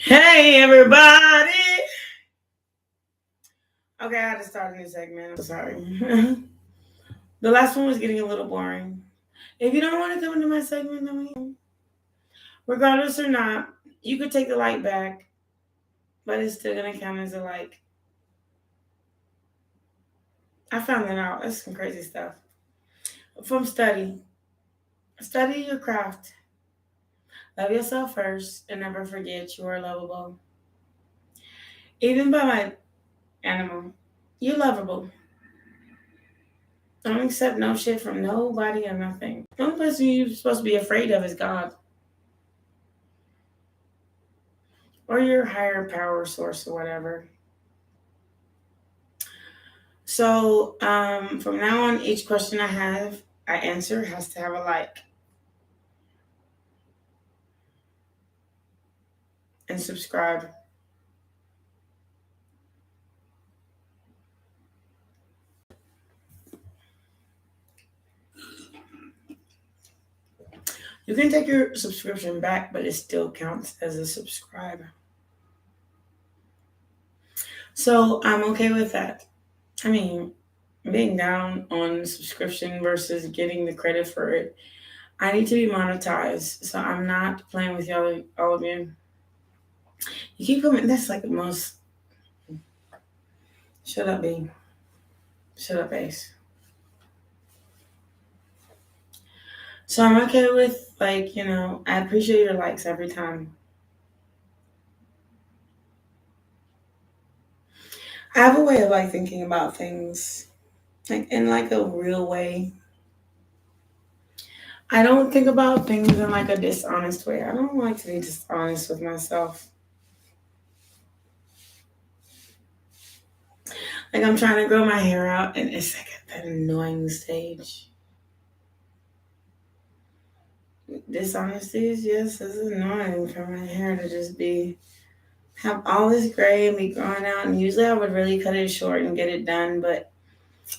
Hey everybody! Okay, I had to start a new segment. I'm sorry. The last one was getting a little boring. If you don't want to come into my segment, then regardless or not, you could take the light back, but it's still gonna count as a like. I found that out. That's some crazy stuff. From study. Study your craft. Love yourself first and never forget you are lovable. Even by my animal, you're lovable. Don't accept no shit from nobody or nothing. The only person you're supposed to be afraid of is God. Or your higher power source or whatever. So from now on, each question I answer has to have a like. And subscribe. You can take your subscription back, but it still counts as a subscribe. So I'm okay with that. I mean, being down on subscription versus getting the credit for it. I need to be monetized, so I'm not playing with y'all all of you. You keep coming. That's like the most. Shut up, B. Shut up, Ace. So I'm okay with I appreciate your likes every time. I have a way of thinking about things in a real way. I don't think about things in a dishonest way. I don't like to be dishonest with myself. I'm trying to grow my hair out and it's at that annoying stage. Dishonesty is just as annoying for my hair to just have all this gray and be growing out, and usually I would really cut it short and get it done, but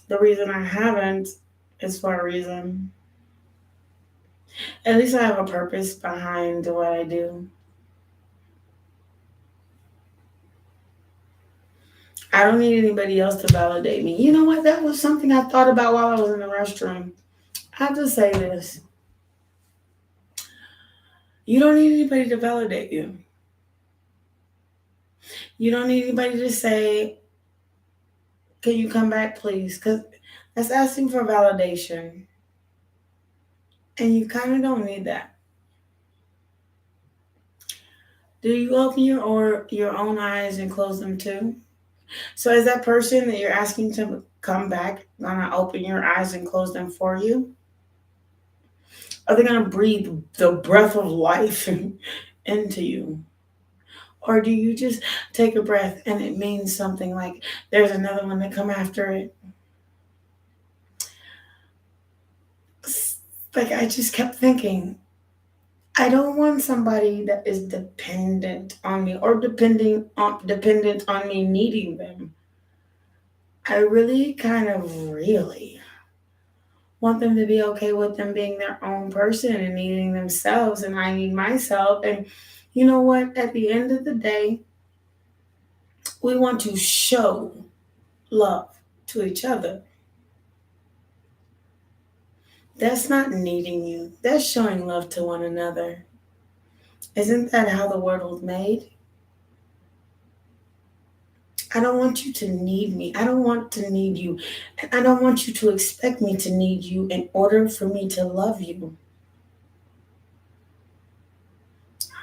the reason I haven't is for a reason. At least I have a purpose behind what I do. I don't need anybody else to validate me. You know what? That was something I thought about while I was in the restroom. I have to say this. You don't need anybody to validate you. You don't need anybody to say, can you come back, please? Because that's asking for validation. And you kind of don't need that. Do you open your own eyes and close them too? So is that person that you're asking to come back gonna open your eyes and close them for you? Are they gonna breathe the breath of life into you? Or do you just take a breath and it means something like there's another one to come after it? I just kept thinking, I don't want somebody that is dependent on me or dependent on me needing them. I really really want them to be okay with them being their own person and needing themselves, and I need myself. And you know what? At the end of the day, we want to show love to each other. That's not needing you. That's showing love to one another. Isn't that how the world was made? I don't want you to need me. I don't want to need you. And I don't want you to expect me to need you in order for me to love you.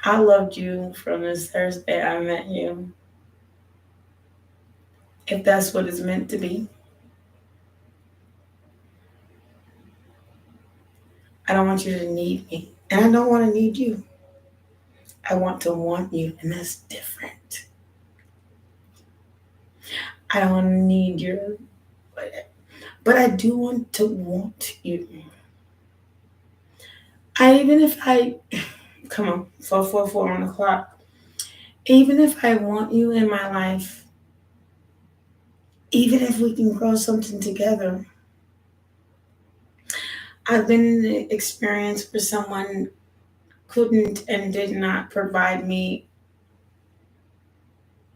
I loved you from this Thursday I met you. If that's what it's meant to be. I don't want you to need me. And I don't want to need you. I want to want you, and that's different. I don't want to need your, but I do want to want you. Even if I, come on, 444 on the clock. Even if I want you in my life, even if we can grow something together, I've been in the experience where someone couldn't and did not provide me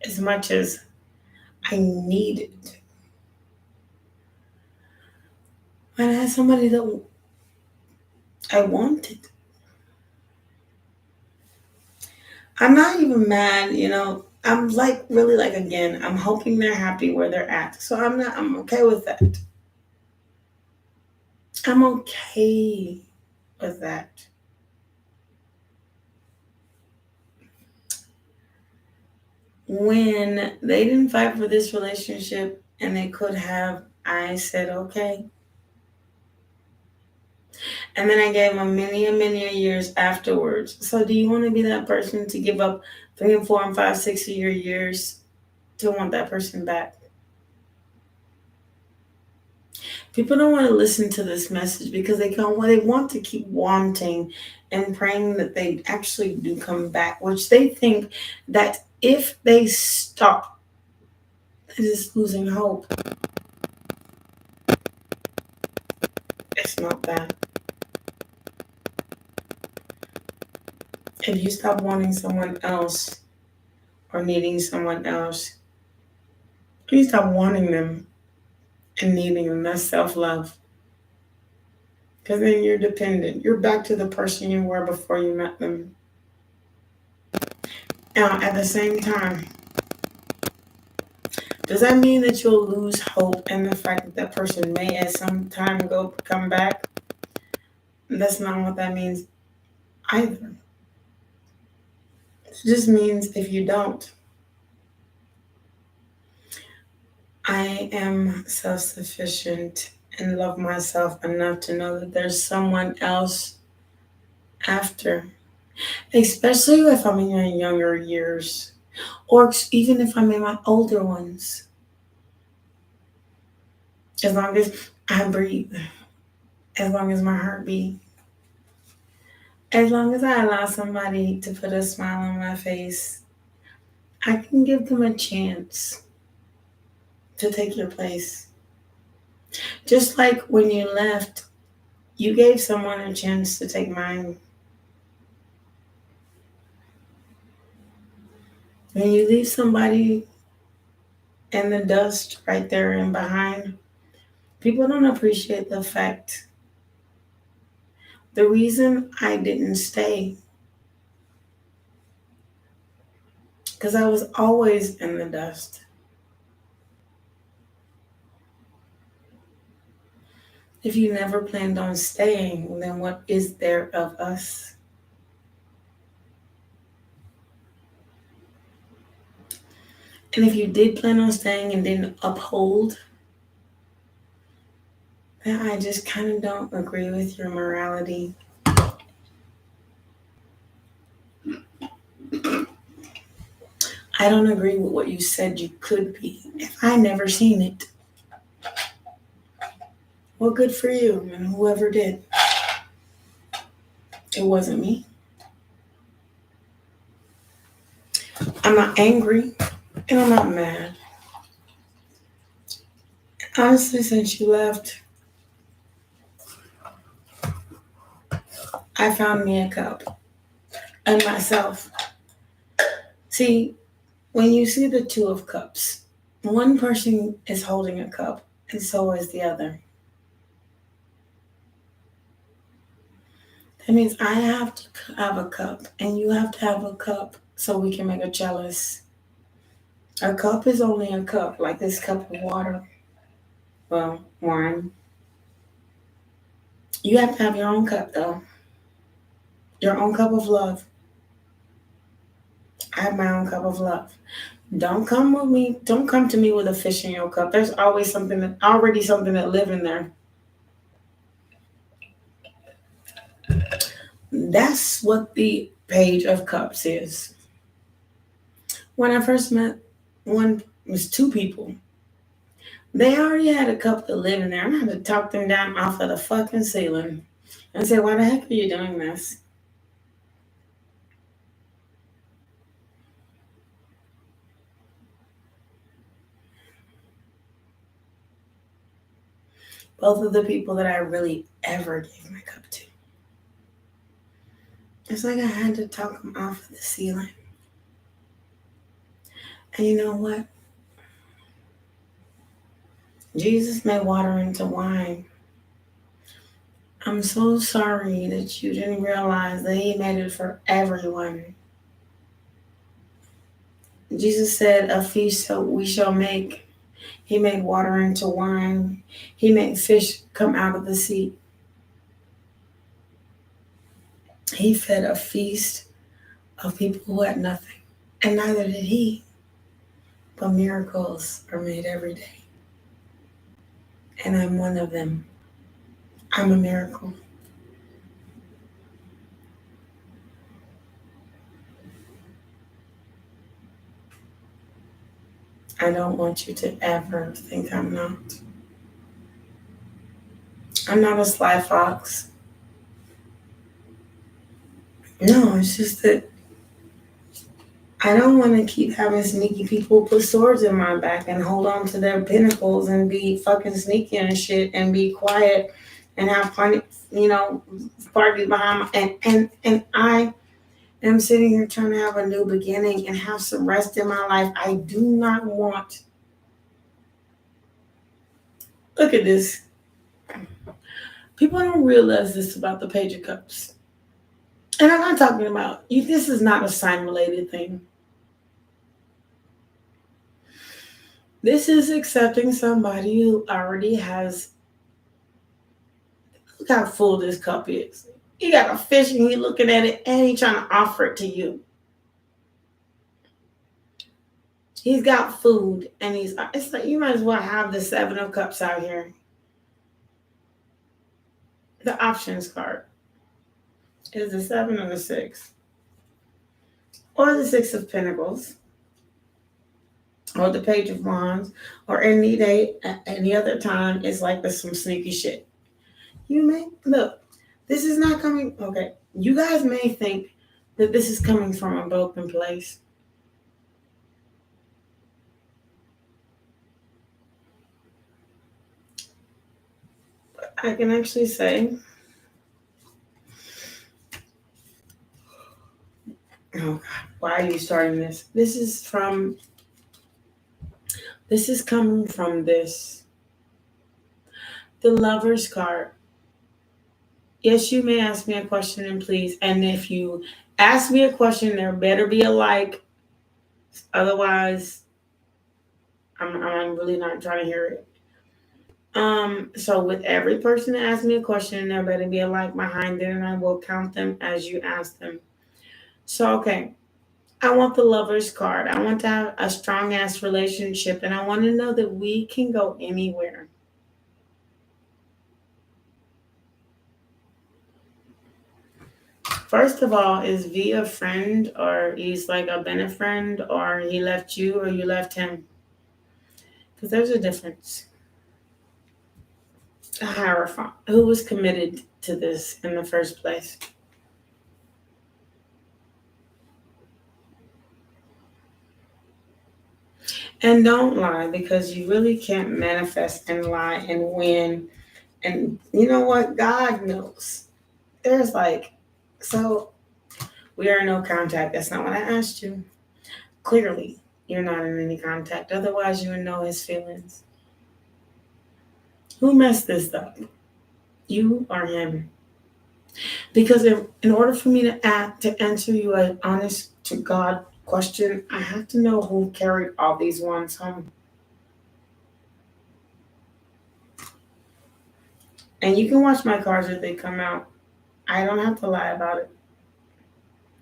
as much as I need it. When I had somebody that I wanted. I'm not even mad, I'm like really like again, I'm hoping they're happy where they're at. So I'm okay with that. I'm okay with that. When they didn't fight for this relationship and they could have, I said okay. And then I gave them many and many years afterwards. So do you want to be that person to give up 3 and 4 and 5, 6 of your years to want that person back? People don't want to listen to this message because they want to keep wanting and praying that they actually do come back, which they think that if they stop, they're just losing hope. It's not that. If you stop wanting someone else or needing someone else, you stop wanting them and needing them. That's self-love. Because then you're dependent. You're back to the person you were before you met them. Now, at the same time, does that mean that you'll lose hope in the fact that that person may at some time come back? That's not what that means either. It just means if you don't. I am self-sufficient and love myself enough to know that there's someone else after. Especially if I'm in my younger years. Or even if I'm in my older ones. As long as I breathe. As long as my heart beats. As long as I allow somebody to put a smile on my face, I can give them a chance to take your place. Just like when you left, you gave someone a chance to take mine. When you leave somebody in the dust right there and behind, people don't appreciate the fact. The reason I didn't stay, because I was always in the dust. If you never planned on staying, then what is there of us? And if you did plan on staying and didn't uphold, then I just kind of don't agree with your morality. I don't agree with what you said you could be. If I never seen it, well, good for you and whoever did. It wasn't me. I'm not angry and I'm not mad. Honestly, since you left, I found me a cup and myself. See, when you see the Two of Cups, one person is holding a cup and so is the other. That means I have to have a cup and you have to have a cup so we can make a chalice. A cup is only a cup, like this cup of water. Well, wine. You have to have your own cup though. Your own cup of love. I have my own cup of love. Don't come with me. Don't come to me with a fish in your cup. There's always already something that live in there. That's what the Page of Cups is. When I first met one, it was two people. They already had a cup that lived in there. I had to talk them down off of the fucking ceiling and say, why the heck are you doing this? Both of the people that I really ever gave my cup to. It's like I had to talk them off of the ceiling. And you know what? Jesus made water into wine. I'm so sorry that you didn't realize that he made it for everyone. Jesus said, a feast so we shall make. He made water into wine. He made fish come out of the sea. He fed a feast of people who had nothing. And neither did he. But miracles are made every day. And I'm one of them. I'm a miracle. I don't want you to ever think I'm not. I'm not a sly fox. No, it's just that I don't want to keep having sneaky people put swords in my back and hold on to their pinnacles and be fucking sneaky and shit and be quiet and have party, party behind my, and I am sitting here trying to have a new beginning and have some rest in my life. I do not want. Look at this. People don't realize this about the Page of Cups. And I'm not talking about you. This is not a sign related thing. This is accepting somebody who already has. Look how full this cup is. You got a fish and he looking at it and he trying to offer it to you. He's got food and it's like you might as well have the 7 of Cups out here. The options card is the 7 or the 6. Or the 6 of Pentacles. Or the Page of Wands. Or any day, any other time, it's like there's some sneaky shit. Look, this is not coming, okay. You guys may think that this is coming from a broken place. But I can actually say, oh God, why are you starting this? This is coming from this. The Lover's card. Yes, you may ask me a question and please. And if you ask me a question, there better be a like. Otherwise, I'm really not trying to hear it. So with every person that asks me a question, there better be a like behind it, and I will count them as you ask them. So, okay. I want the Lover's card. I want to have a strong ass relationship, and I want to know that we can go anywhere. First of all, is V a friend, or he's like a been a friend, or he left you, or you left him? Because there's a difference. A Hierophant. Who was committed to this in the first place? And don't lie, because you really can't manifest and lie and win. And you know what? God knows. There's like, so we are in no contact. That's not what I asked you. Clearly, you're not in any contact. Otherwise, you would know his feelings. Who messed this up? You or him? Because in order for me to answer you an honest to God question, I have to know who carried all these ones home. And you can watch my cards if they come out. I don't have to lie about it.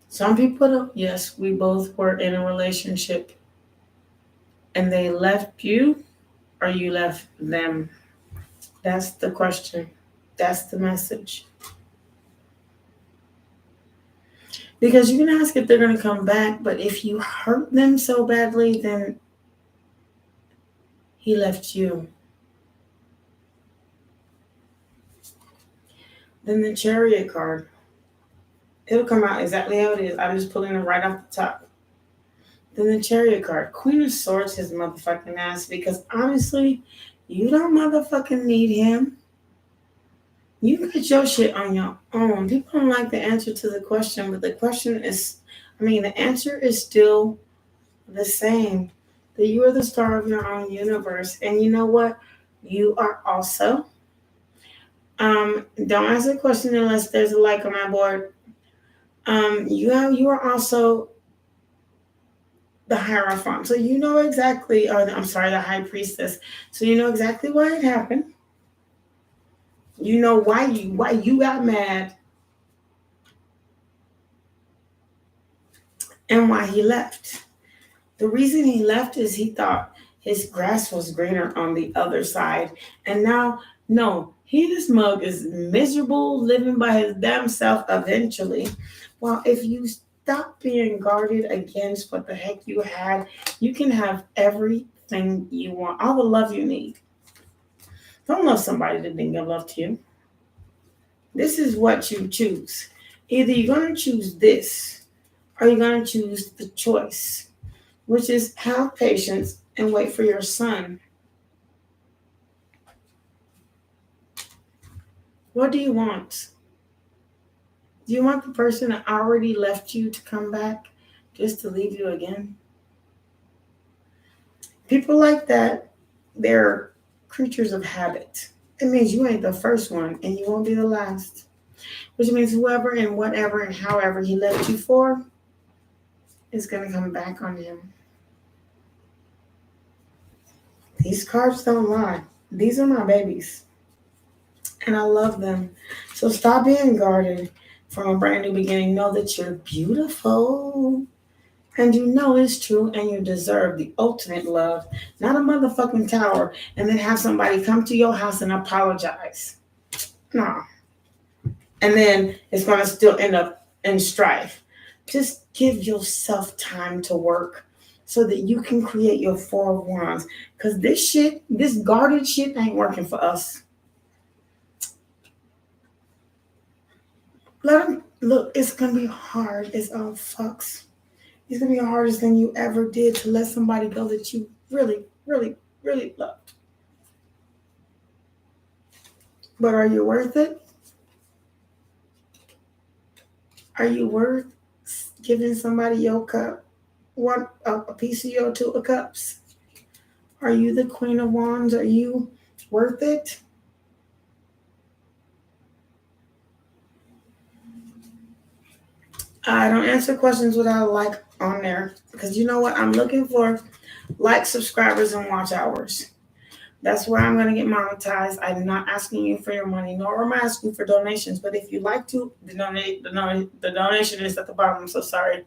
Some people don't. Yes, we both were in a relationship. And they left you or you left them. That's the question. That's the message. Because you can ask if they're going to come back, but if you hurt them so badly, then he left you. Then the Chariot card. It'll come out exactly how it is. I'm just pulling it right off the top. Then the Chariot card. Queen of Swords, his motherfucking ass. Because honestly, you don't motherfucking need him. You get your shit on your own. People don't like the answer to the question, but the answer is still the same. that you are the star of your own universe. And you know what? You are also, don't ask a question unless there's a like on my board. You are also the Hierophant. So you know exactly, the High Priestess. So you know exactly why it happened. You know why you got mad and why he left. The reason he left is he thought his grass was greener on the other side. And now, no, this mug is miserable, living by his damn self eventually. Well, if you stop being guarded against what the heck you had, you can have everything you want, all the love you need. Don't love somebody that didn't give love to you. This is what you choose. Either you're going to choose this or you're going to choose the choice, which is have patience and wait for your son. What do you want? Do you want the person that already left you to come back just to leave you again? People like that, they're creatures of habit. It means you ain't the first one and you won't be the last. Which means whoever and whatever and however he left you for is going to come back on him. These cards don't lie. These are my babies. And I love them. So stop being guarded from a brand new beginning. Know that you're beautiful. And you know it's true and you deserve the ultimate love. Not a motherfucking tower and then have somebody come to your house and apologize. No. And then it's going to still end up in strife. Just give yourself time to work so that you can create your 4 of Wands. Because this guarded shit ain't working for us. Look, it's going to be hard as all fucks. It's going to be the hardest thing you ever did to let somebody go that you really, really, really loved. But are you worth it? Are you worth giving somebody your cup? A piece of your 2 of Cups? Are you the Queen of Wands? Are you worth it? I don't answer questions without a like on there. Because you know what? I'm looking for like, subscribers, and watch hours. That's where I'm going to get monetized. I'm not asking you for your money, nor am I asking for donations. But if you'd like to donate, the donation is at the bottom. I'm so sorry.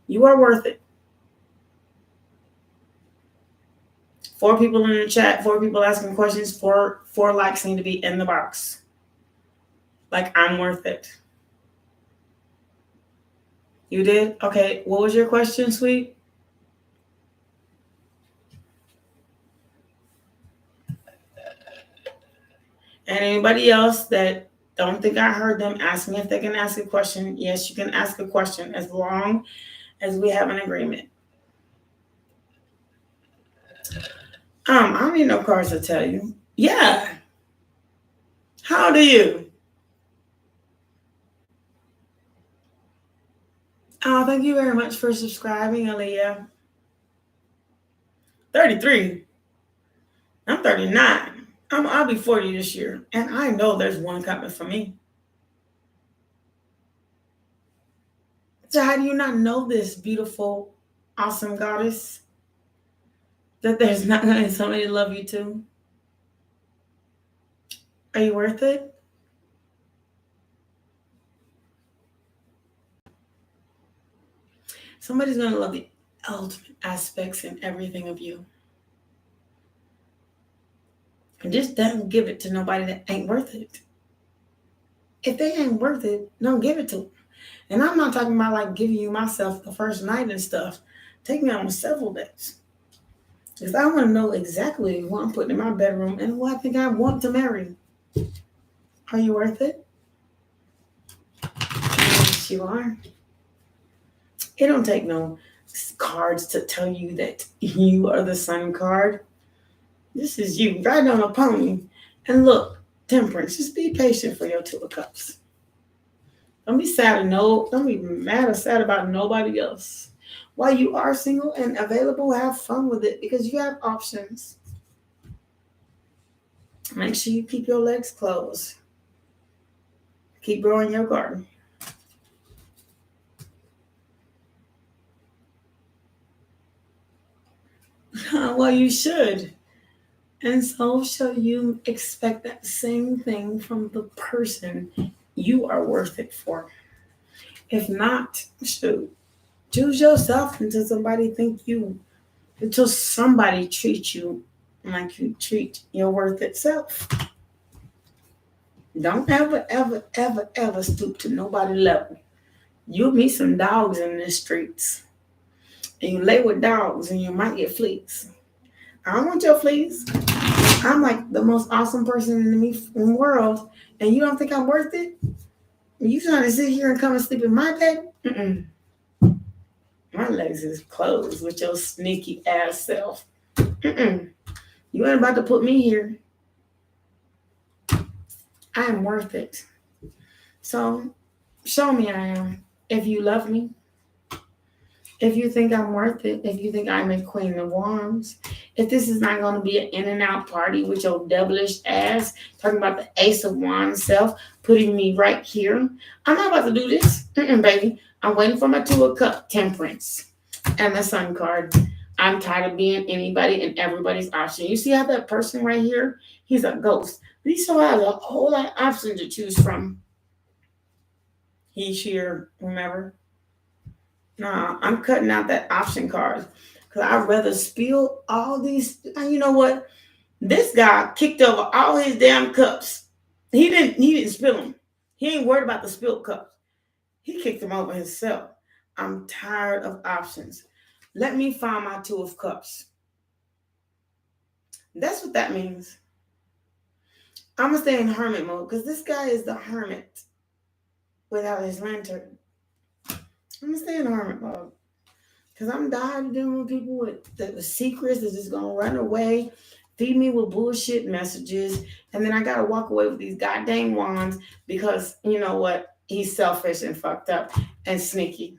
You are worth it. 4 people in the chat, 4 people asking questions, 4 likes need to be in the box. Like, I'm worth it. You did? Okay. What was your question, sweet? And anybody else that don't think I heard them, ask me if they can ask a question. Yes, you can ask a question as long as we have an agreement. I don't need no cards to tell you. Yeah. How old are you? Oh, thank you very much for subscribing, Aaliyah. 33. I'm 39. I'll be 40 this year. And I know there's one coming for me. So how do you not know this, beautiful, awesome goddess? That there's not going to be somebody to love you too? Are you worth it? Somebody's going to love the ultimate aspects and everything of you. And just don't give it to nobody that ain't worth it. If they ain't worth it, don't give it to them. And I'm not talking about like giving you myself the first night and stuff. Take me on several days. Because I want to know exactly who I'm putting in my bedroom and who I think I want to marry. Are you worth it? Yes, you are. It don't take no cards to tell you that you are the sun card. This is you, riding on a pony. And look, Temperance, just be patient for your 2 of Cups. Don't be sad don't be mad or sad about nobody else. While you are single and available, have fun with it because you have options. Make sure you keep your legs closed. Keep growing your garden. Well, you should. And so shall you expect that same thing from the person you are worth it for. If not, shoot, choose yourself until somebody treats you like you treat your worth itself. Don't ever, ever, ever, ever stoop to nobody level. You'll meet some dogs in the streets. And you lay with dogs and you might get fleas. I don't want your fleas. I'm like the most awesome person in the world, and you don't think I'm worth it? You trying to sit here and come and sleep in my bed? Mm-mm. My legs is closed with your sneaky ass self. Mm-mm. You ain't about to put me here. I am worth it. So show me I am. If you love me, if you think I'm worth it, if you think I'm a queen of wands, if this is not going to be an in and out party with your devilish ass, talking about the ace of wands self, putting me right here, I'm not about to do this. Baby. I'm waiting for my two of cup temperance and the sun card. I'm tired of being anybody and everybody's option. You see how that person right here, he's a ghost. But he still has a whole lot of options to choose from. He, sheer, whomever. Nah, I'm cutting out that option card because I'd rather spill all these. And you know what? This guy kicked over all his damn cups. He didn't spill them. He ain't worried about the spilled cups. He kicked them over himself. I'm tired of options. Let me find my two of cups. That's what that means. I'm gonna stay in hermit mode because this guy is the hermit without his lantern. I'm gonna stay in hermit mode. Because I'm tired of dealing with people with the secrets that's just going to run away, feed me with bullshit messages, and then I got to walk away with these goddamn wands because, you know what, he's selfish and fucked up and sneaky.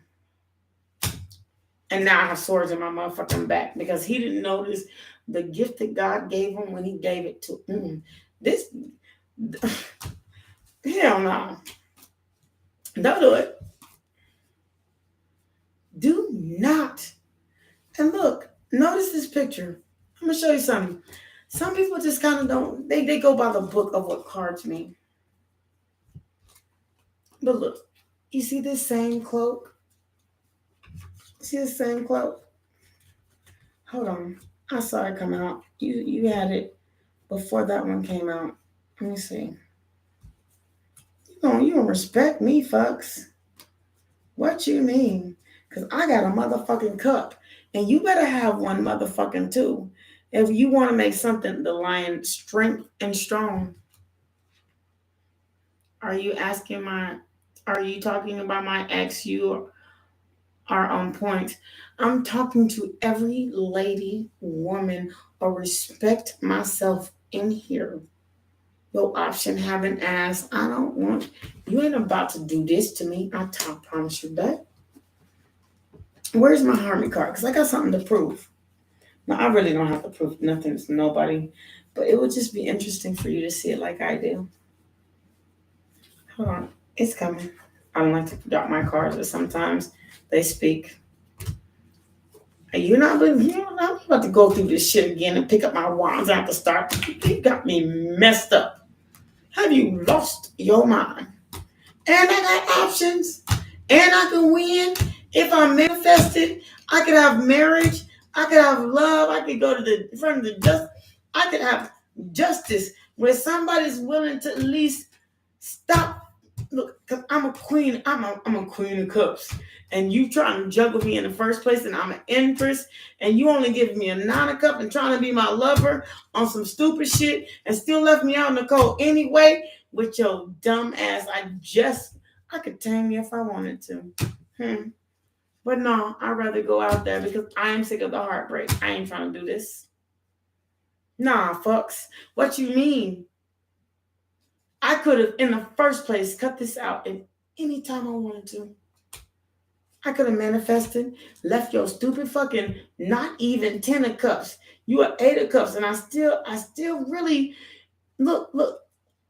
And now I have swords in my motherfucking back because he didn't notice the gift that God gave him when he gave it to him. This, hell no. Don't do it. Do not. And look, notice this picture. I'm going to show you something. Some people just kind of don't, they go by the book of what cards mean. But look, you see this same cloak? See the same cloak? Hold on. I saw it come out. You had it before that one came out. Let me see. You don't respect me, fucks. What you mean? Because I got a motherfucking cup. And you better have one motherfucking too. If you want to make something the lion strength and strong. Are you talking about my ex? You are on point. I'm talking to every lady, woman, or respect myself in here. Your option having ass. I don't want, you ain't about to do this to me. I promise you that. Where's my Hermit card? Because I got something to prove. Now, I really don't have to prove nothing to nobody, but it would just be interesting for you to see it like I do. Hold on. It's coming. I don't like to drop my cards, but sometimes they speak. You're not about to go through this shit again and pick up my wands at the start. You got me messed up. Have you lost your mind? And I got options. And I can win. If I manifested, I could have marriage. I could have love. I could go to the front of the justice. I could have justice where somebody's willing to at least stop. Look, cause I'm a queen. I'm a queen of cups, and you trying to juggle me in the first place, and I'm an empress, and you only give me a 9 of cup and trying to be my lover on some stupid shit, and still left me out in the cold anyway with your dumb ass. I could tame you if I wanted to. But no, I'd rather go out there because I am sick of the heartbreak. I ain't trying to do this. Nah, fucks. What you mean? I could have, in the first place, cut this out at any time I wanted to. I could have manifested, left your stupid fucking not even 10 of cups. You are 8 of cups, and I still really look.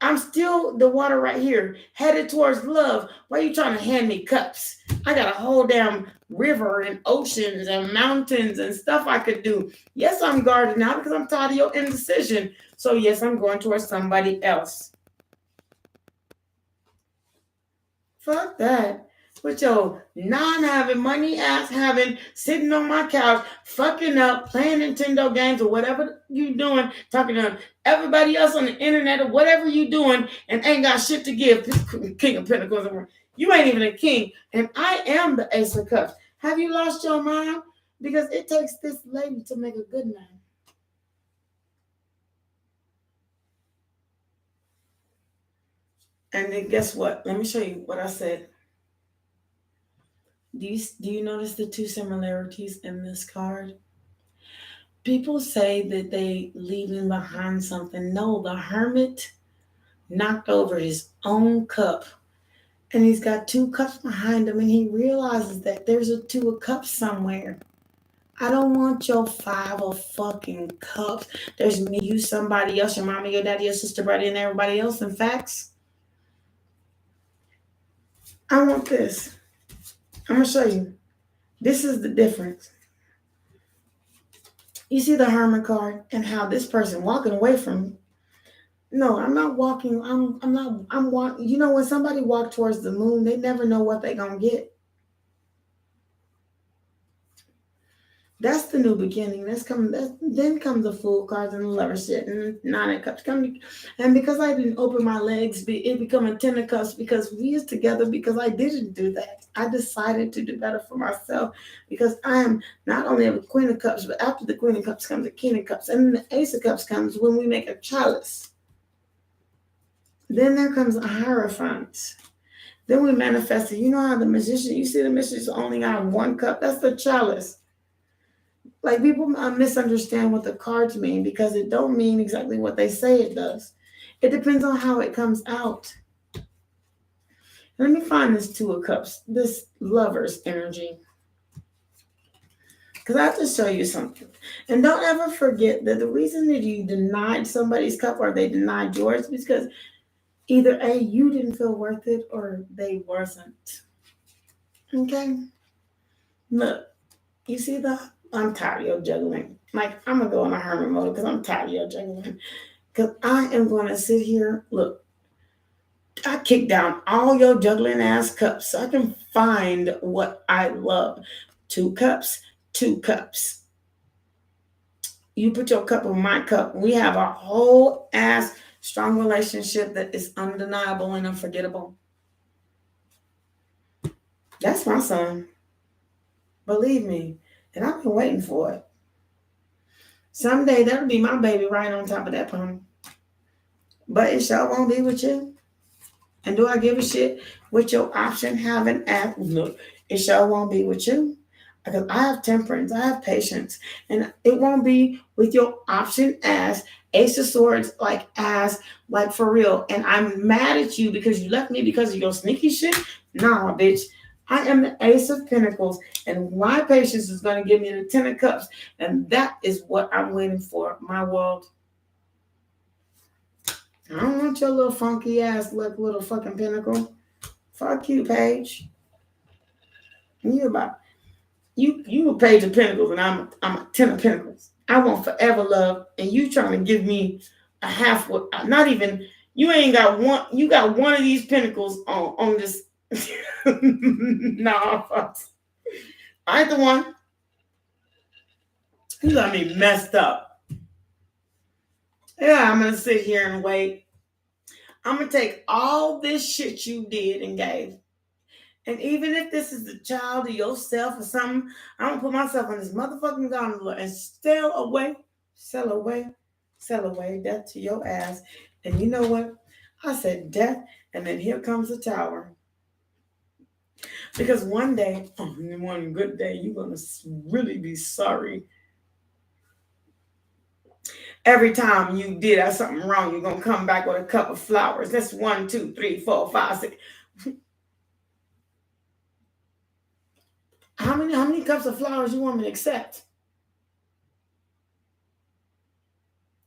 I'm still the water right here, headed towards love. Why are you trying to hand me cups? I got a whole damn river and oceans and mountains and stuff I could do. Yes, I'm guarded now because I'm tired of your indecision. So yes, I'm going towards somebody else. Fuck that. With your non-having, money ass having, sitting on my couch, fucking up, playing Nintendo games or whatever you doing, talking to everybody else on the internet or whatever you doing, and ain't got shit to give. King of Pentacles. You ain't even a king, and I am the Ace of Cups. Have you lost your mind? Because it takes this lady to make a good man. And then guess what? Let me show you what I said. Do you notice the two similarities in this card? People say that they leaving behind something. No, the hermit knocked over his own cup. And he's got 2 cups behind him, and he realizes that there's a 2 of cups somewhere. I don't want your 5 of fucking cups. There's me, you, somebody else, your mama, your daddy, your sister, brother, and everybody else. In facts, I want this. I'm going to show you. This is the difference. You see the hermit card and how this person walking away from. No, I'm not walking. I'm walking. You know, when somebody walk towards the moon, they never know what they're going to get. That's the new beginning. Then comes the Fool cards and the Lover shit and 9 of Cups. And because I didn't open my legs, it become a 10 of Cups because we is together because I didn't do that. I decided to do better for myself because I am not only a Queen of Cups, but after the Queen of Cups comes the King of Cups. And then the Ace of Cups comes when we make a chalice. Then there comes a Hierophant. Then we manifest it. You know how the magician, you see the magician only got 1 cup? That's the chalice. Like people misunderstand what the cards mean because it don't mean exactly what they say it does. It depends on how it comes out. Let me find this 2 of Cups, this Lover's energy. Because I have to show you something. And don't ever forget that the reason that you denied somebody's cup or they denied yours is because either A, you didn't feel worth it or they wasn't. Okay? Look, you see that? I'm tired of your juggling. Like, I'm going to go in a hermit mode because I'm tired of your juggling. Because I am going to sit here. Look, I kick down all your juggling ass cups so I can find what I love. 2 cups, 2 cups. You put your cup in my cup. We have a whole ass strong relationship that is undeniable and unforgettable. That's my son. Believe me. And I've been waiting for it. Someday that'll be my baby right on top of that pony. But it sure won't be with you. And do I give a shit with your option having app? Look, it sure won't be with you. Because I have temperance, I have patience. And it won't be with your option as Ace of Swords, like for real. And I'm mad at you because you left me because of your sneaky shit. Nah, bitch. I am the Ace of Pentacles, and my patience is going to give me the 10 of Cups, and that is what I'm waiting for, my world. I don't want your little funky ass little fucking pentacle. Fuck you, Paige. You a Page of Pentacles, and I'm a 10 of Pentacles. I want forever love, and you trying to give me a half. Not even. You ain't got one. You got one of these pentacles on this. No, folks. I ain't the one. You got me messed up. Yeah, I'm gonna sit here and wait. I'm gonna take all this shit you did and gave. And even if this is the child of yourself or something, I'm gonna put myself on this motherfucking gondola and sail away death to your ass. And you know what? I said death, and then here comes the tower. Because one day, one good day, you're gonna really be sorry. Every time you did something wrong, you're gonna come back with a cup of flowers. That's 1, 2, 3, 4, 5, 6. How many cups of flowers you want me to accept?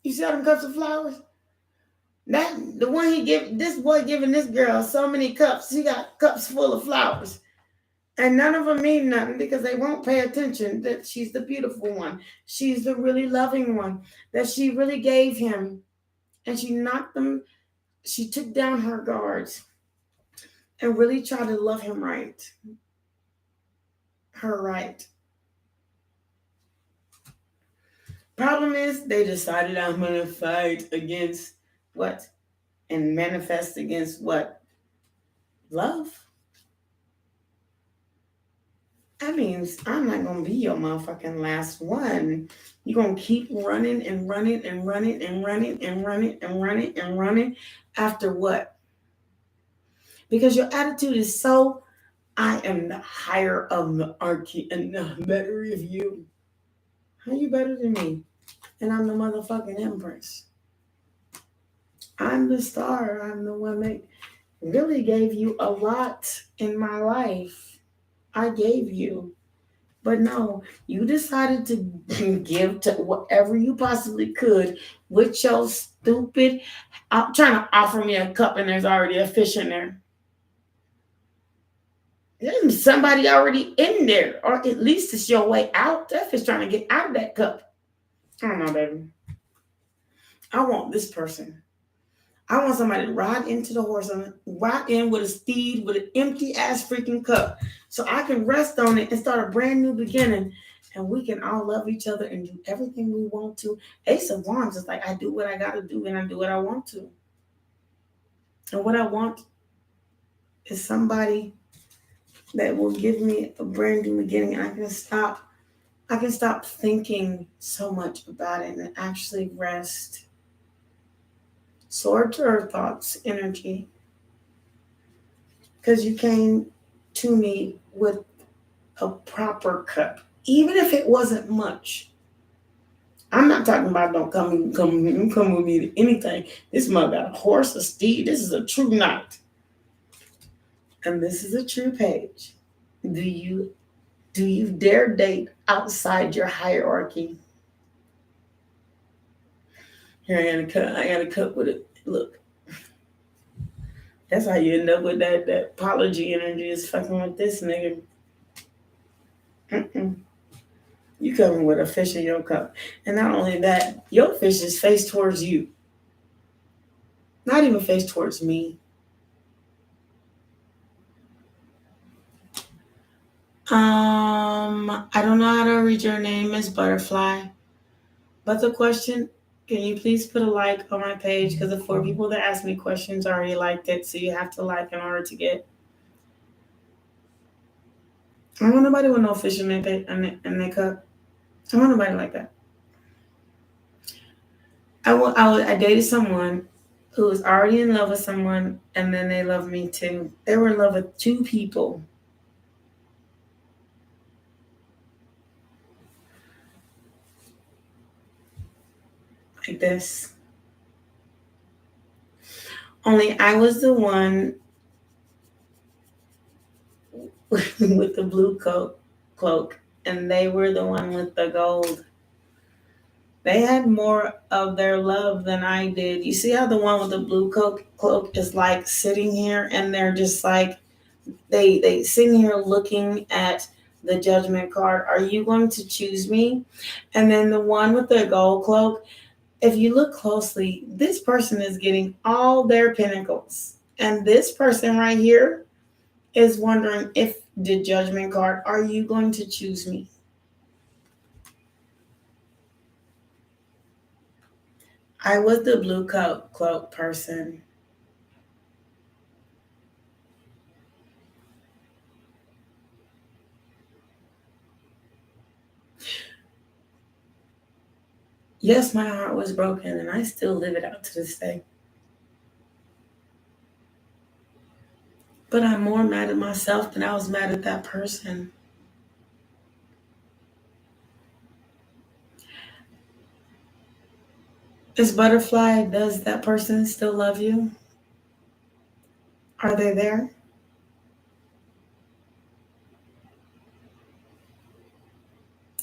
You see all them cups of flowers? That the one he give this boy giving this girl so many cups. He got cups full of flowers. And none of them mean nothing because they won't pay attention that she's the beautiful one. She's the really loving one that she really gave him. And she knocked them, she took down her guards and really tried to love him right. Her right. Problem is, they decided I'm going to fight against what? And manifest against what? Love. That means I'm not going to be your motherfucking last one. You're going to keep running and running and running and running and running and running and running after what? Because your attitude is so, I am the higher of the archy and the better of you. How you better than me? And I'm the motherfucking empress. I'm the star. I'm the one that really gave you a lot in my life. I gave you. But no, you decided to give to whatever you possibly could with your stupid, I'm trying to offer me a cup and there's already a fish in there. There's somebody already in there, or at least it's your way out. That fish trying to get out of that cup. I don't know, baby. I want this person. I want somebody to ride into the horse, ride in with a steed with an empty ass freaking cup, so I can rest on it and start a brand new beginning, and we can all love each other and do everything we want to. Ace of Wands is like, I do what I gotta do and I do what I want to, and what I want is somebody that will give me a brand new beginning, and I can stop thinking so much about it and actually rest. Sword to Earth thoughts, energy. Because you came to me with a proper cup, even if it wasn't much. I'm not talking about don't come with me to anything. This mother got a horse, a steed. This is a true knight, and this is a true page. Do you dare date outside your hierarchy? Here I got a cup with it. Look, that's how you end up with that apology energy is fucking with this nigga. Mm-mm. You coming with a fish in your cup. And not only that, your fish is faced towards you. Not even faced towards me. I don't know how to read your name, Miss Butterfly. But the question, can you please put a like on my page? Because the 4 people that asked me questions already liked it. So you have to like in order to get. I don't want nobody with no fish in their cup. I want nobody like that. I dated someone who was already in love with someone, and then they loved me too. They were in love with 2 people. Like this. Only I was the one with the blue cloak, and they were the one with the gold. They had more of their love than I did. You see how the one with the blue cloak is like sitting here, and they're just like they sitting here looking at the judgment card. Are you going to choose me? And then the one with the gold cloak, if you look closely, this person is getting all their pinnacles, and this person right here is wondering if the judgment card, are you going to choose me? I was the blue cloak person. Yes, my heart was broken, and I still live it out to this day. But I'm more mad at myself than I was mad at that person. This butterfly, does that person still love you? Are they there?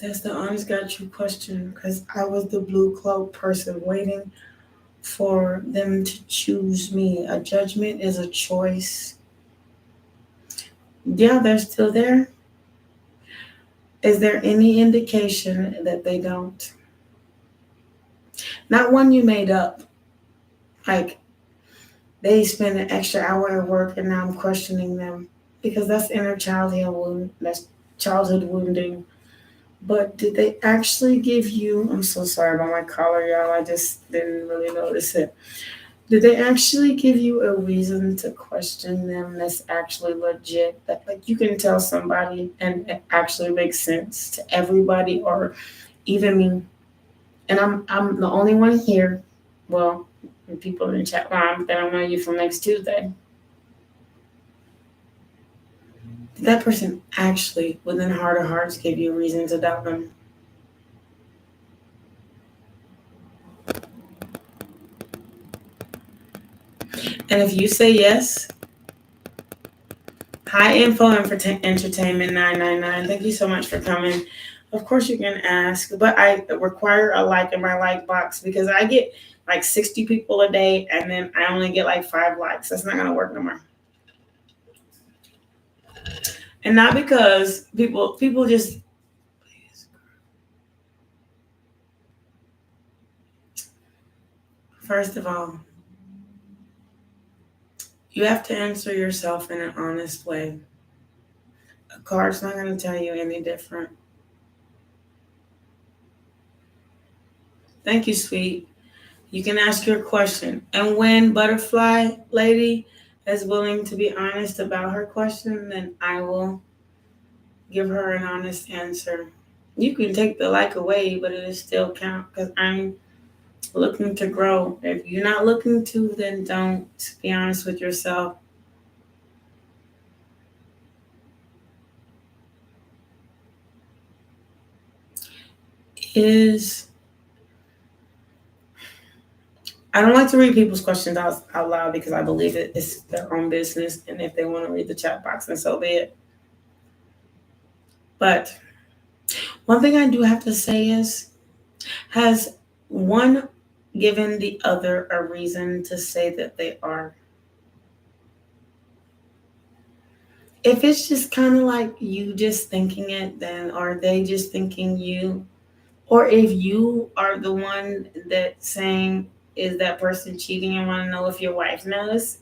That's the honest God true question, because I was the blue cloak person waiting for them to choose me. A judgment is a choice. Yeah, they're still there. Is there any indication that they don't? Not one you made up. Like they spend an extra hour at work and now I'm questioning them. Because that's inner childhood wound. That's childhood wounding. But did they actually give you, I'm so sorry about my collar, y'all. I just didn't really notice it. Did they actually give you a reason to question them that's actually legit? That like you can tell somebody and it actually makes sense to everybody or even me. And I'm the only one here. Well, people in the chat line that I know you from next Tuesday. Did that person actually, within heart of hearts, give you a reason to doubt them? And if you say yes, high info and entertainment 999. Thank you so much for coming. Of course you can ask, but I require a like in my like box because I get like 60 people a day and then I only get like 5 likes. That's not gonna work no more. And not because people just first of all, you have to answer yourself in an honest way. A card's not gonna tell you any different. Thank you, sweet. You can ask your question. And when Butterfly Lady is willing to be honest about her question, then I will give her an honest answer. You can take the like away, but it'll still count because I'm looking to grow. If you're not looking to, then don't. Be honest with yourself. Is I don't like to read people's questions out loud because I believe it's their own business, and if they want to read the chat box, then so be it. But one thing I do have to say is, has one given the other a reason to say that they are? If it's just kind of like you just thinking it, then are they just thinking you? Or if you are the one that's saying, is that person cheating and want to know if your wife knows?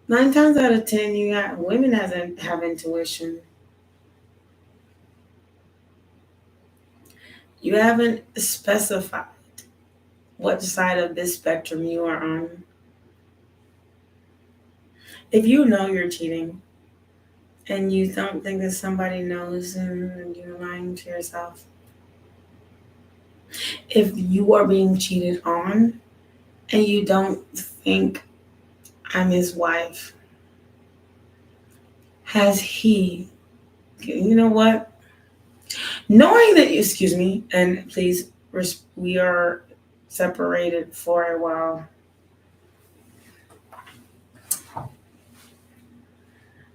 9 times out of 10, you got women have intuition. You haven't specified what side of this spectrum you are on. If you know you're cheating and you don't think that somebody knows and you're lying to yourself, if you are being cheated on and you don't think I'm his wife, has he, you know what? Knowing that, excuse me, and please, we are separated for a while.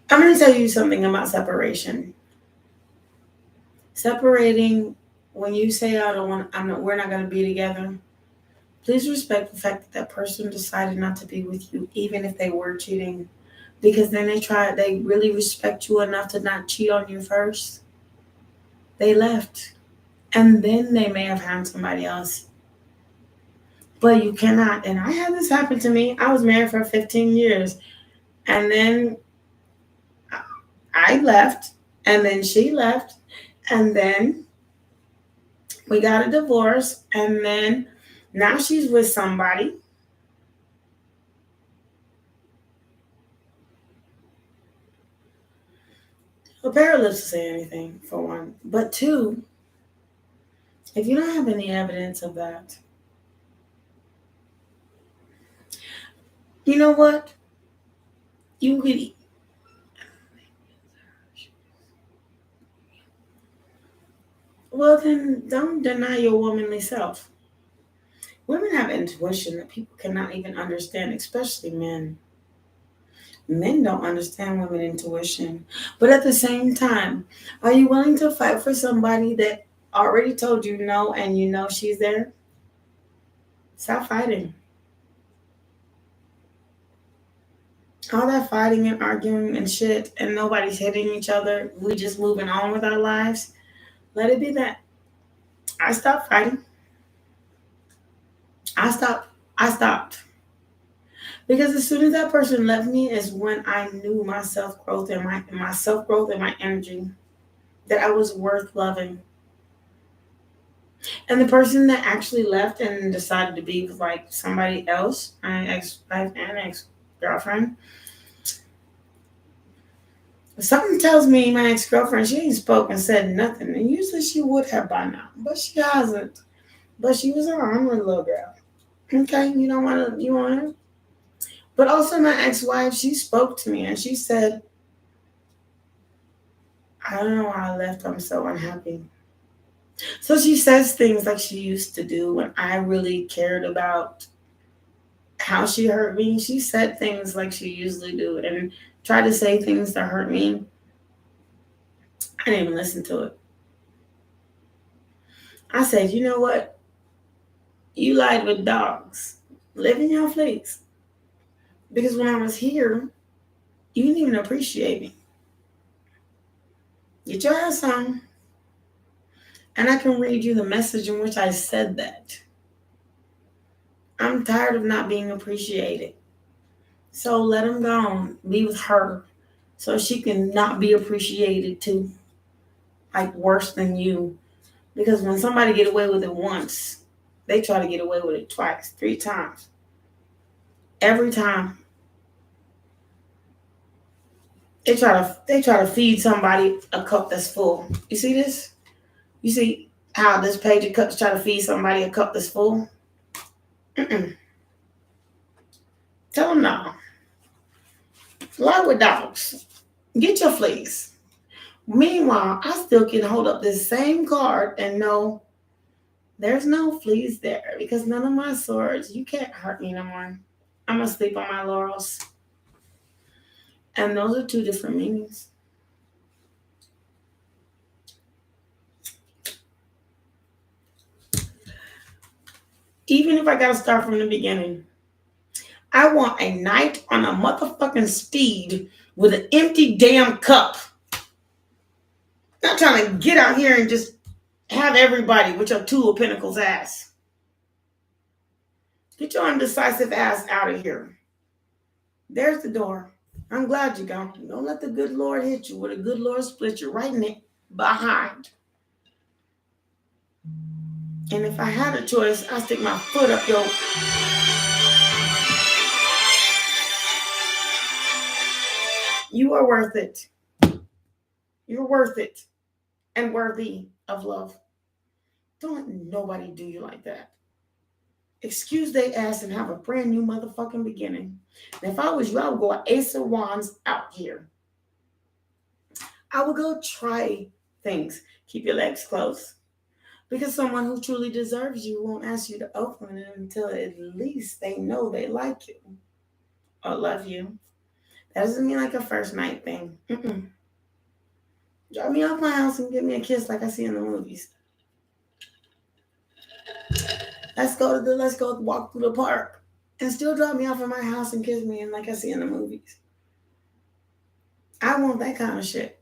I'm going to tell you something about separation. Separating, when you say we're not going to be together, please respect the fact that that person decided not to be with you, even if they were cheating, because then they really respect you enough to not cheat on you first. They left, and then they may have had somebody else. But you cannot, and I had this happen to me. I was married for 15 years, and then I left, and then she left, and then we got a divorce, and then now she's with somebody. Well, Barrett lives to say anything, for one. But two, if you don't have any evidence of that, you know what? You could. Well, then don't deny your womanly self. Women have intuition that people cannot even understand, especially men. Men don't understand women intuition. But at the same time, are you willing to fight for somebody that already told you no and you know she's there, stop fighting. All that fighting and arguing and shit, and nobody's hitting each other. We just moving on with our lives. Let it be that. I stopped fighting. I stopped. I stopped. Because as soon as that person left me is when I knew my self growth and my self growth and my energy, that I was worth loving. And the person that actually left and decided to be with like somebody else, I have an ex girlfriend. Something tells me my ex girlfriend, she ain't spoken, said nothing, and usually she would have by now, but she hasn't. But she was around with a little girl. Okay, you don't want to, you want her. But also my ex-wife, she spoke to me and she said, I don't know why I left. I'm so unhappy. So she says things like she used to do when I really cared about how she hurt me. She said things like she usually do and tried to say things that hurt me. I didn't even listen to it. I said, you know what? You lied with dogs. Live in your place. Because when I was here, you didn't even appreciate me. Get your ass on. And I can read you the message in which I said that. I'm tired of not being appreciated. So let him go on. Be with her. So she can not be appreciated too. Like worse than you. Because when somebody get away with it once, they try to get away with it twice, 3 times. Every time. They try to feed somebody a cup that's full. You see this? You see how this page of cups try to feed somebody a cup that's full? Mm-mm. Tell them no. Lie with dogs. Get your fleas. Meanwhile, I still can hold up this same card and know there's no fleas there because none of my swords, you can't hurt me no more. I'm going to sleep on my laurels. And those are 2 different meanings. Even if I got to start from the beginning, I want a knight on a motherfucking steed with an empty damn cup. Not trying to get out here and just have everybody with your 2 of Pentacles ass. Get your undecisive ass out of here. There's the door. I'm glad you're gone. Don't let the good Lord hit you with a good Lord split you right in it behind. And if I had a choice, I'd stick my foot up your... You are worth it. You're worth it. And worthy of love. Don't let nobody do you like that. Excuse they ass and have a brand new motherfucking beginning. And if I was you, I would go Ace of Wands out here. I would go try things. Keep your legs closed. Because someone who truly deserves you won't ask you to open it until at least they know they like you or love you. That doesn't mean like a first night thing. Mm-mm. Drop me off my house and give me a kiss like I see in the movies. Let's go walk through the park and still drop me off at my house and kiss me and like I see in the movies. I want that kind of shit.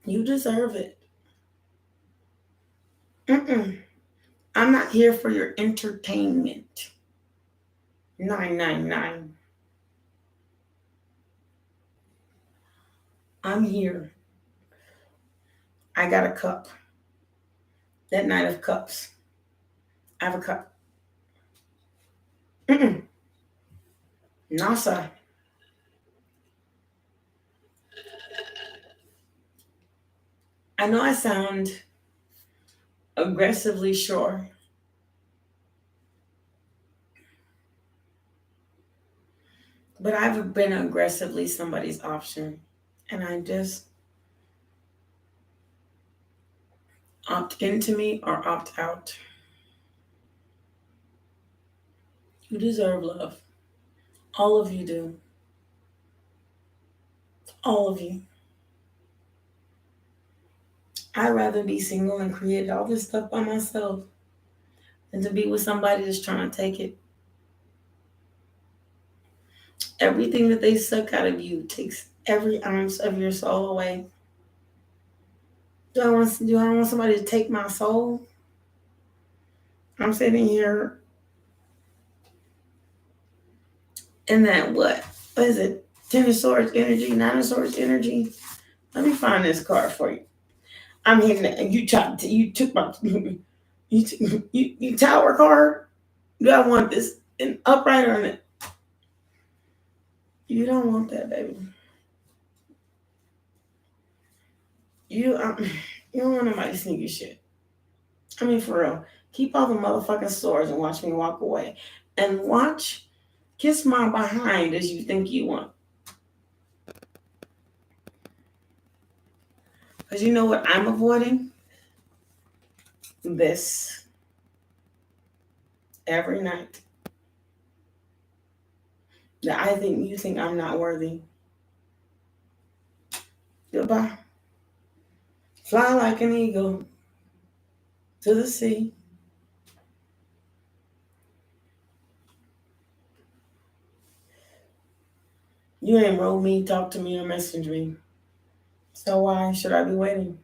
You deserve it. Mm-mm. I'm not here for your entertainment. 999. I'm here. I got a cup. That Knight of Cups. I have a cup. Mm-mm. NASA. I know I sound aggressively sure. But I've been aggressively somebody's option. And I just opt into me or opt out. You deserve love. All of you do. All of you. I'd rather be single and create all this stuff by myself than to be with somebody that's trying to take it. Everything that they suck out of you takes every ounce of your soul away. Do I want somebody to take my soul? I'm sitting here in that what is it? Ten of Swords energy, Nine of Swords energy. Let me find this card for you. I'm hitting it, and you took my you Tower card. Do I want this an upright on it? You don't want that, baby. You you don't want nobody sneaky shit. I mean, for real. Keep all the motherfucking swords and watch me walk away, and watch kiss my behind as you think you want. Because you know what I'm avoiding? This every night. That I think you think I'm not worthy. Goodbye. Fly like an eagle to the sea. You ain't wrote me, talk to me, or message me. So why should I be waiting?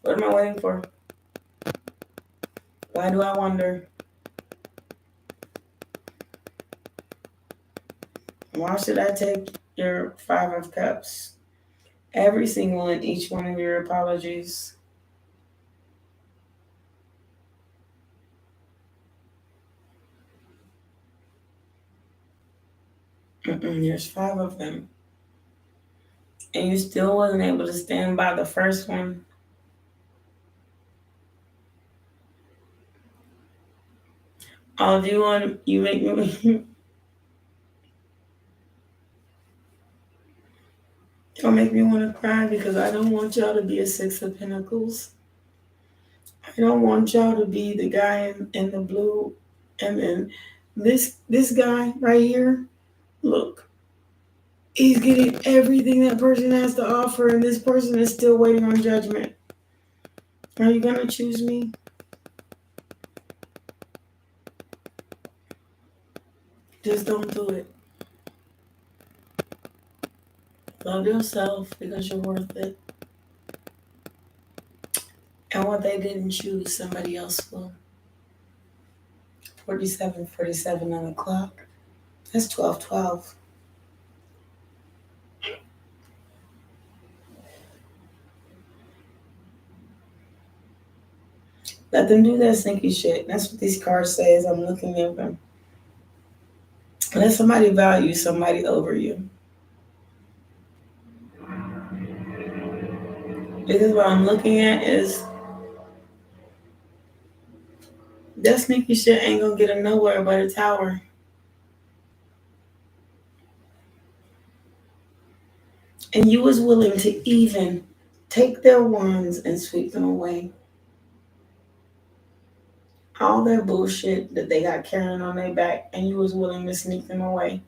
What am I waiting for? Why do I wonder? Why should I take your Five of Cups? Every single and each one of your apologies. There's five of them. And you still wasn't able to stand by the first one. All do you want, you make me, don't make me want to cry because I don't want y'all to be a Six of Pentacles. I don't want y'all to be the guy in the blue. And then this guy right here, look, he's getting everything that person has to offer, and this person is still waiting on judgment. Are you gonna choose me? Just don't do it. Love yourself because you're worth it. And what they didn't choose, somebody else will. 47 on the clock. That's 12:12. Let them do that sneaky shit. That's what these cards say as I'm looking at them. Let somebody value somebody over you. Because what I'm looking at is that sneaky shit ain't gonna get them nowhere but a tower. And you was willing to even take their wands and sweep them away. All their bullshit that they got carrying on their back, and you was willing to sneak them away.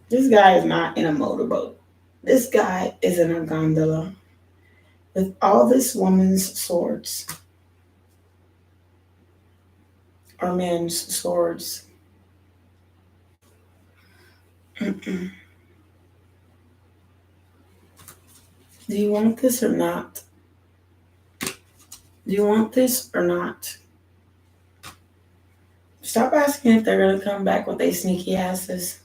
This guy is not in a motorboat. This guy is in a gondola with all this woman's swords. Or men's swords. Do you want this or not? Do you want this or not? Stop asking if they're going to come back with their sneaky asses.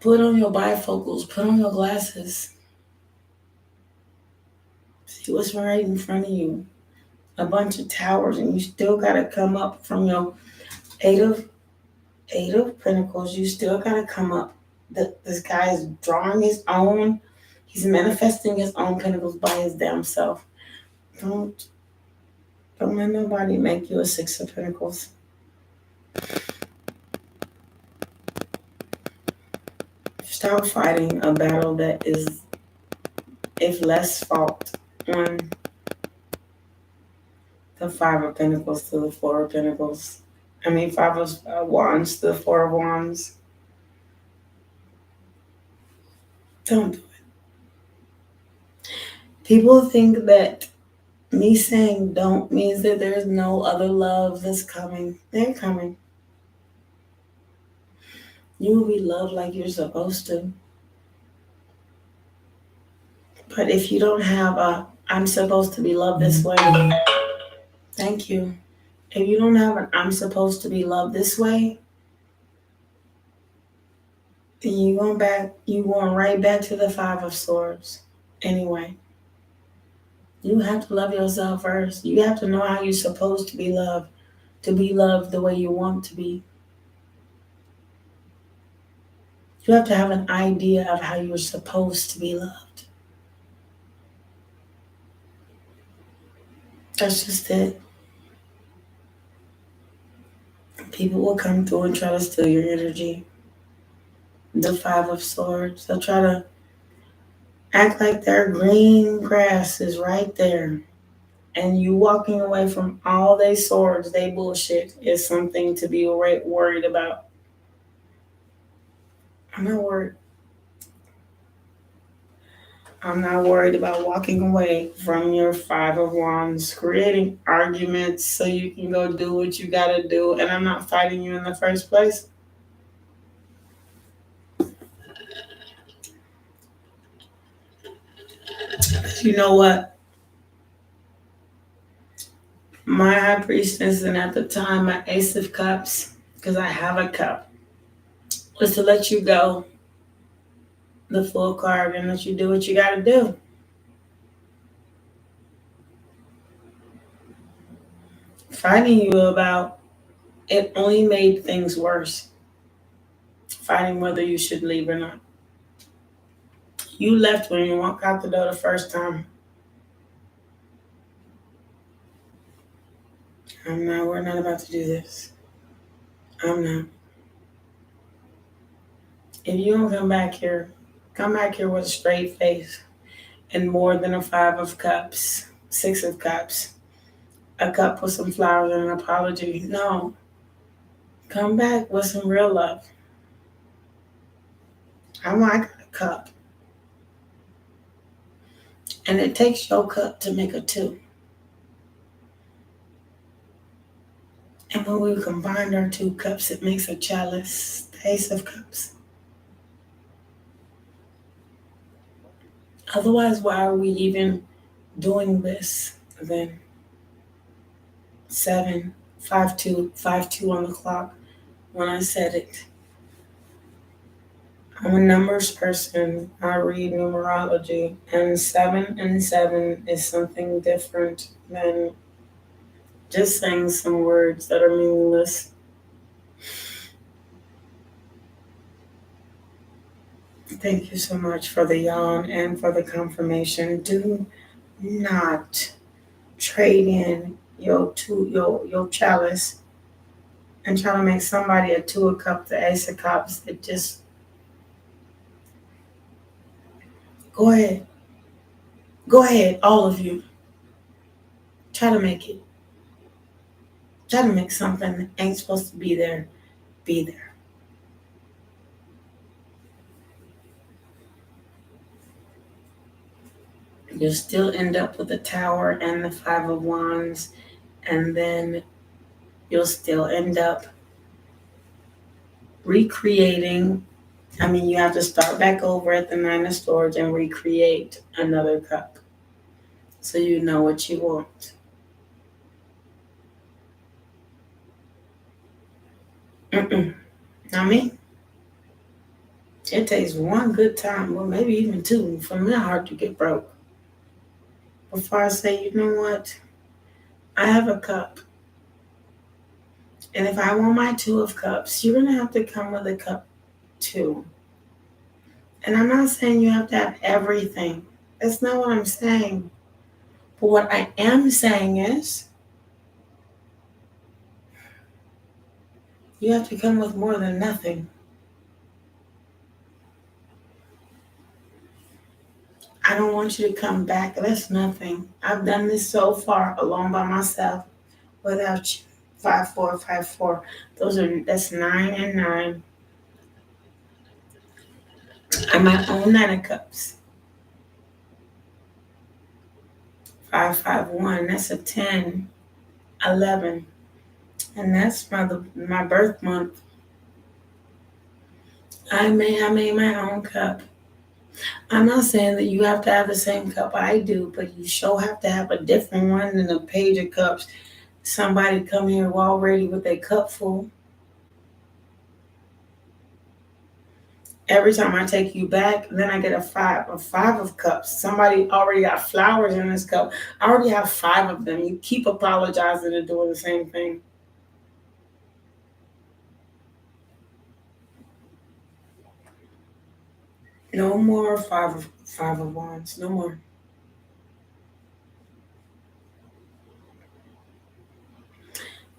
Put on your bifocals. Put on your glasses. See what's right in front of you. A bunch of towers, and you still got to come up from your Eight of Pentacles. You still got to come up. This guy is drawing his own. He's manifesting his own pentacles by his damn self. Don't let nobody make you a Six of Pentacles. Stop fighting a battle that is, if less fought on the Five of Pentacles to the Four of Pentacles. Five of Wands to the Four of Wands. Don't do it. People think that me saying don't means that there's no other love that's coming. They're coming. You will be loved like you're supposed to. But if you don't have a, I'm supposed to be loved this way, thank you. If you don't have an, I'm supposed to be loved this way, then you going right back to the Five of Swords. Anyway, you have to love yourself first. You have to know how you're supposed to be loved the way you want to be. You have to have an idea of how you're supposed to be loved. That's just it. People will come through and try to steal your energy. The Five of Swords. They'll try to act like their green grass is right there. And you walking away from all they swords, they bullshit, is something to be worried about. I'm not worried. I'm not worried about walking away from your Five of Wands, creating arguments so you can go do what you gotta do, and I'm not fighting you in the first place. You know what? My High Priestess, and at the time my Ace of Cups, because I have a cup, was to let you go, the full card, and let you do what you gotta do. Fighting you about it only made things worse. Fighting whether you should leave or not. You left when you walked out the door the first time. We're not about to do this. I'm not. If you don't come back here with a straight face and more than a Five of Cups, Six of Cups, a cup with some flowers and an apology. No. Come back with some real love. I got a cup. And it takes your cup to make a two. And when we combine our two cups, it makes a chalice, the Ace of Cups. Otherwise, why are we even doing this then? 7, 5, 2, 5, 2 on the clock when I said it. I'm a numbers person. I read numerology, and 7 and 7 is something different than just saying some words that are meaningless. Thank you so much for the yawn and for the confirmation. Do not trade in your chalice and try to make somebody a Two of Cups, the Ace of Cups. It just go ahead, all of you. Try to make it. Try to make something that ain't supposed to be there be there. You'll still end up with the Tower and the Five of Wands, and then you'll still end up recreating. You have to start back over at the Nine of Swords and recreate another cup so you know what you want. Not me. It takes one good time, or maybe even two, for my heart to get broke before I say, you know what? I have a cup. And if I want my Two of Cups, you're going to have to come with a cup too. And I'm not saying you have to have everything. That's not what I'm saying. But what I am saying is you have to come with more than nothing. I don't want you to come back. That's nothing. I've done this so far alone by myself without you. 5, 4, 5, 4. That's 9 and 9. I'm my own Nine of Cups. 551. That's a 10, 11, and that's my birth month. I made my own cup. I'm not saying that you have to have the same cup I do, but you sure have to have a different one than a Page of Cups. Somebody come here already with a cup full. Every time I take you back, then I get a five of cups. Somebody already got flowers in this cup. I already have 5 of them. You keep apologizing and doing the same thing. No more five of wands. No more.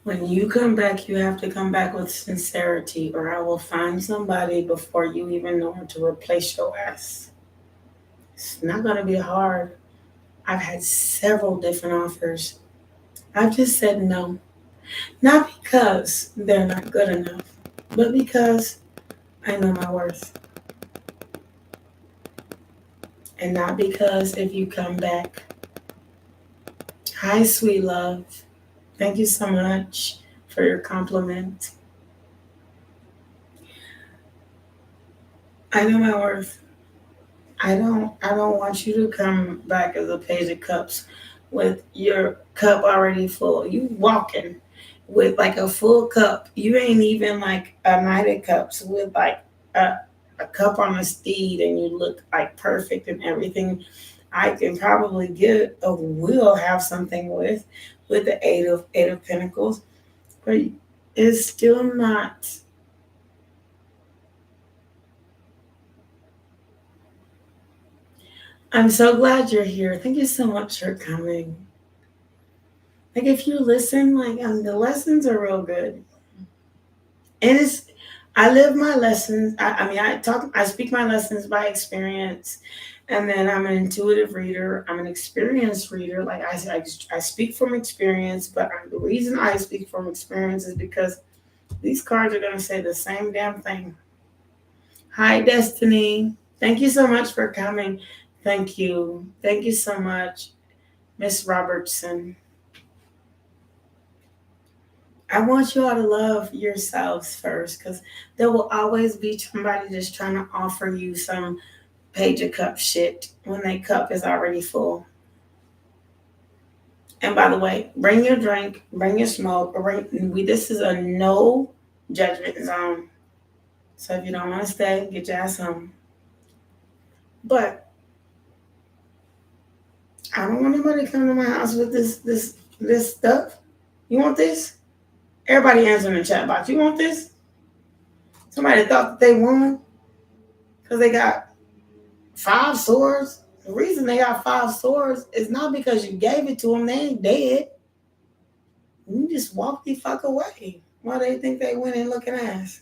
When you come back, you have to come back with sincerity, or I will find somebody before you even know how to replace your ass. It's not going to be hard. I've had several different offers. I've just said no. Not because they're not good enough, but because I know my worth. And not because if you come back. Hi, sweet love. Thank you so much for your compliment. I know my worth. I don't want you to come back as a Page of Cups with your cup already full. You walking with like a full cup. You ain't even like a Knight of Cups with like a, a cup on a steed and you look like perfect and everything. I can probably get a will have something with the eight of Pentacles, but it's still not. I'm so glad you're here. Thank you so much for coming. Like if you listen, like the lessons are real good. And it's I live my lessons. I mean I speak my lessons by experience. And then I'm an intuitive reader. I'm an experienced reader. Like I speak from experience, but the reason I speak from experience is because these cards are going to say the same damn thing. Hi, Destiny. Thank you so much for coming. Thank you. Thank you so much, Miss Robertson. I want you all to love yourselves first because there will always be somebody just trying to offer you some Page of Cup shit when their cup is already full. And by the way, bring your drink, bring your smoke. This is a no judgment zone. So if you don't want to stay, get your ass home. But I don't want nobody to come to my house with this stuff. You want this? Everybody answer in the chat box. You want this? Somebody thought that they won because they got 5 swords. The reason they got 5 swords is not because you gave it to them. They ain't dead. You just walk the fuck away. Why they think they winning looking ass?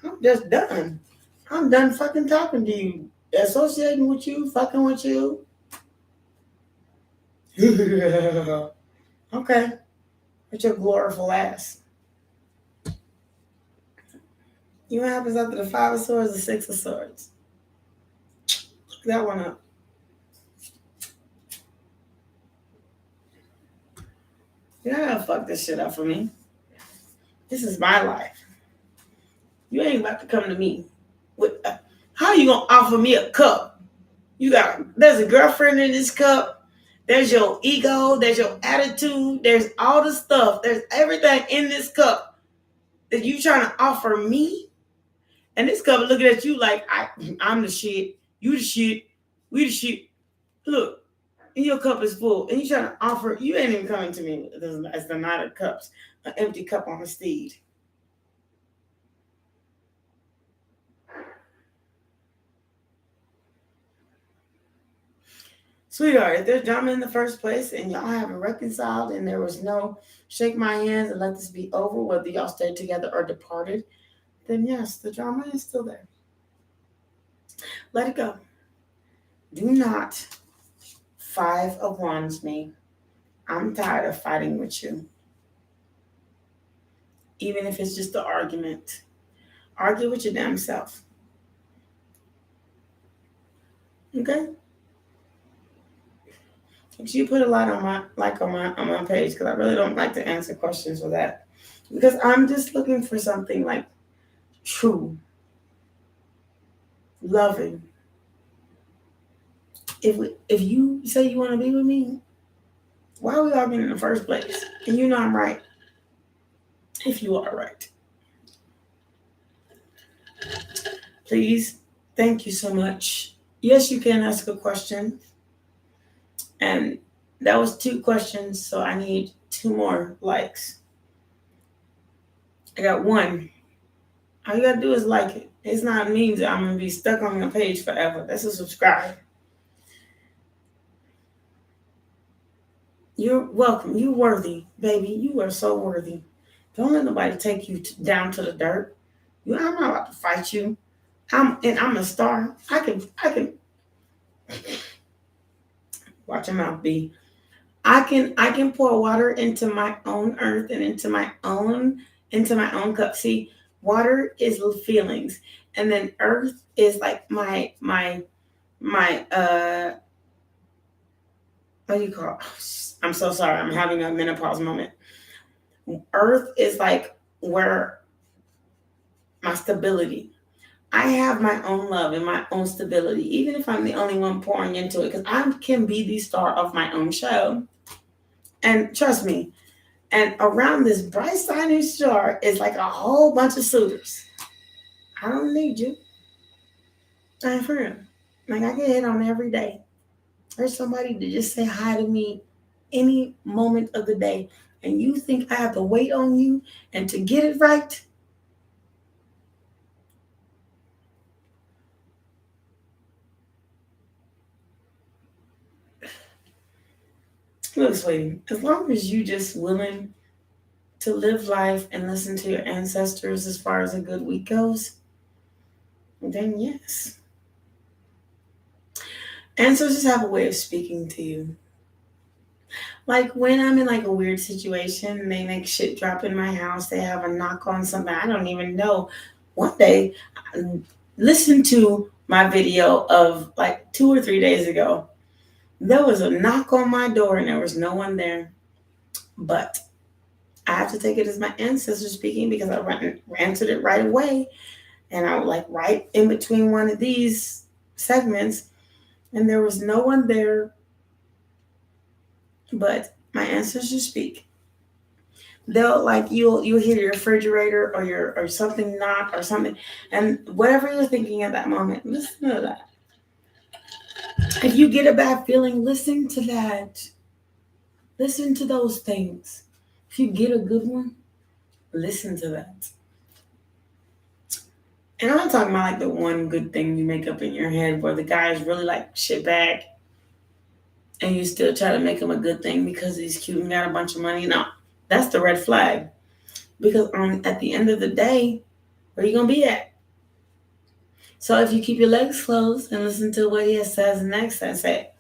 I'm just done. I'm done fucking talking to you. Associating with you, fucking with you. Okay. With your glorified ass. You know what happens after the 5 of Swords, the 6 of Swords? Look that one up. You're not gonna fuck this shit up for me. This is my life. You ain't about to come to me with how you gonna offer me a cup? There's a girlfriend in this cup. There's your ego. There's your attitude. There's all the stuff. There's everything in this cup that you trying to offer me. And this cup looking at you like I'm the shit. You the shit. We the shit. Look, and your cup is full, and you trying to offer. You ain't even coming to me as the Knight of Cups, an empty cup on a steed. Sweetheart, if there's drama in the first place and y'all haven't reconciled and there was no shake my hands and let this be over, whether y'all stayed together or departed, then yes, the drama is still there. Let it go. Do not 5 of Wands me. I'm tired of fighting with you. Even if it's just an argument. Argue with your damn self. Okay? But you put a lot on my page because I really don't like to answer questions for that. Because I'm just looking for something like true, loving. If you say you want to be with me, why are we arguing in the first place? And you know I'm right. If you are right. Please, thank you so much. Yes, you can ask a question. And that was 2 questions, so I need 2 more likes. I got 1. All you gotta do is like it. It's not means that I'm gonna be stuck on your page forever. That's a subscribe. You're welcome. You're worthy, baby. You are so worthy. Don't let nobody take you down to the dirt. I'm not about to fight you. I'm a star. I can watch your mouth be. I can pour water into my own earth and into my own cup. See, water is feelings, and then earth is like my what do you call it? I'm so sorry. I'm having a menopause moment. Earth is like where my stability. I have my own love and my own stability, even if I'm the only one pouring into it, because I can be the star of my own show. And trust me, and around this bright shining star is like a whole bunch of suitors. I don't need you. I'm for real. Like I get hit on every day. There's somebody to just say hi to me any moment of the day. And you think I have to wait on you and to get it right? Look, sweetie, as long as you just willing to live life and listen to your ancestors as far as a good week goes, then yes. Ancestors have a way of speaking to you. Like when I'm in like a weird situation and they make shit drop in my house, they have a knock on something I don't even know. One day, listen to my video of like 2 or 3 days ago. There was a knock on my door and there was no one there. But I have to take it as my ancestors speaking because I answered it right away. And I was like right in between one of these segments, and there was no one there, but my ancestors speak. They'll like you'll hear your refrigerator or something knock or something, and whatever you're thinking at that moment, listen to that. If you get a bad feeling, listen to that. Listen to those things. If you get a good one, listen to that. And I'm not talking about like the one good thing you make up in your head where the guy is really like shit bag and you still try to make him a good thing because he's cute and got a bunch of money. No, that's the red flag. Because at the end of the day, where you gonna be at? So if you keep your legs closed and listen to what he says next and say,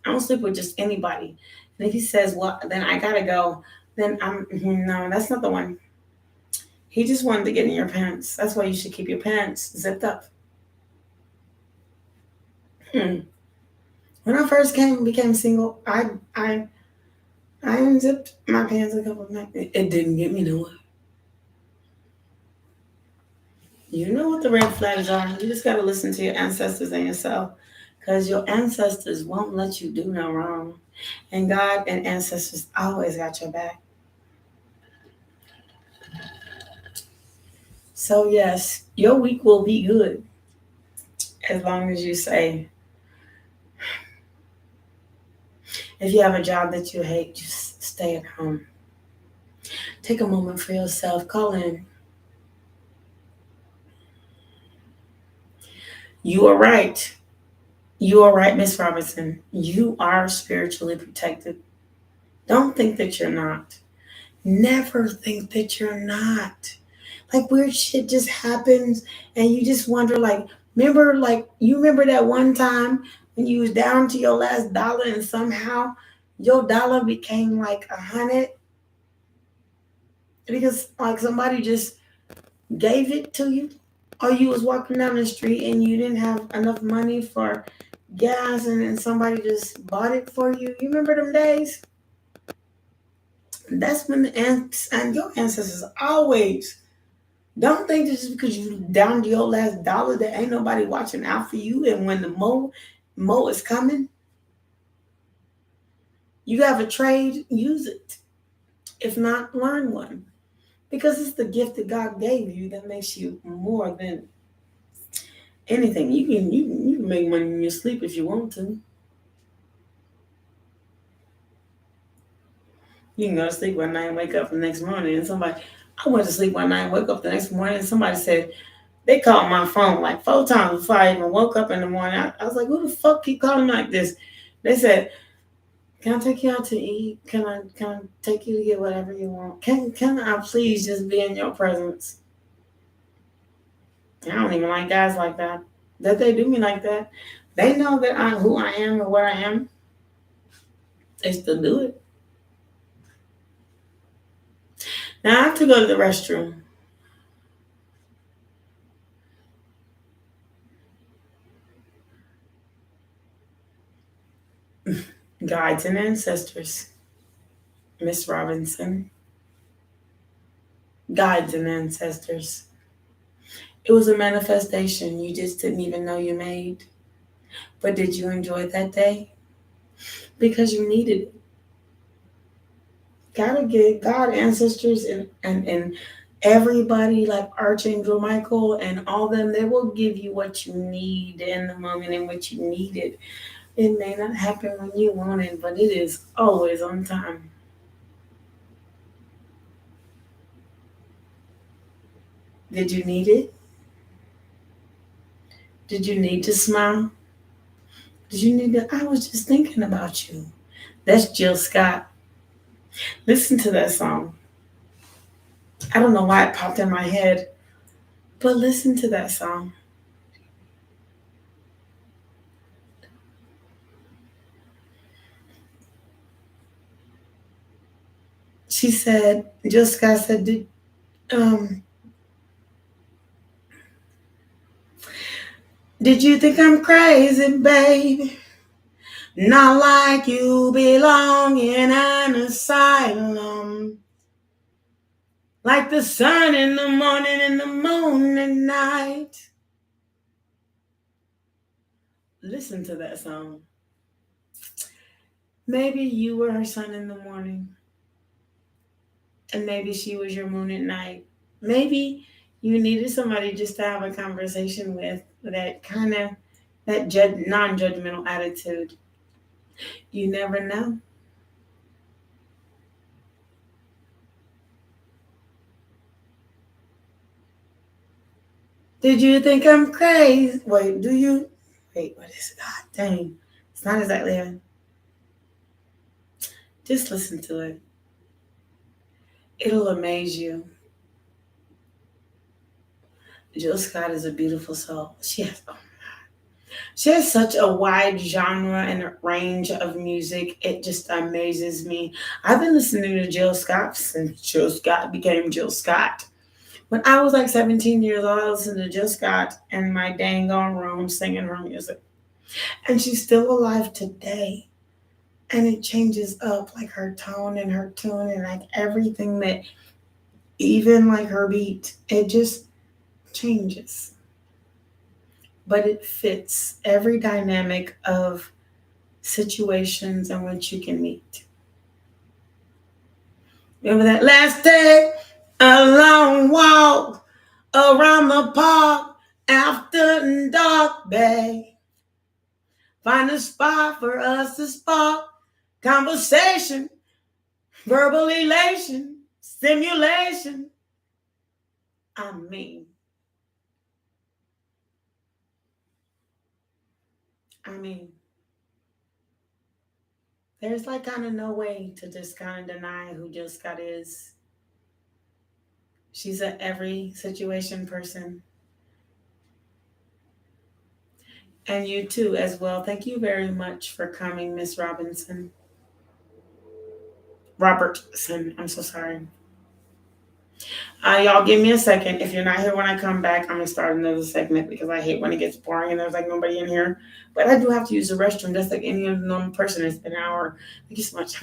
I don't sleep with just anybody. And if he says, well, then I gotta go, then no, that's not the one. He just wanted to get in your pants. That's why you should keep your pants zipped up. When I first became single, I unzipped my pants a couple of nights. It didn't get me nowhere. You know what the red flags are. You just gotta listen to your ancestors and yourself, because your ancestors won't let you do no wrong, and God and ancestors always got your back. So yes, your week will be good as long as you say. If you have a job that you hate, just stay at home. Take a moment for yourself. Call in. You are right. You are right, Miss Robinson. You are spiritually protected. Don't think that you're not. Never think that you're not. Like weird shit just happens and you just wonder you remember that one time when you was down to your last dollar and somehow your dollar became like 100 because like somebody just gave it to you, or you was walking down the street and you didn't have enough money for gas and somebody just bought it for you. You remember them days? That's when and your ancestors always don't think that just because you down to your last dollar that ain't nobody watching out for you. And when the mo is coming, you have a trade, use it. If not, learn one. Because it's the gift that God gave you that makes you more than anything. You can make money in your sleep if you want to. You can go to sleep one night and wake up the next morning and somebody I went to sleep one night and wake up the next morning and somebody said they called my phone like 4 times before I even woke up in the morning. I was like, who the fuck keep calling like this? They said, can I take you out to eat? Can I take you to get whatever you want? Can I please just be in your presence? I don't even like guys like that. That they do me like that. They know that I'm who I am and what I am. They still do it. Now I have to go to the restroom. Guides and ancestors, Miss Robinson. Guides and ancestors. It was a manifestation you just didn't even know you made. But did you enjoy that day? Because you needed it. Gotta get God, ancestors, and everybody like Archangel Michael and all them, they will give you what you need in the moment in which you need it. It may not happen when you want it, but it is always on time. Did you need it? Did you need to smile? Did you need to? I was just thinking about you. That's Jill Scott. Listen to that song. I don't know why it popped in my head, but listen to that song. She said, Jill Scott said, um, did you think I'm crazy, baby? Not like you belong in an asylum. Like the sun in the morning and the moon at night. Listen to that song. Maybe you were her sun in the morning, and maybe she was your moon at night. Maybe you needed somebody just to have a conversation with that kind of that non-judgmental attitude. You never know. Did you think I'm crazy? Wait, do you? Wait, what is it? God dang. It's not exactly a. Just listen to it. It'll amaze you. Jill Scott is a beautiful soul. She has such a wide genre and range of music. It just amazes me. I've been listening to Jill Scott since Jill Scott became Jill Scott. When I was like 17 years old, I listened to Jill Scott in my dang on room singing her music. And she's still alive today. And it changes up like her tone and her tune and like everything that, even like her beat, it just changes. But it fits every dynamic of situations in which you can meet. Remember that last day, a long walk around the park after dark, babe. Find a spot for us to spark conversation, verbal elation, stimulation. I mean, I mean, there's like kind of no way to just kind of deny who Jill Scott is. She's a every situation person. And you too, as well. Thank you very much for coming, Miss Robinson. Robertson, I'm so sorry. Y'all give me a second. If you're not here when I come back, I'm going to start another segment because I hate when it gets boring and there's like nobody in here. But I do have to use the restroom just like any other normal person. It's been an hour. Thank you so much.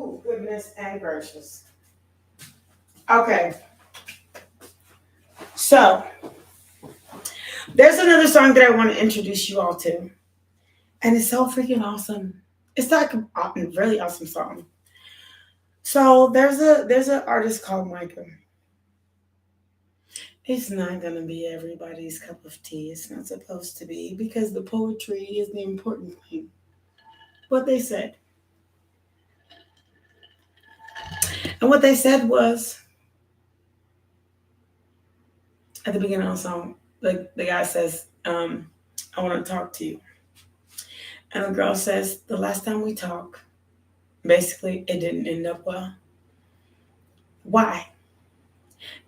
Oh, goodness and gracious. Okay. So, there's another song that I want to introduce you all to. And it's so freaking awesome. It's like a really awesome song. So there's an artist called Micah. It's not gonna be everybody's cup of tea. It's not supposed to be because the poetry is the important thing. What they said. And what they said was at the beginning of the song, the guy says, I want to talk to you. And the girl says, the last time we talked, basically it didn't end up well. Why?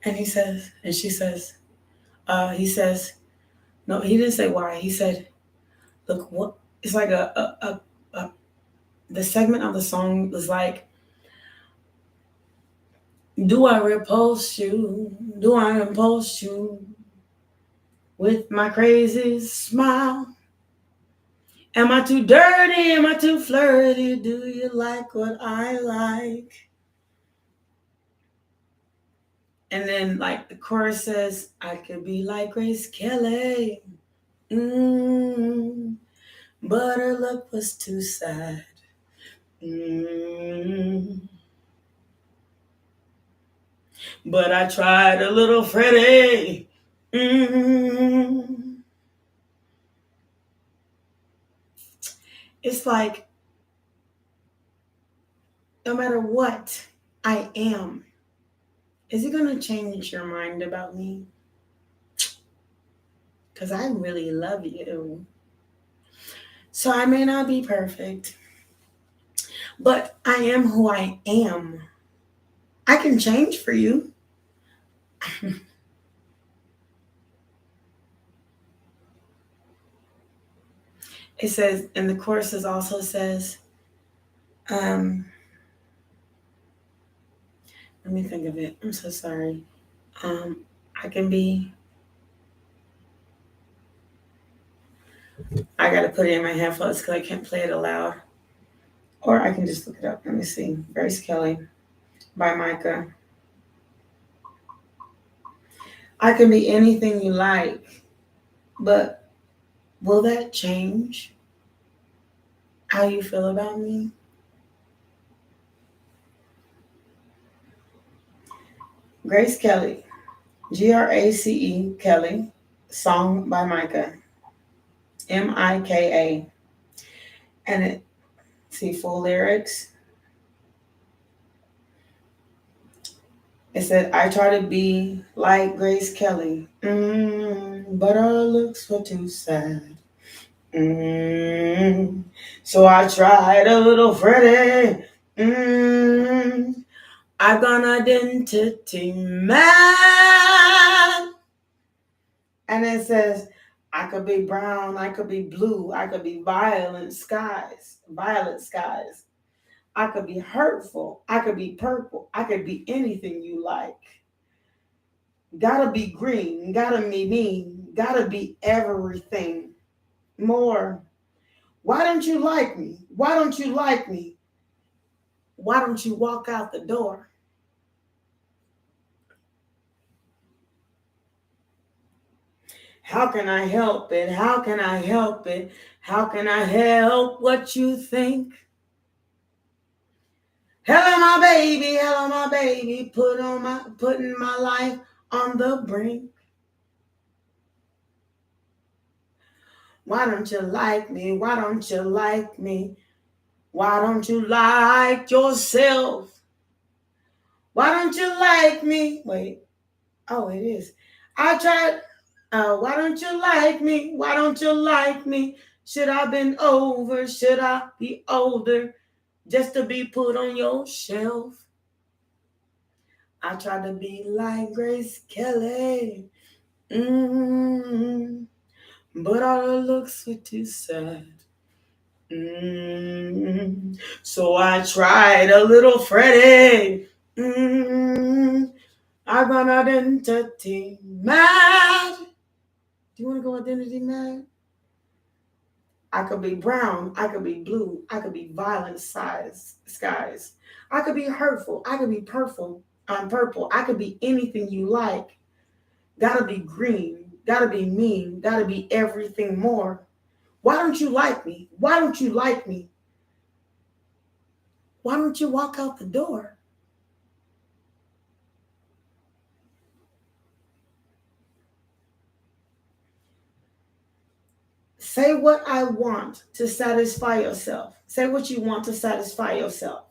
And she says, he says, no, he didn't say why. He said, look, what it's like a the segment of the song was like, do I repulse you? Do I impulse you with my crazy smile? Am I too dirty? Am I too flirty? Do you like what I like? And then like the chorus says, I could be like Grace Kelly. But her look was too sad. But I tried a little Freddie. It's like, no matter what I am, is it going to change your mind about me? Because I really love you. So I may not be perfect, but I am who I am. I can change for you. It says, and the choruses also says, let me think of it. I'm so sorry. I got to put it in my headphones because I can't play it aloud. Or I can just look it up. Let me see. Grace Kelly by Micah. I can be anything you like, but will that change how you feel about me? Grace Kelly, Grace Kelly, song by Micah, Mika. And it, see, full lyrics. It said, I try to be like Grace Kelly, but our looks were too sad. So I tried a little Freddie. I got identity mad. And it says, I could be brown, I could be blue, I could be violet skies. I could be hurtful, I could be purple, I could be anything you like. Gotta be green, gotta be mean, gotta be everything more. Why don't you like me? Why don't you like me? Why don't you walk out the door? How can I help it? How can I help it? How can I help what you think? Hello, my baby, putting my life on the brink. Why don't you like me? Why don't you like me? Why don't you like yourself? Why don't you like me? Wait. Oh, it is. I tried. Why don't you like me? Why don't you like me? Should I been over? Should I be older just to be put on your shelf? I tried to be like Grace Kelly, but all her looks were too sad. So I tried a little Freddie. I got identity mad. Do you want to go identity mad? I could be brown. I could be blue. I could be violet skies. I could be hurtful. I could be purple. I could be anything you like. Gotta be green. Gotta be mean. Gotta be everything more. Why don't you like me? Why don't you like me? Why don't you walk out the door? Say what I want to satisfy yourself. Say what you want to satisfy yourself.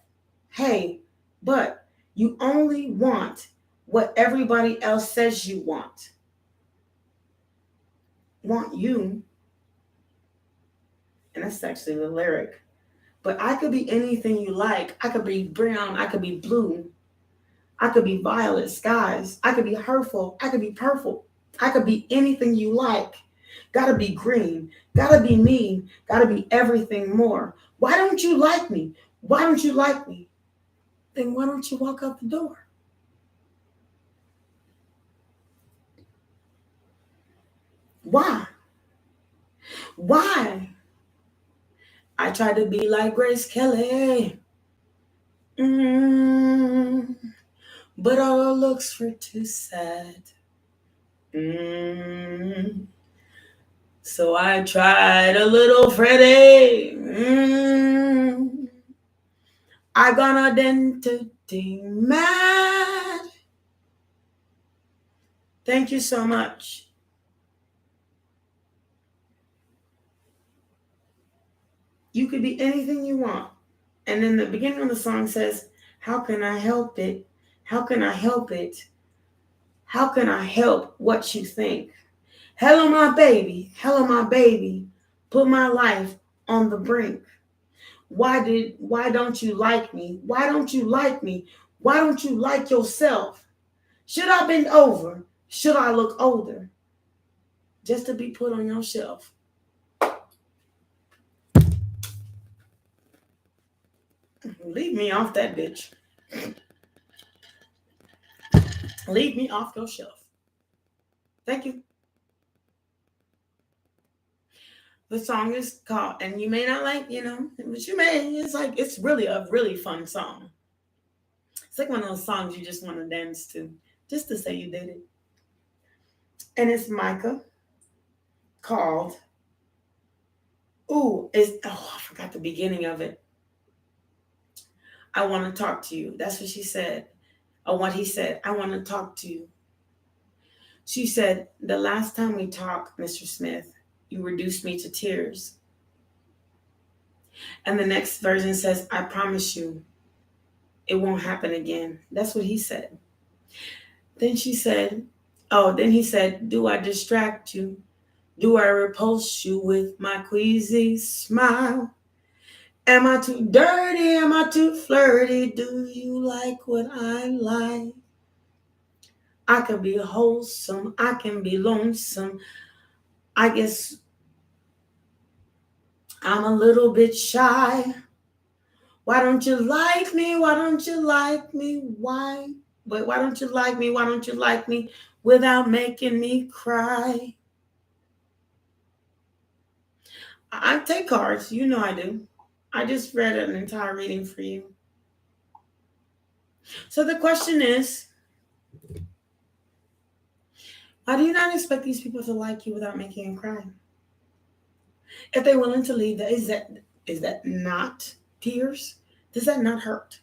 Hey, but you only want what everybody else says you want. Want you. And that's actually the lyric. But I could be anything you like. I could be brown. I could be blue. I could be violet skies. I could be hurtful. I could be purple. I could be anything you like. Gotta be green. Gotta be mean. Gotta be everything more. Why don't you like me? Why don't you like me? Then why don't you walk out the door? Why? Why? I tried to be like Grace Kelly. But all her looks were too sad. So I tried a little Freddie. I got identity mad. Thank you so much. You could be anything you want. And then the beginning of the song says, how can I help it? How can I help it? How can I help what you think? Hello, my baby. Hello, my baby. Put my life on the brink. Why don't you like me? Why don't you like me? Why don't you like yourself? Should I bend over? Should I look older? Just to be put on your shelf. Leave me off that bitch. Leave me off your shelf. Thank you. The song is called, and you may not like, but you may. It's really a really fun song. It's like one of those songs you just want to dance to, just to say you did it. And it's Micah called, I forgot the beginning of it. I want to talk to you. That's what she said. Or what he said. I want to talk to you. She said, the last time we talked, Mr. Smith, you reduced me to tears. And the next version says, I promise you, it won't happen again. That's what he said. Then he said, do I distract you? Do I repulse you with my queasy smile? Am I too dirty? Am I too flirty? Do you like what I like? I can be wholesome. I can be lonesome. I guess I'm a little bit shy. Why don't you like me? Why don't you like me? Why? But why don't you like me? Why don't you like me without making me cry? I take cards. You know I do. I just read an entire reading for you. So the question is, why do you not expect these people to like you without making them cry? If they're willing to leave, is that not tears? Does that not hurt?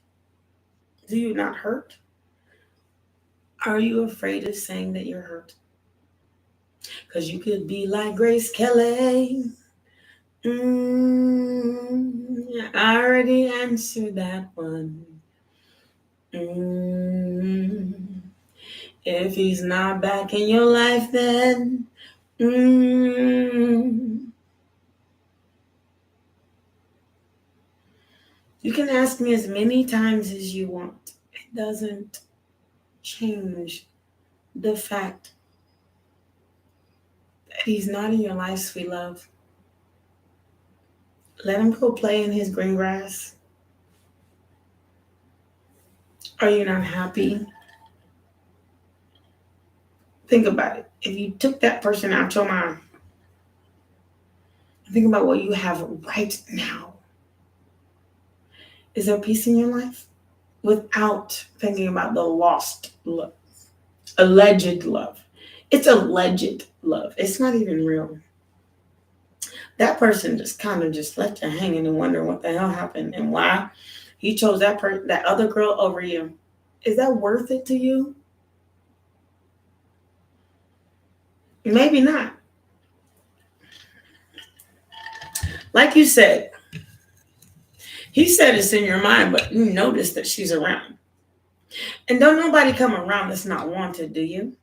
Do you not hurt? Are you afraid of saying that you're hurt? Because you could be like Grace Kelly. I already answered that one. If he's not back in your life, then you can ask me as many times as you want. It doesn't change the fact that he's not in your life, sweet love. Let him go play in his green grass. Are you not happy? Think about it. If you took that person out your mind, think about what you have right now. Is there peace in your life? Without thinking about the lost love, alleged love. It's alleged love. It's not even real. That person just kind of just left you hanging and wondering what the hell happened and why he chose that other girl over you. Is that worth it to you? Maybe not. Like you said, he said it's in your mind, but you notice that she's around. And don't nobody come around that's not wanted, do you?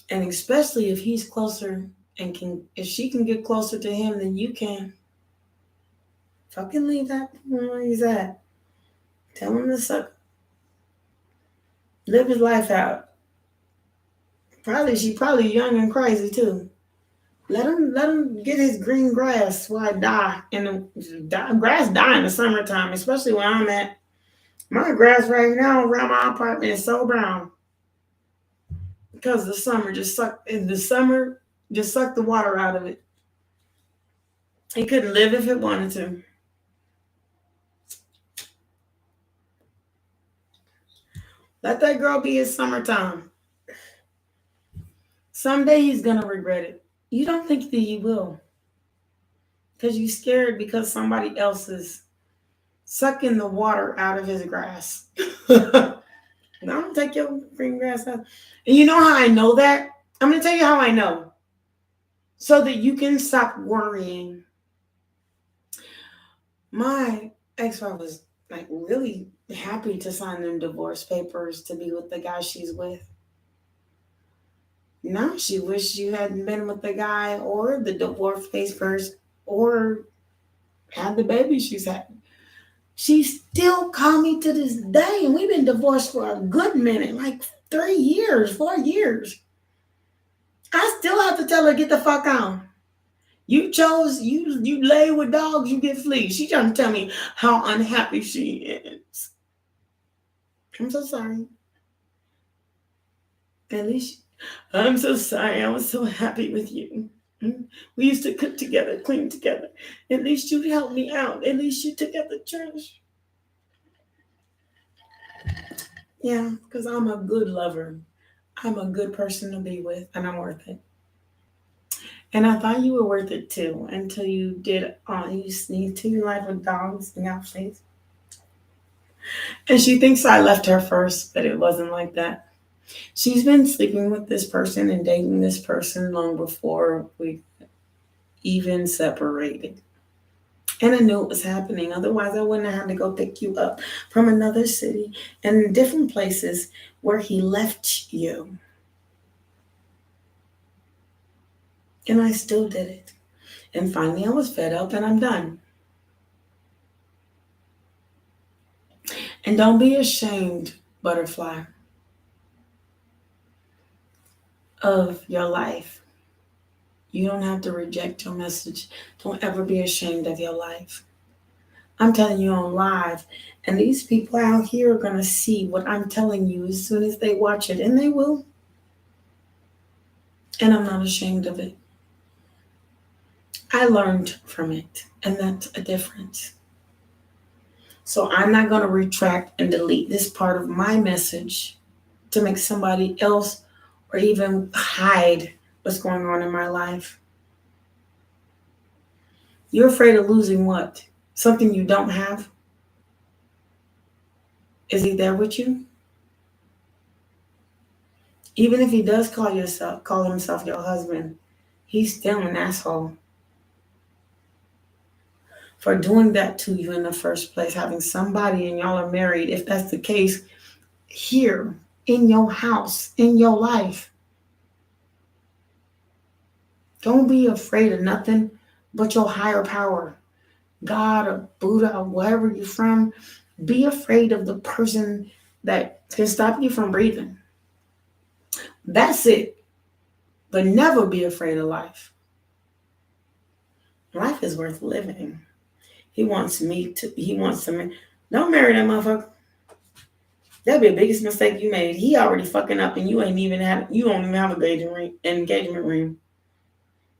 And especially if he's closer and if she can get closer to him than you can, fucking leave that where he's at. Tell him to suck. Live his life out. She probably young and crazy too. Let him get his green grass while I die. And the grass die in the summertime, especially where I'm at. My grass right now around my apartment is so brown. Because the summer just sucked the water out of it. He couldn't live if it wanted to. Let that girl be his summertime. Someday he's going to regret it. You don't think that he will. Because you're scared because somebody else is sucking the water out of his grass. Don't take your green grass out. And you know how I know that? I'm going to tell you how I know. So that you can stop worrying. My ex-wife was like really happy to sign them divorce papers to be with the guy she's with. Now she wished you hadn't been with the guy or the divorce papers or had the baby she's had. She still called me to this day, and we've been divorced for a good minute, like 3 years, 4 years. I still have to tell her, get the fuck on. You chose, you lay with dogs, you get fleas. She trying to tell me how unhappy she is. I'm so sorry. At least, I'm so sorry. I was so happy with you. We used to cook together, clean together. At least you helped me out. At least you took out the trash. Yeah, because I'm a good lover. I'm a good person to be with, and I'm worth it. And I thought you were worth it too until you did you sneaked to your life with dogs and got face. And she thinks I left her first, but it wasn't like that. She's been sleeping with this person and dating this person long before we even separated. And I knew it was happening. Otherwise, I wouldn't have had to go pick you up from another city and different places where he left you. And I still did it. And finally, I was fed up and I'm done. And don't be ashamed, butterfly, of your life. You don't have to reject your message. Don't ever be ashamed of your life. I'm telling you on live, and these people out here are going to see what I'm telling you as soon as they watch it, and they will. And I'm not ashamed of it. I learned from it, and that's a difference. So I'm not going to retract and delete this part of my message to make somebody else or even hide what's going on in my life. You're afraid of losing what? Something you don't have? Is he there with you? Even if he does call himself your husband, he's still an asshole for doing that to you in the first place, having somebody and y'all are married. If that's the case, here in your house, in your life, don't be afraid of nothing but your higher power, God or Buddha or wherever you're from. Be afraid of the person that can stop you from breathing. That's it. But never be afraid of life. Life is worth living. He wants to, don't marry that motherfucker. That'd be the biggest mistake you made. He already fucking up and you don't even have an engagement ring.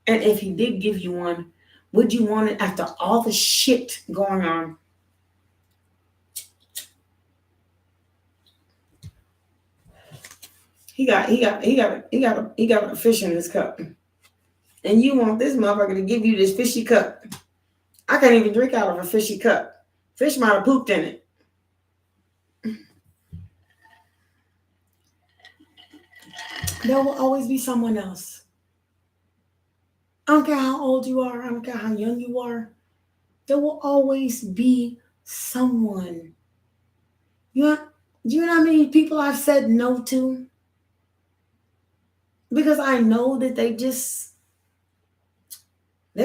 And if he did give you one, would you want it after all the shit going on? He got a fish in his cup. And you want this motherfucker to give you this fishy cup. I can't even drink out of a fishy cup. Fish might have pooped in it. There will always be someone else. I don't care how old you are. I don't care how young you are. There will always be someone. Do you know how many people I've said no to? Because I know that they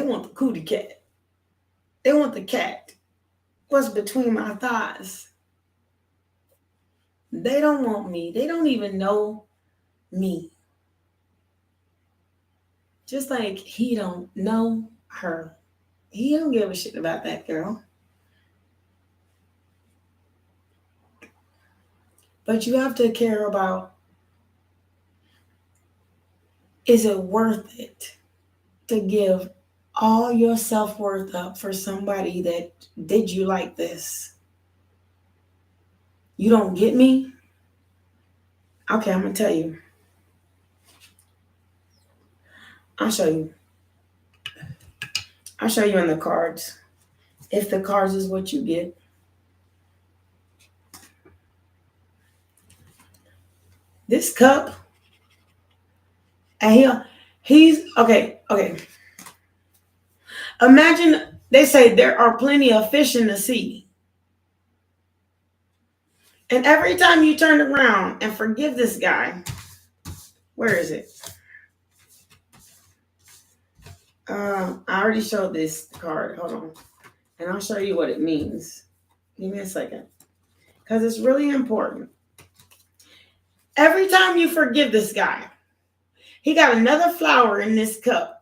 want the cootie cat. They want the cat. What's between my thighs? They don't want me. They don't even know me. Just like he don't know her. He don't give a shit about that girl. But you have to care about, is it worth it to give all your self-worth up for somebody that did you like this? You don't get me? Okay, I'm going to tell you. I'll show you in the cards. If the cards is what you get. This cup, and he's, okay. Imagine, they say there are plenty of fish in the sea. And every time you turn around and forgive this guy, where is it? I already showed this card. Hold on. And I'll show you what it means. Give me a second. Because it's really important. Every time you forgive this guy, He got another flower in this cup,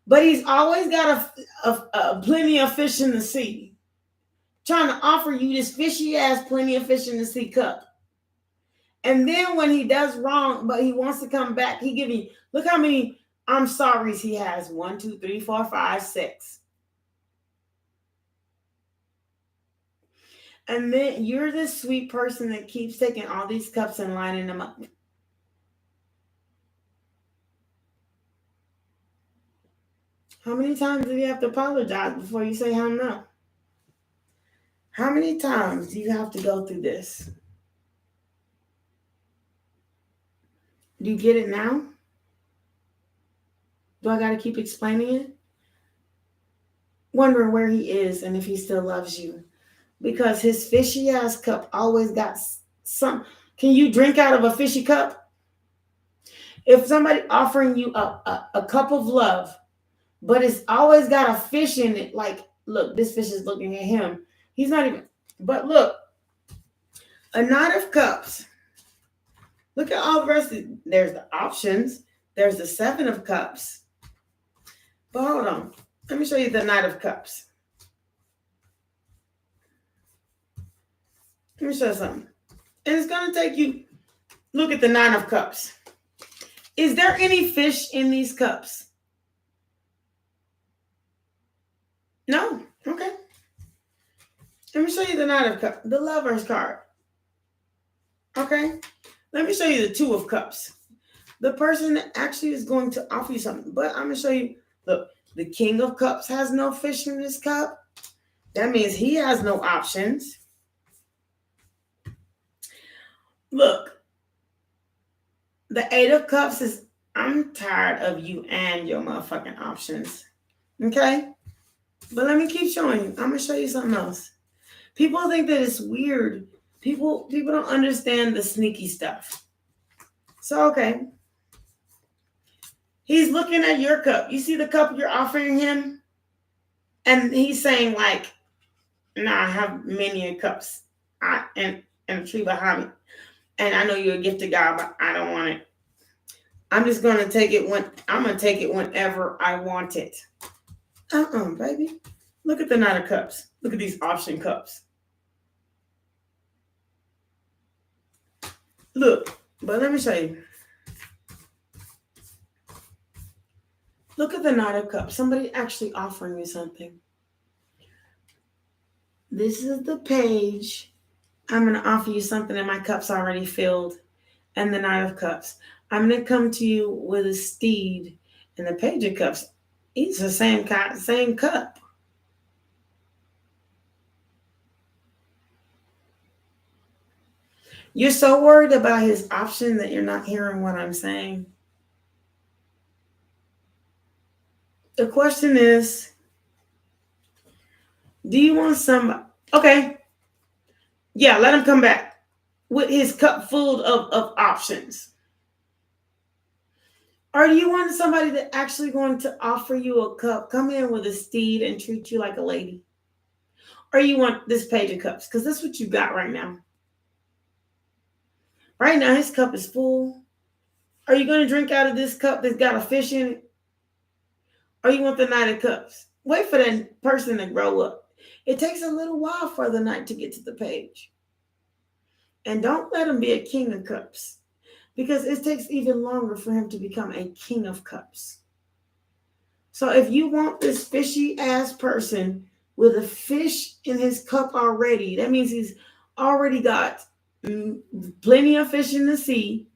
but he's always got a plenty of fish in the sea, trying to offer you this fishy ass plenty of fish in the sea cup. And then when he does wrong, but he wants to come back, he give you, look how many I'm sorry's he has. 1, 2, 3, 4, 5, 6. And then you're this sweet person that keeps taking all these cups and lining them up. How many times do you have to apologize before you say hell no? How many times do you have to go through this? Do you get it now? Do I got to keep explaining it? Wondering where he is and if he still loves you. Because his fishy ass cup always got some. Can you drink out of a fishy cup? If somebody offering you a cup of love, but it's always got a fish in it, like, look, this fish is looking at him. He's not even, but look, a Knight of Cups. Look at all the rest of it. There's the options. There's the 7 of Cups. But hold on. Let me show you the Knight of Cups. Let me show you something. And it's going to take you, look at the 9 of Cups. Is there any fish in these cups? No. Okay. Let me show you the Knight of Cups, the Lover's card. Okay. Let me show you the 2 of Cups. The person that actually is going to offer you something. But I'm going to show you, look, the King of Cups has no fish in this cup. That means he has no options. Look, the 8 of Cups is, I'm tired of you and your motherfucking options. Okay? But let me keep showing you. I'm going to show you something else. People think that it's weird. People don't understand the sneaky stuff. So, okay. He's looking at your cup. You see the cup you're offering him? And he's saying, like, nah, I have many cups and a tree behind me. And I know you're a gifted God, but I don't want it. I'm just going to take it whenever I want it. Baby. Look at the Knight of Cups. Look at these option cups. Look, but let me show you. Look at the Knight of Cups. Somebody actually offering you something. This is the page. I'm going to offer you something and my cup's already filled. And the Knight of Cups. I'm going to come to you with a steed and the Page of Cups. It's the same cup. You're so worried about his option that you're not hearing what I'm saying. The question is, do you want somebody? Okay. Yeah, let him come back with his cup full of options. Or do you want somebody that actually going to offer you a cup, come in with a steed and treat you like a lady? Or you want this Page of Cups? Because that's what you got right now. Right now, his cup is full. Are you going to drink out of this cup that's got a fish in it? Or you want the Knight of Cups? Wait for that person to grow up. It takes a little while for the Knight to get to the page. And don't let him be a King of Cups, because it takes even longer for him to become a King of Cups. So if you want this fishy ass person with a fish in his cup already, that means he's already got plenty of fish in the sea,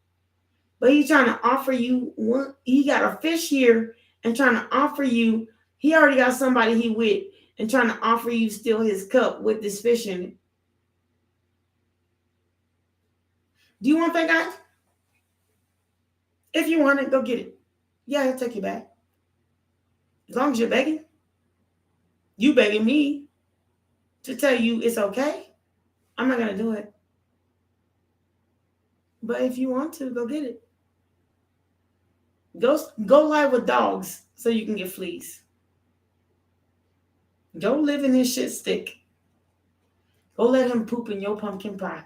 but he's trying to offer you one. He got a fish here and trying to offer you. He already got somebody he with and trying to offer you still his cup with this fish in it. Do you want that guy? If you want it, go get it. Yeah, he'll take you back. As long as you're begging. You begging me to tell you it's okay. I'm not going to do it. But if you want to, go get it. Go lie with dogs so you can get fleas. Go live in his shit stick. Go let him poop in your pumpkin pie.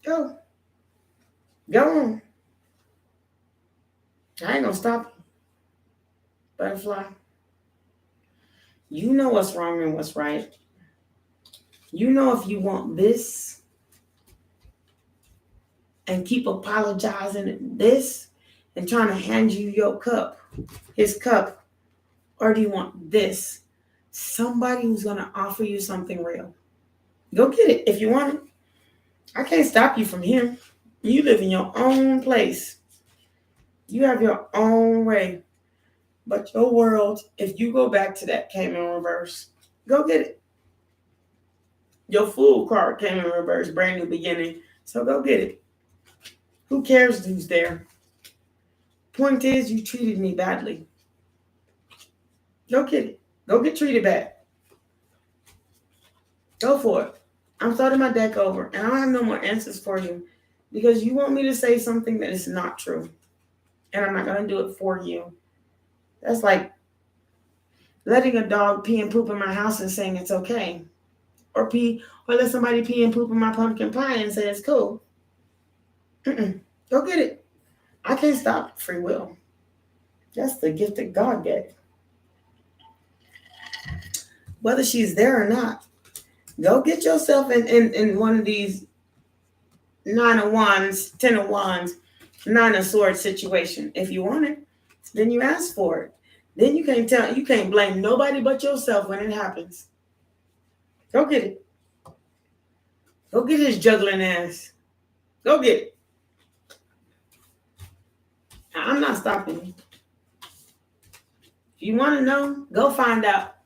Go on. I ain't gonna stop you. Butterfly. You know what's wrong and what's right. You know if you want this and keep apologizing this and trying to hand you your cup, his cup, or do you want this? Somebody who's gonna offer you something real. Go get it if you want it. I can't stop you from here. You live in your own place. You have your own way. But your world, if you go back to that, came in reverse. Go get it. Your Fool card came in reverse, brand new beginning. So go get it. Who cares who's there? Point is, you treated me badly. Go get it. Go get treated bad. Go for it. I'm starting my deck over, and I don't have no more answers for you because you want me to say something that is not true, and I'm not going to do it for you. That's like letting a dog pee and poop in my house and saying it's okay, or let somebody pee and poop in my pumpkin pie and say it's cool. Go get it. I can't stop free will. That's the gift that God gave. Whether she's there or not, go get yourself in one of these 9 of Wands, 10 of Wands, 9 of Swords situation. If you want it, then you ask for it. Then you can't blame nobody but yourself when it happens. Go get it. Go get his juggling ass. Go get it. I'm not stopping you. If you want to know, go find out.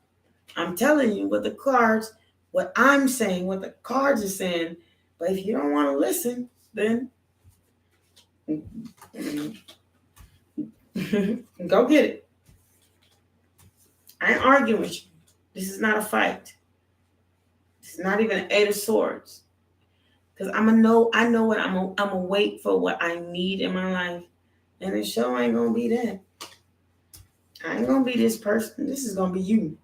I'm telling you what the cards, what I'm saying, what the cards are saying. But if you don't want to listen, then go get it. I ain't arguing with you. This is not a fight. It's not even an 8 of Swords. Because I know what I'm gonna wait for what I need in my life. And the show ain't gonna be that. I ain't gonna be this person. This is gonna be you.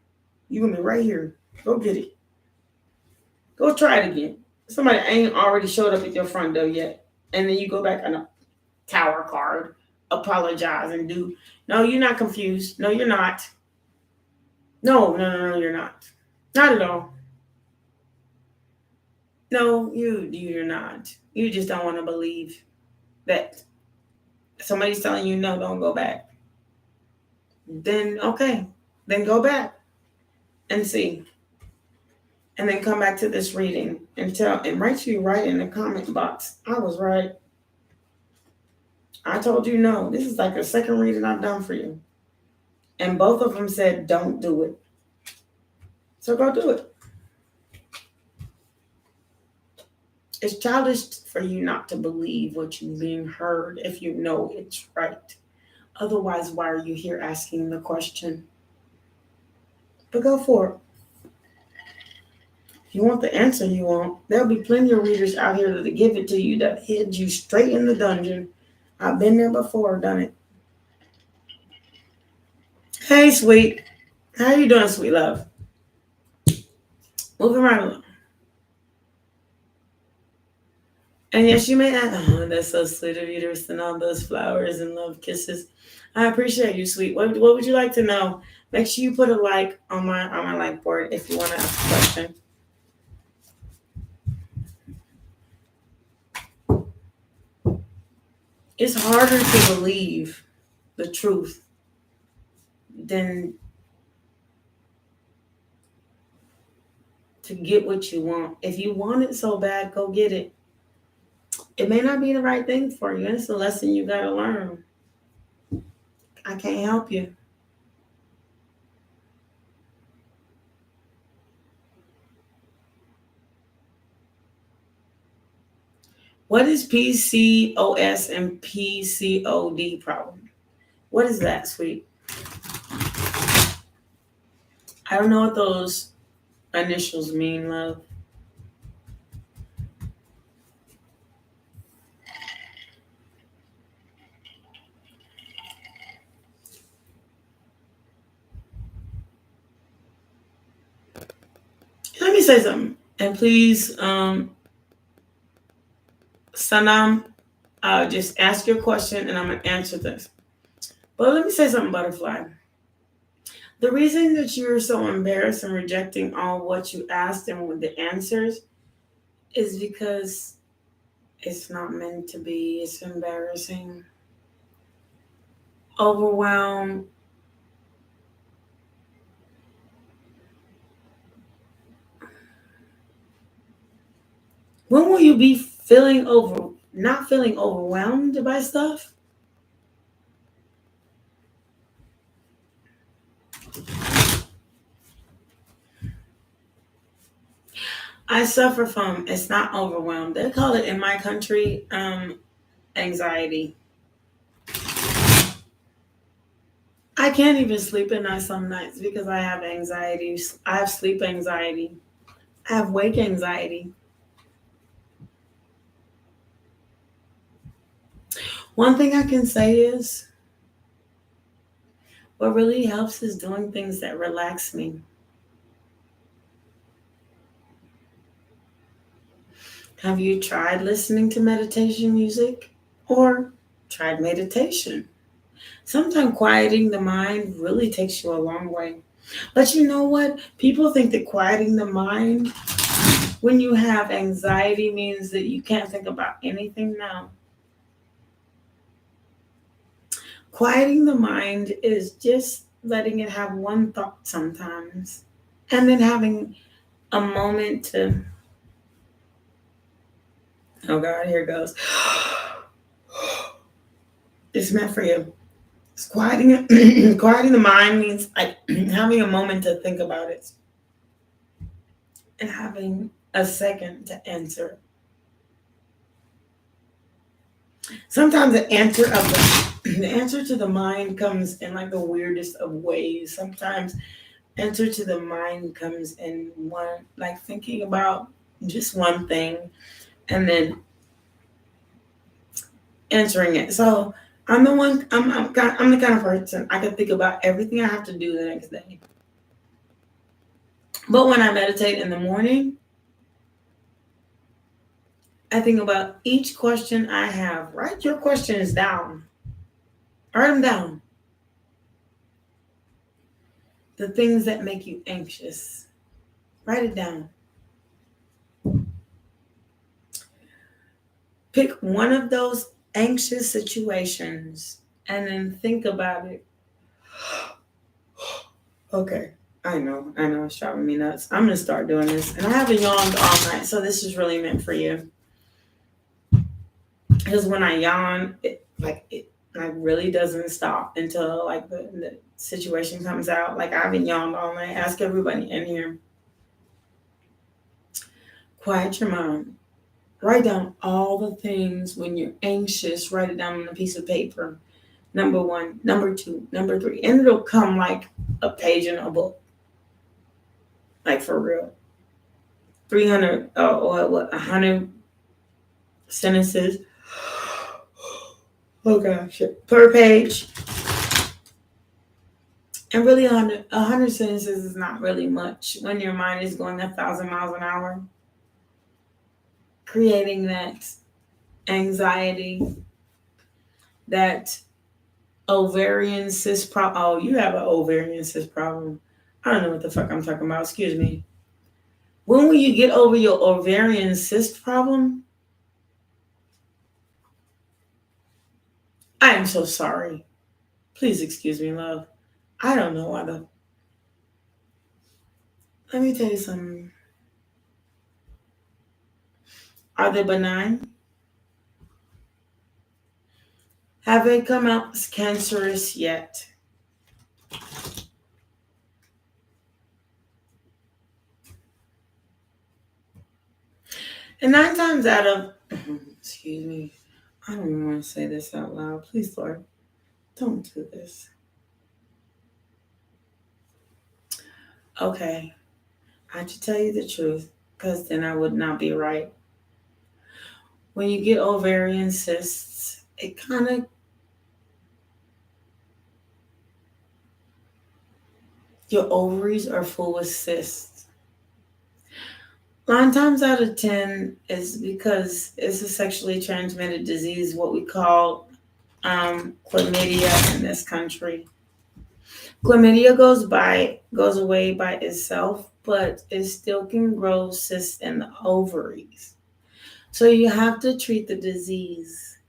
You're gonna be right here. Go get it. Go try it again. Somebody ain't already showed up at your front door yet. And then you go back on a Tower card, apologize and do. No, you're not confused. No, you're not. No, you're not. Not at all. No, you're not. You just don't want to believe that somebody's telling you no, don't go back. Then okay. Then go back and see. And then come back to this reading and write you right in the comment box. I was right. I told you no. This is like the second reading I've done for you. And both of them said don't do it. So go do it. It's childish for you not to believe what you're being heard if you know it's right. Otherwise, why are you here asking the question? But go for it. If you want the answer you want, there'll be plenty of readers out here that give it to you that hid you straight in the dungeon. I've been there before, done it. Hey, sweet. How you doing, sweet love? Moving right along. And yes, you may add, oh, that's so sweet of you to send all those flowers and love kisses. I appreciate you, sweet. What would you like to know? Make sure you put a like on my like board if you want to ask a question. It's harder to believe the truth than to get what you want. If you want it so bad, go get it. It may not be the right thing for you. It's a lesson you got to learn. I can't help you. What is PCOS and PCOD problem? What is that, sweet? I don't know what those initials mean, love. Let me say something. And please, Sanam, just ask your question and I'm going to answer this. But let me say something, butterfly. The reason that you're so embarrassed and rejecting all what you asked and with the answers is because it's not meant to be. It's embarrassing. Overwhelmed. When will you be not feeling overwhelmed by stuff? I suffer from, it's not overwhelmed. They call it in my country, anxiety. I can't even sleep at night some nights because I have anxiety. I have sleep anxiety. I have wake anxiety. One thing I can say is what really helps is doing things that relax me. Have you tried listening to meditation music or tried meditation? Sometimes quieting the mind really takes you a long way. But you know what? People think that quieting the mind when you have anxiety means that you can't think about anything now. Quieting the mind is just letting it have one thought sometimes and then having a moment to, oh God, here it goes. It's meant for you. It's quieting it. Quieting the mind means like having a moment to think about it and having a second to answer. Sometimes the answer to the mind comes in like the weirdest of ways. Sometimes answer to the mind comes in one, like thinking about just one thing and then answering it. So I'm the kind of person I can think about everything I have to do the next day. But when I meditate in the morning, I think about each question I have. Write your questions down. Write them down. The things that make you anxious. Write it down. Pick one of those anxious situations and then think about it. Okay, I know, it's driving me nuts. I'm gonna start doing this, and I haven't yawned all night, so this is really meant for you. Because when I yawn, it like really doesn't stop until like the situation comes out. Like I haven't yawned all night. Ask everybody in here. Quiet your mind. Write down all the things when you're anxious. Write it down on a piece of paper. Number one, number two, number three, and it'll come like a page in a book. Like for real. 300, 100 sentences. Oh gosh, per page. And really, 100 sentences is not really much when your mind is going 1,000 miles an hour. Creating that anxiety, that ovarian cyst problem. Oh, you have an ovarian cyst problem. I don't know what the fuck I'm talking about. Excuse me. When will you get over your ovarian cyst problem? I am so sorry. Please excuse me, love. I don't know why the. Let me tell you something. Are they benign? Have they come out as cancerous yet? And 9 times out of, excuse me, I don't even want to say this out loud. Please, Lord, don't do this. Okay, I have to tell you the truth because then I would not be right. When you get ovarian cysts, it kind of, your ovaries are full with cysts. 9 times out of 10 is because it's a sexually transmitted disease, what we call chlamydia in this country. Chlamydia goes away by itself, but it still can grow cysts in the ovaries. So you have to treat the disease.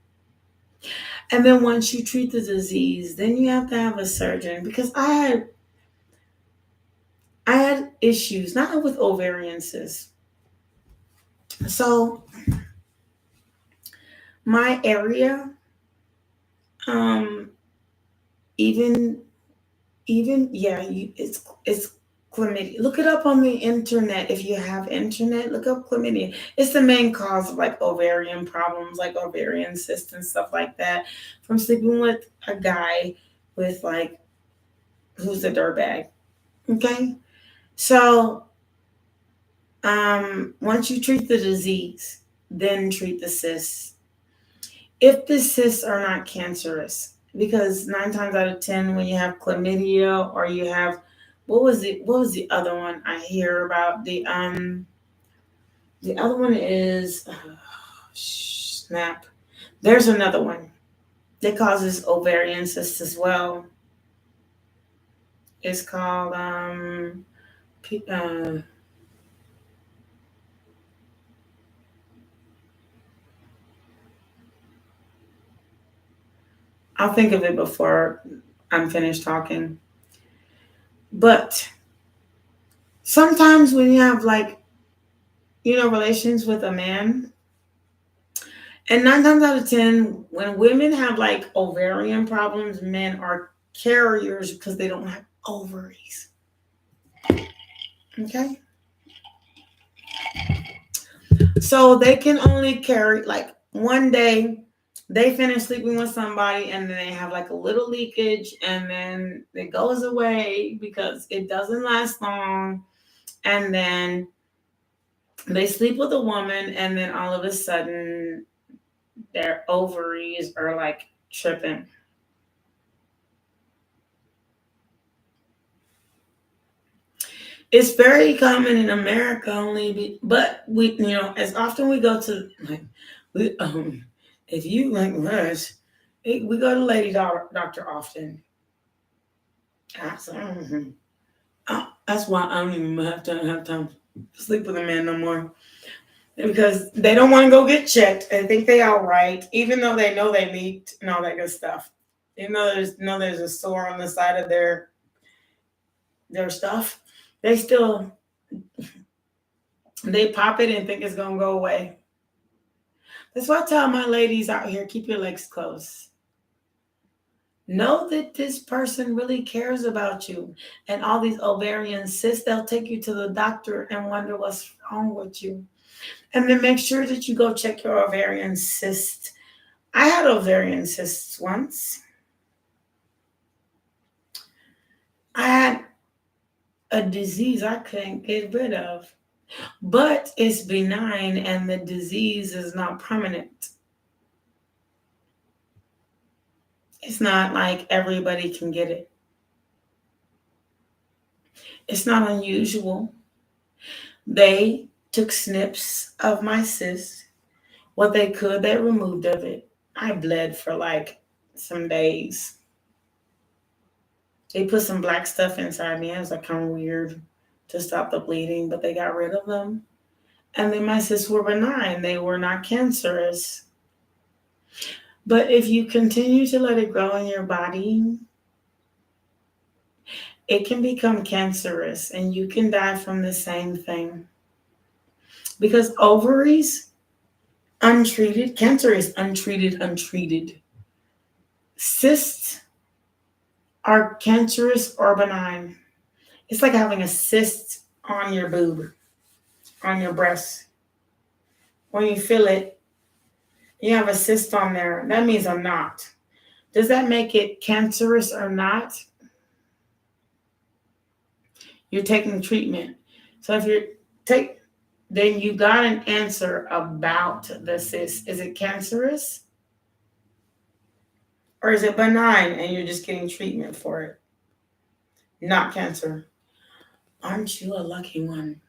And then once you treat the disease, then you have to have a surgeon, because I had issues not with ovarian cysts. So my area, um, even yeah, it's chlamydia. Look it up on the internet if you have internet. Look up chlamydia. It's the main cause of like ovarian problems, like ovarian cysts and stuff like that, from sleeping with a guy with like who's a dirtbag. Okay, so once you treat the disease, then treat the cysts. If the cysts are not cancerous, because 9 times out of 10, when you have chlamydia or you have what was the other one I hear about? The other one is snap. There's another one that causes ovarian cysts as well. It's called I'll think of it before I'm finished talking. But sometimes when you have like relations with a man, and 9 times out of 10, when women have like ovarian problems, men are carriers because they don't have ovaries. Okay? So they can only carry like one day they finish sleeping with somebody and then they have like a little leakage and then it goes away because it doesn't last long. And then they sleep with a woman and then all of a sudden their ovaries are like tripping. It's very common in America but we, as often we go to like, we, if you like us, we go to lady doctor often. Absolutely. That's why I don't even have time to sleep with a man no more, because they don't want to go get checked and think they all right, even though they know they leaked and all that good stuff. Even though there's a sore on the side of their stuff, they still they pop it and think it's gonna go away. That's why I tell my ladies out here, keep your legs closed. Know that this person really cares about you. And all these ovarian cysts, they'll take you to the doctor and wonder what's wrong with you. And then make sure that you go check your ovarian cyst. I had ovarian cysts once. I had a disease I couldn't get rid of, but it's benign and the disease is not permanent. It's not like everybody can get it. It's not unusual. They took snips of my cyst. What they could, they removed of it. I bled for like some days. They put some black stuff inside me. It was like kind of weird to stop the bleeding, but they got rid of them. And then my cysts were benign. They were not cancerous. But if you continue to let it grow in your body, it can become cancerous and you can die from the same thing. Because ovaries, untreated, cancer is untreated. Cysts are cancerous or benign. It's like having a cyst on your boob, on your breast. When you feel it, you have a cyst on there. That means a knot. Does that make it cancerous or not? You're taking treatment. So if you take, then you got an answer about the cyst. Is it cancerous or is it benign and you're just getting treatment for it? Not cancer. Aren't you a lucky one?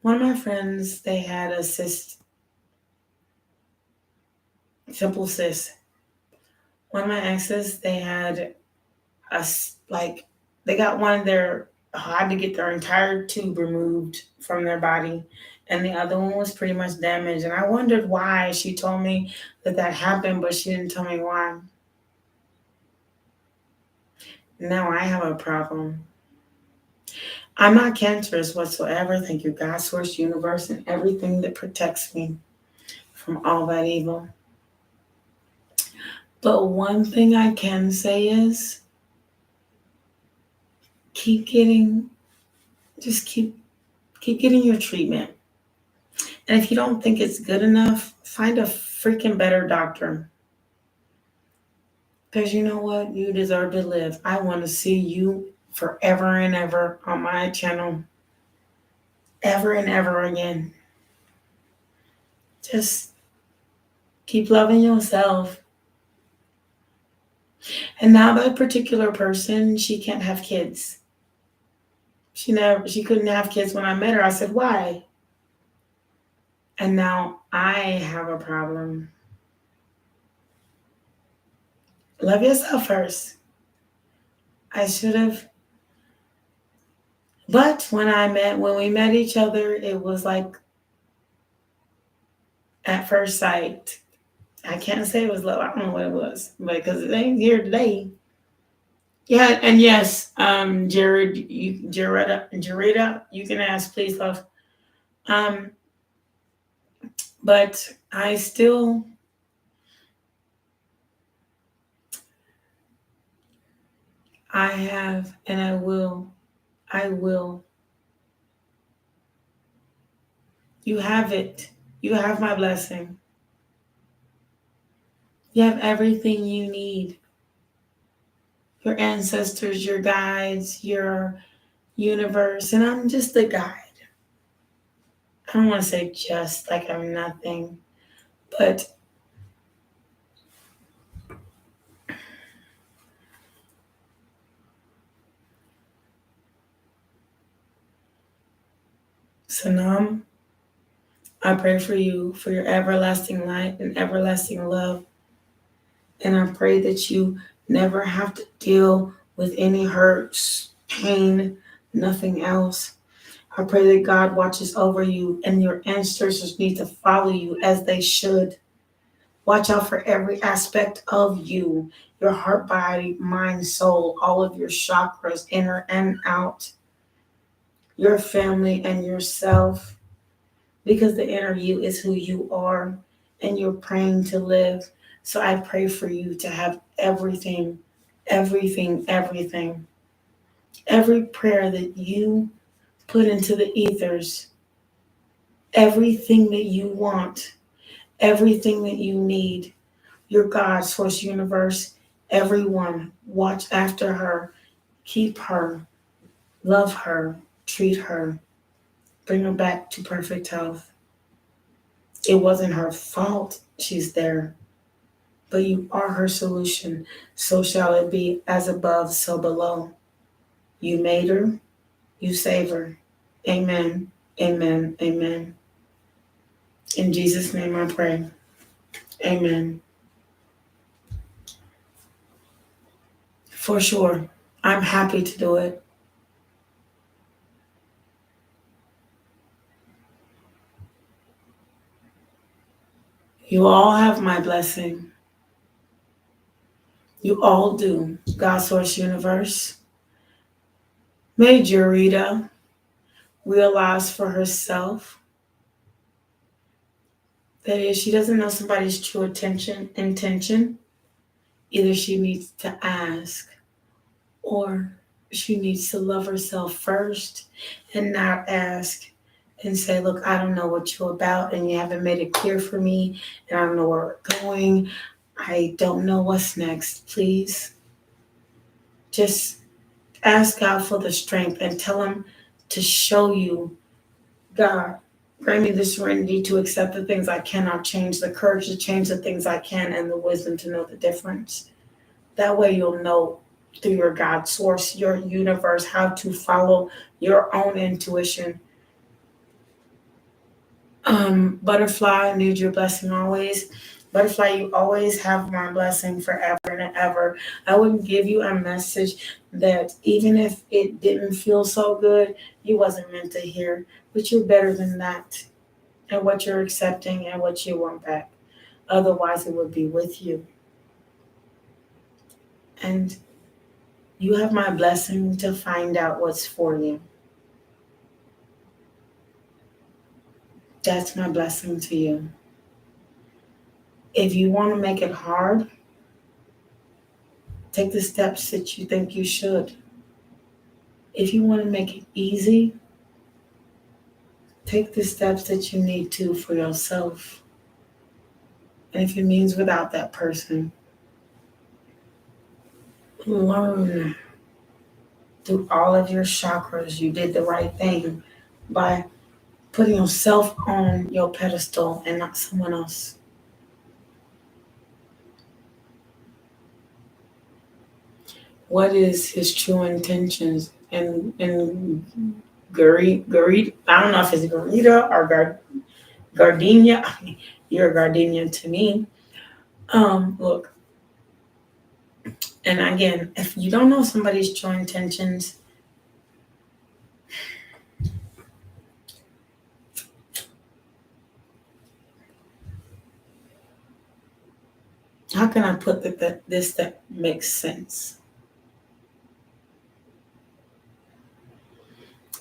One of my friends, they had a cyst Simple sis. One of my exes, they had they got one of their, had to get their entire tube removed from their body, and the other one was pretty much damaged. And I wondered why. She told me that happened, but she didn't tell me why. Now I have a problem. I'm not cancerous whatsoever. Thank you, God, Source, Universe, and everything that protects me from all that evil. But one thing I can say is keep getting your treatment. And if you don't think it's good enough, find a freaking better doctor. Because you know what? You deserve to live. I want to see you forever and ever on my channel. Ever and ever again. Just keep loving yourself. And now that particular person, she can't have kids. She couldn't have kids when I met her. I said, why? And now I have a problem. Love yourself first. I should have. But when we met each other, it was like at first sight. I can't say it was love. I don't know what it was, because it ain't here today. Yeah, and yes, Jaretta, you can ask, please, love. But I have, and I will. You have it. You have my blessing. You have everything you need. Your ancestors, your guides, your universe, and I'm just a guide. I don't want to say just like I'm nothing, but Sanam, I pray for you, for your everlasting light and everlasting love. And I pray that you never have to deal with any hurts, pain, nothing else. I pray that God watches over you and your ancestors need to follow you as they should. Watch out for every aspect of you, your heart, body, mind, soul, all of your chakras, inner and out, your family and yourself, because the inner you is who you are and you're praying to live. So I pray for you to have everything, everything, everything. Every prayer that you put into the ethers, everything that you want, everything that you need, your God, Source, Universe, everyone, watch after her, keep her, love her, treat her, bring her back to perfect health. It wasn't her fault she's there, but you are her solution. So shall it be, as above, so below. You made her, you save her. Amen, amen, amen. In Jesus' name I pray. Amen. For sure. I'm happy to do it. You all have my blessing. You all do. God, Source, Universe. May Jarita realize for herself that if she doesn't know somebody's true intention, either she needs to ask or she needs to love herself first and not ask and say, look, I don't know what you're about and you haven't made it clear for me and I don't know where we're going. I don't know what's next. Please just ask God for the strength and tell him to show you, God, grant me the serenity to accept the things I cannot change, the courage to change the things I can, and the wisdom to know the difference. That way you'll know through your God source, your universe, how to follow your own intuition. Butterfly, need your blessing always. Butterfly, you always have my blessing forever and ever. I wouldn't give you a message that even if it didn't feel so good, you wasn't meant to hear. But you're better than that. And what you're accepting and what you want back. Otherwise, it would be with you. And you have my blessing to find out what's for you. That's my blessing to you. If you want to make it hard, take the steps that you think you should. If you want to make it easy, take the steps that you need to for yourself. And if it means without that person, learn through all of your chakras you did the right thing by putting yourself on your pedestal and not someone else. What is his true intentions? And Garit, I don't know if it's Garita or Gardenia. You're a gardenia to me. Look, and again, if you don't know somebody's true intentions, how can I put that makes sense?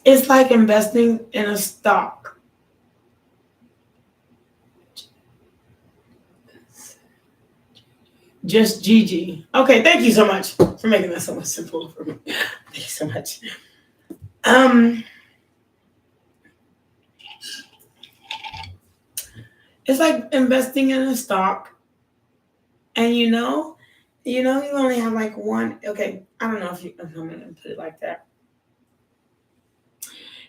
It's like investing in a stock. Just Gigi. Okay, thank you so much for making that so much simpler for me. Thank you so much. It's like investing in a stock, and you only have like one. Okay, I don't know if I'm gonna put it like that.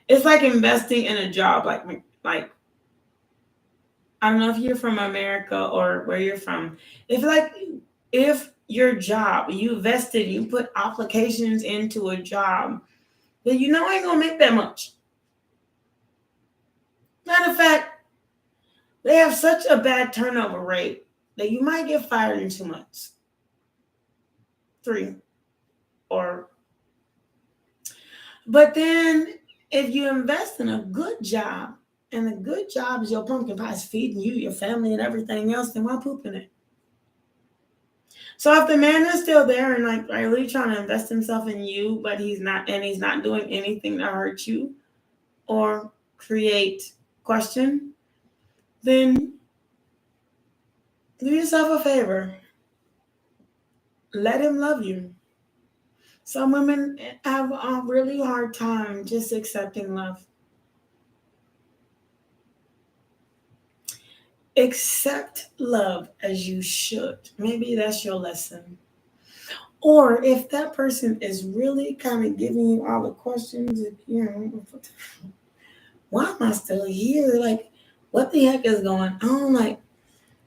It's like investing in a job, like I don't know if you're from America or where you're from. If your job, you vested, you put applications into a job that ain't gonna make that much. Matter of fact, they have such a bad turnover rate that you might get fired in 2 months. 3 or but then if you invest in a good job and the good job is your pumpkin pie is feeding you, your family and everything else, then why poop in it? So if the man is still there and like really trying to invest himself in you, but he's not doing anything to hurt you or create question, then do yourself a favor. Let him love you. Some women have a really hard time just accepting love. Accept love as you should. Maybe that's your lesson. Or if that person is really kind of giving you all the questions, why am I still here? Like, what the heck is going on? Like,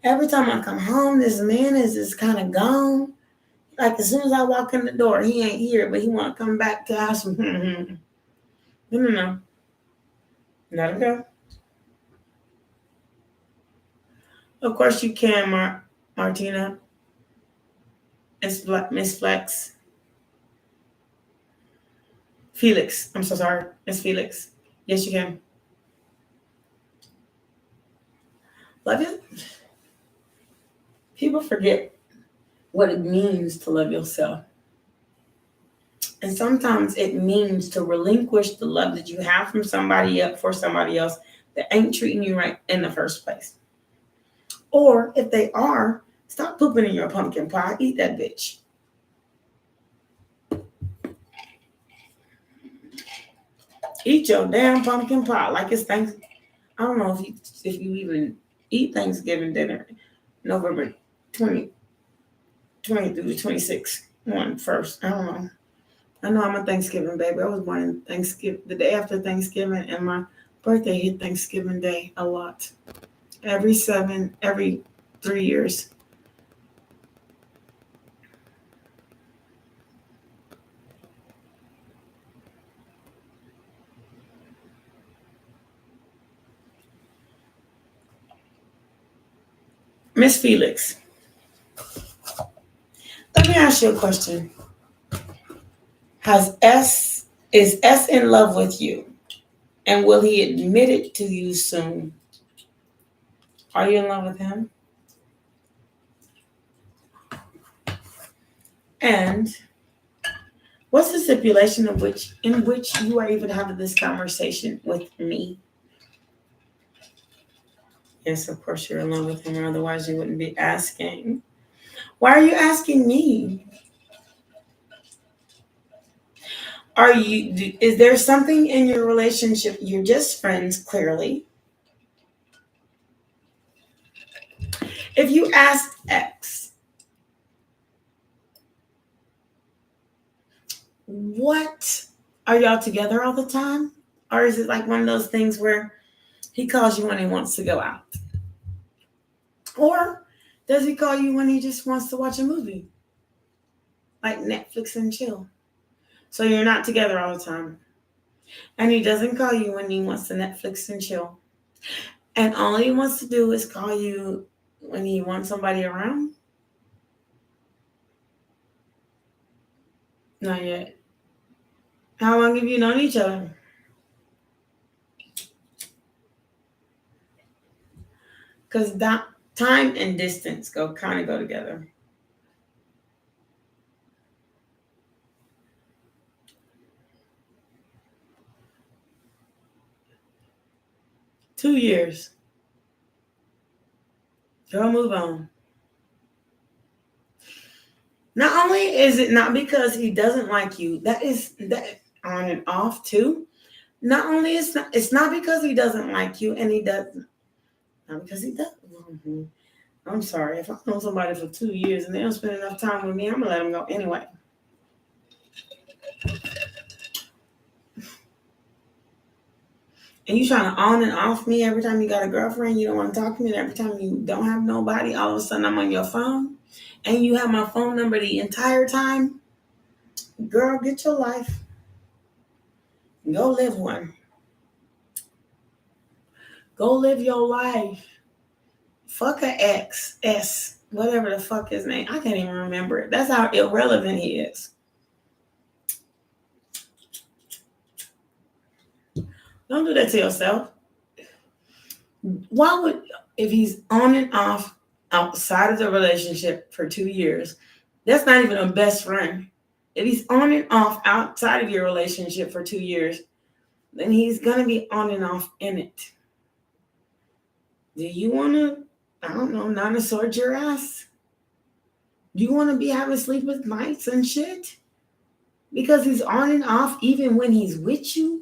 every time I come home, this man is just kind of gone. Like, as soon as I walk in the door, he ain't here, but he want to come back to the house. No, no, no. Let him go. Of course you can, Martina. It's Miss Flex. Felix. I'm so sorry. It's Felix. Yes, you can. Love you. People forget what it means to love yourself. And sometimes it means to relinquish the love that you have from somebody else for somebody else that ain't treating you right in the first place. Or if they are, stop pooping in your pumpkin pie. Eat that bitch. Eat your damn pumpkin pie like it's Thanksgiving. I don't know if you even eat Thanksgiving dinner November 20 through the 26th, one first. I don't know. I know I'm a Thanksgiving baby. I was born in Thanksgiving, the day after Thanksgiving, and my birthday hit Thanksgiving Day a lot. Every 3 years. Miss Felix, let me ask you a question. Is S in love with you? And will he admit it to you soon? Are you in love with him? And what's the stipulation in which you are even having this conversation with me? Yes, of course you're in love with him, or otherwise you wouldn't be asking. Why are you asking me? Is there something in your relationship? You're just friends, clearly. If you asked X, what, are y'all together all the time? Or is it like one of those things where he calls you when he wants to go out? Or does he call you when he just wants to watch a movie? Like Netflix and chill. So you're not together all the time. And he doesn't call you when he wants to Netflix and chill. And all he wants to do is call you when he wants somebody around? Not yet. How long have you known each other? Because that time and distance kind of go together. Two years. Girl, move on. Not only is it not because he doesn't like you, that on and off too. Not only it's not because he doesn't like you, and he doesn't, not because he doesn't. Mm-hmm. I'm sorry, if I know somebody for 2 years and they don't spend enough time with me, I'm gonna let them go anyway. And you trying to on and off me every time you got a girlfriend, you don't want to talk to me, and every time you don't have nobody, all of a sudden I'm on your phone, and you have my phone number the entire time. Girl, get your life. Go live one. Go live your life. Fuck a X, S, whatever the fuck his name. I can't even remember it. That's how irrelevant he is. Don't do that to yourself. Why would, if he's on and off outside of the relationship for 2 years, that's not even a best friend. If he's on and off outside of your relationship for 2 years, then he's going to be on and off in it. Do you want to, I don't know, not sword your ass? Do you want to be having sleepless nights and shit? Because he's on and off even when he's with you?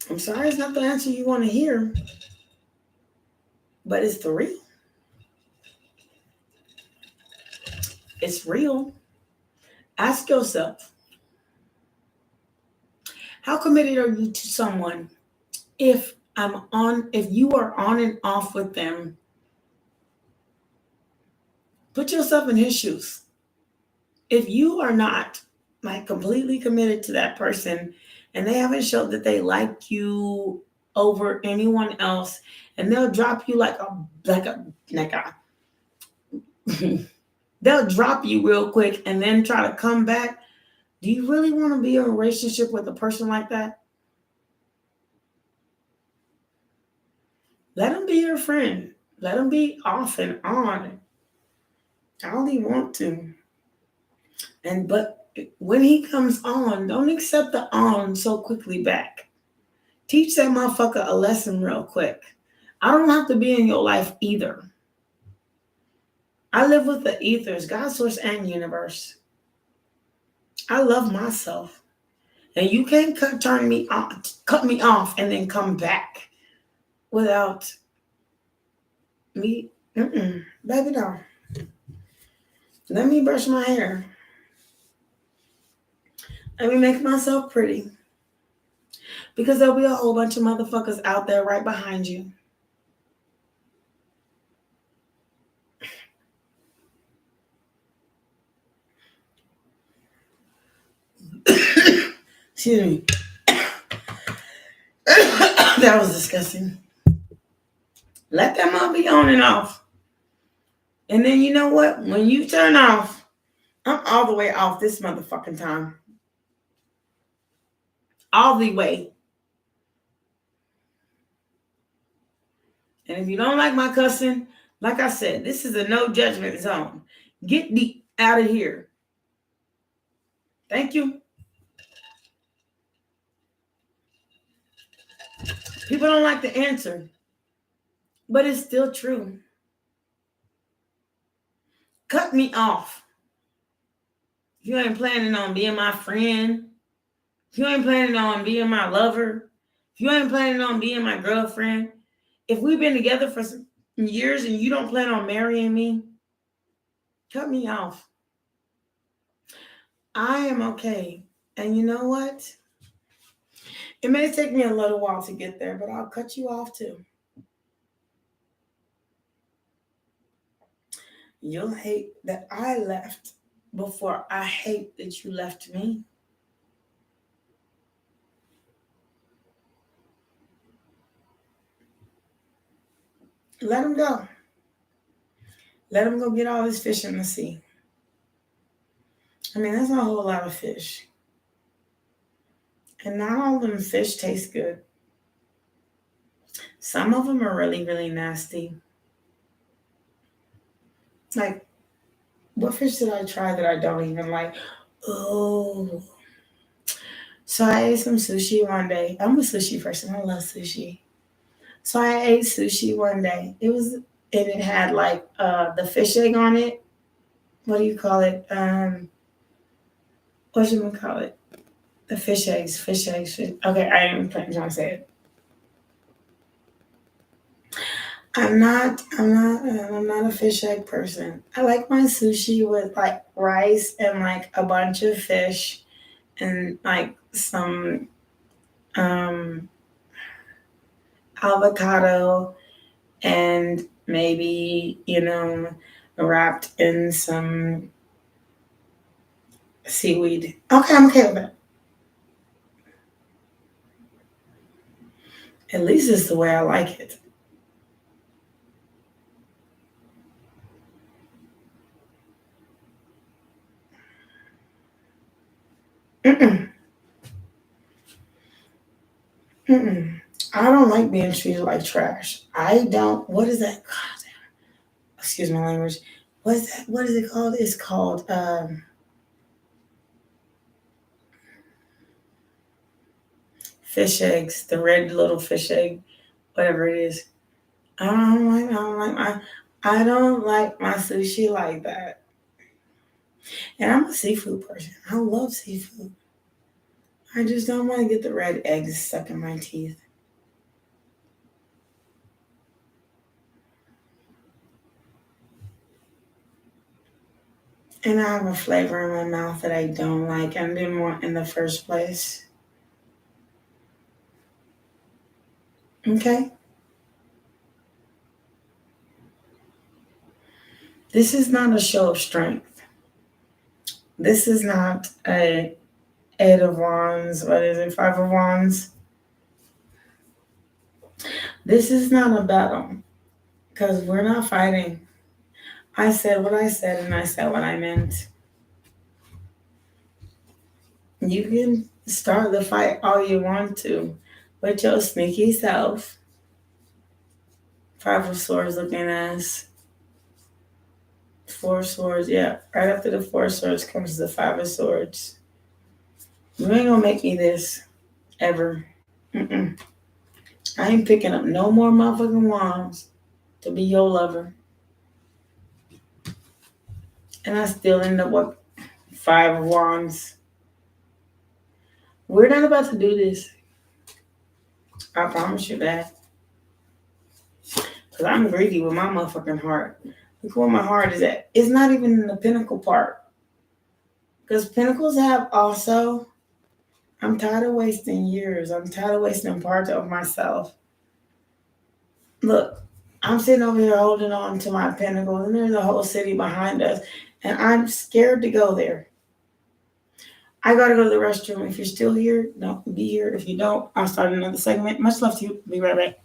I'm sorry, it's not the answer you want to hear, but it's the real. It's real. Ask yourself, how committed are you to someone if you are on and off with them? Put yourself in his shoes. If you are not like completely committed to that person and they haven't showed that they like you over anyone else, and they'll drop you they'll drop you real quick and then try to come back. Do you really want to be in a relationship with a person like that? Let him be your friend. Let him be off and on. All he want to. But when he comes on, don't accept the on so quickly back. Teach that motherfucker a lesson real quick. I don't have to be in your life either. I live with the ethers, God, source, and universe. I love myself. And you can't cut me off and then come back without me. Baby, no. Let me brush my hair. Let me make myself pretty. Because there'll be a whole bunch of motherfuckers out there right behind you. Excuse me. That was disgusting. Let that mother be on and off. And then you know what? When you turn off, I'm all the way off this motherfucking time. All the way. And if you don't like my cussing, like I said, this is a no judgment zone. Get the out of here. Thank you. People don't like the answer, but it's still true. Cut me off. If you ain't planning on being my friend, if you ain't planning on being my lover, if you ain't planning on being my girlfriend, if we've been together for some years and you don't plan on marrying me, cut me off. I am okay. And you know what? It may take me a little while to get there, but I'll cut you off too. You'll hate that I left before I hate that you left me. Let him go. Let him go get all this fish in the sea. I mean, that's a whole lot of fish. And not all of them fish taste good. Some of them are really, really nasty. Like, what fish did I try that I don't even like? Oh. So I ate some sushi one day. I'm a sushi person. I love sushi. So I ate sushi one day. And it had like the fish egg on it. What do you call it? What should we call it? The fish eggs. Fish. Okay, I am trying to say it. I'm not a fish egg person. I like my sushi with like rice and like a bunch of fish and like some avocado and maybe, wrapped in some seaweed. Okay, I'm okay with that. At least it's the way I like it. Mm-mm. Mm-mm. I don't like being treated like trash. I don't. What is that? God, excuse my language. What is that? What is it called? It's called fish eggs. The red little fish egg, whatever it is. I don't like my sushi like that. And I'm a seafood person. I love seafood. I just don't want to get the red eggs stuck in my teeth. And I have a flavor in my mouth that I don't like and didn't want in the first place. Okay? This is not a show of strength. This is not a Eight of Wands. What is it? Five of Wands. This is not a battle because we're not fighting. I said what I said and I said what I meant. You can start the fight all you want to with your sneaky self. Five of Swords looking ass. Four of Swords, yeah. Right after the Four of Swords comes the Five of Swords. You ain't gonna make me this ever. Mm-mm. I ain't picking up no more motherfucking wands to be your lover. And I still end up with Five of Wands. We're not about to do this. I promise you that. Because I'm greedy with my motherfucking heart. Look where my heart is at. It's not even in the pinnacle part. Because pinnacles have also, I'm tired of wasting years. I'm tired of wasting parts of myself. Look, I'm sitting over here holding on to my pinnacle, and there's a whole city behind us. And I'm scared to go there. I gotta go to the restroom. If you're still here, don't be here. If you don't, I'll start another segment. Much love to you. Be right back.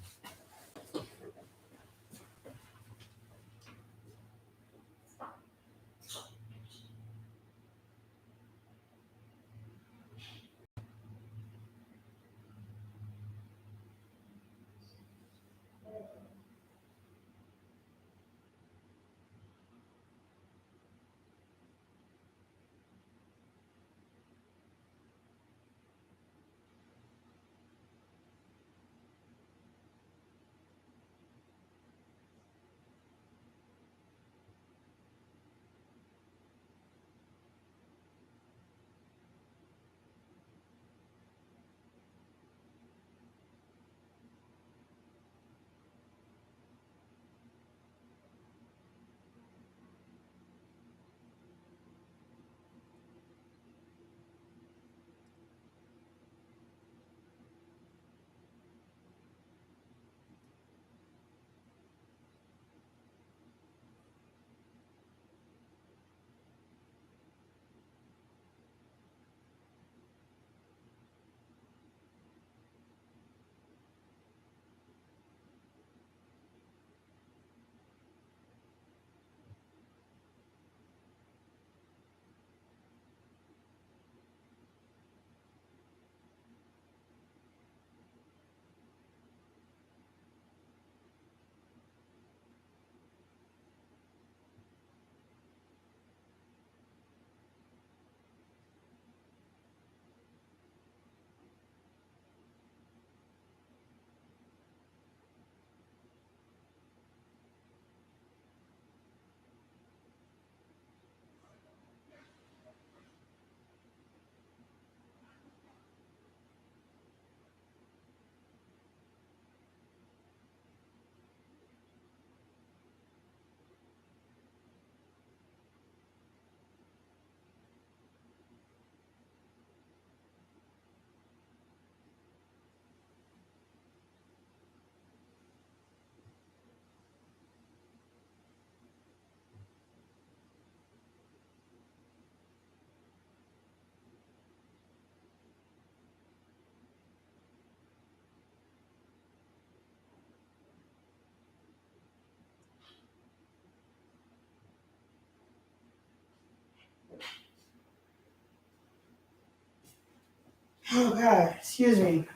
Oh God, excuse me.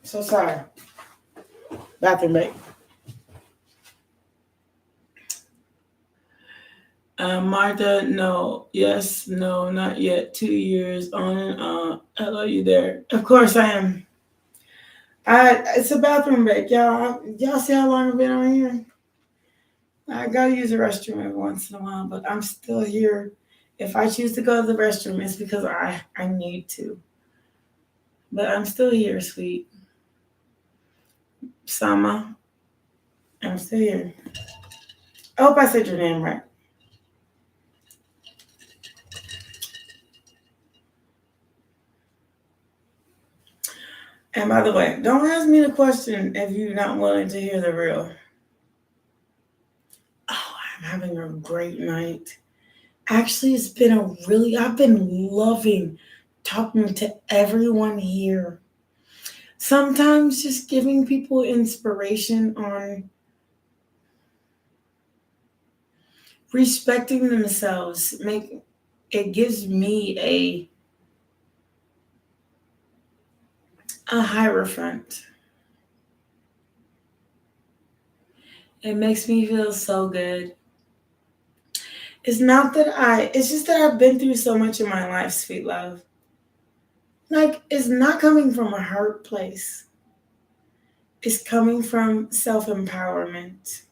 So sorry. Bathroom break. Martha, no, yes, no, not yet. 2 years on and on. Hello, you there? Of course I am. It's a bathroom break, y'all. Y'all see how long I've been on here? I gotta use the restroom every once in a while, but I'm still here. If I choose to go to the restroom, it's because I need to. But I'm still here, sweet. Sama, I'm still here. I hope I said your name right. And by the way, don't ask me the question if you're not willing to hear the real. Oh, I'm having a great night. Actually, I've been loving talking to everyone here. Sometimes just giving people inspiration on respecting themselves. It gives me a hierophant. It makes me feel so good. It's just that I've been through so much in my life, sweet love. Like, it's not coming from a hurt place. It's coming from self-empowerment.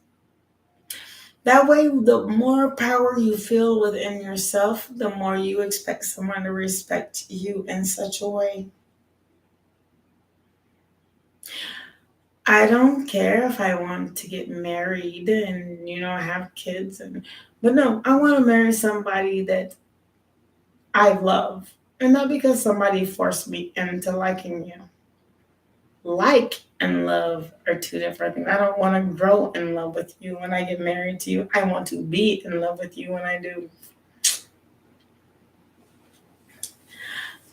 That way, the more power you feel within yourself, the more you expect someone to respect you in such a way. I don't care if I want to get married and, have kids but no, I want to marry somebody that I love. And not because somebody forced me into liking you. Like and love are two different things. I don't want to grow in love with you when I get married to you. I want to be in love with you when I do.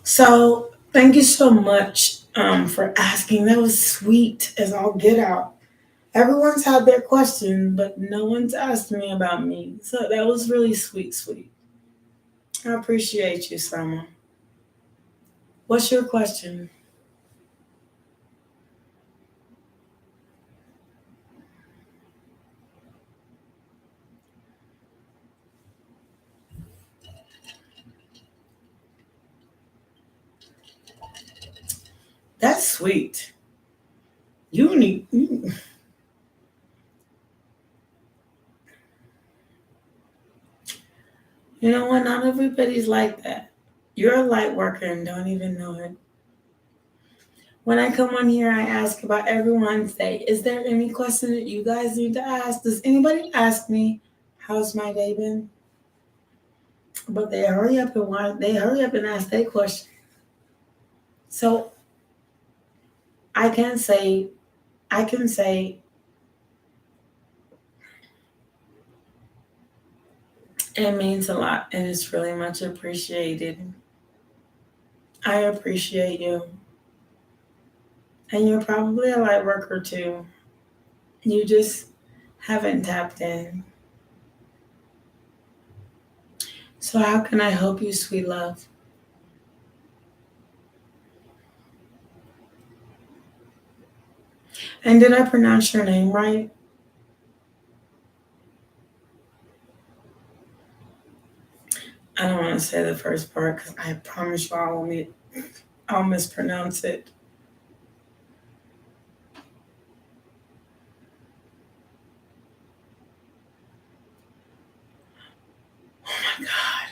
So thank you so much for asking. That was sweet as all get out. Everyone's had their question, but no one's asked me about me. So that was really sweet, sweet. I appreciate you, Summer. What's your question? That's sweet. You need. You know what? Not everybody's like that. You're a light worker and don't even know it. When I come on here, I ask about every Wednesday. Is there any question that you guys need to ask? Does anybody ask me, how's my day been? But they hurry up and ask that question. So I can say, I can say it means a lot and it's really much appreciated. I appreciate you. And you're probably a light worker too. You just haven't tapped in. So how can I help you, sweet love? And did I pronounce your name right? I don't want to say the first part because I promise you I'll mispronounce it. Oh my God.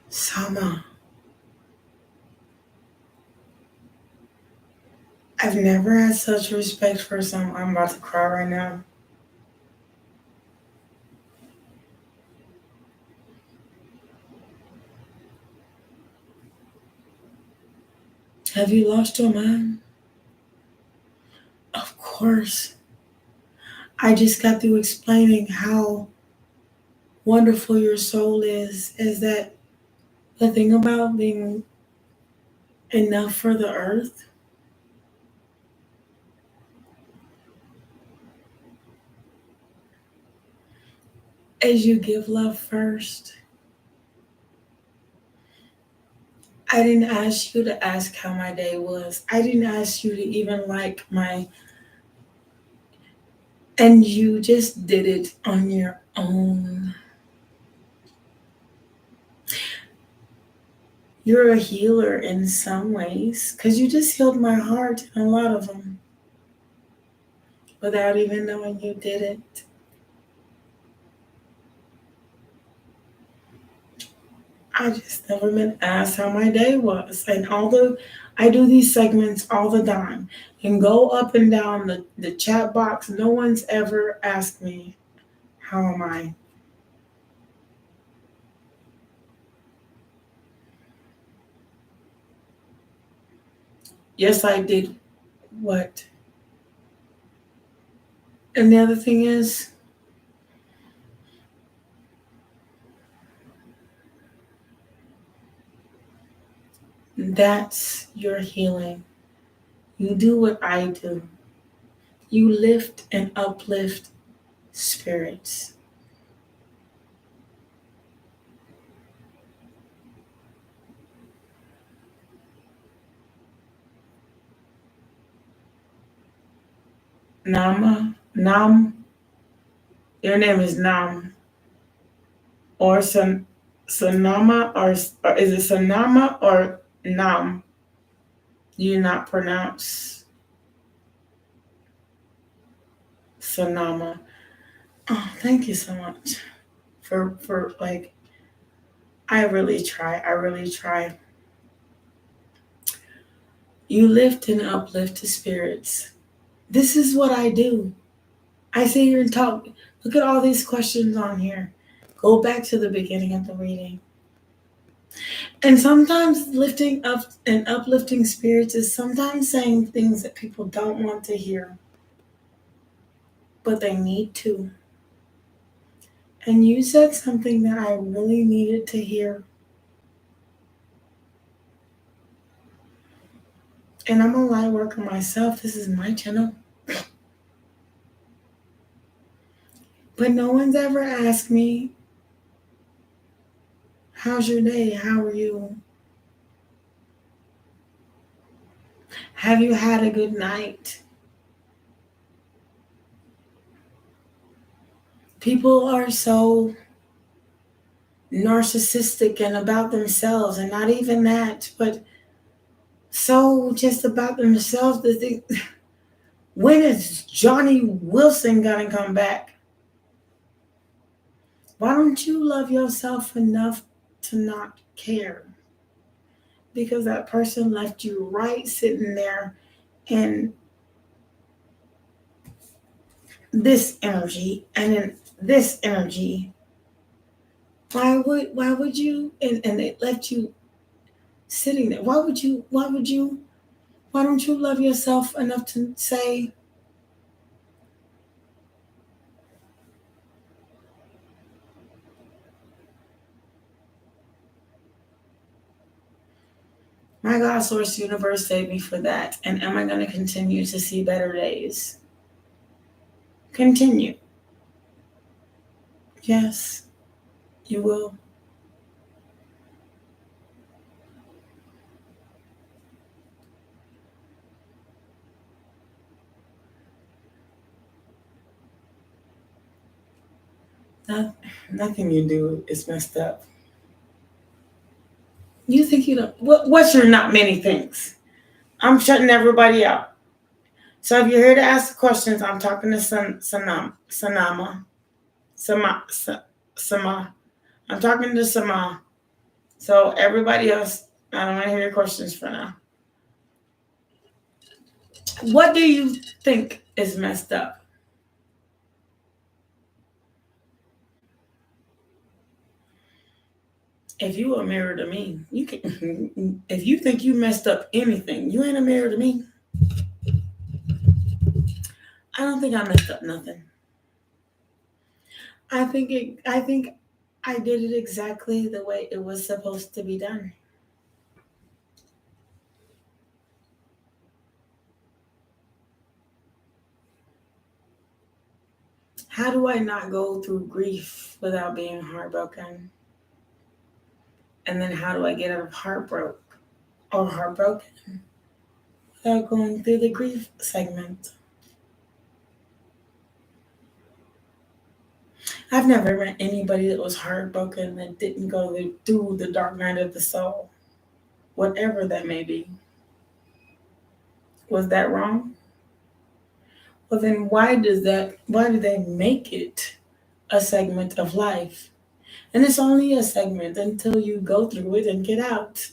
Sama. I've never had such respect for someone. I'm about to cry right now. Have you lost your mind? Of course. I just got through explaining how wonderful your soul is that the thing about being enough for the earth is you give love first. I didn't ask you to ask how my day was. I didn't ask you to even like my, and you just did it on your own. You're a healer in some ways because you just healed my heart in a lot of them without even knowing you did it. I just never been asked how my day was. And although I do these segments all the time and go up and down the chat box, no one's ever asked me, how am I? Yes, I did what? And the other thing is, that's your healing. You do what I do. You lift and uplift spirits. Nam, your name is Nam, or Sanama, or is it Sanama or Nam? Do you not pronounce Sanama? Oh, thank you so much for like. I really try. I really try. You lift and uplift the spirits. This is what I do. I sit here and talk. Look at all these questions on here. Go back to the beginning of the reading. And sometimes lifting up and uplifting spirits is sometimes saying things that people don't want to hear, but they need to. And you said something that I really needed to hear. And I'm a light worker myself. This is my channel. But no one's ever asked me, how's your day? How are you? Have you had a good night? People are so narcissistic and about themselves, and not even that, but so just about themselves that they, when is Johnny Wilson gonna come back? Why don't you love yourself enough to not care? Because that person left you right sitting there in this energy and in this energy. Why would you and it left you sitting there? Why don't you love yourself enough to say, my God, source, universe, save me for that? And am I going to continue to see better days? Continue. Yes, you will. Nothing you do is messed up. You think you don't? What's your not many things? I'm shutting everybody out. So if you're here to ask questions, I'm talking to Sanama. Sama. I'm talking to Sama. So everybody else, I don't want to hear your questions for now. What do you think is messed up? If you a mirror to me, you can. If you think you messed up anything, you ain't a mirror to me. I don't think I messed up nothing. I think I did it exactly the way it was supposed to be done. How do I not go through grief without being heartbroken? And then how do I get out of heartbreak or heartbroken without going through the grief segment. I've never met anybody that was heartbroken that didn't go through the dark night of the soul, whatever that may be. Was that wrong? Well, then why do they make it a segment of life? And it's only a segment until you go through it and get out.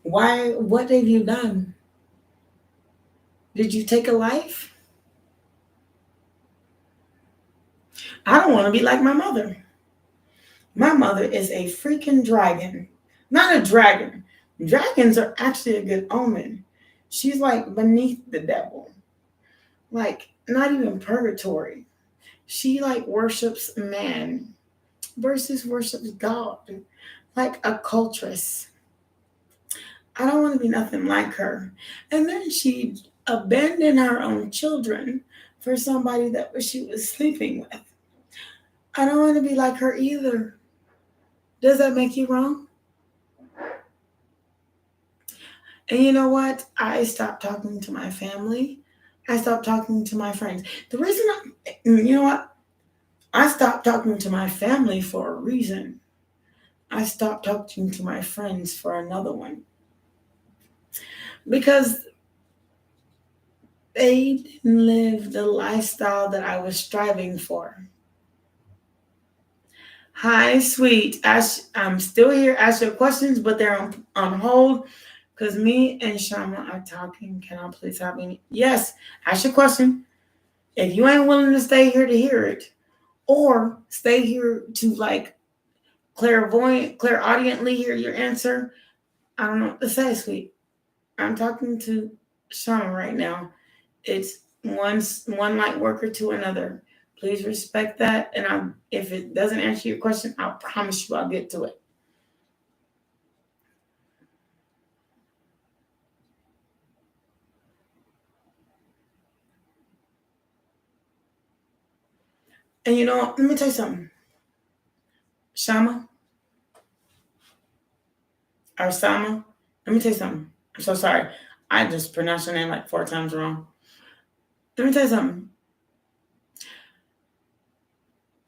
Why? What have you done? Did you take a life? I don't want to be like my mother. My mother is a freaking dragon. Not a dragon. Dragons are actually a good omen. She's like beneath the devil. Like, not even purgatory. She like worships man versus worships God. Like a cultress. I don't want to be nothing like her. And then she abandoned her own children for somebody that she was sleeping with. I don't want to be like her either. Does that make you wrong? And you know what? I stopped talking to my family. I stopped talking to my friends. The reason you know what? I stopped talking to my family for a reason. I stopped talking to my friends for another one. Because they didn't live the lifestyle that I was striving for. Hi, sweet. Ash, I'm still here. Ask your questions, but they're on hold because me and Shama are talking. Can I please have any? Yes, ask your question. If you ain't willing to stay here to hear it, or stay here to like clairaudiently hear your answer, I don't know what to say, sweet. I'm talking to Shama right now. It's one light worker to another. Please respect that. And if it doesn't answer your question, I promise you I'll get to it. And you know what? Let me tell you something. Shama or Sama, let me tell you something. I'm so sorry. I just pronounced your name like 4 times wrong. Let me tell you something.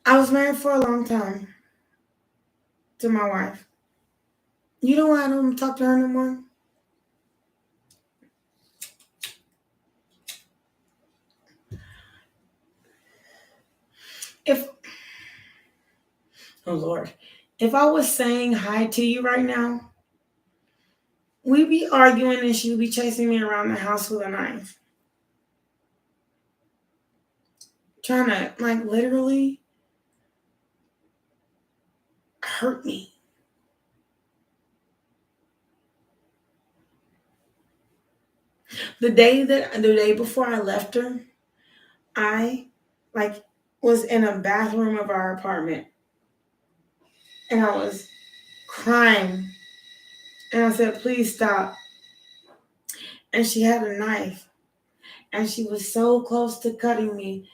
I was married for a long time to my wife. You know why I don't talk to her no more? If, oh Lord, if I was saying hi to you right now, we'd be arguing and she'd be chasing me around the house with a knife. Trying to, like, literally hurt me. The day before I left her, I, like, was in a bathroom of our apartment. And I was crying. And I said, please stop. And she had a knife. And she was so close to cutting me.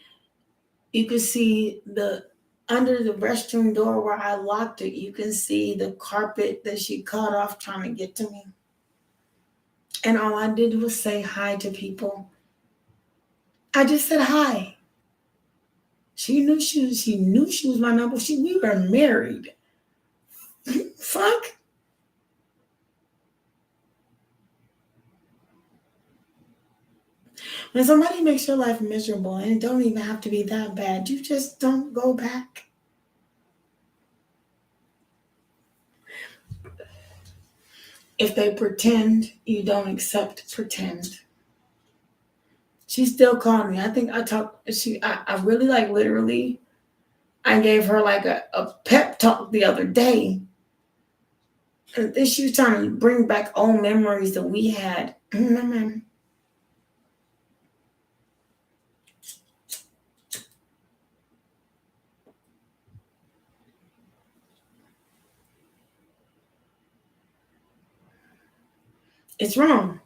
You could see under the restroom door where I locked it, you can see the carpet that she cut off trying to get to me. And all I did was say hi to people. I just said hi. She knew she was my number. We were married. Fuck. When somebody makes your life miserable, and it don't even have to be that bad, you just don't go back. If they pretend, you don't accept pretend. She still called me. I think I really like literally, I gave her like a pep talk the other day. And then she was trying to bring back old memories that we had. It's wrong.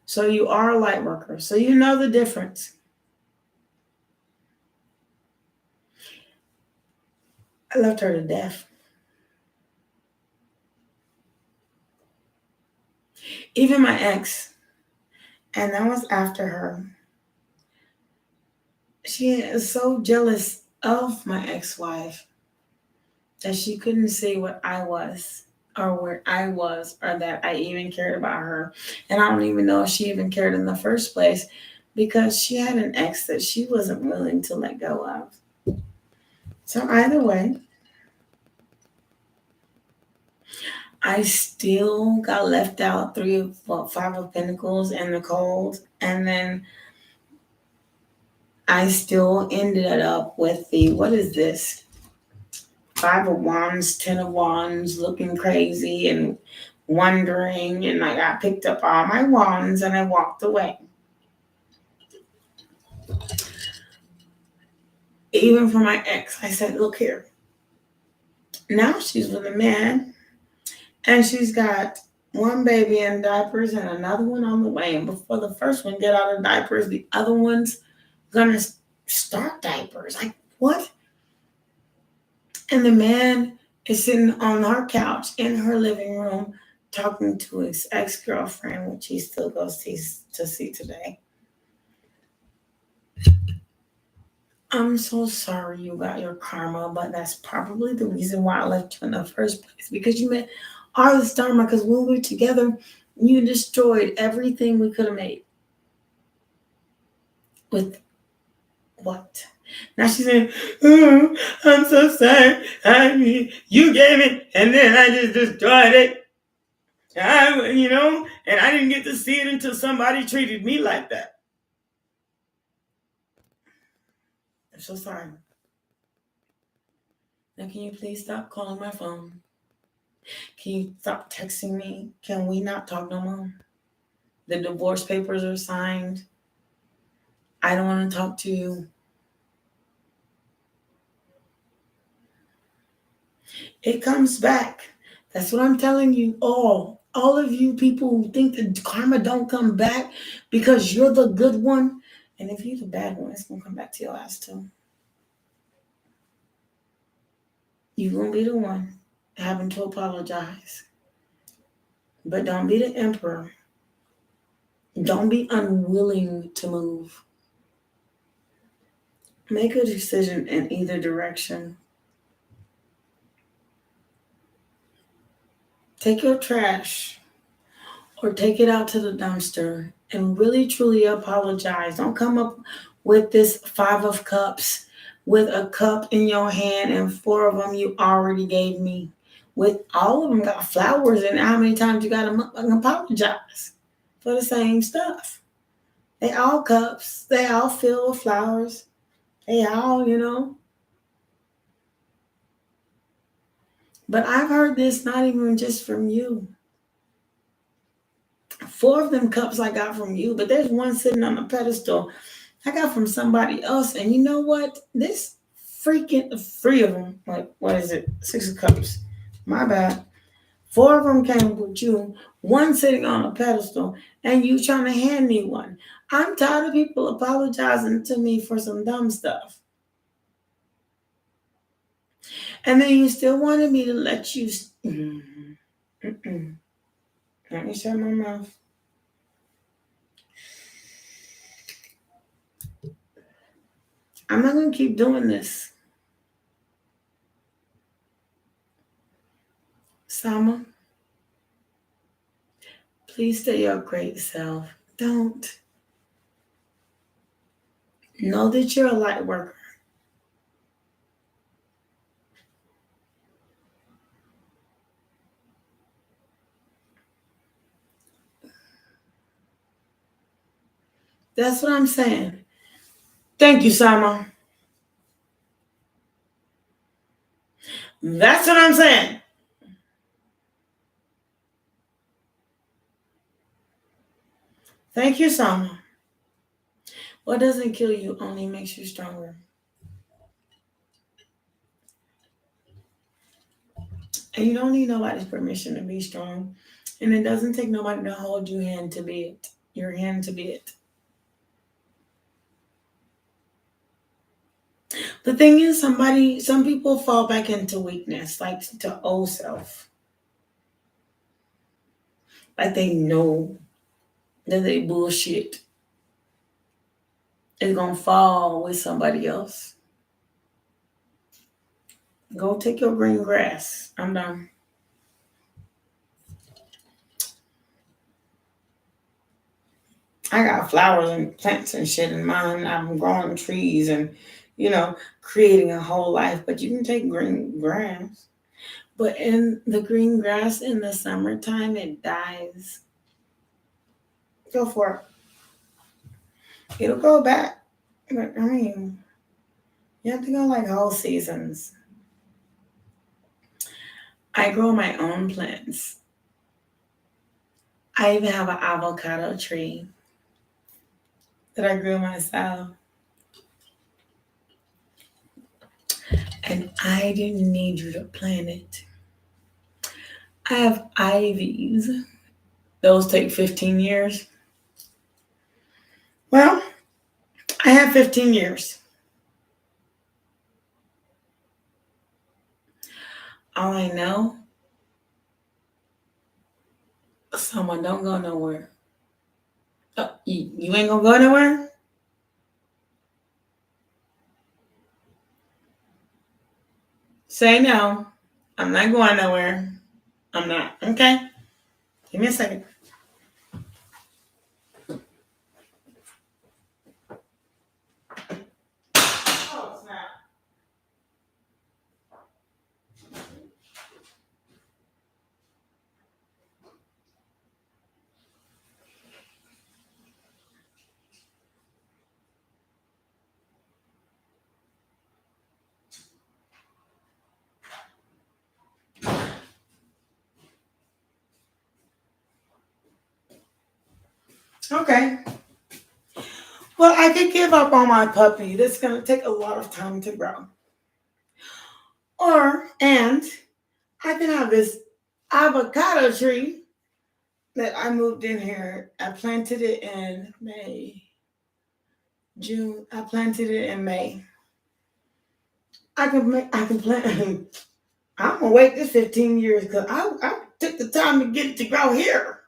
So you are a light worker. So you know the difference. I loved her to death. Even my ex, and that was after her. She is so jealous of my ex-wife that she couldn't see what I was or where I was or that I even cared about her. And I don't even know if she even cared in the first place because she had an ex that she wasn't willing to let go of. So either way, I still got left out five of pentacles in the cold. And then I still ended up with the, what is this? Five of Wands, Ten of Wands, looking crazy and wondering. And I got picked up all my wands and I walked away. Even for my ex, I said, look here. Now she's with a man and she's got one baby in diapers and another one on the way. And before the first one get out of diapers, the other one's gonna start diapers. Like, what? And the man is sitting on our couch in her living room talking to his ex-girlfriend, which he still goes to see today. I'm so sorry you got your karma, but that's probably the reason why I left you in the first place. Because you met all this dharma, because when we were together, you destroyed everything we could have made. With what? Now she's saying, oh, I'm so sorry. I mean, you gave it, and then I just destroyed it. And I didn't get to see it until somebody treated me like that. I'm so sorry. Now, can you please stop calling my phone? Can you stop texting me? Can we not talk no more? The divorce papers are signed. I don't want to talk to you. It comes back. That's what I'm telling you all. All of you people who think that karma don't come back because you're the good one. And if you're the bad one, it's going to come back to your ass too. You're going to be the one having to apologize. But don't be the emperor. Don't be unwilling to move. Make a decision in either direction. Take your trash or take it out to the dumpster and really truly apologize. Don't come up with this Five of Cups with a cup in your hand and four of them you already gave me. With all of them got flowers and how many times you got to apologize for the same stuff. They all cups. They all filled with flowers. They all. But I've heard this not even just from you. Four of them cups I got from you, but there's one sitting on a pedestal I got from somebody else. And you know what? This freaking three of them, like, what is it? Six of cups. My bad. Four of them came with you, one sitting on a pedestal, and you trying to hand me one. I'm tired of people apologizing to me for some dumb stuff. And then you still wanted me to let you. Let me shut my mouth. I'm not going to keep doing this. Sama, please stay your great self. Don't. Know that you're a light worker. That's what I'm saying. Thank you, Sama. That's what I'm saying. Thank you, Sama. What doesn't kill you only makes you stronger. And you don't need nobody's permission to be strong. And it doesn't take nobody to hold your hand to be it. Your hand to be it. The thing is, some people fall back into weakness, like to old self. Like they know that they bullshit is gonna fall with somebody else. Go take your green grass. I'm done. I got flowers and plants and shit in mine. I'm growing trees and, creating a whole life. But you can take green grass. But in the green grass in the summertime, it dies. Go for it. It'll go back. But, you have to go like whole seasons. I grow my own plants. I even have an avocado tree that I grew myself. And I didn't need you to plant it. I have ivies. Those take 15 years. Well, I have 15 years. All I know, someone don't go nowhere. Oh, you ain't gonna go nowhere? Say no. I'm not going nowhere. I'm not. Okay? Give me a second. Oh, snap. Okay. Well, I could give up on my puppy. That's going to take a lot of time to grow. And I can have this avocado tree that I moved in here. I planted it in June. I planted it in May. I can plant. I'm gonna wait this 15 years because I took the time to get it to grow here.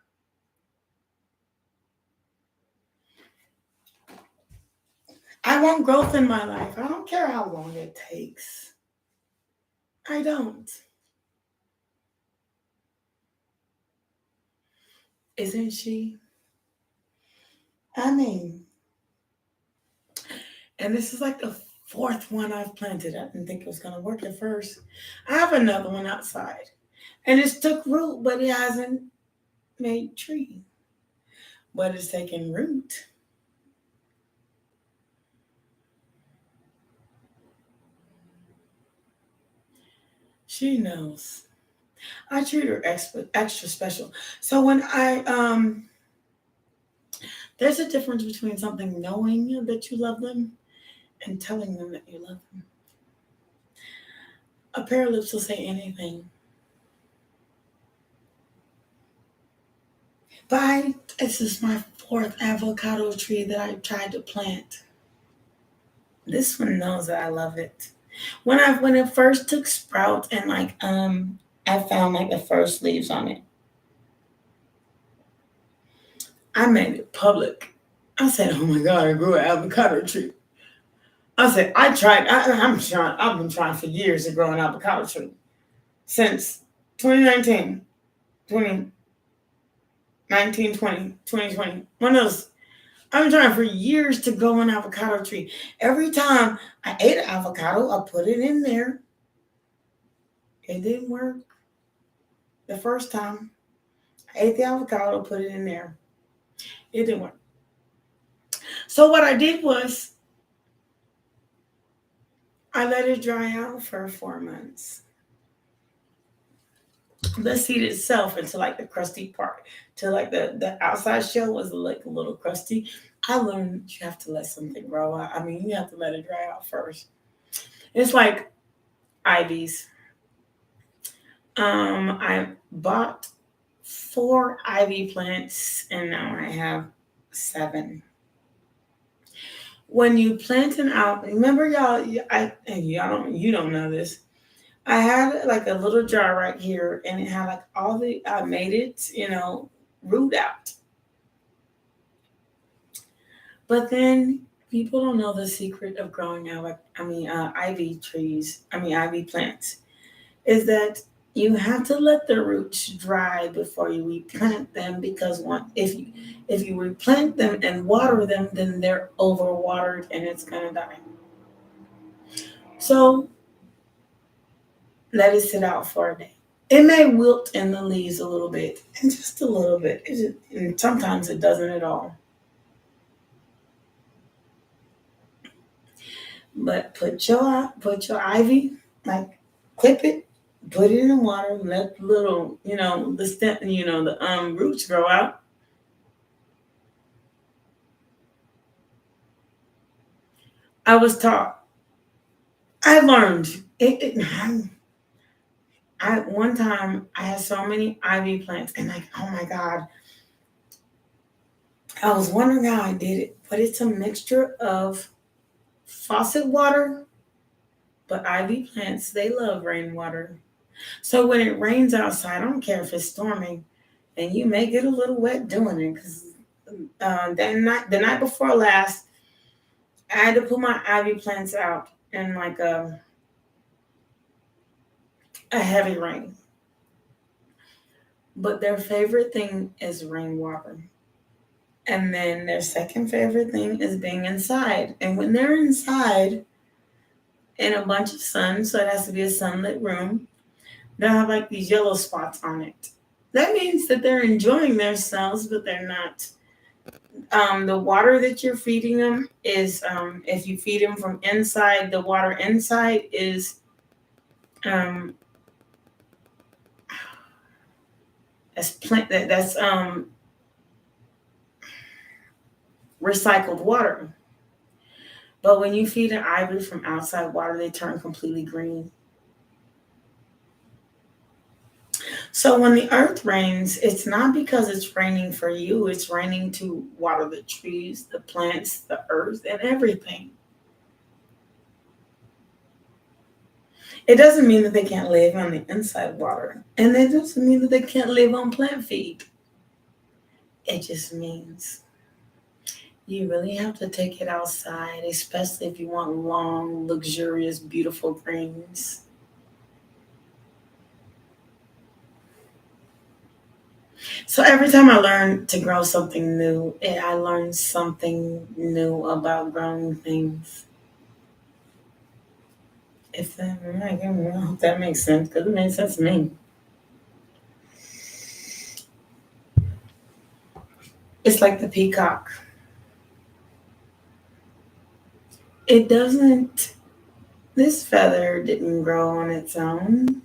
I want growth in my life. I don't care how long it takes. I don't. Isn't she? I mean, and this is like the fourth one I've planted. I didn't think it was gonna work at first. I have another one outside, and it's took root, but it hasn't made tree. But it's taken root. She knows. I treat her extra special. So when there's a difference between something knowing that you love them and telling them that you love them. A pair of lips will say anything. This is my fourth avocado tree that I tried to plant. This one knows that I love it. When it first took sprout and I found like the first leaves on it, I made it public. I said, "Oh my God, I grew an avocado tree." I said, "I tried. I'm trying. I've been trying for years to grow an avocado tree since 2019, 2019, 20, 2020. One of those. I've been trying for years to grow an avocado tree. Every time I ate an avocado, I put it in there. It didn't work. The first time I ate the avocado, put it in there. It didn't work. So what I did was I let it dry out for 4 months. The seed itself into like the crusty part, to like the outside shell was like a little crusty. I learned you have to let something grow out. I mean, you have to let it dry out first. It's like ivies. I bought 4 ivy plants and now I have 7. When you plant an ivy, remember you don't know this. I had like a little jar right here, and it had like I made it, root out. But then people don't know the secret of growing ivy plants, is that you have to let the roots dry before you replant them, because if you replant them and water them, then they're overwatered and it's gonna die. So let it sit out for a day. It may wilt in the leaves a little bit, and just a little bit. And sometimes it doesn't at all. But put your ivy, like, clip it, put it in the water, let the little, the stem, the roots grow out. I was taught. I learned one time I had so many ivy plants, and like, oh my god, I was wondering how I did it. But it's a mixture of faucet water. But ivy plants, they love rainwater. So when it rains outside, I don't care if it's storming, and you may get a little wet doing it. Because the night before last, I had to put my ivy plants out in like a heavy rain. But their favorite thing is rainwater. And then their second favorite thing is being inside. And when they're inside in a bunch of sun, so it has to be a sunlit room, they'll have like these yellow spots on it. That means that they're enjoying themselves, but they're not. The water that you're feeding them is, if you feed them from inside, the water inside is that's recycled water. But when you feed an ivy from outside water, they turn completely green. So when the earth rains, it's not because it's raining for you, it's raining to water the trees, the plants, the earth, and everything. It doesn't mean that they can't live on the inside water. And it doesn't mean that they can't live on plant feed. It just means you really have to take it outside, especially if you want long, luxurious, beautiful greens. So every time I learn to grow something new, I learn something new about growing things. If that, I hope that makes sense, because it makes sense to me. It's like the peacock. It doesn't, this feather didn't grow on its own.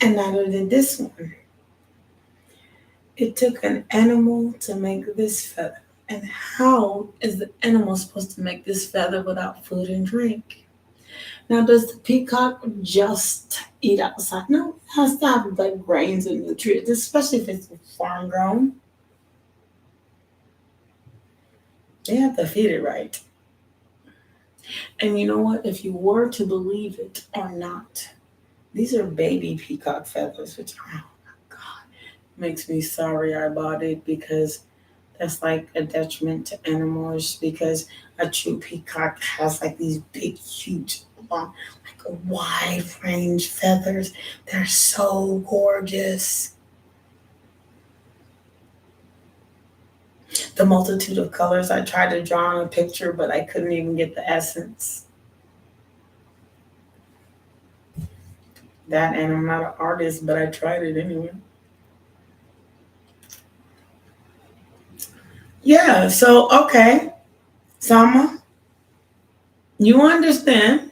And neither did this one. It took an animal to make this feather. And how is the animal supposed to make this feather without food and drink? Now, does the peacock just eat outside? No, it has to have like grains and nutrients, especially if it's farm grown. They have to feed it right. And you know what? If you were to believe it or not, these are baby peacock feathers, which, oh my God, makes me sorry I bought it, because that's like a detriment to animals, because a true peacock has like these big, huge, long, like wide range feathers. They're so gorgeous. The multitude of colors, I tried to draw on a picture, but I couldn't even get the essence. That, and I'm not an artist, but I tried it anyway. Yeah, so okay. Sama, you understand.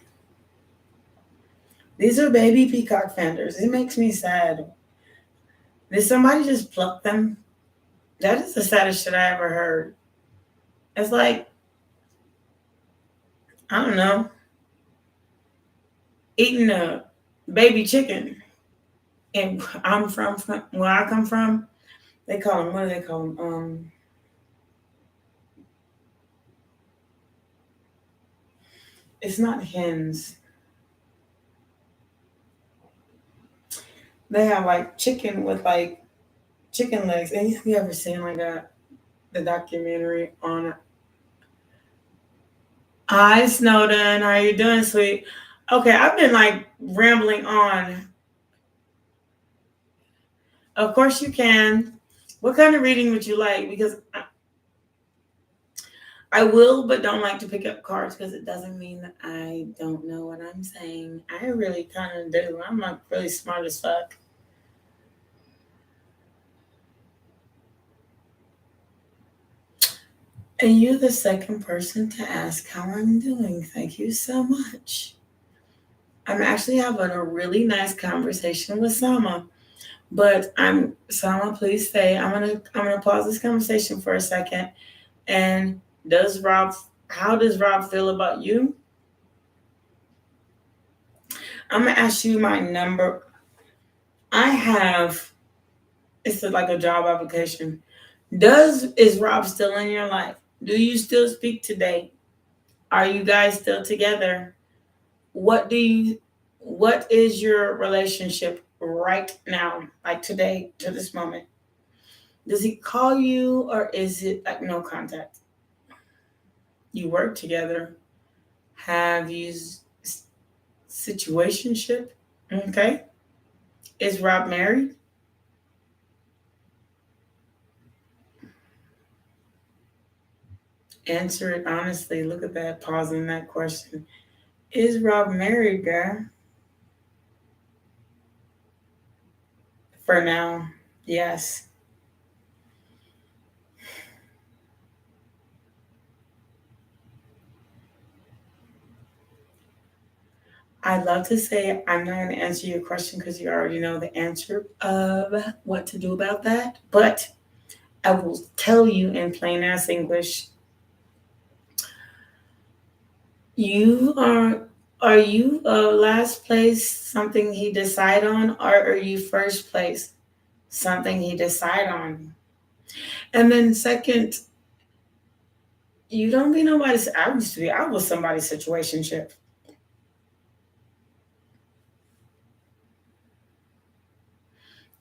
These are baby peacock feathers. It makes me sad. Did somebody just pluck them? That is the saddest shit I ever heard. It's like, I don't know, eating a baby chicken. And from where I come from, they call them, what do they call them? It's not hens. They have like chicken with like chicken legs. And have you ever seen like the documentary on Hi Snowden? How you doing, sweet? Okay, I've been like rambling on. Of course you can. What kind of reading would you like? Because I will, but don't like to pick up cards because it doesn't mean that I don't know what I'm saying. I really kind of do. I'm like really smart as fuck. And you're the second person to ask how I'm doing. Thank you so much. I'm actually having a really nice conversation with Sama. But Sama, please stay. I'm gonna pause this conversation for a second. And how does Rob feel about you? I'm gonna ask you my number. I have it's like a job application. Is Rob still in your life? Do you still speak today? Are you guys still together? What do you what is your relationship right now, like today, to this moment? Does he call you or is it like no contact? You work together. Have you situationship? Okay. Is Rob married? Answer it honestly. Look at that, pausing that question. Is Rob married, girl? For now, yes. I'd love to say I'm not going to answer your question because you already know the answer of what to do about that. But I will tell you in plain ass English. You are you last place something he decide on, or are you first place something he decide on? And then second, you don't be nobody's. I was somebody's situationship.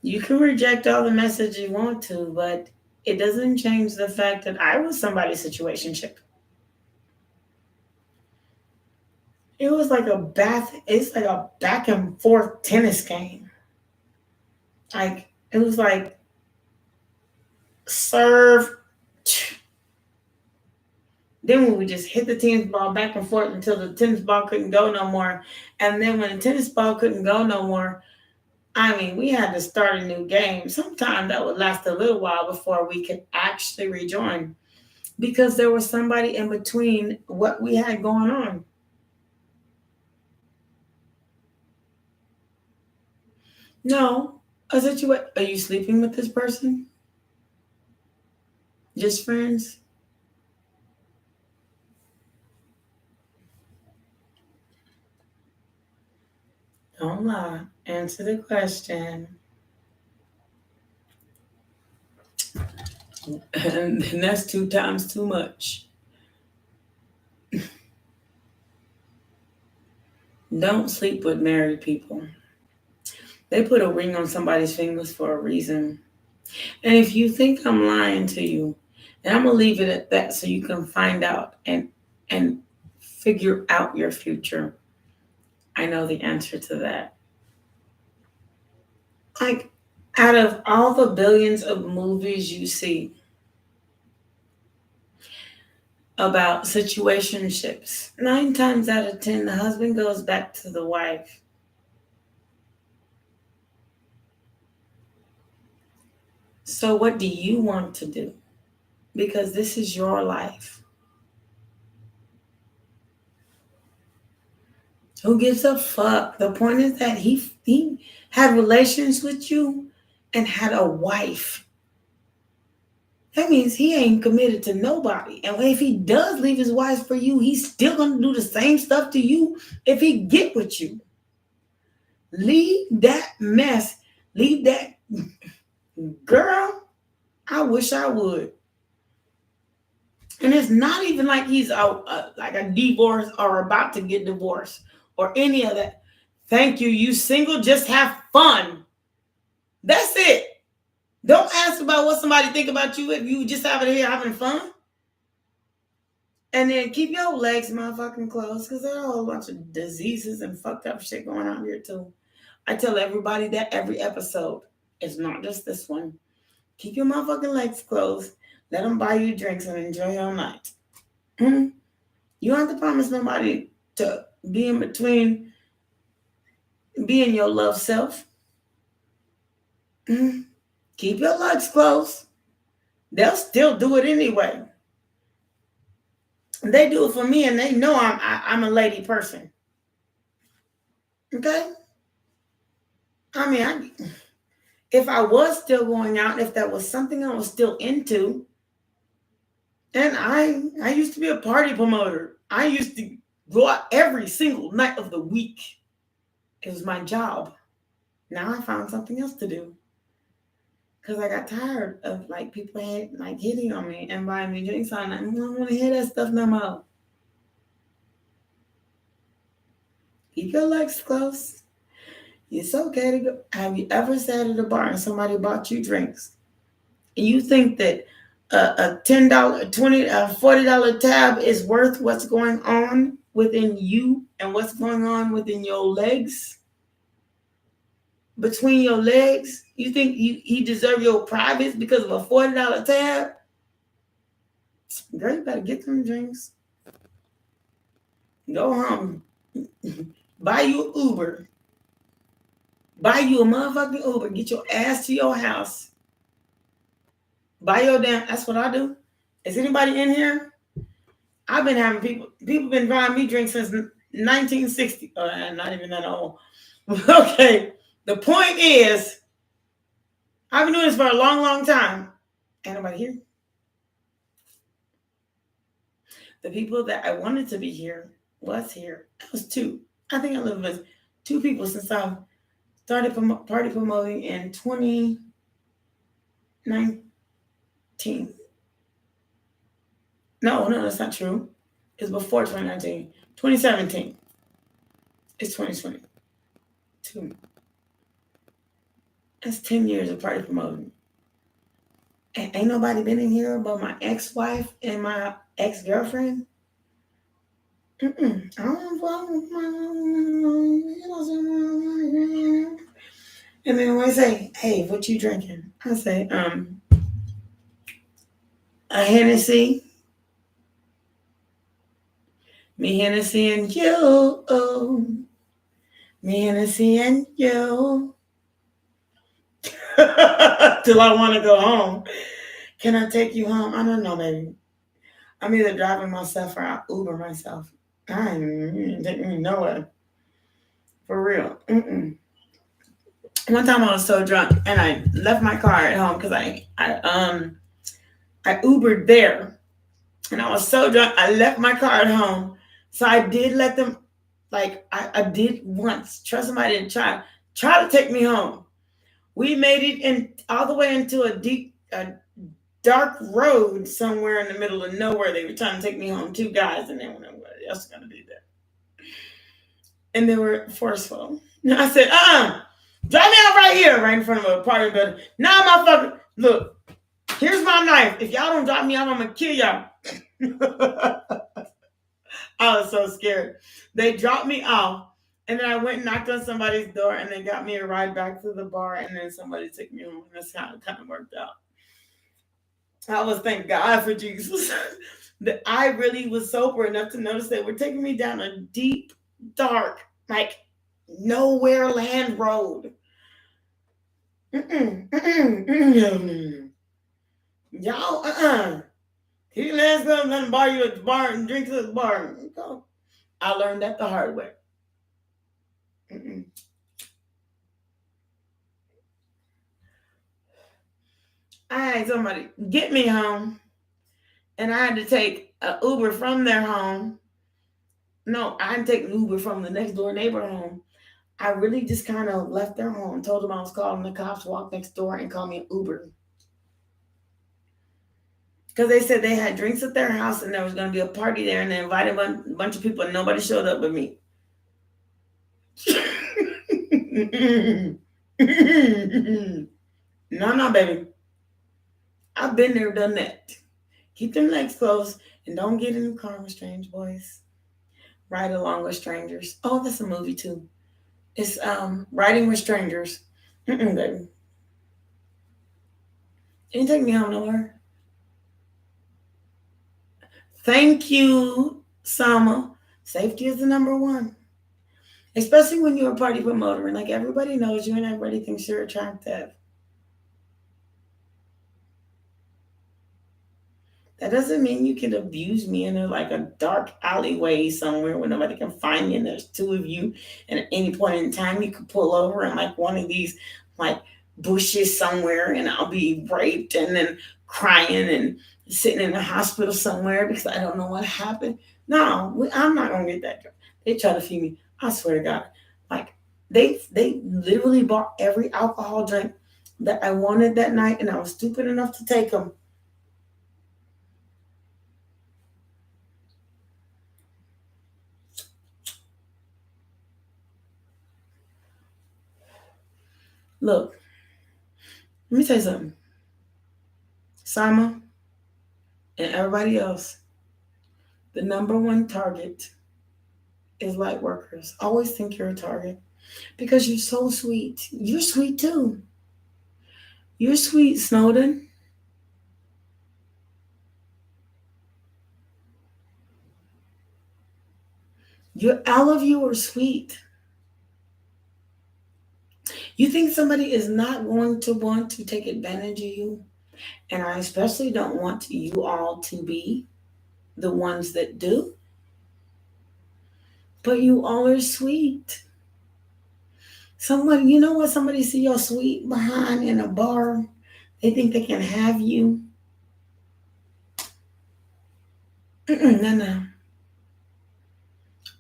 You can reject all the message you want to, but it doesn't change the fact that I was somebody's situationship. It's like a back and forth tennis game. Like it was like serve. Then we would just hit the tennis ball back and forth until the tennis ball couldn't go no more. And then when the tennis ball couldn't go no more, I mean, we had to start a new game. Sometimes that would last a little while before we could actually rejoin because there was somebody in between what we had going on. No, I said, are you sleeping with this person? Just friends? Don't lie. Answer the question. And that's two times too much. Don't sleep with married people. They put a ring on somebody's fingers for a reason. And if you think I'm lying to you, and I'm gonna leave it at that so you can find out and figure out your future. I know the answer to that. Like out of all the billions of movies you see about situationships, 9 times out of 10 the husband goes back to the wife. So what do you want to do? Because this is your life. Who gives a fuck? The point is that he had relations with you and had a wife. That means he ain't committed to nobody. And if he does leave his wife for you, he's still gonna do the same stuff to you if he get with you. Leave that mess. Leave that girl. I wish I would. And it's not even like he's like a divorce or about to get divorced or any of that. Thank you. You single, just have fun. That's it. Don't ask about what somebody think about you if you just here having fun. And then keep your legs motherfucking closed, because there are a whole bunch of diseases and fucked up shit going on here too. I tell everybody that every episode. It's not just this one. Keep your motherfucking legs closed. Let them buy you drinks and enjoy your night. Mm-hmm. You don't have to promise nobody to be in between being your love self. Mm-hmm. Keep your legs closed. They'll still do it anyway. They do it for me, and they know I'm a lady person. Okay? I mean, if I was still going out, if that was something I was still into, and I used to be a party promoter. I used to go out every single night of the week. It was my job. Now I found something else to do. Because I got tired of like people like hitting on me and buying me drinks on. I don't want to hear that stuff no more. Keep your legs closed. It's okay to go. Have you ever sat at a bar and somebody bought you drinks? And you think that a $10, $20, $40 tab is worth what's going on within you and what's going on within your legs? Between your legs? You think you deserve your privates because of a $40 tab? Girl, you better get them drinks. Go home. Buy you an Uber. Buy you a motherfucking Uber. Get your ass to your house. Buy your damn. That's what I do. Is anybody in here? I've been having people been buying me drinks since 1960. Not even that old. Okay. The point is, I've been doing this for a long, long time. Ain't nobody here. The people that I wanted to be here was here. That was two. I think I lived with two people since I started party promoting in 2019. No, that's not true. It's before 2019. 2017. It's 2022. That's 10 years of party promoting. And ain't nobody been in here but my ex-wife and my ex-girlfriend. I don't have a problem with my. And then when I say, hey, what you drinking? I say, a Hennessy. Me, Hennessy, and you. Me, Hennessy, and you. Till I want to go home. Can I take you home? I don't know, baby. I'm either driving myself or I'll Uber myself. I ain't take me nowhere. For real. One time I was so drunk and I left my car at home because I Ubered there. And I was so drunk, I left my car at home. So I did let them, like, I did once trust somebody to try to take me home. We made it in all the way into a dark road somewhere in the middle of nowhere. They were trying to take me home. Two guys, and they weren't nobody else going to do that. And they were forceful. And I said, drive me out right here, right in front of a party building. Nah, motherfucker, look, here's my knife. If y'all don't drop me out, I'm going to kill y'all. I was so scared. They dropped me off, and then I went and knocked on somebody's door, and they got me a ride back to the bar, and then somebody took me home. That's how it kind of worked out. I was thank God for Jesus. That I really was sober enough to notice they were taking me down a deep, dark, like nowhere land road. Y'all, he lets them let him buy you at the bar and drink at the bar. I learned that the hard way. I had somebody get me home, and I had to take an Uber from their home. No, I had to take an Uber from the next door neighbor home. I really just kind of left their home, told them I was calling the cops, walked next door, and called me an Uber. Because they said they had drinks at their house and there was going to be a party there, and they invited a bunch of people and nobody showed up but me. No, baby. I've been there, done that. Keep them legs closed and don't get in the car with strange boys. Ride along with strangers. Oh, that's a movie too. It's Riding with Strangers. Baby. Didn't take me home nowhere. Thank you, Sama. Safety is the number one. Especially when you're a party promoter and like everybody knows you and everybody thinks you're attractive. That doesn't mean you can abuse me in a dark alleyway somewhere where nobody can find you and there's two of you, and at any point in time you could pull over in like one of these like bushes somewhere and I'll be raped and then crying and sitting in the hospital somewhere because I don't know what happened. No, I'm not gonna get that. They try to feed me. I swear to God, like they literally bought every alcohol drink that I wanted that night, and I was stupid enough to take them. Look, let me tell you something. Sama and everybody else, the number one target is light workers. Always think you're a target because you're so sweet. You're sweet too. You're sweet, Snowden. All of you are sweet. You think somebody is not going to want to take advantage of you? And I especially don't want you all to be the ones that do. But you all are sweet. Someone, you know what? Somebody see your sweet behind in a bar. They think they can have you. No.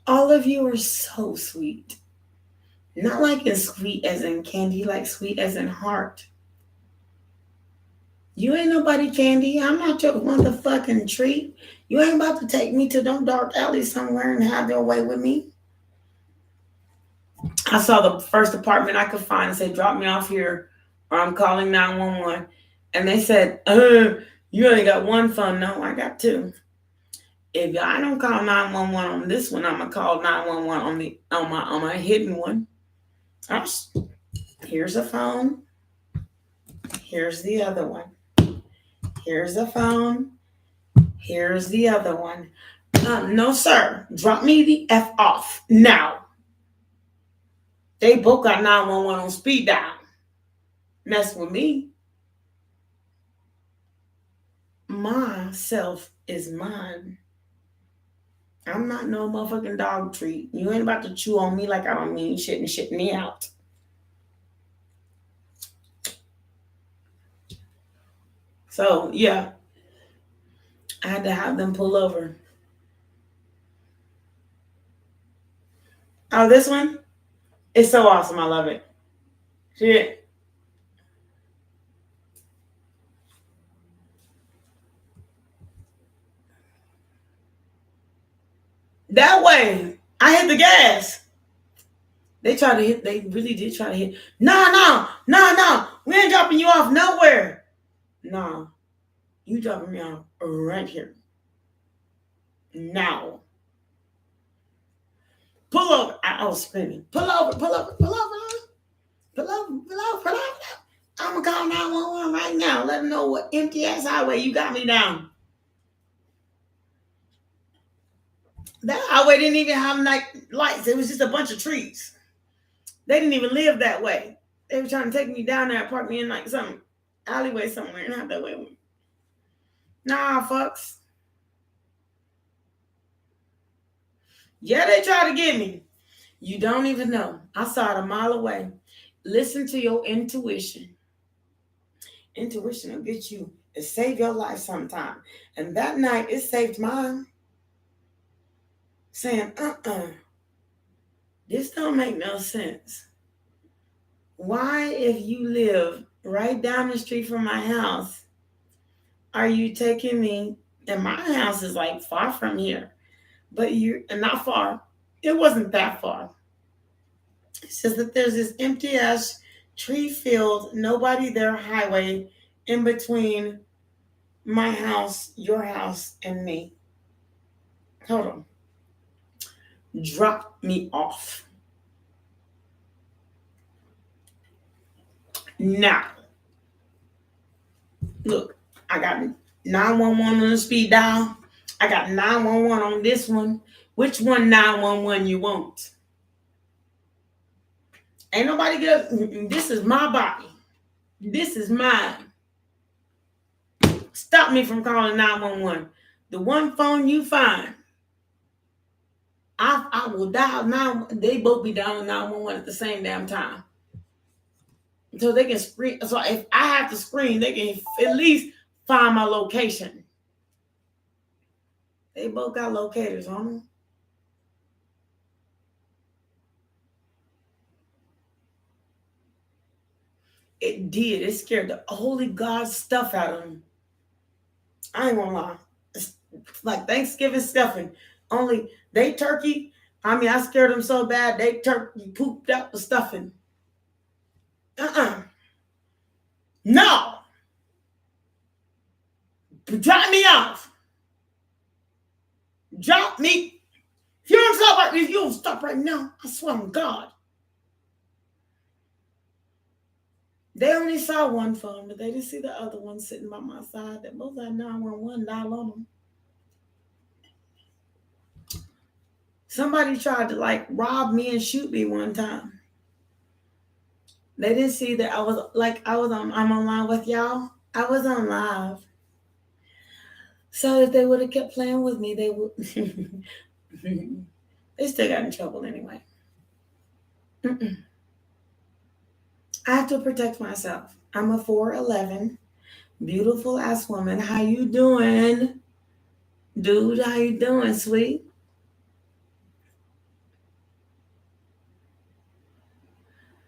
All of you are so sweet. Not like as sweet as in candy, like sweet as in heart. You ain't nobody candy. I'm not your motherfucking treat. You ain't about to take me to them dark alleys somewhere and have your way with me. I saw the first apartment I could find and said, drop me off here or I'm calling 911. And they said, you only got one phone. No, I got two. If I don't call 911 on this one, I'm gonna call 911 on my hidden one. Here's a phone. Here's the other one. Here's a phone. Here's the other one. No, sir. Drop me the F off now. They both got 911 on speed dial. Mess with me. Myself is mine. I'm not no motherfucking dog treat. You ain't about to chew on me like I don't mean shit and shit me out. So, yeah. I had to have them pull over. Oh, this one? It's so awesome. I love it. Shit. That way. I hit the gas. They really did try to hit. No. We ain't dropping you off nowhere. No. You dropping me off right here. Now. Pull over. I was screaming. Pull over. I'm going to call 911 right now. Let them know what empty ass highway you got me down. That highway didn't even have lights. It was just a bunch of trees. They didn't even live that way. They were trying to take me down there and park me in like some alleyway somewhere. Not that way. Nah, fucks. Yeah, they tried to get me. You don't even know. I saw it a mile away. Listen to your intuition. Intuition will get you and save your life sometime. And that night, it saved mine. Saying, this don't make no sense. Why, if you live right down the street from my house, are you taking me? And my house is like far from here, but you're not far. It wasn't that far. It says that there's this empty ass tree field, nobody there highway in between my house, your house, and me. Hold on. Drop me off. Now, look, I got 911 on the speed dial. I got 911 on this one. Which one 911 you want? Ain't nobody good. This is my body. This is mine. Stop me from calling 911. The one phone you find, I will dial 911. They both be dialing 911 at the same damn time. So they can screen. So if I have to screen, they can at least find my location. They both got locators on them. It did. It scared the holy God stuff out of them. I ain't gonna lie. It's like Thanksgiving stuffing. Only they turkey. I mean, I scared them so bad they turkey pooped out the stuffing. No. Drop me off. Drop me. If you don't stop, if you don't stop right now, I swear on God. They only saw one phone, but they didn't see the other one sitting by my side. That both had 911 dial on them. Somebody tried to like rob me and shoot me one time. They didn't see that I was I'm online with y'all. I was on live. So if they would have kept playing with me, they would. They still got in trouble anyway. I have to protect myself. I'm a 4'11", beautiful ass woman. How you doing, dude? How you doing, sweet?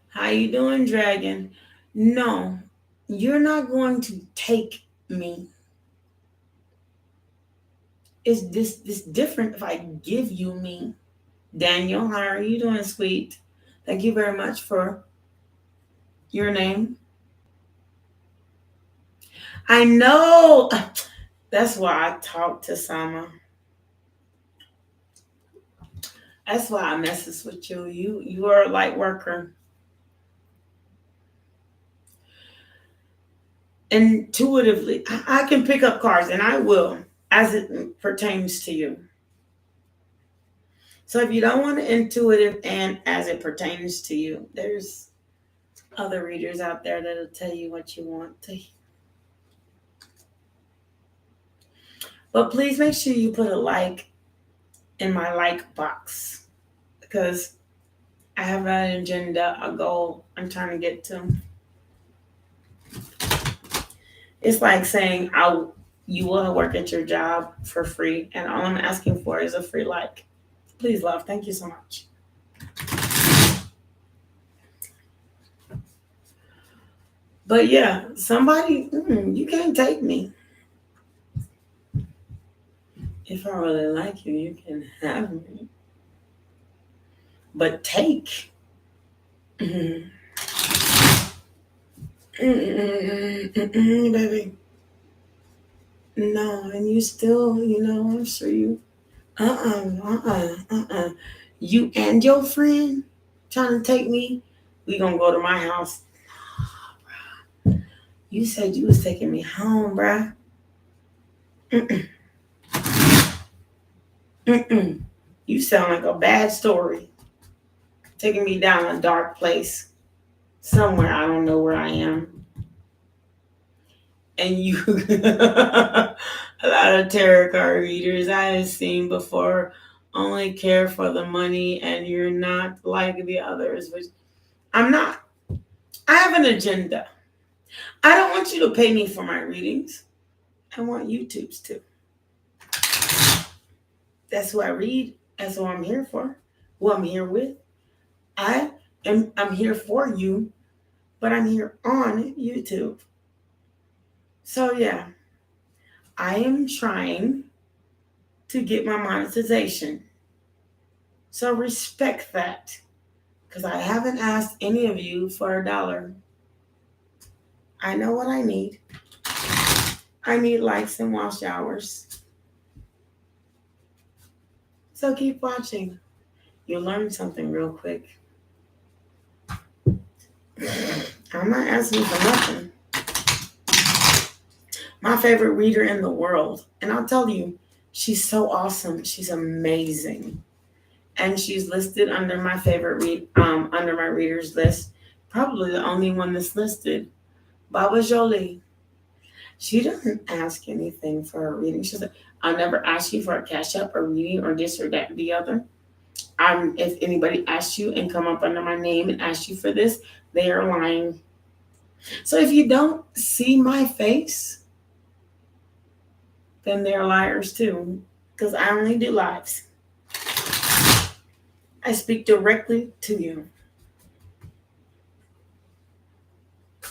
How you doing, dragon? No, you're not going to take me. Is this different if I give you me? Daniel, how are you doing, sweet? Thank you very much for your name. I know. That's why I talk to Sama. That's why I messes with you. You are a light worker. Intuitively, I can pick up cards, and I will, as it pertains to you. So if you don't want intuitive and as it pertains to you, there's other readers out there that'll tell you what you want to hear. But please make sure you put a like in my like box, because I have an agenda, a goal I'm trying to get to. It's like saying you will work at your job for free, and all I'm asking for is a free like. Please, love. Thank you so much. But yeah, somebody, you can't take me. If I really like you, you can have me. But take. Baby. No, and you still, I'm sure you. You and your friend trying to take me, we gonna go to my house. You said you was taking me home, bruh. You sound like a bad story. Taking me down a dark place. Somewhere I don't know where I am. And you, a lot of tarot card readers I have seen before only care for the money, and you're not like the others, which I'm not. I have an agenda. I don't want you to pay me for my readings. I want YouTube's too. That's who I read. That's who I'm here for. Who I'm here with. I'm here for you, but I'm here on YouTube. So yeah, I am trying to get my monetization. So respect that. Because I haven't asked any of you for $1. I know what I need. I need likes and wash showers. So keep watching. You'll learn something real quick. I'm not asking for nothing. My favorite reader in the world. And I'll tell you, she's so awesome. She's amazing. And she's listed under my favorite under my readers list. Probably the only one that's listed. Baba Jolie. She doesn't ask anything for a reading. She's like, I'll never ask you for a cash up or reading or this or that or the other. If anybody asks you and come up under my name and ask you for this, they are lying. So if you don't see my face, then they're liars too. Because I only do lives. I speak directly to you.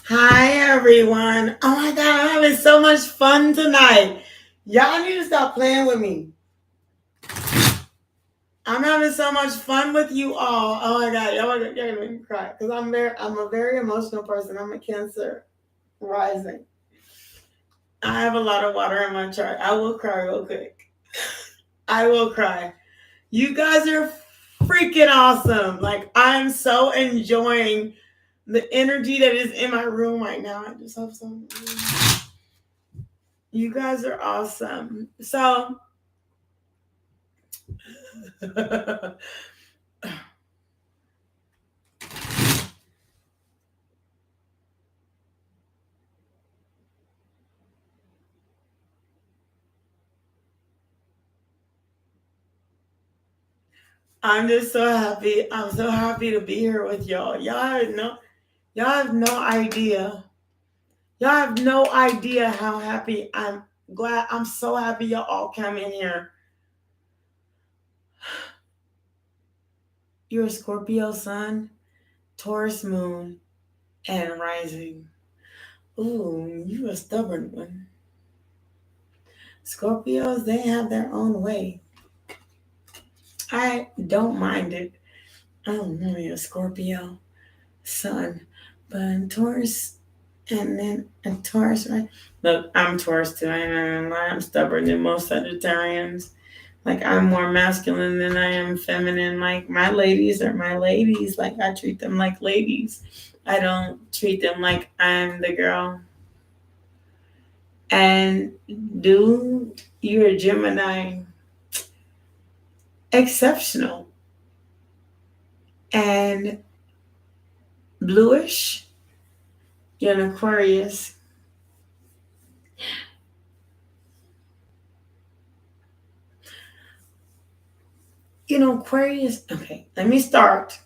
Hi, everyone. Oh my God, I'm having so much fun tonight. Y'all need to stop playing with me. I'm having so much fun with you all. Oh my God, y'all are gonna make me cry because I'm a very emotional person. I'm a Cancer rising. I have a lot of water in my chart. I will cry real quick. I will cry. You guys are freaking awesome. Like, I'm so enjoying the energy that is in my room right now. I just hope so. You guys are awesome. So, I'm just so happy. I'm so happy to be here with y'all. Y'all have no idea. Y'all have no idea how happy I'm so happy y'all all come in here. You're a Scorpio sun, Taurus moon, and rising. Ooh, you a stubborn one. Scorpios, they have their own way. I don't mind it. I don't know you're a Scorpio sun, but Taurus, and then a Taurus, right? Look, I'm Taurus too. I'm stubborn than most Sagittarians. Like, I'm more masculine than I am feminine. Like, my ladies are my ladies. Like, I treat them like ladies. I don't treat them like I'm the girl. And you're a Gemini, exceptional. And bluish, you're an Aquarius. Aquarius, okay, let me start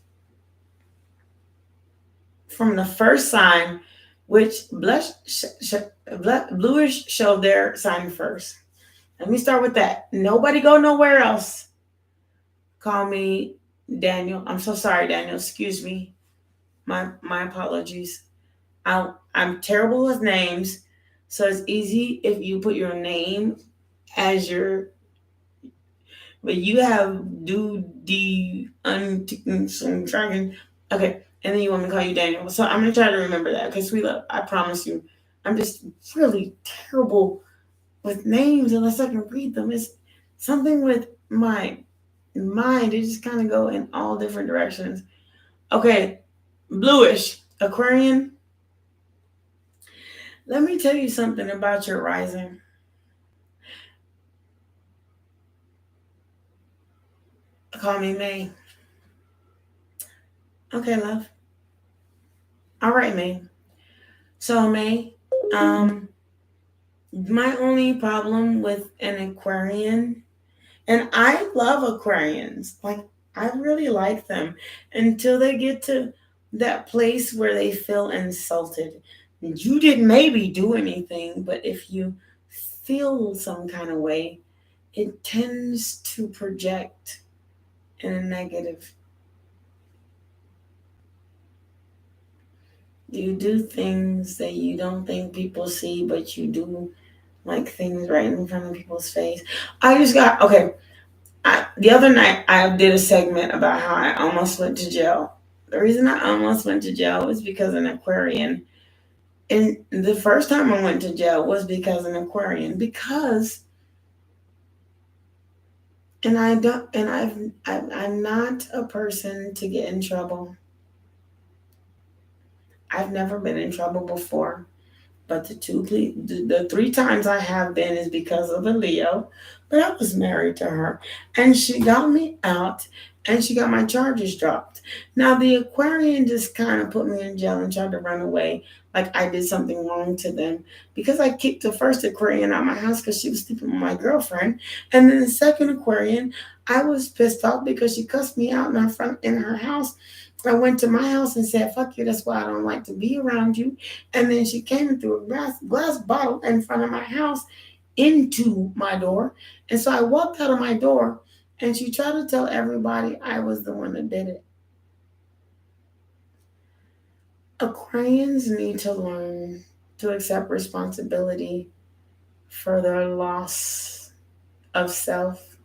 from the first sign, which bluish showed their sign first. Let me start with that. Nobody go nowhere else. Call me Daniel. I'm so sorry, Daniel. Excuse me. My apologies. I'm terrible with names, so it's easy if you put your name as your. But you have dragon. Okay, and then you want me to call you Daniel. So I'm gonna try to remember that because I promise you, I'm just really terrible with names unless I can read them. It's something with my mind. It just kind of go in all different directions. Okay, bluish Aquarian. Let me tell you something about your rising. Call me May. Okay, love. All right, May. So May, my only problem with an Aquarian, and I love Aquarians, like, I really like them until they get to that place where they feel insulted. You didn't maybe do anything, but if you feel some kind of way, it tends to project in a negative. You do things that you don't think people see, but you do like things right in front of people's face. I just got okay. The other night I did a segment about how I almost went to jail. The reason I almost went to jail was because an Aquarian. And the first time I went to jail was because an Aquarian. Because and I don't and I'm not a person to get in trouble. I've never been in trouble before. But the three times I have been is because of a Leo. But I was married to her, and she got me out, and she got my charges dropped. Now the Aquarian just kind of put me in jail and tried to run away, like I did something wrong to them, because I kicked the first Aquarian out of my house because she was sleeping with my girlfriend, and then the second Aquarian, I was pissed off because she cussed me out in her house. I went to my house and said, "Fuck you, that's why I don't like to be around you." And then she came and threw a glass bottle in front of my house into my door. And so I walked out of my door and she tried to tell everybody I was the one that did it. Aquarians need to learn to accept responsibility for their loss of self.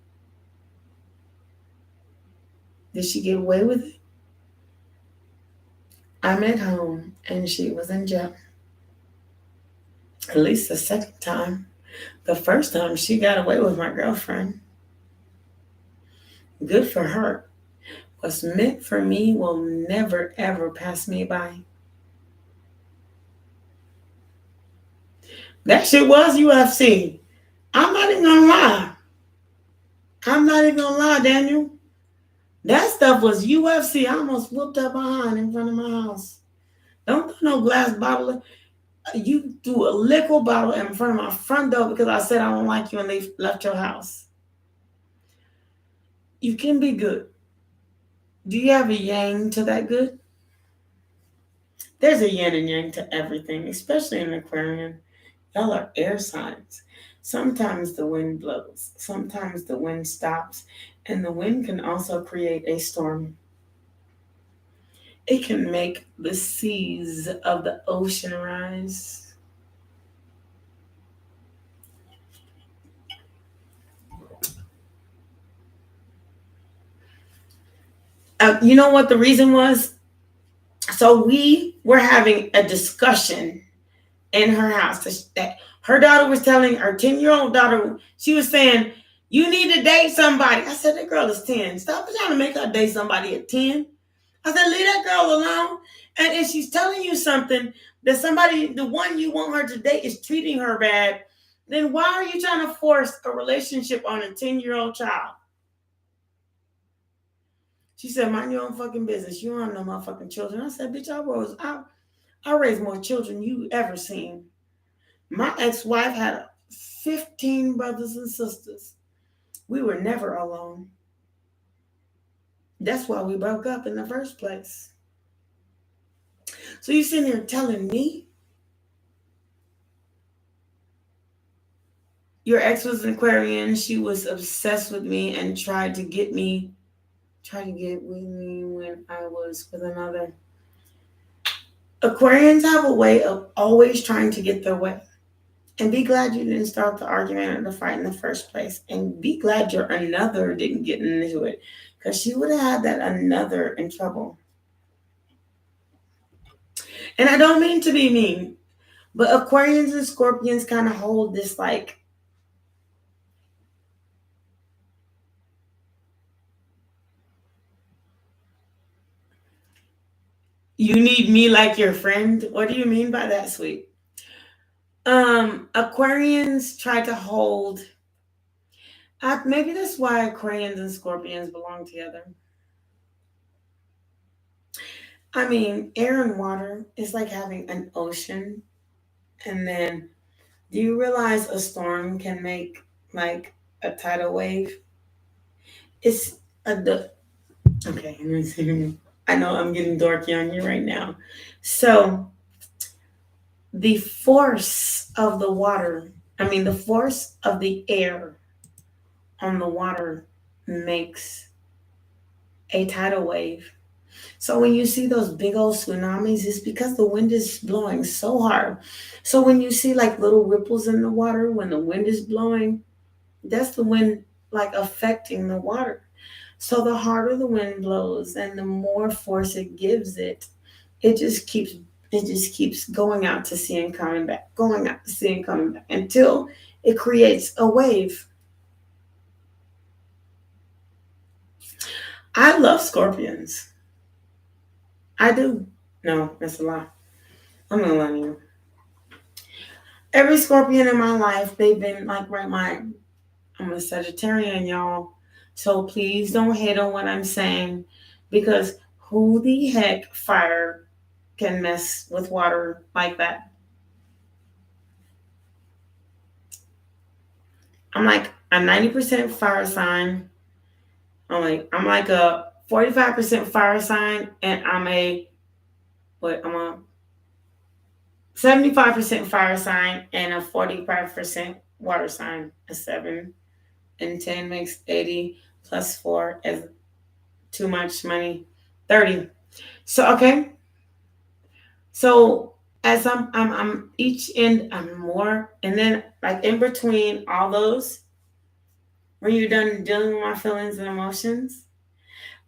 Did she get away with it? I'm at home and she was in jail. At least the second time. The first time she got away with my girlfriend. Good for her. What's meant for me will never ever pass me by. That shit was UFC. I'm not even gonna lie. I'm not even gonna lie, Daniel. That stuff was UFC. I almost whooped up behind in front of my house. Don't throw no glass bottle. You threw a liquor bottle in front of my front door because I said I don't like you and left your house. You can be good. Do you have a yang to that good? There's a yin and yang to everything, especially in Aquarian. Y'all are air signs. Sometimes the wind blows, sometimes the wind stops, and the wind can also create a storm. It can make the seas of the ocean rise. You know what the reason was? So we were having a discussion in her house. That her daughter was telling her 10-year-old daughter, she was saying, "You need to date somebody." I said, "That girl is 10. Stop trying to make her date somebody at 10." I said, "Leave that girl alone." And if she's telling you something that somebody, the one you want her to date, is treating her bad, then why are you trying to force a relationship on a 10-year-old child? She said, "Mind your own fucking business. You don't have no motherfucking children." I said, "Bitch, I raised more children you ever seen." My ex-wife had 15 brothers and sisters. We were never alone. That's why we broke up in the first place. So you sitting here telling me your ex was an Aquarian, she was obsessed with me and tried to get with me when I was with another. Aquarians have a way of always trying to get their way. And be glad you didn't start the argument or the fight in the first place. And be glad your another didn't get into it. Because she would have had that another in trouble. And I don't mean to be mean, but Aquarians and Scorpions kind of hold this like, "You need me like your friend." What do you mean by that, sweet? Aquarians try to hold. Maybe that's why Aquarians and Scorpions belong together. I mean, air and water is like having an ocean, and then do you realize a storm can make like a tidal wave? It's okay. Let me see. I know I'm getting dorky on you right now. So the force of the water, I mean, the force of the air on the water makes a tidal wave. So when you see those big old tsunamis, it's because the wind is blowing so hard. So when you see like little ripples in the water when the wind is blowing, that's the wind like affecting the water. So the harder the wind blows and the more force it gives it, it just keeps going out to sea and coming back, going out to sea and coming back until it creates a wave. I love scorpions. I do. No, that's a lie. I'm not lying to you. Every scorpion in my life, they've been like right mind. I'm a Sagittarian, y'all. So please don't hate on what I'm saying because who the heck fire can mess with water like that? I'm like a 90% fire sign. I'm like a 45% fire sign, and I'm a 75% fire sign and a 45% water sign. A 7 and 10 makes 80 plus 4 is too much money. 30. So okay. So as I'm each end I'm more, and then like in between all those, when you're done dealing with my feelings and emotions,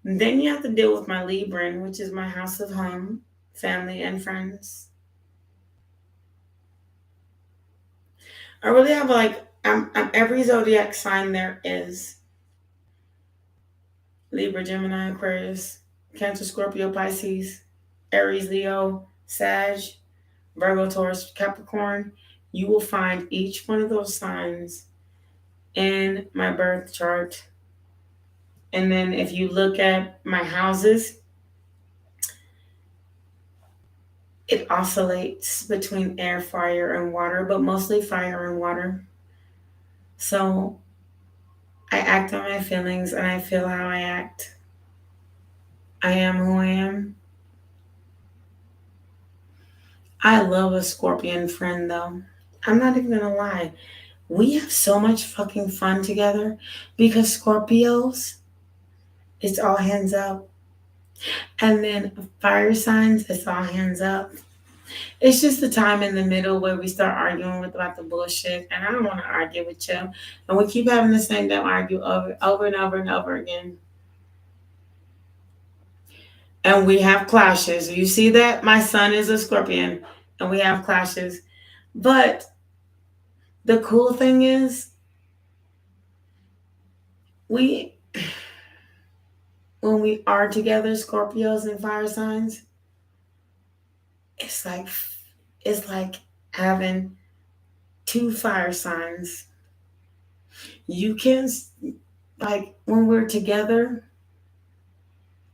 then you have to deal with my Libra, which is my house of home, family, and friends. I really have like I'm every zodiac sign there is: Libra, Gemini, Aquarius, Cancer, Scorpio, Pisces, Aries, Leo, Sag, Virgo, Taurus, Capricorn. You will find each one of those signs in my birth chart. And then if you look at my houses, it oscillates between air, fire, and water, but mostly fire and water. So I act on my feelings and I feel how I act. I am who I am. I love a scorpion friend though. I'm not even gonna lie. We have so much fucking fun together because Scorpios, it's all hands up. And then fire signs, it's all hands up. It's just the time in the middle where we start arguing about the bullshit, and I don't want to argue with you. And we keep having the same damn argue over and over and over again. And we have clashes. You see that? My son is a Scorpion, and we have clashes. But the cool thing is, we when we are together, Scorpios and fire signs, it's like it's like having two fire signs. You can like when we're together,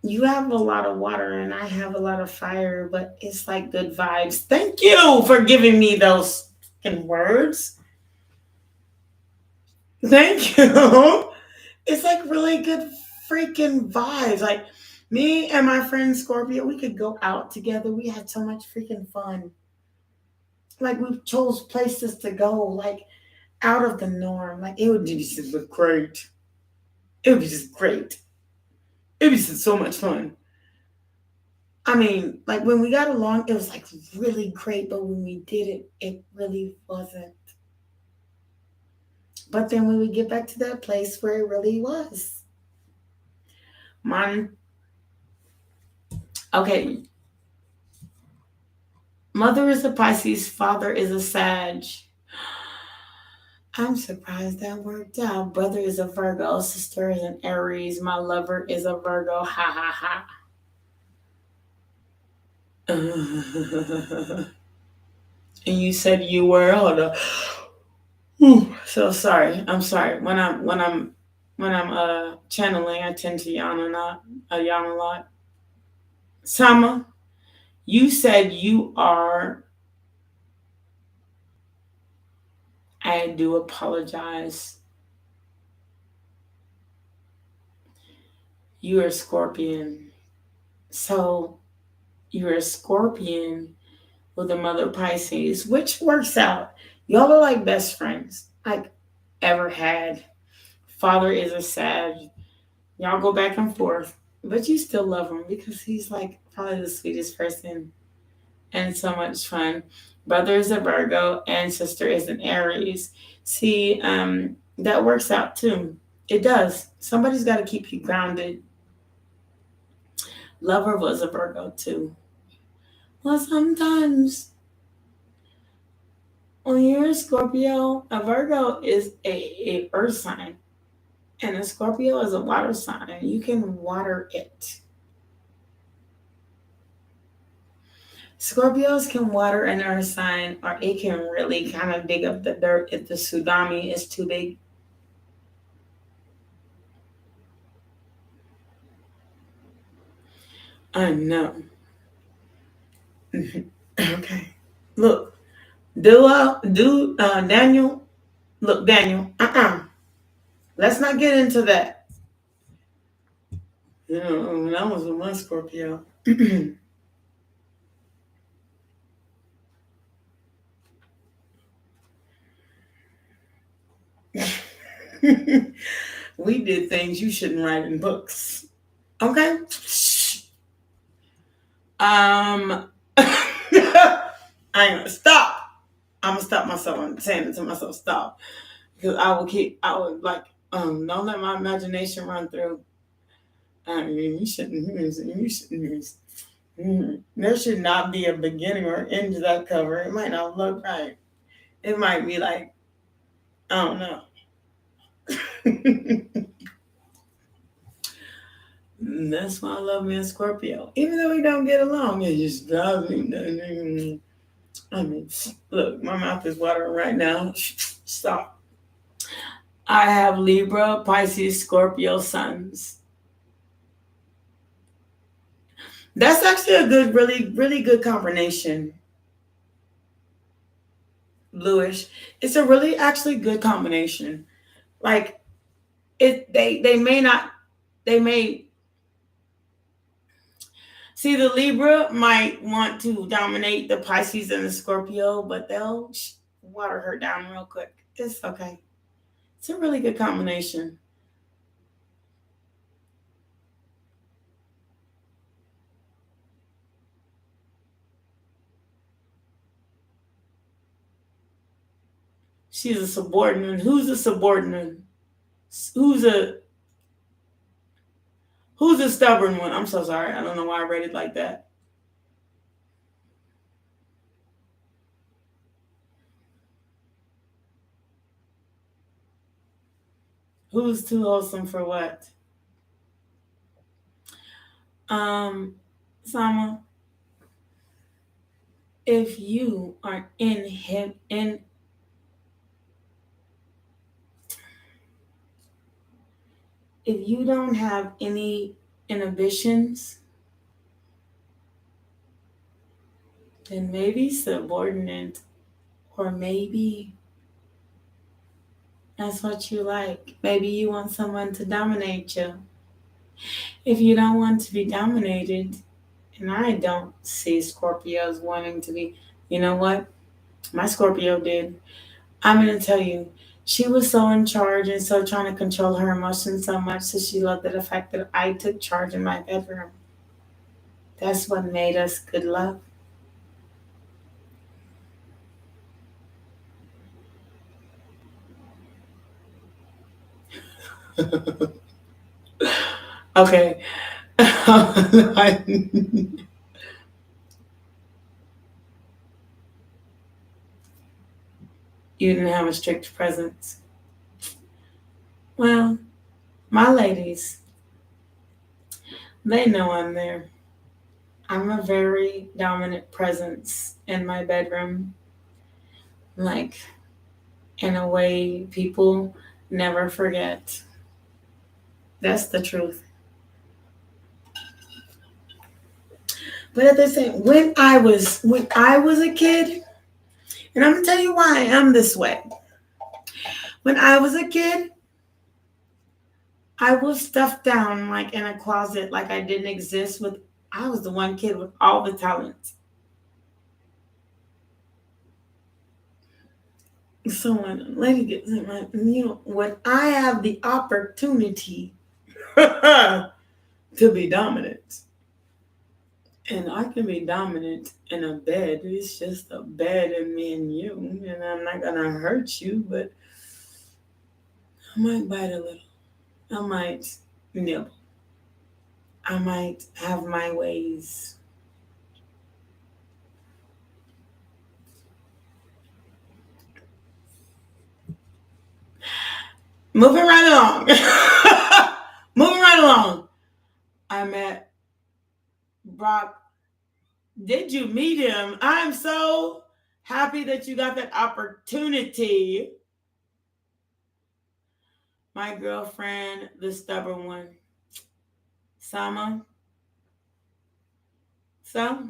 you have a lot of water and I have a lot of fire, but it's like good vibes. Thank you for giving me those fucking words. Thank you. It's like really good freaking vibes. Like me and my friend Scorpio, we could go out together. We had so much freaking fun. Like we chose places to go, like out of the norm. Like it would be just great. It would be just great. It was just so much fun. I mean, like when we got along, it was like really great, but when we did it, it really wasn't. But then we would get back to that place where it really was. Mine, okay, mother is a Pisces, father is a Sag. I'm surprised that worked out. Brother is a Virgo, sister is an Aries, my lover is a Virgo. Ha ha ha. And you said you were, hold on. So sorry. I'm sorry. When I'm channeling, I tend to yawn a lot. Sama, you said you are. I do apologize. You are a Scorpion. So you're a Scorpion with a mother Pisces, which works out. Y'all are like best friends I've ever had. Father is a Sag. Y'all go back and forth. but you still love him because he's like probably the sweetest person and so much fun. Brother is a Virgo and sister is an Aries. See, that works out too. It does. Somebody's got to keep you grounded. Lover was a Virgo too. Well, sometimes when you're a Scorpio, a Virgo is a earth sign, and a Scorpio is a water sign. You can water it. Scorpios can water an earth sign, or it can really kind of dig up the dirt if the tsunami is too big. I know. Okay. Look, Daniel. Look, Daniel. Let's not get into that. You know, that was with my Scorpio. We did things you shouldn't write in books. Okay. I ain't gonna stop. I'm gonna stop myself. I'm saying it to myself. Stop, because I would like. Don't let my imagination run through. I mean, you shouldn't. You shouldn't. There should not be a beginning or end to that cover. It might not look right. It might be like, I don't know. That's why I love me a Scorpio. Even though we don't get along, it just drives me. I mean, look, my mouth is watering right now. Stop. I have Libra, Pisces, Scorpio suns. That's actually a good, really, really good combination. Bluish. It's a really actually good combination. Like they may not, they may see the Libra might want to dominate the Pisces and the Scorpio, but they'll water her down real quick. It's okay. It's a really good combination. She's a subordinate. Who's a subordinate? Who's a who's a stubborn one? I'm so sorry. I don't know why I read it like that. Who's too wholesome for what? Sama, if you are in him in if you don't have any inhibitions, then maybe subordinate, or maybe that's what you like. Maybe you want someone to dominate you. If you don't want to be dominated, and I don't see Scorpios wanting to be, you know what? My Scorpio did. I'm going to tell you, she was so in charge and so trying to control her emotions so much that she loved the fact that I took charge in my bedroom. That's what made us good love. Okay. You didn't have a strict presence. Well, my ladies, they know I'm there. I'm a very dominant presence in my bedroom, like in a way people never forget. That's the truth. But at the same, when I was a kid, and I'm gonna tell you why I am this way. When I was a kid, I was stuffed down like in a closet, like I didn't exist. With I was the one kid with all the talents. So when a lady gets in my, when I have the opportunity to to be dominant. And I can be dominant in a bed. It's just a bed and me and you. And I'm not going to hurt you, but I might bite a little. I might nibble. I might have my ways. Moving right along. Moving right along. I met Brock. Did you meet him? I'm so happy that you got that opportunity. My girlfriend, the stubborn one. Sama. So,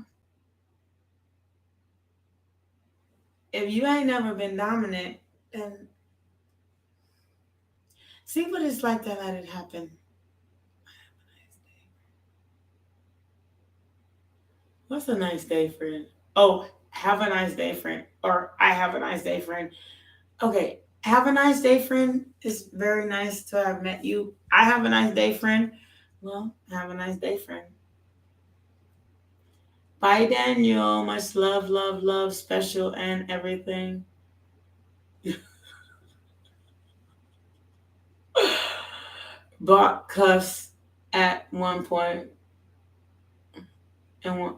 if you ain't never been dominant, then see what it's like to let it happen. What's a nice day, friend? Oh, have a nice day, friend. Or I have a nice day, friend. Okay, have a nice day, friend. It's very nice to have met you. I have a nice day, friend. Well, have a nice day, friend. Bye, Daniel. Much love, love, love, special, and everything. Bought cuffs at one point and one.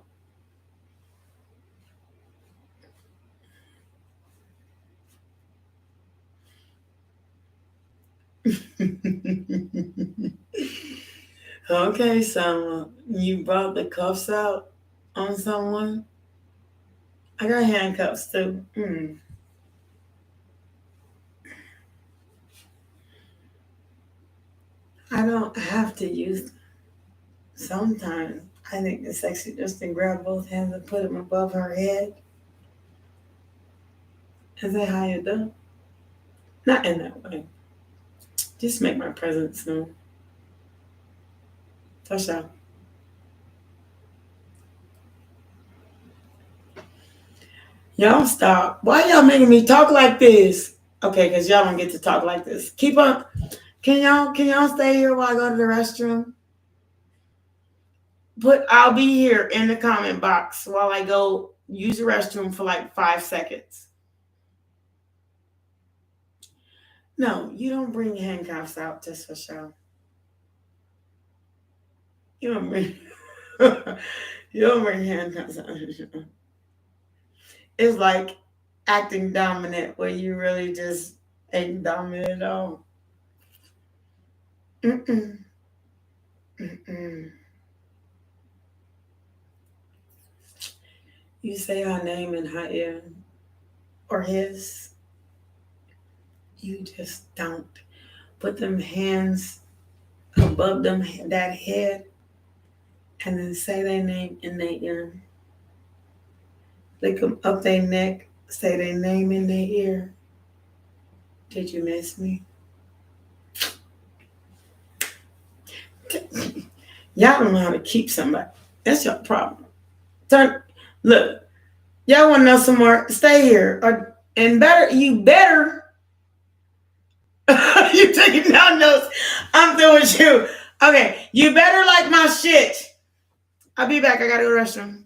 Okay, so you brought the cuffs out on someone. I got handcuffs too. I don't have to use them. Sometimes I think it's sexy just to grab both hands and put them above her head and say how you doing. Not in that way. Just make my presence known. Touch out. Y'all stop. Why y'all making me talk like this? Okay, because y'all don't get to talk like this. Keep up. Can y'all stay here while I go to the restroom? I'll be here in the comment box while I go use the restroom for like 5 seconds. No, you don't bring handcuffs out just for show. You don't bring you don't bring handcuffs out. It's like acting dominant where you really just ain't dominant at all. Mm-mm. Mm-mm. You say her name in her ear or his. You just don't put them hands above them that head and then say their name in their ear. Lick them up their neck, say their name in their ear. Did you miss me? Y'all don't know how to keep somebody. That's your problem. Look, y'all want to know some more? Stay here. You better. You taking down notes. I'm through with you. Okay, you better like my shit. I'll be back. I gotta go to the restroom.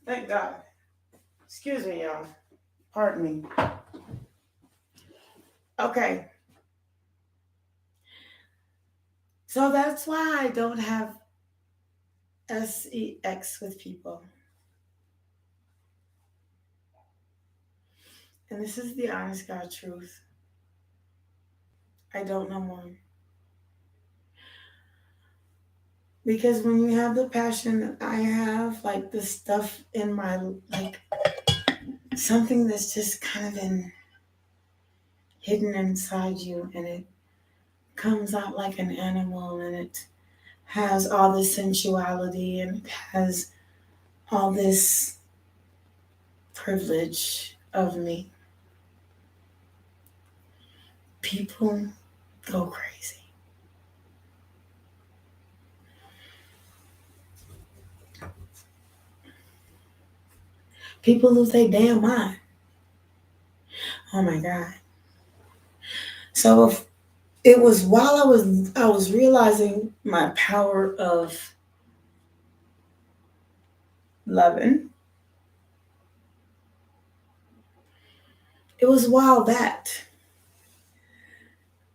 Thank God. Excuse me, y'all. Pardon me. Okay. So that's why I don't have sex with people. And this is the honest God truth. I don't know more. Because when you have the passion that I have, like the stuff in my, like something that's just kind of been hidden inside you and it comes out like an animal and it has all this sensuality and it has all this privilege of me. People go crazy. People lose their damn mind. Oh my God. So if it was while I was realizing my power of loving, it was while that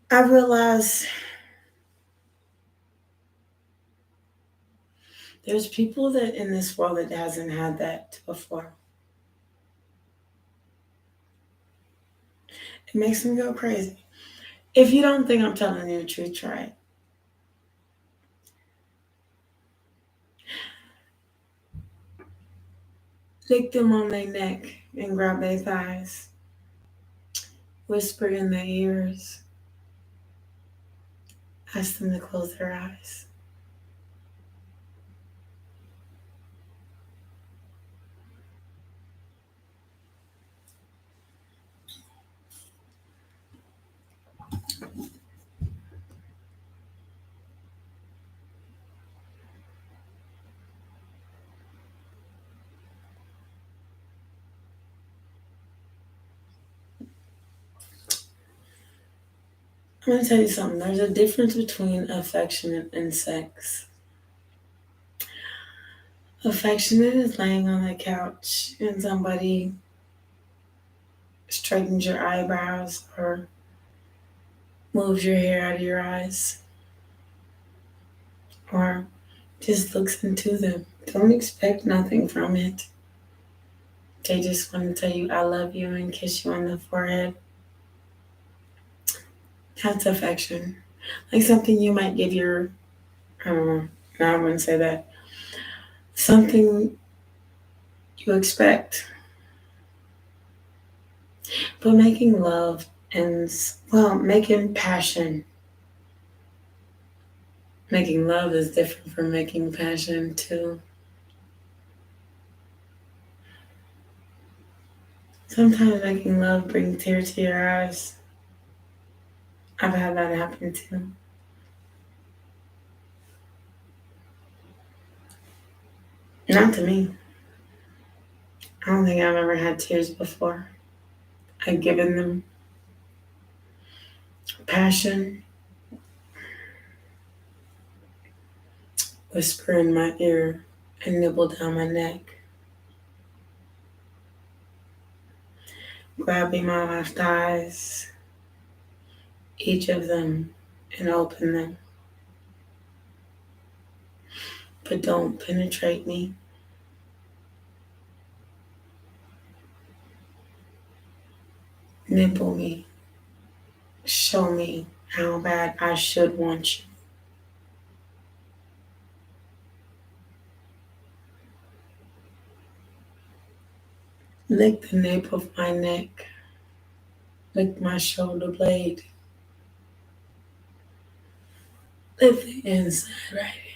I realized there's people that in this world that hasn't had that before. It makes me go crazy. If you don't think I'm telling you the truth, try it. Lick them on their neck and grab their thighs. Whisper in their ears. Ask them to close their eyes. I'm going to tell you something. There's a difference between affection and sex. Affectionate is laying on the couch and somebody straightens your eyebrows or moves your hair out of your eyes or just looks into them. Don't expect nothing from it. They just want to tell you I love you and kiss you on the forehead. That's affection. Like something you might give your, no, I wouldn't say that. Something you expect. But making love and, well, making passion. Making love is different from making passion too. Sometimes making love brings tears to your eyes. I've had that happen too. Not to me. I don't think I've ever had tears before. I've given them passion, whisper in my ear, and nibble down my neck. Grabbing my left eyes, each of them, and open them. But don't penetrate me. Nibble me. Show me how bad I should want you. Lick the nape of my neck. Lick my shoulder blade. Lick the inside right here.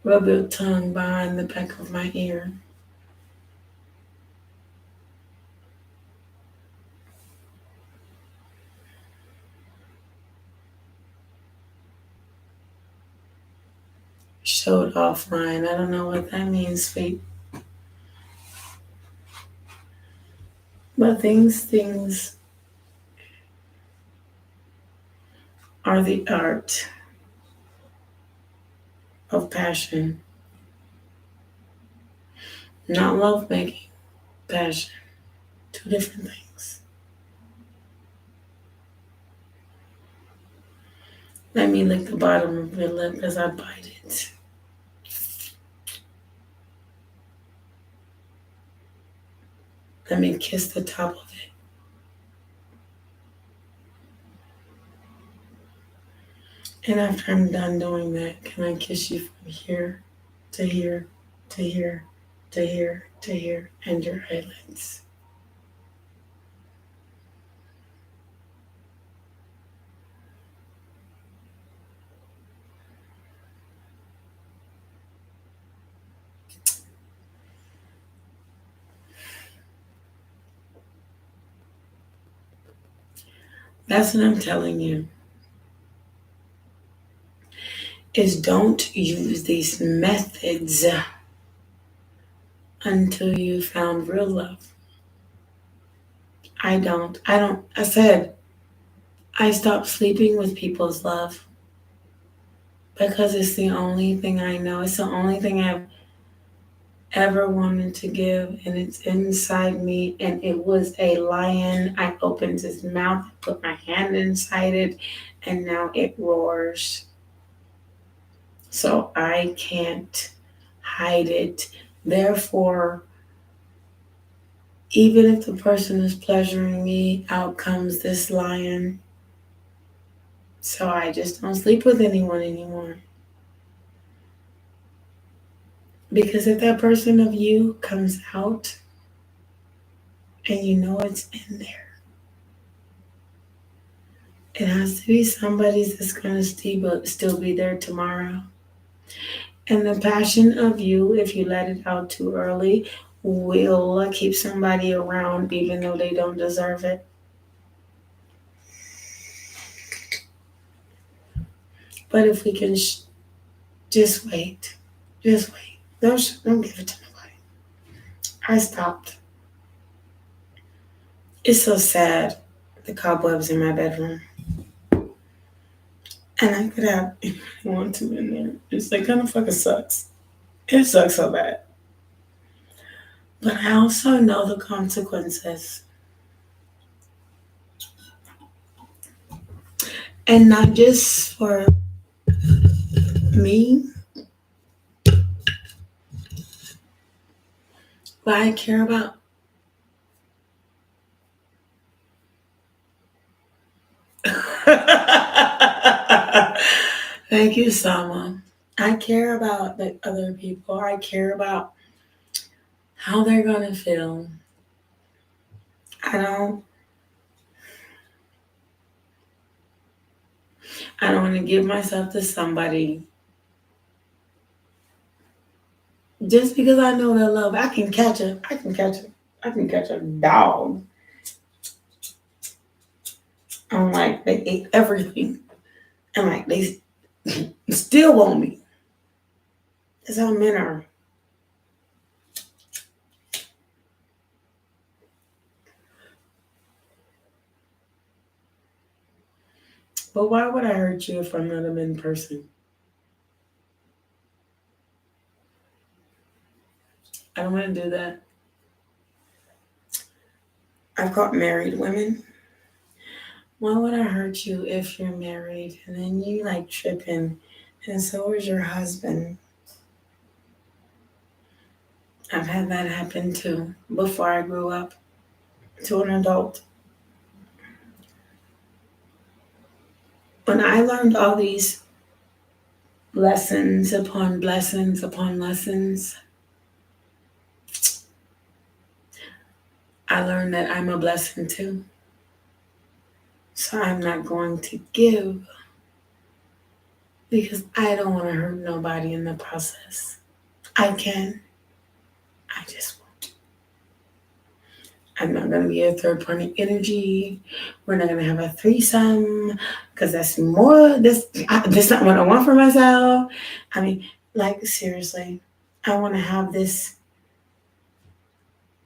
Rub your tongue behind the back of my ear. Showed off line. I don't know what that means, sweet. But things are the art of passion. Not love making, passion. Two different things. Let me lick the bottom of your lip as I bite it. Let me kiss the top of it. And after I'm done doing that, can I kiss you from here to here to here to here to here and your eyelids? That's what I'm telling you. Is don't use these methods until you found real love. I said, I stopped sleeping with people's love because it's the only thing I know. It's the only thing I've ever wanted to give, and it's inside me. And it was a lion. I opened his mouth, put my hand inside it, and now it roars. So I can't hide it. Therefore, even if the person is pleasuring me, out comes this lion. So I just don't sleep with anyone anymore. Because if that person of you comes out and you know it's in there, it has to be somebody that's going to still be there tomorrow. And the passion of you, if you let it out too early, will keep somebody around even though they don't deserve it. But if we can just wait. Just wait. Don't give it to nobody. I stopped. It's so sad, the cobwebs in my bedroom. And I could have anyone I want to in there. It's like kind of fucking sucks. It sucks so bad. But I also know the consequences. And not just for me, but I care about. Thank you, Sama. I care about the other people. I care about how they're gonna feel. I don't I don't want to give myself to somebody just because I know their love. I can catch a dog. I'm like, they ate everything. And like, they still want me. That's how men are. But why would I hurt you if I'm not a men person? I don't want to do that. I've caught married women. Why would I hurt you if you're married and then you like tripping and so is your husband? I've had that happen too before I grew up to an adult. When I learned all these lessons upon lessons upon lessons, I learned that I'm a blessing too. So I'm not going to give because I don't want to hurt nobody in the process. I can. I just won't. I'm not going to be a third party energy. We're not going to have a threesome because that's not what I want for myself. I mean, like, seriously, I want to have this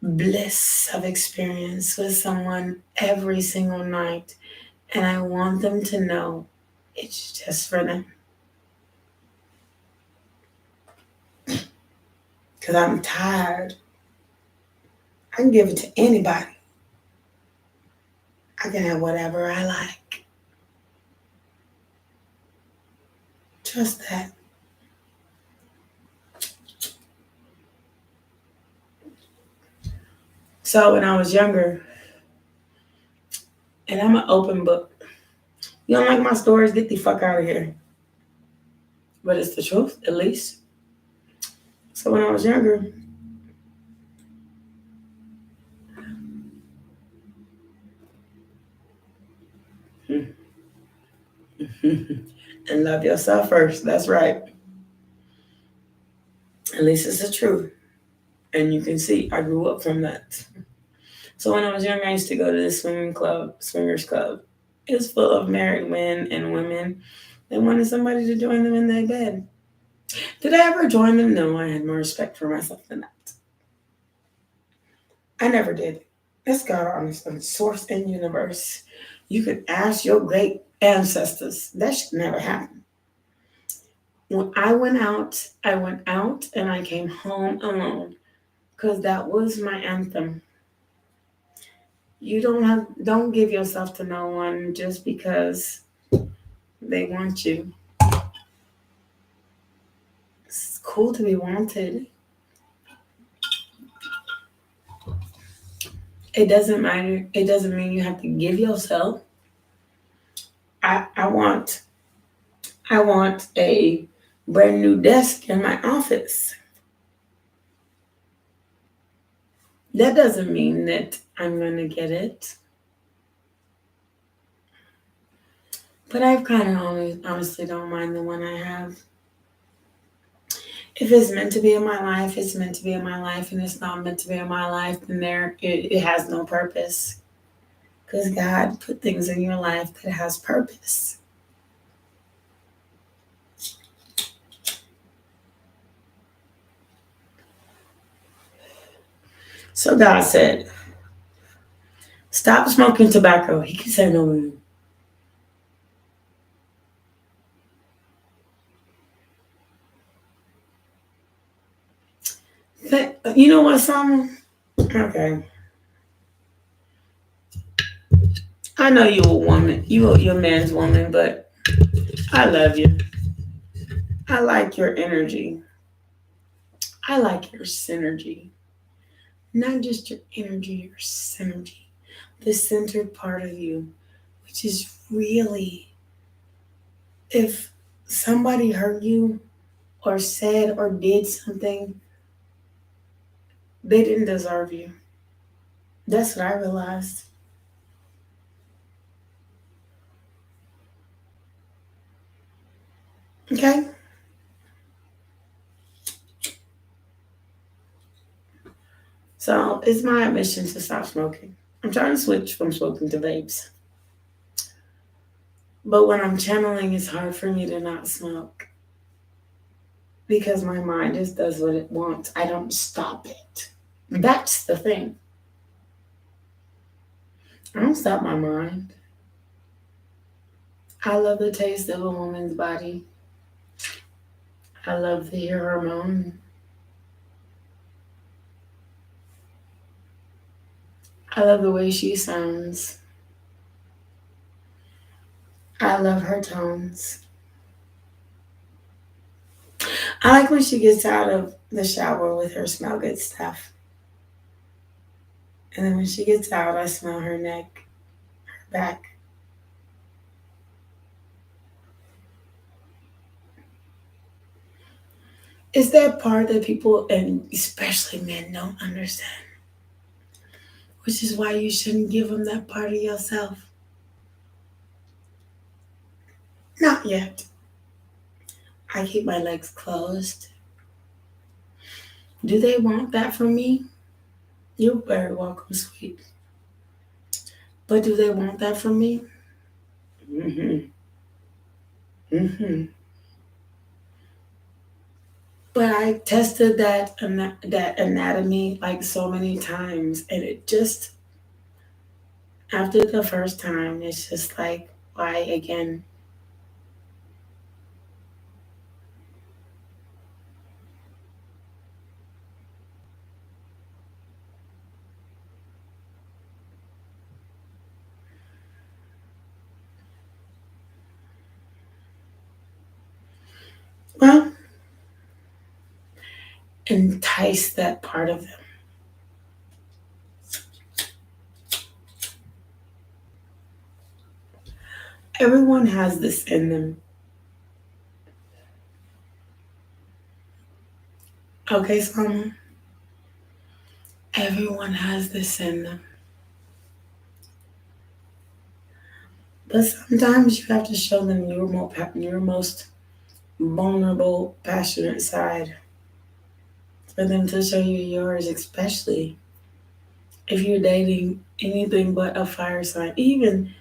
bliss of experience with someone every single night. And I want them to know it's just for them. Because I'm tired. I can give it to anybody. I can have whatever I like. Trust that. So when I was younger, and I'm an open book. You don't like my stories? Get the fuck out of here. But it's the truth, at least. So when I was younger, and love yourself first. That's right. At least it's the truth. And you can see I grew up from that. So when I was young, I used to go to the swingers club. It was full of married men and women. They wanted somebody to join them in their bed. Did I ever join them? No, I had more respect for myself than that. I never did. That's God honest on source and universe. You could ask your great ancestors. That should never happen. When I went out and I came home alone. Because that was my anthem. You don't give yourself to no one just because they want you. It's cool to be wanted. It doesn't matter. It doesn't mean you have to give yourself. I want a brand new desk in my office. That doesn't mean that I'm gonna get it. But I've kind of honestly don't mind the one I have. If it's meant to be in my life, it's meant to be in my life, and it's not meant to be in my life, then it has no purpose. Because God put things in your life that has purpose. So God said, stop smoking tobacco. He can say no. You know what, Simon? Okay. I know you're a woman. You're a man's woman, but I love you. I like your energy. I like your synergy. Not just your energy, your synergy. The centered part of you, which is really, if somebody hurt you or said or did something, they didn't deserve you. That's what I realized. Okay? So it's my mission to stop smoking. I'm trying to switch from smoking to vapes. But when I'm channeling, it's hard for me to not smoke because my mind just does what it wants. I don't stop it. That's the thing. I don't stop my mind. I love the taste of a woman's body. I love to hear her moan. I love the way she sounds. I love her tones. I like when she gets out of the shower with her smell good stuff. And then when she gets out, I smell her neck, her back. It's that part that people, and especially men, don't understand. Which is why you shouldn't give them that part of yourself. Not yet. I keep my legs closed. Do they want that from me? You're very welcome, sweet. But do they want that from me? Mm-hmm. Mm-hmm. But I tested that anatomy like so many times, and it just after the first time, it's just like, why again? Well, entice that part of them. Everyone has this in them. Okay, so everyone has this in them. But sometimes you have to show them your most vulnerable, passionate side for them to show you yours, especially if you're dating anything but a fire sign, even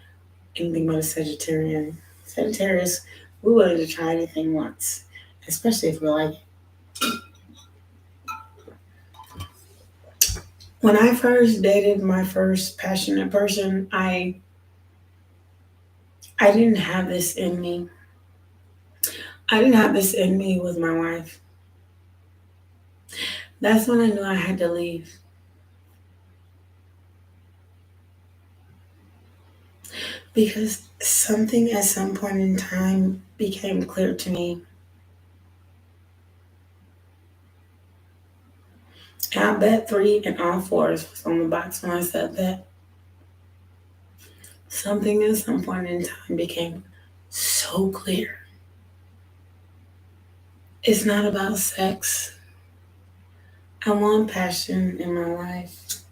anything but a Sagittarian. Sagittarius, we're willing to try anything once, especially if we like it. When I first dated my first passionate person, I didn't have this in me. I didn't have this in me with my wife. That's when I knew I had to leave. Because something at some point in time became clear to me. And I bet 3 and all 4s was on the box when I said that. Something at some point in time became so clear. It's not about sex. I want passion in my life.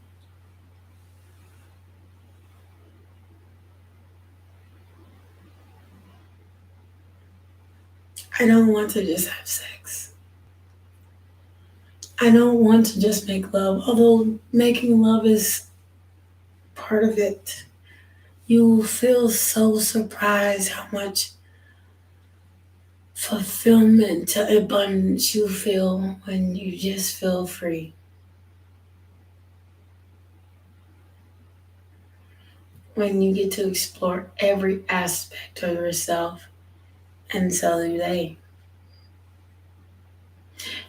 I don't want to just have sex. I don't want to just make love, although making love is part of it. You feel so surprised how much fulfillment to abundance you feel when you just feel free. When you get to explore every aspect of yourself and so do they.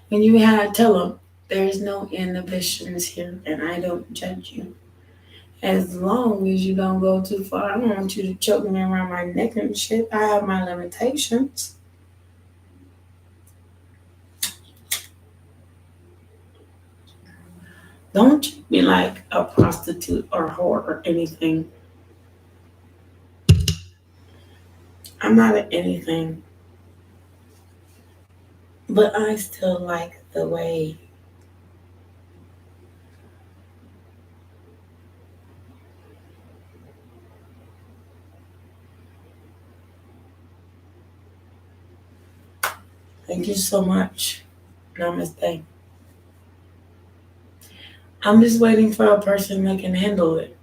When you tell them, there's no inhibitions here and I don't judge you. As long as you don't go too far, I don't want you to choke me around my neck and shit. I have my limitations. Don't treat me like a prostitute or whore or anything. I'm not an anything, but I still like the way. Thank you so much. Namaste. I'm just waiting for a person that can handle it.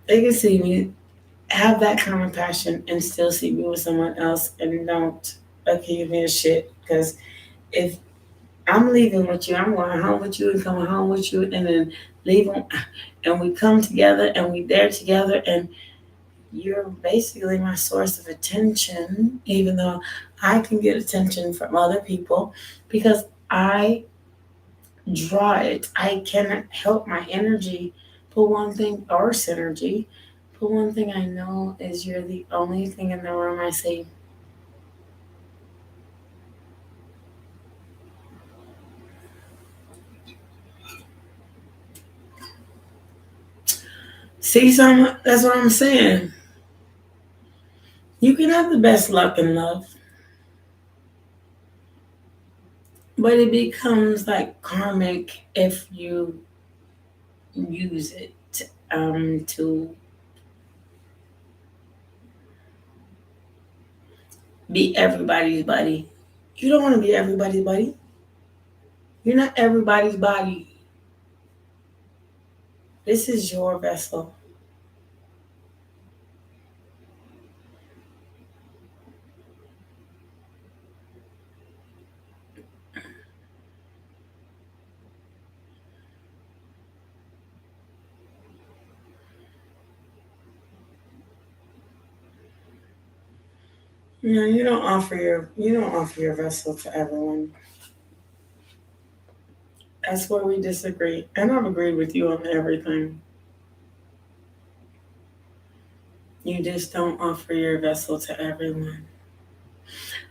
They can see me, have that kind of passion, and still see me with someone else and don't accuse me of shit. Because if I'm leaving with you, I'm going home with you and coming home with you, and then leaving, and we come together and we there together, and you're basically my source of attention, even though I can get attention from other people because I draw it. I cannot help my energy. But one thing, or synergy, but one thing I know is you're the only thing in the room I see. See, some that's what I'm saying. You can have the best luck in love, but it becomes like karmic if you use it to be everybody's buddy. You don't want to be everybody's buddy. You're not everybody's body. This is your vessel. You don't offer your vessel to everyone. That's where we disagree. And I've agreed with you on everything. You just don't offer your vessel to everyone.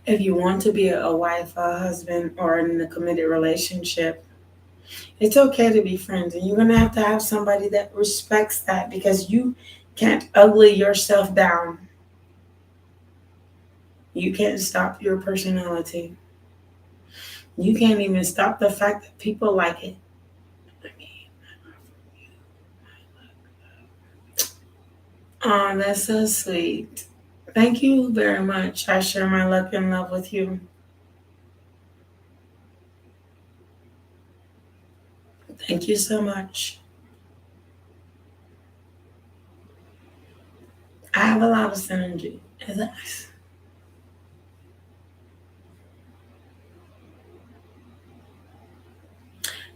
If you want to be a wife, a husband, or in a committed relationship, it's okay to be friends. And you're going to have somebody that respects that, because you can't ugly yourself down. You can't stop your personality. You can't even stop the fact that people like it. Oh, that's so sweet. Thank you very much. I share my luck and love with you. Thank you so much. I have a lot of synergy.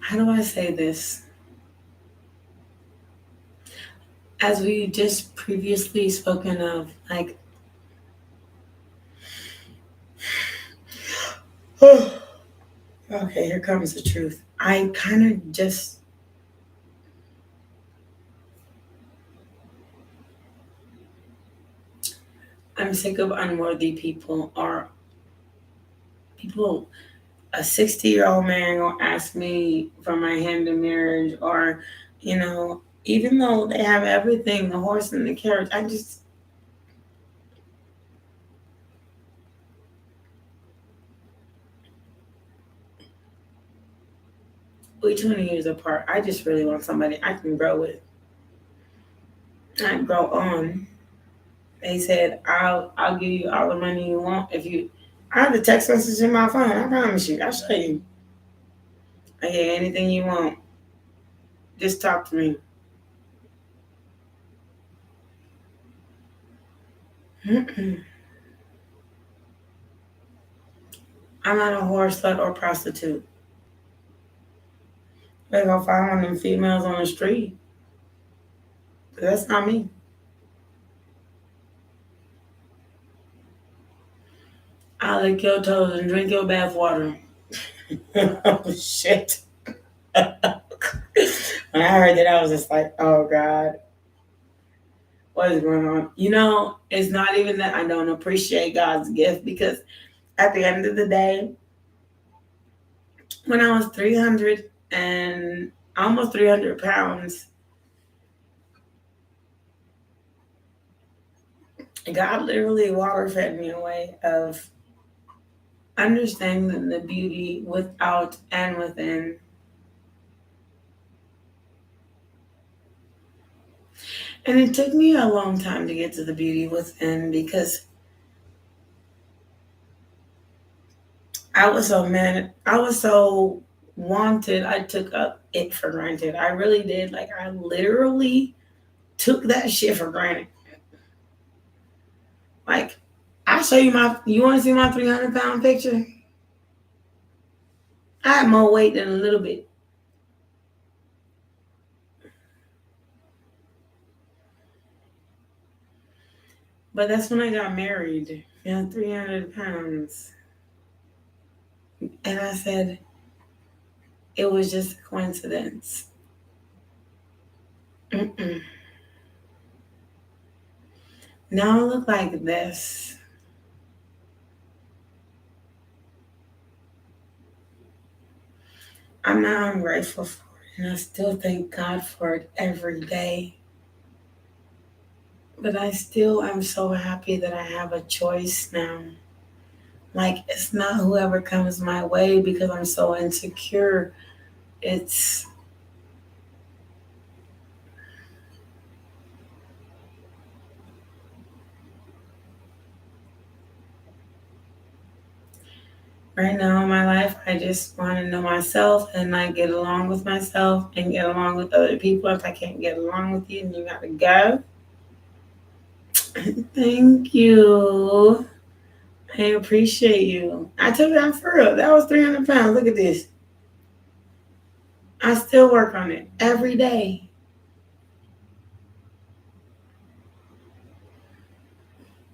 How do I say this? As we just previously spoken of, like, okay, here comes the truth. I kind of just, I'm sick of unworthy people, or people, a 60-year-old man will ask me for my hand in marriage, or, even though they have everything, the horse and the carriage, we 20 years apart. I just really want somebody I can grow with. I grow on. They said, I'll give you all the money you want if you. I have the text message in my phone. I promise you. I'll show you. I get anything you want. Just talk to me. Mm-mm. I'm not a whore, slut, or prostitute. They go find one of them females on the street. That's not me. I'll lick your toes and drink your bath water. Oh, shit. When I heard that, I was just like, oh, God. What is going on? It's not even that I don't appreciate God's gift, because at the end of the day, when I was 300 and almost 300 pounds, God literally water fed me a way of understanding the beauty without and within. And it took me a long time to get to the beauty within, because I was so mad. I was so wanted. I took up it for granted. I really did. Like, I literally took that shit for granted. Like, I'll show you you want to see my 300-pound picture? I had more weight than a little bit. But that's when I got married. 300 pounds. And I said, it was just a coincidence. Mm-mm. Now I look like this. I'm not ungrateful for it, and I still thank God for it every day. But I still am so happy that I have a choice now. Like, it's not whoever comes my way because I'm so insecure. It's right now in my life, I just want to know myself and not get along with myself and get along with other people. If I can't get along with you, then you got to go. Thank you. I appreciate you. I took that for real. That was 300 pounds. Look at this. I still work on it every day.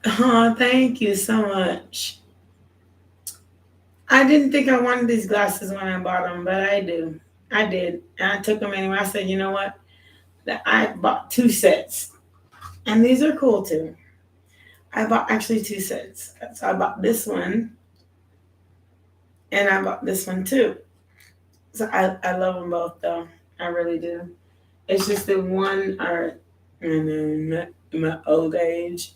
Oh, thank you so much. I didn't think I wanted these glasses when I bought them, but I do. I did. And I took them anyway. I said, you know what? I bought 2 sets. And these are cool too. I bought actually 2 sets. So I bought this one and I bought this one too. So I love them both though. I really do. It's just the one are in my old age.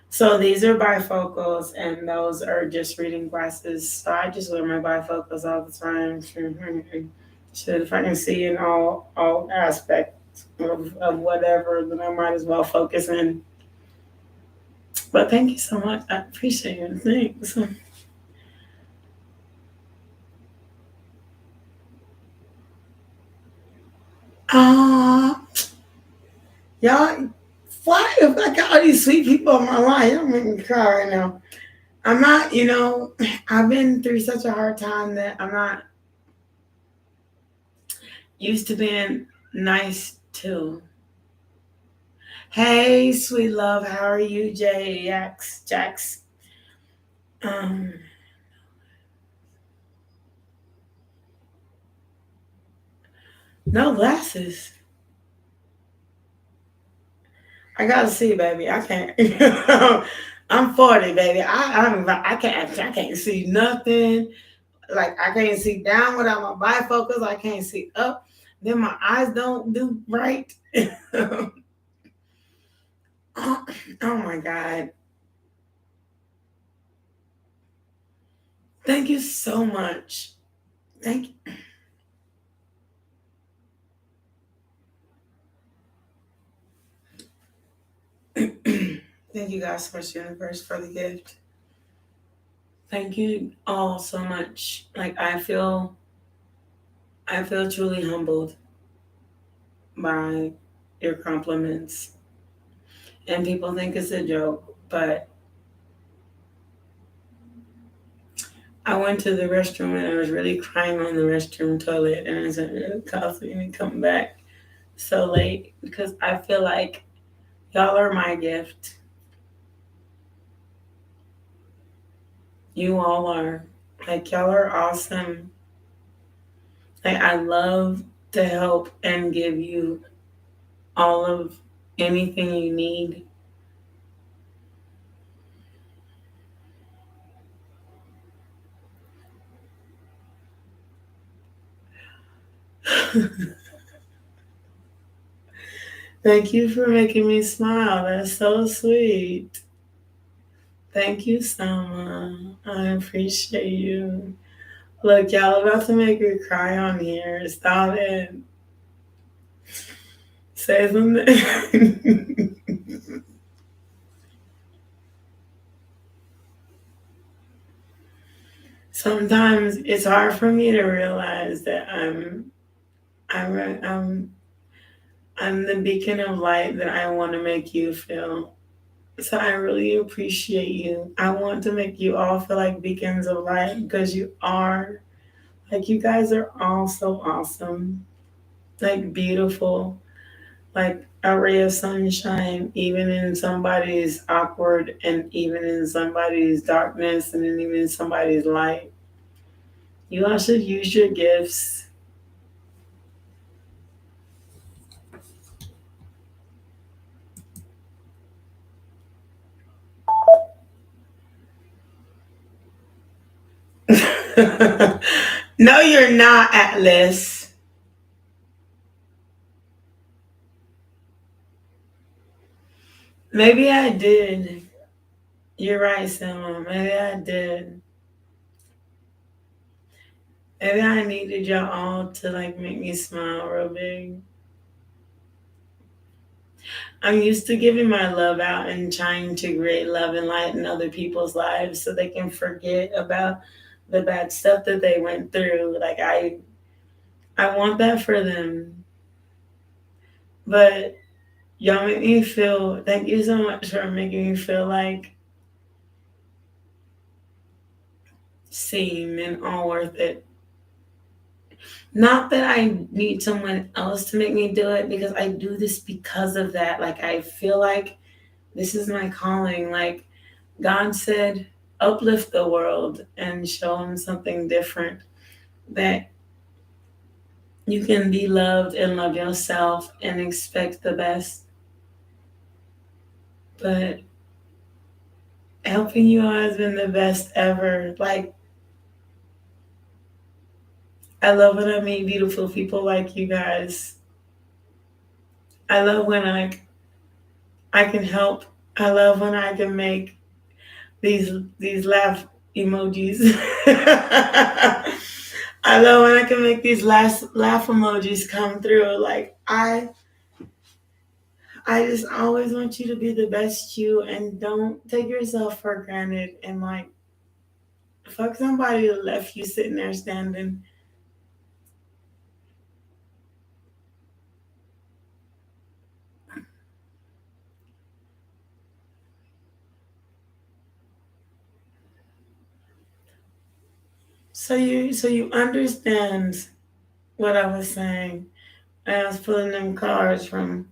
So these are bifocals and those are just reading glasses. So I just wear my bifocals all the time. Shit, if I can see in all aspects of whatever, then I might as well focus in. But thank you so much. I appreciate it. Thanks. Ah, y'all, why if I got all these sweet people in my life, I'm making me cry right now. I'm not, I've been through such a hard time that I'm not used to being nice too. Hey, sweet love, how are you, Jax? Um, no glasses. I gotta see, baby. I can't. I'm 40, baby. I can't see nothing. Like I can't see down without my bifocals. I can't see up. Then my eyes don't do right. oh, oh my God. Thank you so much. Thank you. Thank you guys so much, universe, for the gift. Thank you all so much. Like I feel truly humbled by your compliments. And people think it's a joke, but I went to the restroom and I was really crying on the restroom toilet, and I said it cost me to come back so late because I feel like y'all are my gift. You all are. Like y'all are awesome. Like I love to help and give you all of anything you need. Thank you for making me smile. That's so sweet. Thank you, Sama. I appreciate you. Look, y'all about to make me cry on here. Stop it. Say something. Sometimes it's hard for me to realize that I'm I'm I'm the beacon of light that I want to make you feel. So I really appreciate you. I want to make you all feel like beacons of light because you are. Like you guys are all so awesome. Like beautiful. Like a ray of sunshine, even in somebody's awkward and even in somebody's darkness and even in somebody's light. You all should use your gifts. No, you're not, Atlas. Maybe I did. You're right, Selma. Maybe I did. Maybe I needed y'all all to like make me smile real big. I'm used to giving my love out and trying to create love and light in other people's lives so they can forget about the bad stuff that they went through. Like I want that for them. But y'all make me feel thank you so much for making me feel like seen and all worth it. Not that I need someone else to make me do it because I do this because of that. Like I feel like this is my calling. Like God said, uplift the world and show them something different. That You can be loved and love yourself and expect the best. But helping you out has been the best ever. Like, I love when I meet beautiful people like you guys. I love when I can help. I love when I can make these laugh emojis. I love when I can make these last laugh emojis come through. Like I just always want you to be the best you and don't take yourself for granted and like fuck somebody that left you sitting there standing. So you understand what I was saying. And I was pulling them cards from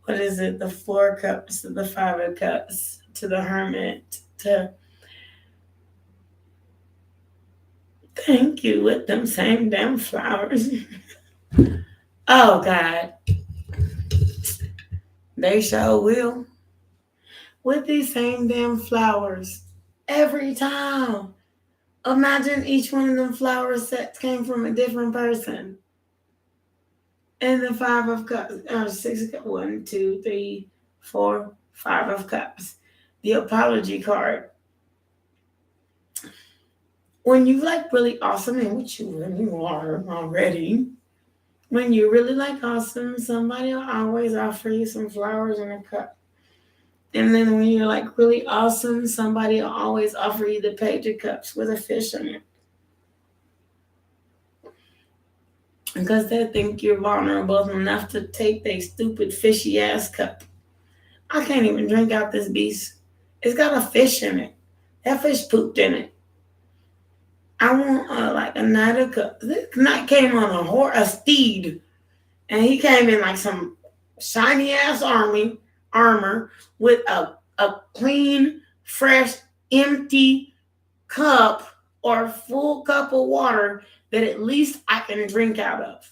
what is it, the four cups to the five of cups to the hermit to thank you with them same damn flowers. Oh God, they sure will. With these same damn flowers. Every time. Imagine each one of them flower sets came from a different person. And the five of cups, or six of cups, 1, 2, 3, 4, 5 of cups. The apology card. When you like really awesome, and which you really are already, when you really like awesome, somebody will always offer you some flowers in a cup. And then when you're like really awesome, somebody will always offer you the page of cups with a fish in it. Because they think you're vulnerable enough to take their stupid fishy ass cup. I can't even drink out this beast. It's got a fish in it. That fish pooped in it. I want like a knight of cups. This knight came on a steed, and he came in like some shiny ass armor with a clean, fresh, empty cup or full cup of water that at least I can drink out of.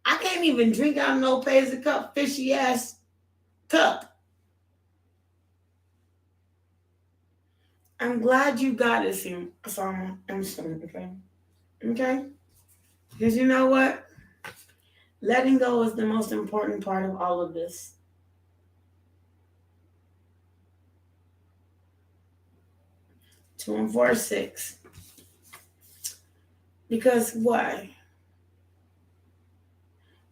I can't even drink out of no Paisley cup, fishy ass cup. I'm glad you got it, Osama. I'm sorry, okay? Okay? Because you know what? Letting go is the most important part of all of this. 2 and 4 6. Because why?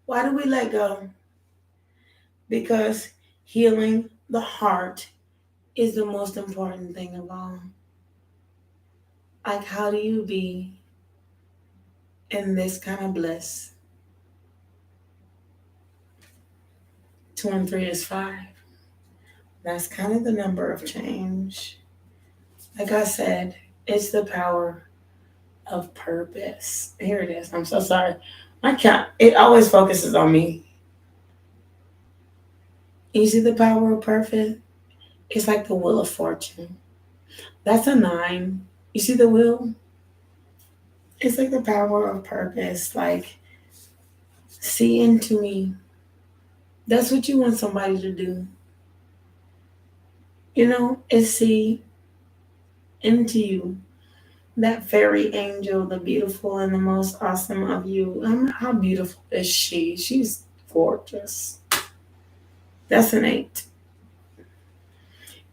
Why do we let go? Because healing the heart is the most important thing of all. Like, how do you be in this kind of bliss? 2 and 3 is 5. That's kind of the number of change. Like I said, it's the power of purpose. Here it is. I'm so sorry. I can't. It always focuses on me. You see the power of purpose? It's like the wheel of fortune. That's a 9. You see the wheel? It's like the power of purpose. Like, see into me. That's what you want somebody to do. Is see into you. That fairy angel, the beautiful and the most awesome of you. How beautiful is she? She's gorgeous. That's an 8.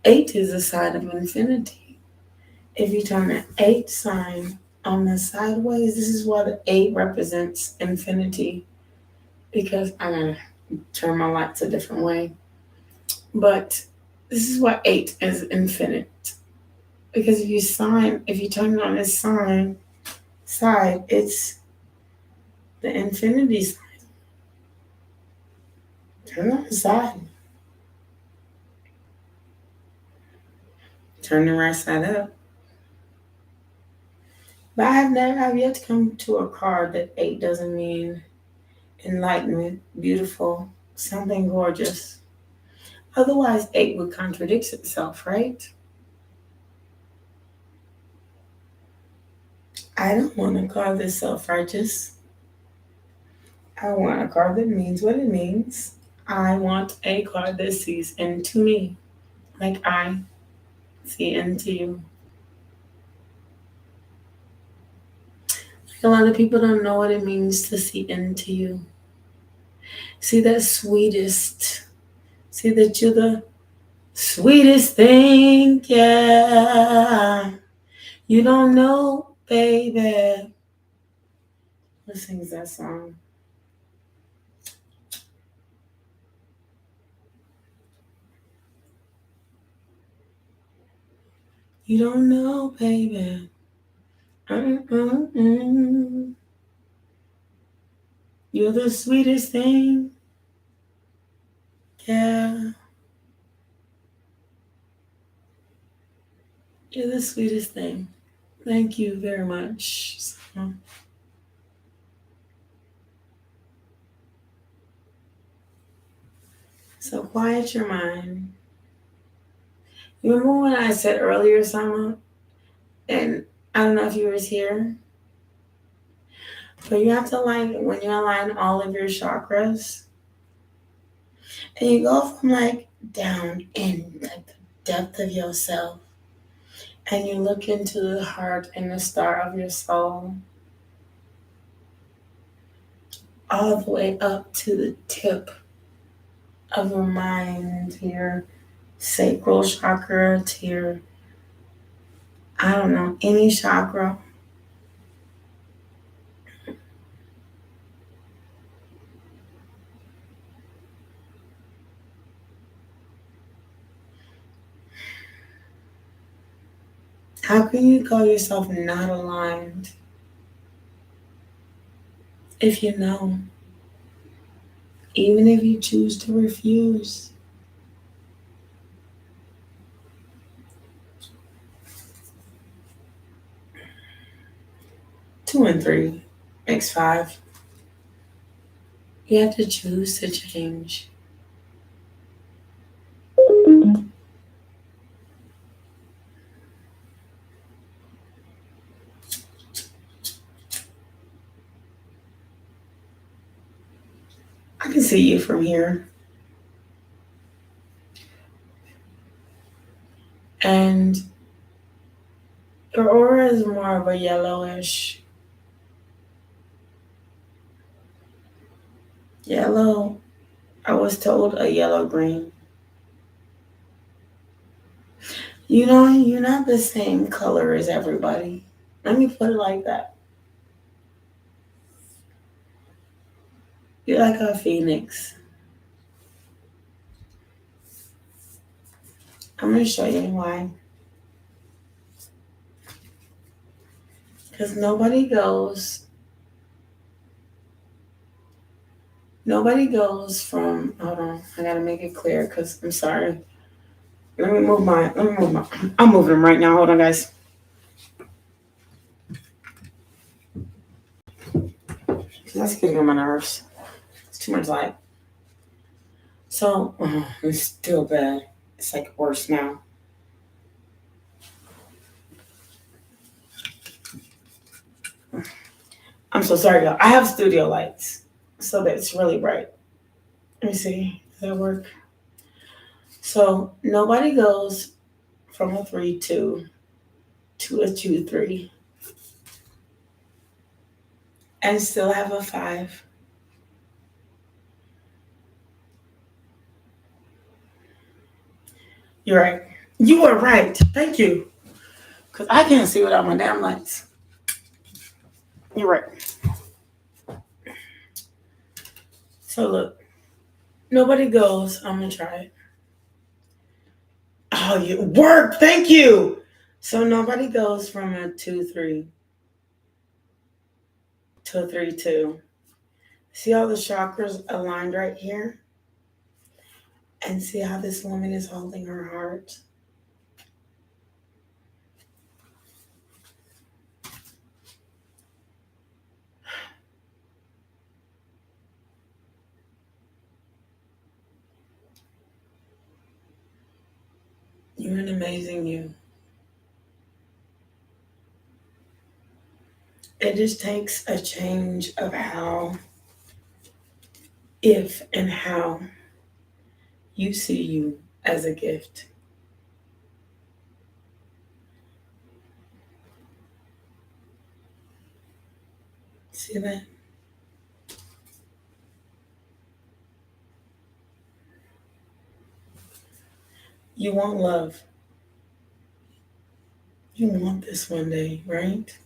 8 is a sign of infinity. If you turn an 8 sign on the sideways, this is why the 8 represents infinity. Because I'm going to turn my lights a different way. But this is why 8 is infinite. Because if you turn it on this side, it's the infinity side. Turn it on the side. Turn the right side up. But I've yet to come to a card that 8 doesn't mean enlightenment, beautiful, something gorgeous. Otherwise, 8 would contradict itself, right? I don't want to call this self-righteous. I want a card that means what it means. I want a card that sees into me, like I see into you. Like a lot of people don't know what it means to see into you. See that sweetest. See that you're the sweetest thing, yeah. You don't know, baby. Who sings that song? You don't know, baby. Mm-mm-mm. You're the sweetest thing, yeah. You're the sweetest thing. Thank you very much. So quiet your mind. You remember when I said earlier, Summer, and I don't know if you was here, but you have to align, when you align all of your chakras, and you go from like down in like the depth of yourself, and you look into the heart and the star of your soul, all the way up to the tip of your mind, to your sacral chakra, to your, I don't know, any chakra. How can you call yourself not aligned if you know, even if you choose to refuse? 2 and 3 makes 5. You have to choose to change. I can see you from here. And your aura is more of a yellowish. Yellow, I was told a yellow green. You know, you're not the same color as everybody. Let me put it like that. You're like a phoenix. I'm going to show you why. Because nobody goes from, hold on, I got to make it clear because I'm sorry. I'm moving them right now. Hold on, guys. That's getting on my nerves. It's too much light. So, it's still bad. It's like worse now. I'm so sorry, y'all. I have studio lights so that it's really bright. Let me see. Does that work? So, nobody goes from a 3-2 to a 2-3 and still have a 5. You're right. You are right. Thank you. Because I can't see without my damn lights. You're right. So, look. Nobody goes, I'm going to try it. Oh, you work. Thank you. So, nobody goes from a 2-3 to a 3-2. See how the chakras aligned right here? And see how this woman is holding her heart? You're an amazing you. It just takes a change of how if and how you see you as a gift. See that? You want love. You want this one day, right?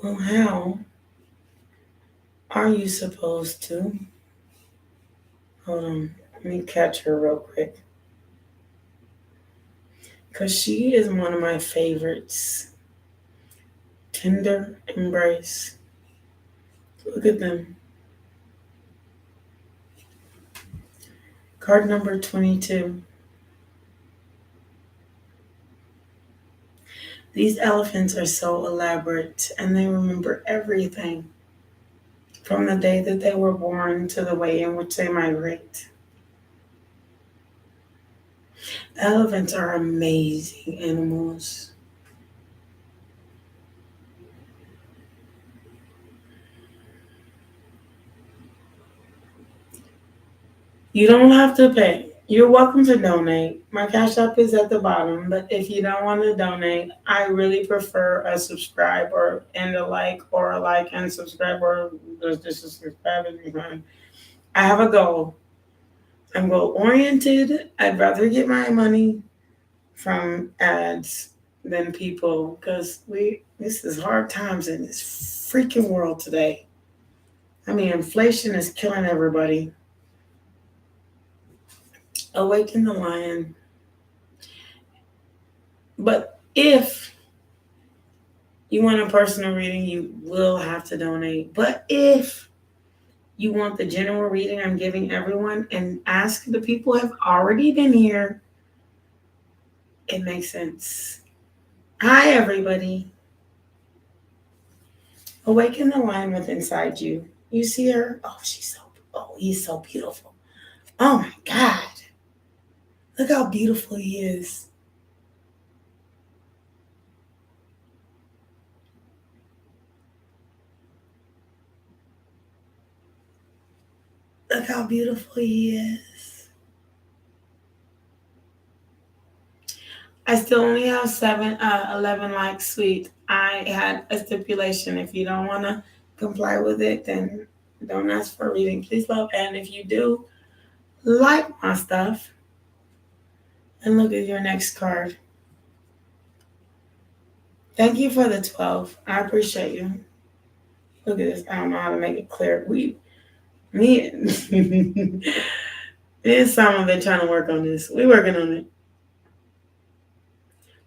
Well, how are you supposed to? Hold on, let me catch her real quick. Because she is one of my favorites. Tender embrace. Look at them. Card number 22. These elephants are so elaborate and they remember everything from the day that they were born to the way in which they migrate. Elephants are amazing animals. You don't have to pay. You're welcome to donate. My Cash App is at the bottom, but if you don't want to donate, I really prefer a subscribe or and a like, or a like and subscribe, or just a subscribe is fine. I have a goal. I'm goal oriented. I'd rather get my money from ads than people, because this is hard times in this freaking world today. I mean, inflation is killing everybody. Awaken the lion. But if you want a personal reading, you will have to donate. But if you want the general reading I'm giving everyone and ask the people who have already been here, it makes sense. Hi, everybody. Awaken the lion within inside you. You see her? He's so beautiful. Oh my God. Look how beautiful he is. Look how beautiful he is. I still only have 11 likes, sweet. I had a stipulation. If you don't want to comply with it, then don't ask for a reading. Please, love. And if you do like my stuff, and look at your next card. Thank you for the 12. I appreciate you. Look at this. I don't know how to make it clear. Me and Sam have been trying to work on this. We're working on it.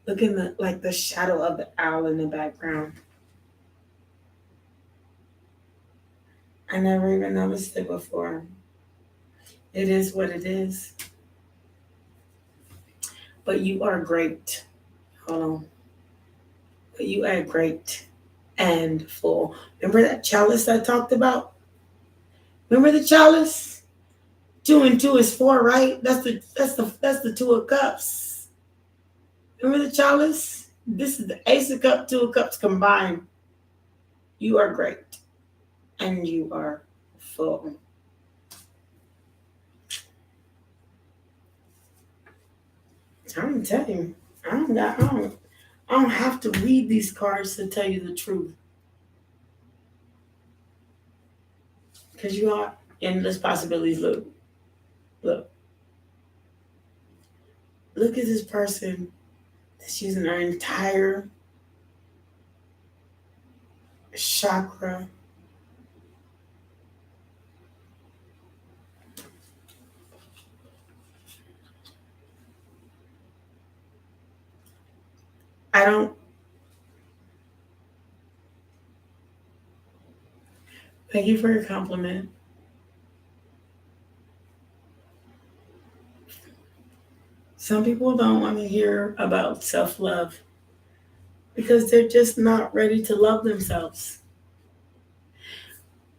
Look in the shadow of the owl in the background. I never even noticed it before. It is what it is. But you are great. Hold on. But you are great and full. Remember that chalice I talked about? Remember the chalice? 2 and 2 is 4, right? That's the 2 of cups. Remember the chalice? This is the Ace of Cups, 2 of Cups combined. You are great. And you are full. I'm telling you, I don't have to read these cards to tell you the truth. Because you are endless possibilities. Look. Look at this person that's using our entire chakra. Thank you for your compliment. Some people don't want to hear about self-love because they're just not ready to love themselves.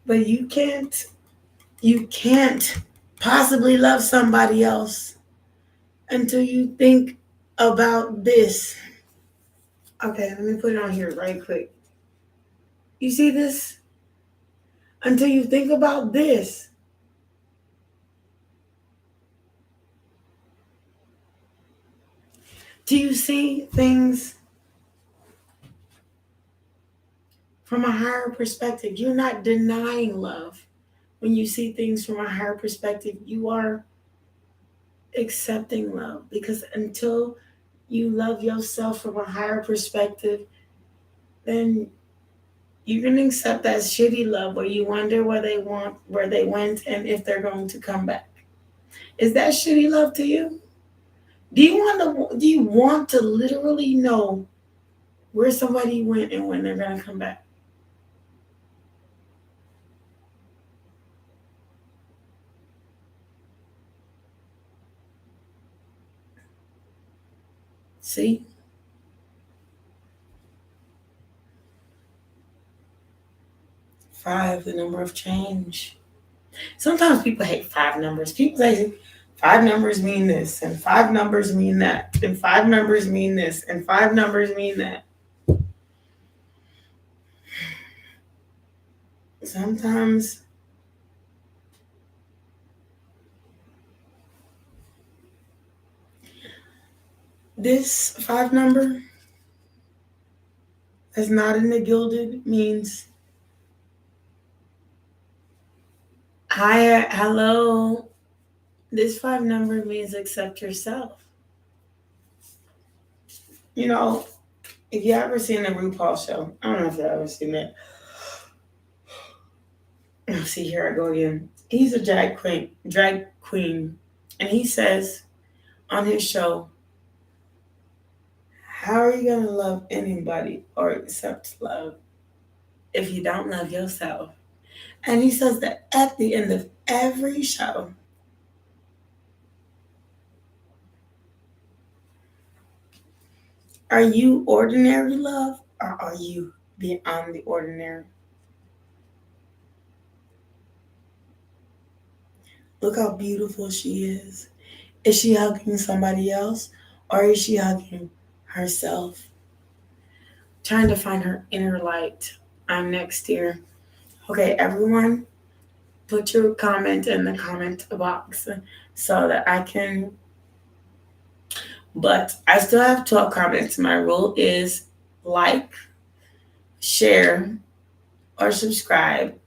But you can't possibly love somebody else until you think about this. Okay, let me put it on here right quick. You see this? until you think about this. Do you see things from a higher perspective? You're not denying love. When you see things from a higher perspective, you are accepting love. Because until you love yourself from a higher perspective, then you can accept that shitty love where you wonder where they went and if they're going to come back. Is that shitty love to you? Do you want to literally know where somebody went and when they're gonna come back? See? 5, the number of change. Sometimes people hate 5 numbers. People say 5 numbers mean this, and 5 numbers mean that, and 5 numbers mean this, and 5 numbers mean that. Sometimes this 5 number is not in the gilded means hi, hello. This 5 number means accept yourself. You know, if you ever seen the RuPaul show, I don't know if you've ever seen it. See, here I go again. He's a drag queen, and he says on his show, how are you gonna love anybody or accept love if you don't love yourself? And he says that at the end of every show. Are you ordinary love or are you beyond the ordinary? Look how beautiful she is. Is she hugging somebody else or is she hugging herself? Trying to find her inner light. I'm next year. Okay, everyone, put your comment in the comment box so that I can. But I still have 12 comments. My rule is like, share, or subscribe,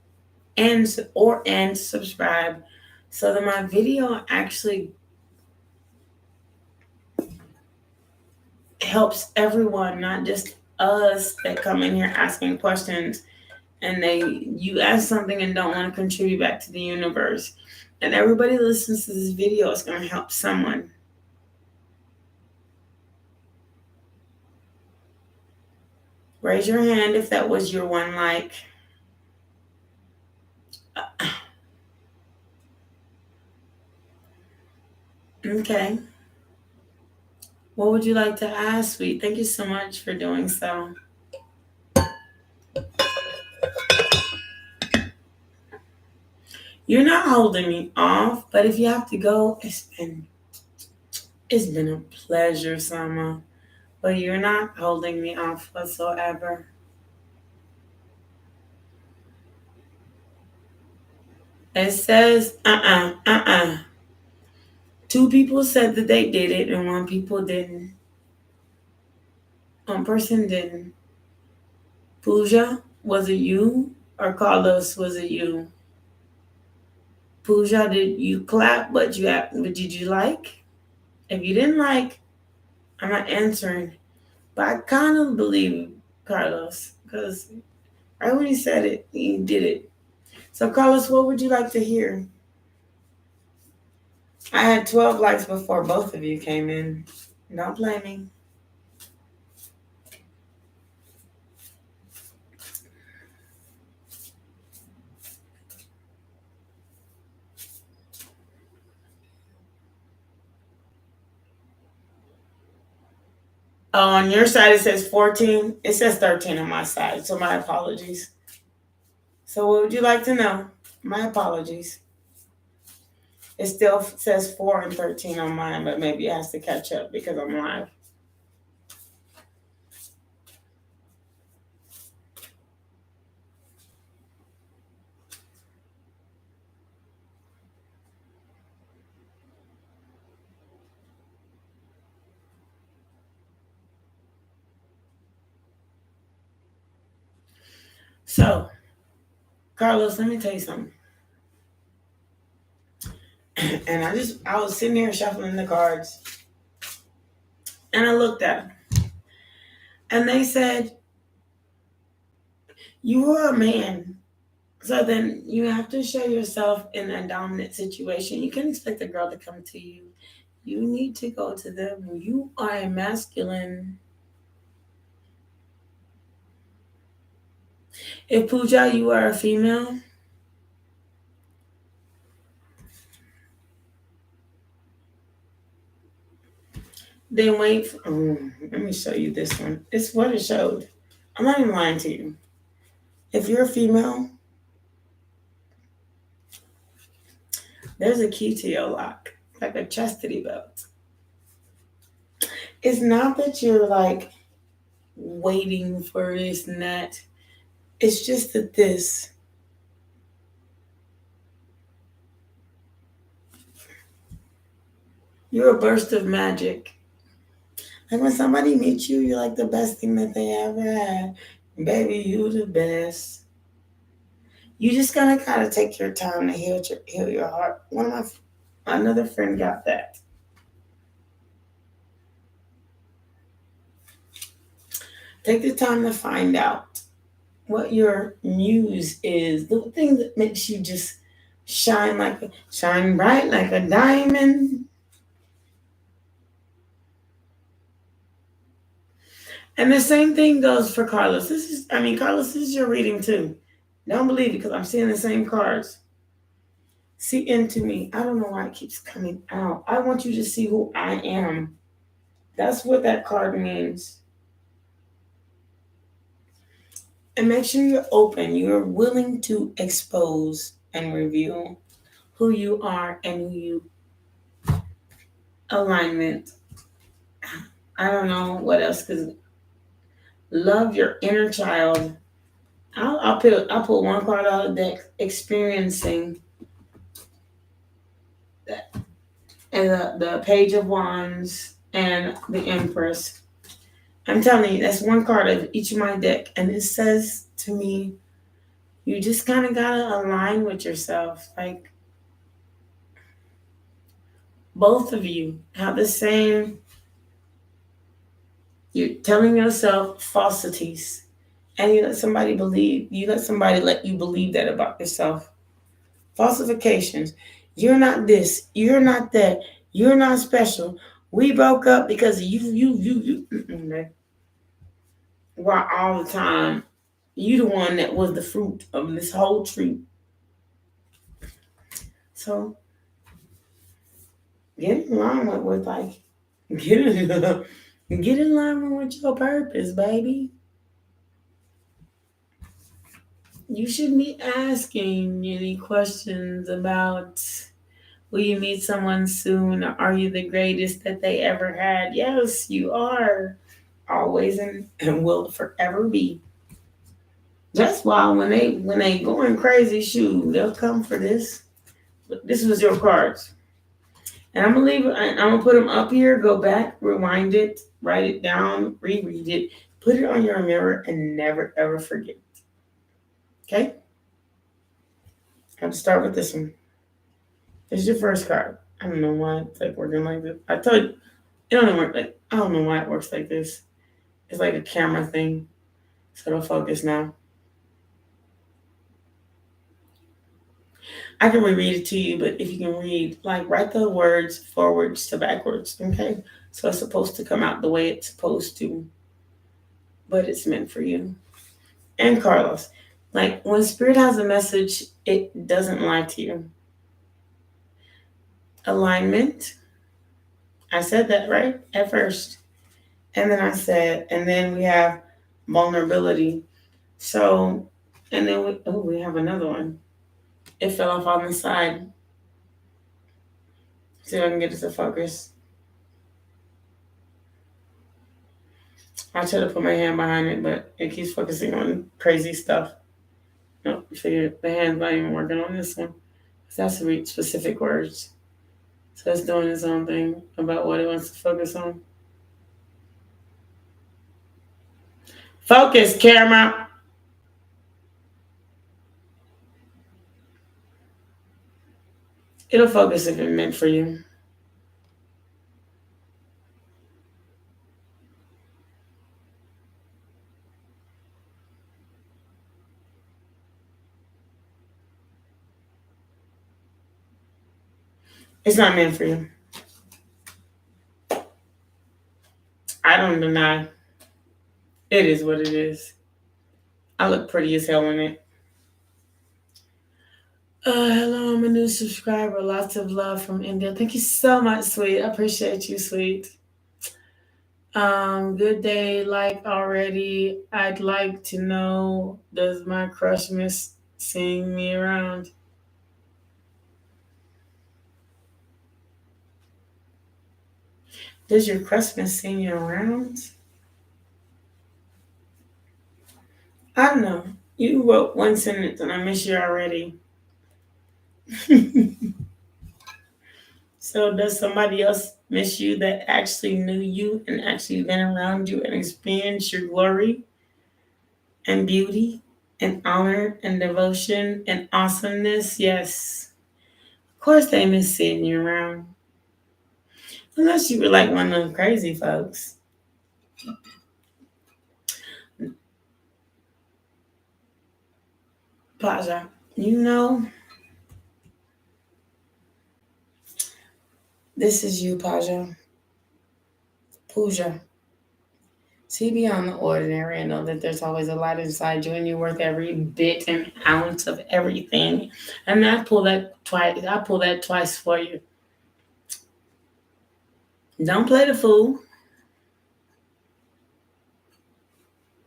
and subscribe so that my video actually helps everyone, not just us that come in here asking questions and you ask something and don't want to contribute back to the universe. And everybody that listens to this video is going to help someone. Raise your hand if that was your one like. Okay. What would you like to ask, sweet? Thank you so much for doing so. You're not holding me off, but if you have to go, it's been a pleasure, Sama. But you're not holding me off whatsoever. It says, 2 people said that they did it and 1 people didn't. 1 person didn't. Pooja, was it you? Or Carlos, was it you? Pooja, did you clap? But did you like? If you didn't like, I'm not answering. But I kind of believe Carlos because right when he said it, he did it. So Carlos, what would you like to hear? I had 12 likes before both of you came in. Don't blame me. Oh, on your side it says 14. It says 13 on my side, so my apologies. So what would you like to know? My apologies. It still says 4 and 13 on mine, but maybe it has to catch up because I'm live. So, Carlos, let me tell you something. And I was sitting here shuffling the cards, and I looked at them, and they said, you are a man. So then you have to show yourself in a dominant situation. You can't expect a girl to come to you. You need to go to them. You are a masculine. If Pooja, you are a female, then wait. Let me show you this one. It's what it showed. I'm not even lying to you. If you're a female, there's a key to your lock, like a chastity belt. It's not that you're like waiting for this and that. It's just that you're a burst of magic. Like when somebody meets you, you're like the best thing that they ever had. Baby, you the best. You just gotta take your time to heal your heart. Another friend got that. Take the time to find out what your muse is, the thing that makes you just shine bright like a diamond. And the same thing goes for Carlos. Carlos, this is your reading too. Don't believe it because I'm seeing the same cards. See into me. I don't know why it keeps coming out. I want you to see who I am. That's what that card means. And make sure you're open. You're willing to expose and reveal who you are and who you alignment. I don't know what else because love your inner child. I'll pull one card out of the deck, experiencing that, and the Page of Wands and the Empress. I'm telling you, that's one card of each of my deck, and it says to me, you just kind of gotta align with yourself. Like both of you have the same. You're telling yourself falsities, and you let somebody let you believe that about yourself. Falsifications. You're not this. You're not that. You're not special. We broke up because you. While all the time, you the one that was the fruit of this whole tree. So get in line with like get in, get in line with your purpose, baby. You should be asking any questions about will you meet someone soon? Are you the greatest that they ever had? Yes, you are. Always and will forever be. That's why when they going crazy, shoot, they'll come for this. But this was your cards. And I'm gonna leave it, I'm gonna put them up here, go back, rewind it, write it down, reread it, put it on your mirror, and never ever forget. Okay? I have to start with this one. This is your first card. I don't know why it's like working like this. I told you, it don't work like I don't know why it works like this. It's like a camera thing. So it'll focus now. I can reread it to you, but if you can read, like write the words forwards to backwards, okay? So it's supposed to come out the way it's supposed to, but it's meant for you. And Carlos, like when Spirit has a message, it doesn't lie to you. Alignment, I said that right at first. And then we have vulnerability. So, and then we have another one. It fell off on the side. See if I can get it to focus. I should have put my hand behind it, but it keeps focusing on crazy stuff. No, figure the hand's not even working on this one. It has to read specific words. So it's doing its own thing about what it wants to focus on. Focus, camera. It'll focus if it's meant for you. It's not meant for you. I don't deny. It is what it is. I look pretty as hell in it. Hello, I'm a new subscriber. Lots of love from India. Thank you so much, sweet. I appreciate you, sweet. Good day. Like already, I'd like to know, does my crush miss seeing me around? Does your crush miss seeing you around? I don't know. You wrote one sentence and I miss you already. So does somebody else miss you that actually knew you and actually been around you and experienced your glory and beauty and honor and devotion and awesomeness? Yes. Of course they miss seeing you around. Unless you were like one of them crazy folks. Paja, you know, this is you, Paja. Pooja. See beyond the ordinary and know that there's always a light inside you and you're worth every bit and ounce of everything. And I pull that twice. I pull that twice for you. Don't play the fool.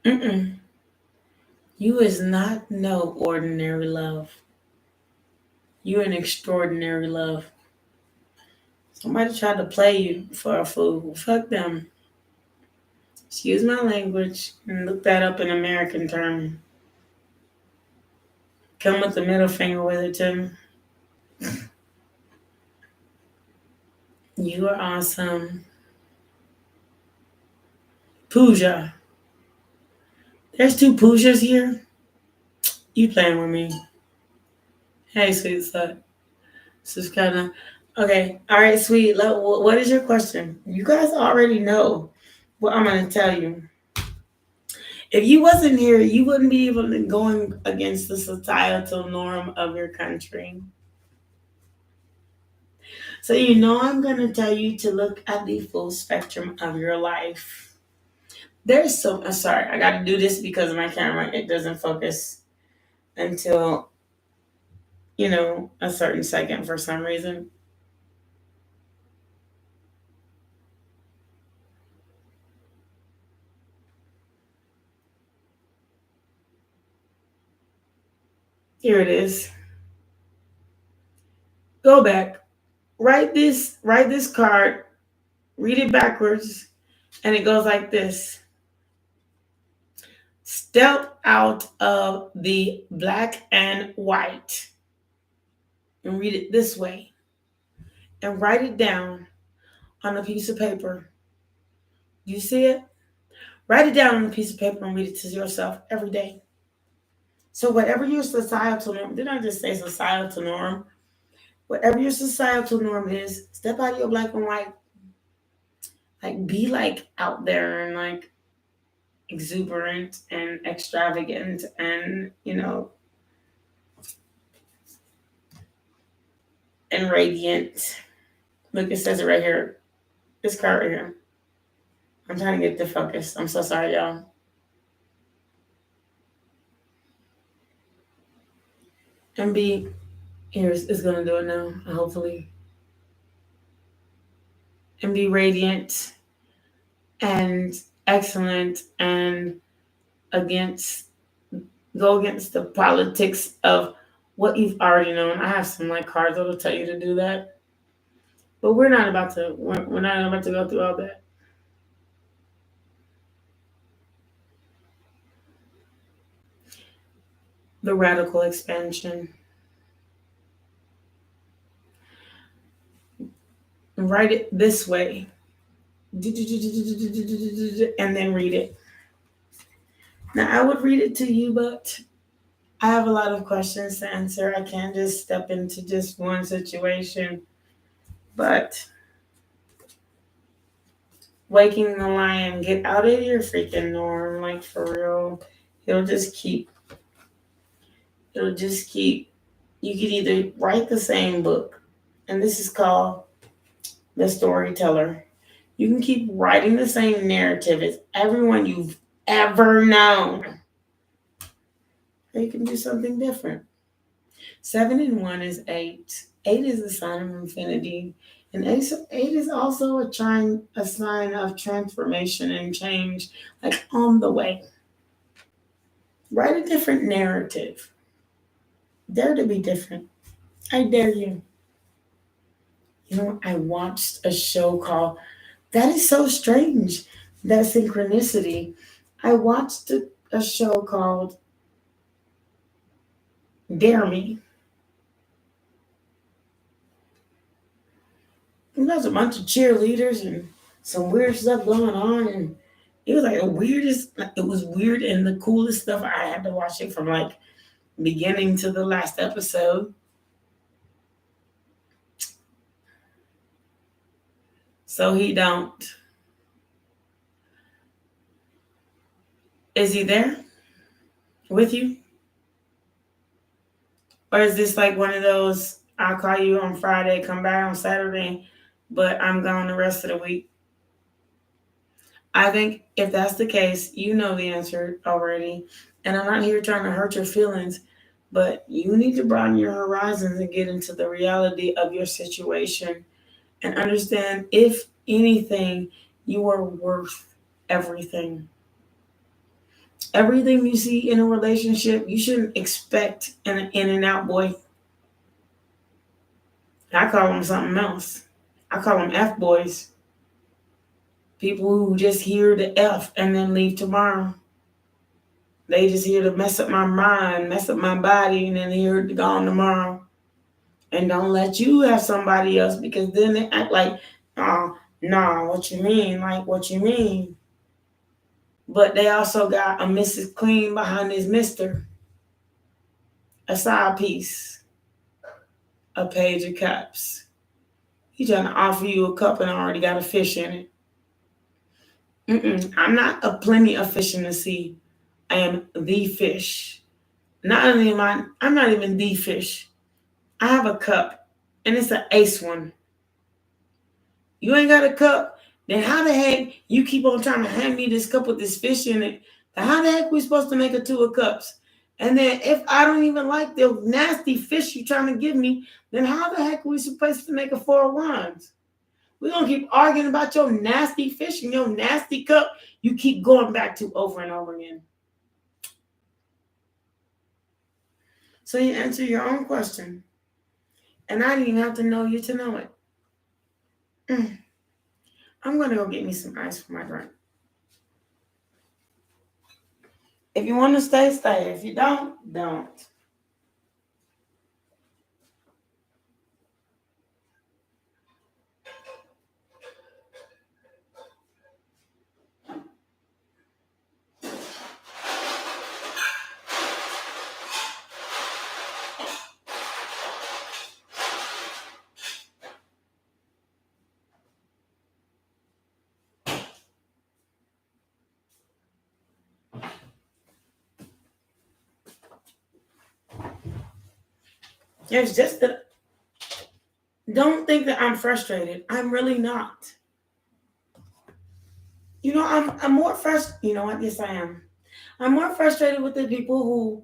Mm-mm. You is not no ordinary love. You're an extraordinary love. Somebody tried to play you for a fool. Fuck them. Excuse my language and look that up in American term. Come with the middle finger with it too. You are awesome. Pooja. There's two Poojas here. You playing with me. Hey, sweet slut. Subscribe now. Okay. All right, sweet. What is your question? You guys already know what I'm going to tell you. If you wasn't here, you wouldn't be able to going against the societal norm of your country. So you know I'm going to tell you to look at the full spectrum of your life. There's so... I'm sorry. I got to do this because of my camera. It doesn't focus until, a certain second for some reason. Here it is. Go back. Write this card, read it backwards, and it goes like this. Step out of the black and white and read it this way. And write it down on a piece of paper. You see it? Write it down on a piece of paper and read it to yourself every day. So whatever your societal norm, did I just say societal norm? Whatever your societal norm is, step out of your black and white. Like be like out there and like exuberant and extravagant and and radiant. Look, it says it right here. This card right here. I'm trying to get the focus. I'm so sorry, y'all. And be here is gonna do it now, hopefully. And be radiant and excellent and go against the politics of what you've already known. I have some like cards that'll tell you to do that. But we're not about to go through all that. The radical expansion. Write it this way. And then read it. Now I would read it to you, but I have a lot of questions to answer. I can't just step into just one situation. But waking the lion, get out of your freaking norm, like for real. It'll just keep, it'll just keep. You could either write the same book, and this is called The Storyteller. You can keep writing the same narrative as everyone you've ever known. Or you can do something different. 7 and 1 is 8. 8 is the sign of infinity. And 8 is also a sign of transformation and change, like on the way. Write a different narrative. Dare to be different. I dare you. You know, I watched a show called, that is so strange, that synchronicity. I watched a show called Dare Me. And there's a bunch of cheerleaders and some weird stuff going on. And it was like the weirdest, it was weird and the coolest stuff. I had to watch it from like beginning to the last episode. So he don't. Is he there with you? Or is this like one of those, I'll call you on Friday, come back on Saturday, but I'm gone the rest of the week? I think if that's the case, you know the answer already. And I'm not here trying to hurt your feelings, but you need to broaden your horizons and get into the reality of your situation and understand, if anything, you are worth everything. Everything you see in a relationship, you shouldn't expect an in and out boy. I call them something else. I call them F boys. People who just hear the F and then leave tomorrow. They just here to mess up my mind, mess up my body, and then here to gone tomorrow. And don't let you have somebody else, because then they act like, oh, nah, what you mean? Like, what you mean? But they also got a Mrs. Clean behind this Mr. A side piece, a page of cups. He trying to offer you a cup and already got a fish in it. I'm not a plenty of fish in the sea. I am the fish. Not only I'm not even the fish. I have a cup, and it's an ace one. You ain't got a cup, then how the heck you keep on trying to hand me this cup with this fish in it? Then how the heck we supposed to make a 2 of cups? And then if I don't even like the nasty fish you trying to give me, then how the heck are we supposed to make a 4 of wands? We're going to keep arguing about your nasty fish and your nasty cup you keep going back to over and over again. So you answer your own question. And I didn't even have to know you to know it. I'm going to go get me some ice for my drink. If you want to stay, stay. If you don't, don't. It's just that, don't think that I'm frustrated. I'm really not. You know, I'm more frustrated. You know what? Yes, I am. I'm more frustrated with the people who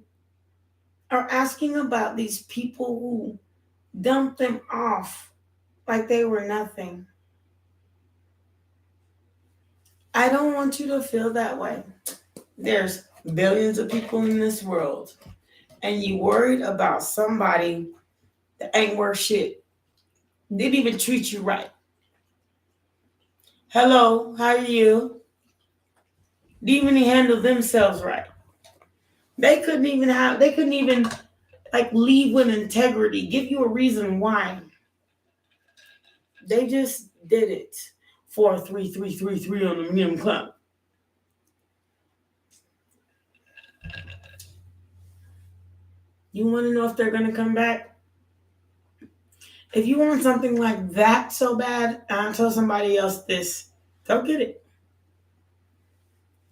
are asking about these people who dump them off like they were nothing. I don't want you to feel that way. There's billions of people in this world, and you worried about somebody that ain't worth shit. Didn't even treat you right. Hello, how are you? Didn't even handle themselves right. They couldn't even like leave with integrity, give you a reason why. They just did it. 4-3-3-3-3 on the minimum clock. You want to know if they're going to come back? If you want something like that so bad, I'll tell somebody else this. Go get it.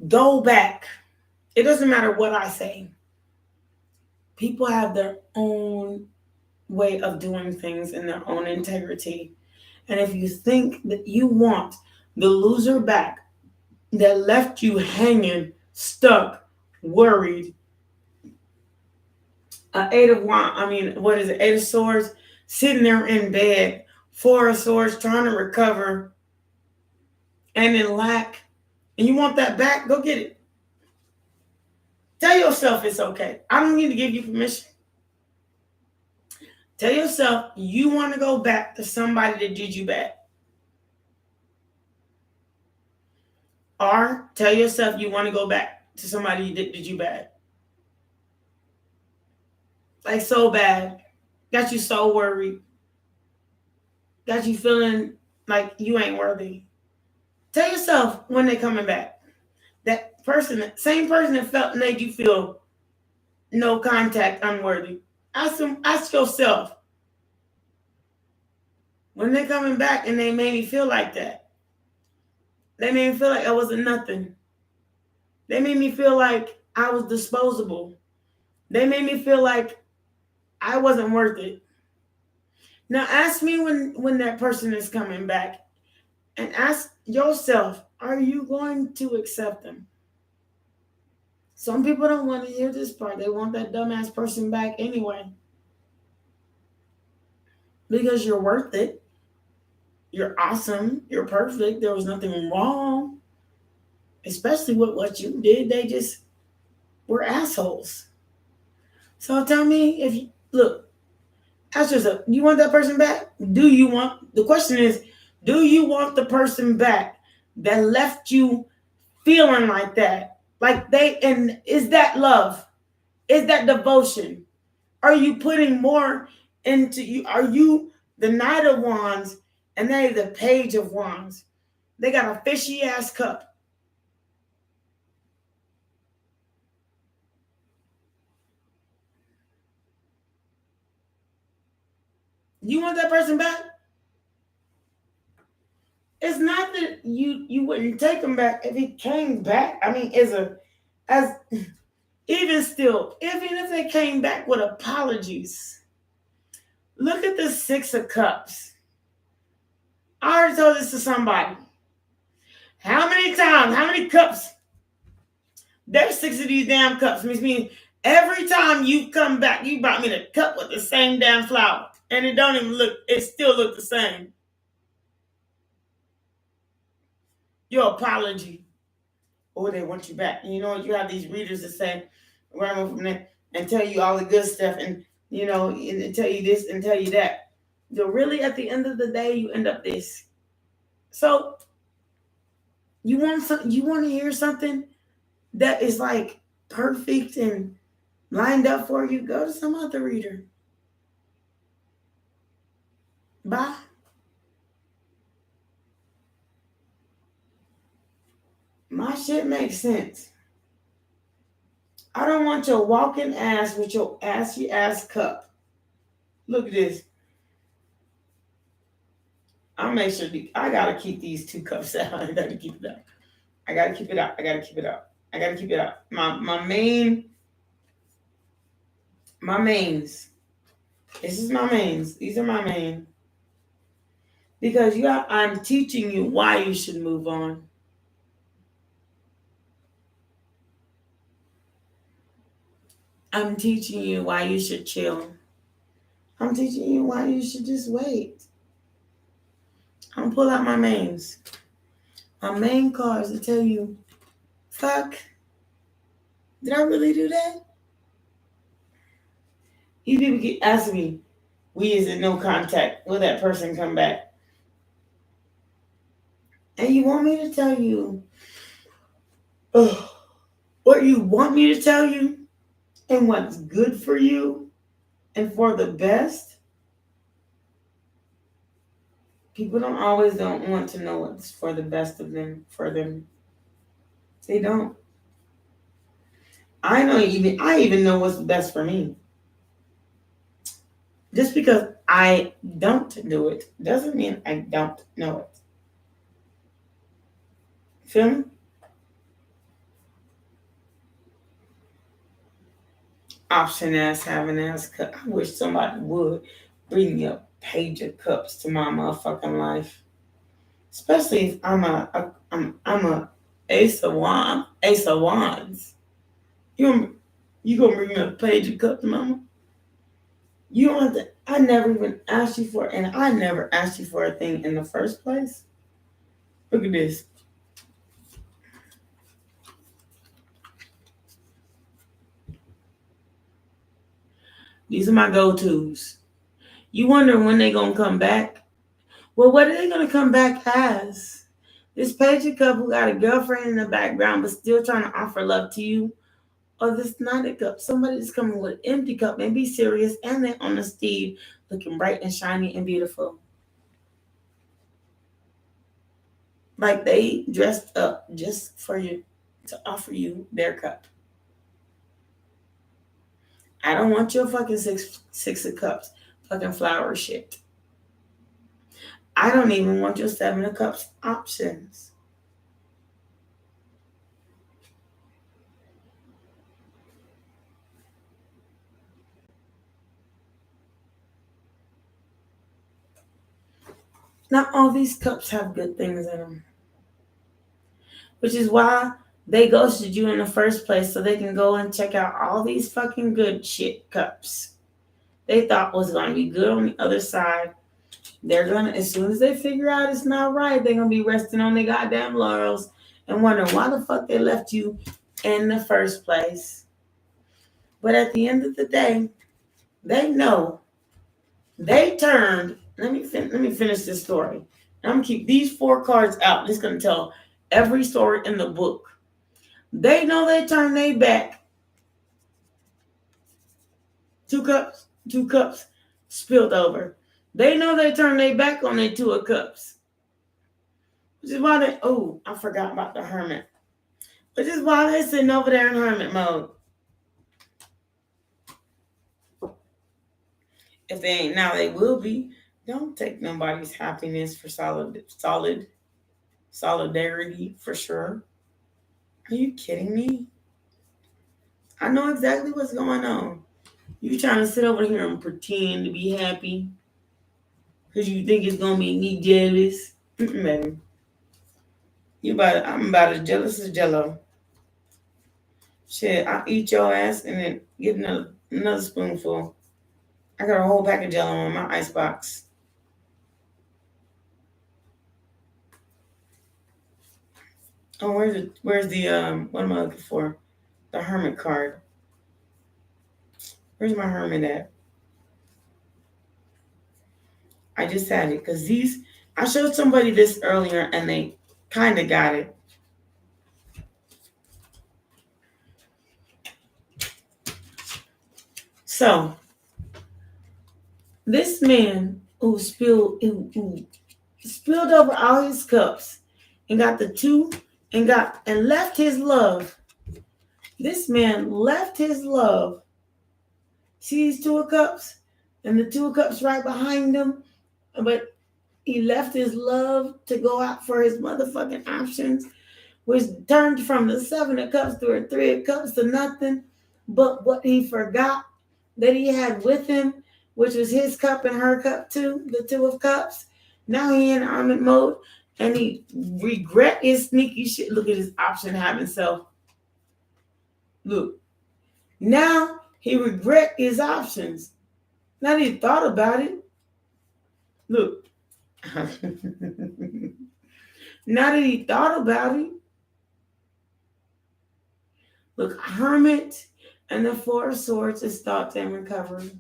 Go back. It doesn't matter what I say. People have their own way of doing things and their own integrity. And if you think that you want the loser back that left you hanging, stuck, worried, Eight of Wands, what is it? Eight of Swords, sitting there in bed, Four of Swords, trying to recover, and in lack, and you want that back, go get it. Tell yourself it's okay. I don't need to give you permission. Tell yourself you want to go back to somebody that did you bad. Or tell yourself you want to go back to somebody that did you bad. Like so bad. Got you so worried. Got you feeling like you ain't worthy. Tell yourself when they're coming back. That person, same person that made you feel no contact, unworthy. Ask yourself, when they're coming back and they made me feel like that. They made me feel like I wasn't nothing. They made me feel like I was disposable. They made me feel like I wasn't worth it. Now ask me when that person is coming back, and ask yourself, are you going to accept them? Some people don't want to hear this part. They want that dumbass person back anyway. Because you're worth it. You're awesome. You're perfect. There was nothing wrong. Especially with what you did. They just were assholes. So tell me if you, look, ask yourself, you want that person back? The question is, do you want the person back that left you feeling like that? And is that love? Is that devotion? Are you putting more into you? Are you the Knight of Wands and they the Page of Wands? They got a fishy ass cup. You want that person back? It's not that you wouldn't take him back if he came back. Even if they came back with apologies. Look at the Six of Cups. I already told this to somebody. How many times, how many cups? There's six of these damn cups, which means every time you come back, you brought me the cup with the same damn flower. And it still look the same. Your apology. Oh, they want you back. And you know what? You have these readers that say, right from there, and tell you all the good stuff, and and tell you this and tell you that. So really, at the end of the day, you end up this. So you want to hear something that is like perfect and lined up for you? Go to some other reader. Bye. My shit makes sense. I don't want your walking ass with your assy ass cup. Look at this. I'll make sure I gotta keep these two cups out. I gotta keep it out. I gotta keep it out. I gotta keep it out. I gotta keep it out. My mains. This is my mains. These are my main. Because I'm teaching you why you should move on. I'm teaching you why you should chill. I'm teaching you why you should just wait. I'm gonna pull out my mains. My main cards to tell you, fuck, did I really do that? You people keep asking me, we is in no contact. Will that person come back? And you want me to tell you what you want me to tell you and what's good for you and for the best? People don't want to know what's for the best of them, for them. They don't. I even know what's best for me. Just because I don't do it doesn't mean I don't know it. Feel me? Option ass, having ass cup. I wish somebody would bring me a page of cups to my motherfucking life. Especially if I'm a ace of wands. You gonna bring me a page of cups, mama? You don't have to. I never even asked you for it, and I never asked you for a thing in the first place. Look at this. These are my go-tos. You wonder when they gonna come back? Well, what are they gonna come back as? This page of cup who got a girlfriend in the background but still trying to offer love to you? Or this Knight of Cups, somebody that's coming with an empty cup and be serious and then on the steed looking bright and shiny and beautiful. Like they dressed up just for you to offer you their cup. I don't want your fucking six of cups, fucking flower shit. I don't even want your seven of cups options. Not all these cups have good things in them. Which is why they ghosted you in the first place, so they can go and check out all these fucking good shit cups they thought was going to be good on the other side. They're going to, as soon as they figure out it's not right, they're going to be resting on their goddamn laurels and wondering why the fuck they left you in the first place. But at the end of the day, they know. They turned. Let me finish this story. I'm going to keep these 4 cards out. This is going to tell every story in the book. They know they turned their back. 2 cups spilled over. They know they turned their back on their 2 of cups. Which is why they, I forgot about the hermit. Which is why they're sitting over there in hermit mode. If they ain't now, they will be. Don't take nobody's happiness for solidarity for sure. Are you kidding me? I know exactly what's going on. You trying to sit over here and pretend to be happy because you think it's gonna make me jealous? Baby. I'm about as jealous as Jello. Shit, I'll eat your ass and then get another spoonful. I got a whole pack of Jello in my icebox. Oh, where's the what am I looking for? The hermit card. Where's my hermit at? I just had it because I showed somebody this earlier and they kind of got it. So, this man who spilled over all his cups and got the 2 and left his love. This man left his love. See these 2 of cups and the 2 of cups right behind him, but he left his love to go out for his motherfucking options, which turned from the 7 of cups to a 3 of cups to nothing but what he forgot that he had with him, which was his cup and her cup too, the 2 of cups. Now he in hermit mode and he regret his sneaky shit. Look at his option having self. Look. Now he regret his options. Now that he thought about it. Look. Now that he thought about it. Look, hermit and the 4 of swords is thoughts and recovery.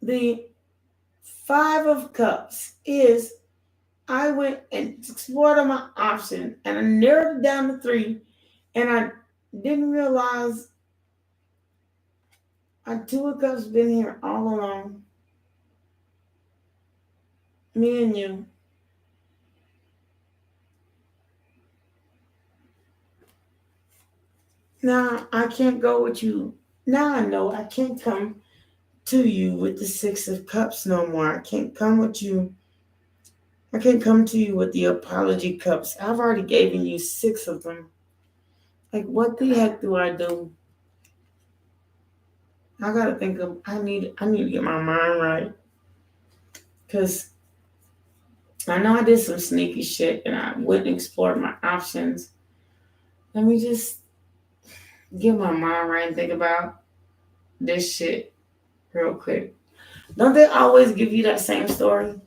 The 5 of cups is I went and explored on my option and I narrowed it down to 3 and I didn't realize our 2 of cups been here all along. Me and you. Now I can't go with you. Now I know I can't come to you with the Six of Cups no more. I can't come with you. I can't come to you with the apology cups. I've already given you 6 of them. Like, what the heck do I do? I gotta think of. I need to get my mind right, cause I know I did some sneaky shit and I wouldn't explore my options. Let me just get my mind right and think about this shit real quick. Don't they always give you that same story?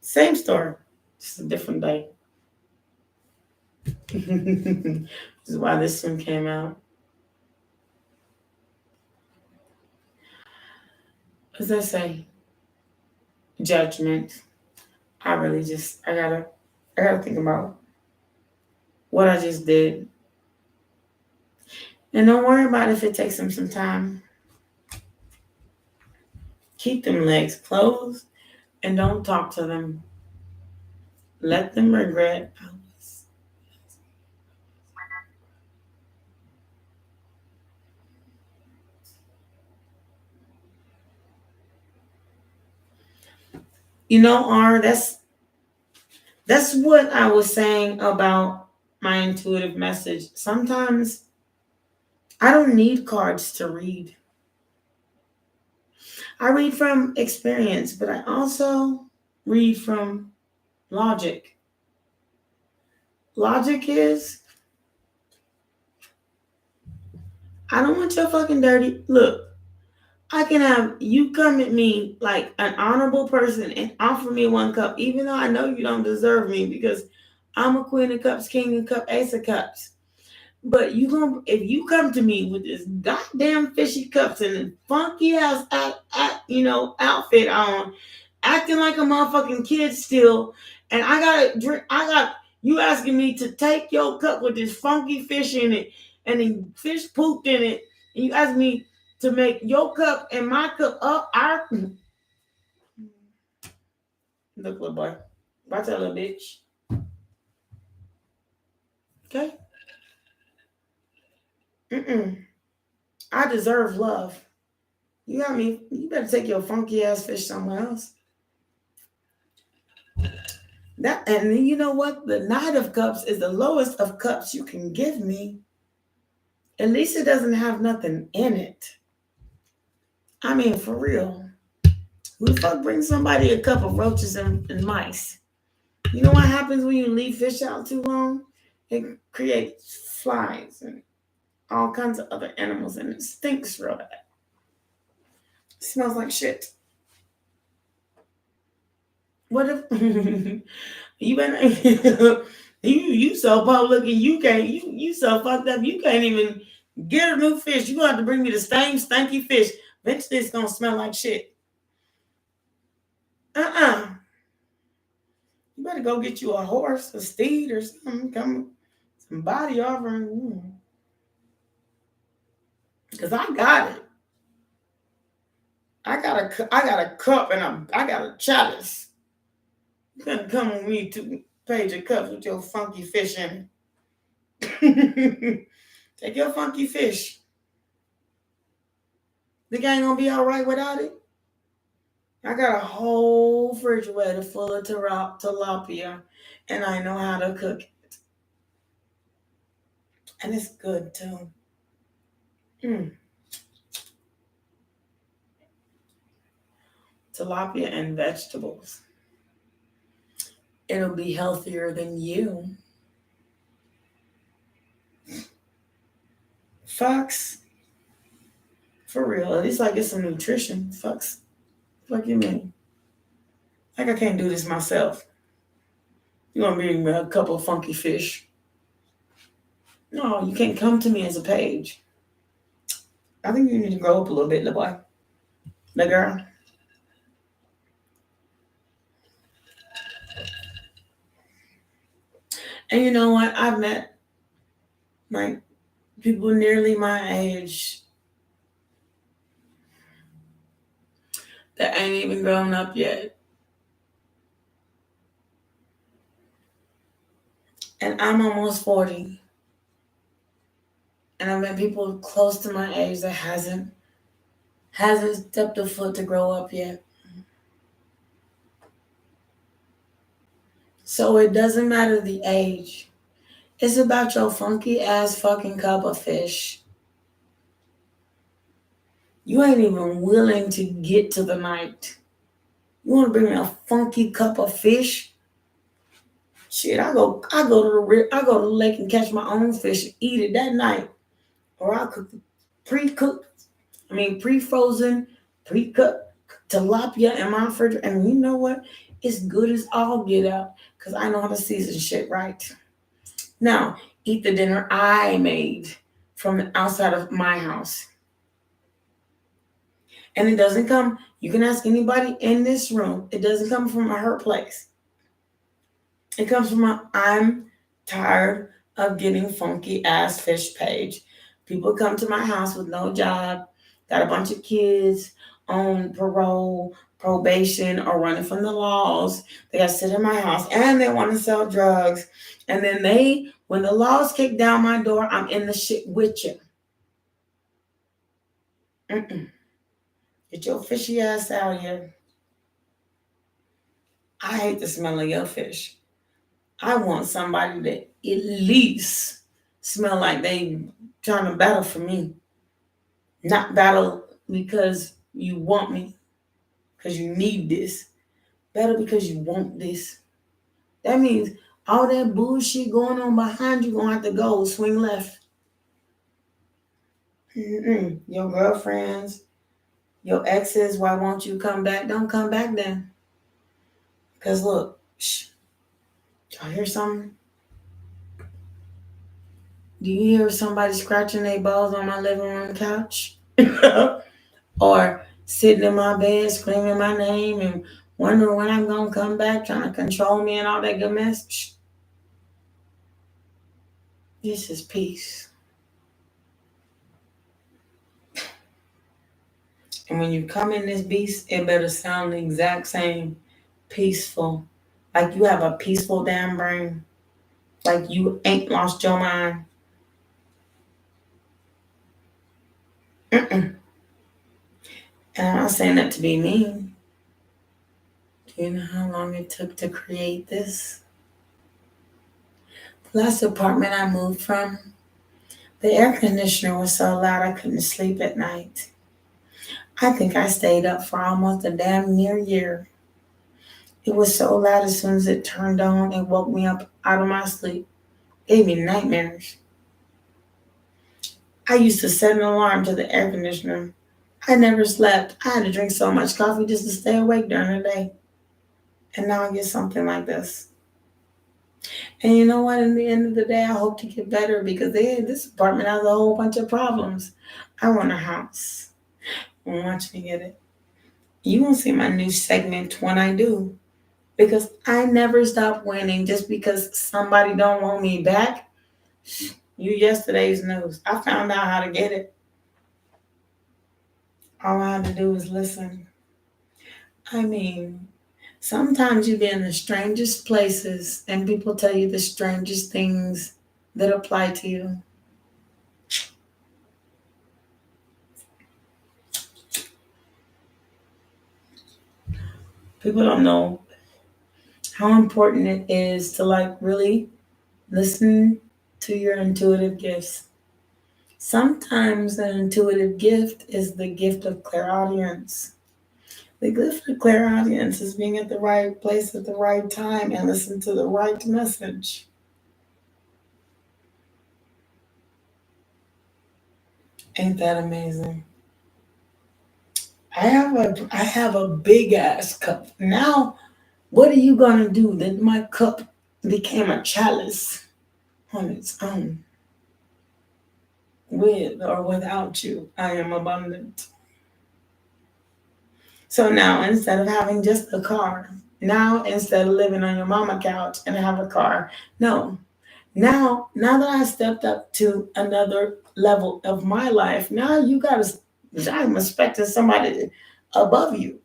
Same story, just a different day. This is why this one came out. What does that say? Judgment. I gotta think about what I just did. And don't worry about if it takes them some time. Keep them legs closed and don't talk to them. Let them regret. You know, R, that's what I was saying about my intuitive message. Sometimes I don't need cards to read. I read from experience, but I also read from logic. Logic is, I don't want your fucking dirty look. I can have you come at me like an honorable person and offer me 1 cup, even though I know you don't deserve me because I'm a Queen of Cups, King of Cups, Ace of Cups. But if you come to me with this goddamn fishy cups and a funky ass outfit on, acting like a motherfucking kid still, and I gotta drink. I got you asking me to take your cup with this funky fish in it, and then fish pooped in it, and you ask me to make your cup and my cup up. Look, little boy, watch that little bitch. Okay. I deserve love. You got me. You better take your funky ass fish somewhere else. That and you know what? The Knight of Cups is the lowest of cups you can give me. At least it doesn't have nothing in it. I mean, for real. Who the fuck brings somebody a cup of roaches and mice? You know what happens when you leave fish out too long? It creates flies and all kinds of other animals, and it stinks real bad. It smells like shit. What if you better you so public and you so fucked up you can't even get a new fish. You gonna have to bring me the same stinky fish. Eventually it's gonna smell like shit. You better go get you a horse, a steed, or something. Come some body offering. Cause I got it. I got a cup and I got a chalice. You gonna come with me to page of cups with your funky fish in it. Take your funky fish. The gang gonna be all right without it. I got a whole refrigerator full of tilapia, and I know how to cook it, and it's good too. Mm. Tilapia and vegetables. It'll be healthier than you. Fox, for real. At least I get some nutrition. Fox, fuck you mean? Like I can't do this myself. You gonna bring me a couple of funky fish? No, you can't come to me as a page. I think you need to grow up a little bit, little boy. The girl. And you know what? I've met like people nearly my age that ain't even grown up yet. And I'm almost 40. And I've met people close to my age that hasn't stepped a foot to grow up yet. So it doesn't matter the age. It's about your funky ass fucking cup of fish. You ain't even willing to get to the night. You want to bring me a funky cup of fish? Shit, I go to the lake and catch my own fish and eat it that night. Or I cook pre-frozen, pre-cut tilapia in my refrigerator. And you know what? It's good as all get out because I know how to season shit right. Now, eat the dinner I made from outside of my house. And it doesn't come, you can ask anybody in this room, it doesn't come from a hurt place. It comes from a I'm tired of getting funky ass fish page. People come to my house with no job, got a bunch of kids on parole, probation, or running from the laws. They got to sit in my house and they want to sell drugs. And then when the laws kick down my door, I'm in the shit with you. Get your fishy ass out here. I hate the smell of your fish. I want somebody that at least smell like they trying to battle for me. Not battle because you want me, because you need this. Battle because you want this. That means all that bullshit going on behind you gonna have to go swing left. Your girlfriends, your exes, why won't you come back? Don't come back then. Because look, y'all hear something? Do you hear somebody scratching their balls on my living room couch? Or sitting in my bed screaming my name and wondering when I'm going to come back, trying to control me and all that good mess? This is peace. And when you come in this beast, it better sound the exact same. Peaceful. Like you have a peaceful damn brain. Like you ain't lost your mind. And I'm not saying that to be mean. Do you know how long it took to create this? The last apartment I moved from, the air conditioner was so loud I couldn't sleep at night. I think I stayed up for almost a damn near year. It was so loud as soon as it turned on, it woke me up out of my sleep. Gave me nightmares. I used to set an alarm to the air conditioner. I never slept. I had to drink so much coffee just to stay awake during the day. And now I get something like this. And you know what? In the end of the day, I hope to get better because this apartment has a whole bunch of problems. I want a house. Watch me get it. You won't see my new segment when I do. Because I never stop winning just because somebody don't want me back. You yesterday's news. I found out how to get it. All I have to do is listen. I mean, sometimes you be in the strangest places and people tell you the strangest things that apply to you. People don't know how important it is to really listen to your intuitive gifts. Sometimes an intuitive gift is the gift of clairaudience. The gift of clairaudience is being at the right place at the right time and listen to the right message. Ain't that amazing? I have a big ass cup. Now, what are you gonna do that my cup became a chalice on its own? With or without you, I am abundant. So now instead of having just a car, now instead of living on your mama couch and have a car, no. Now that I stepped up to another level of my life, now I'm expecting somebody above you.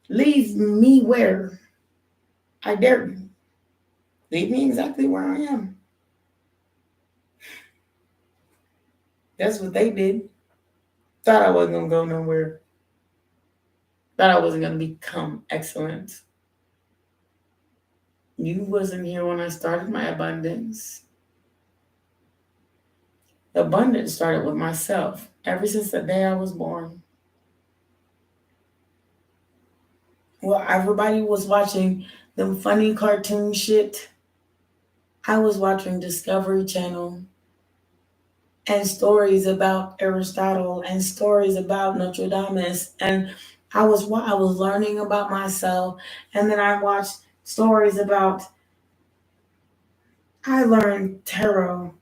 Leave me where I dare you. Leave me exactly where I am. That's what they did. Thought I wasn't going to go nowhere. Thought I wasn't going to become excellent. You wasn't here when I started my abundance. The abundance started with myself ever since the day I was born. Well, everybody was watching them funny cartoon shit. I was watching Discovery Channel and stories about Aristotle and stories about Notre Dame, and I was learning about myself, and then I watched stories about. I learned tarot.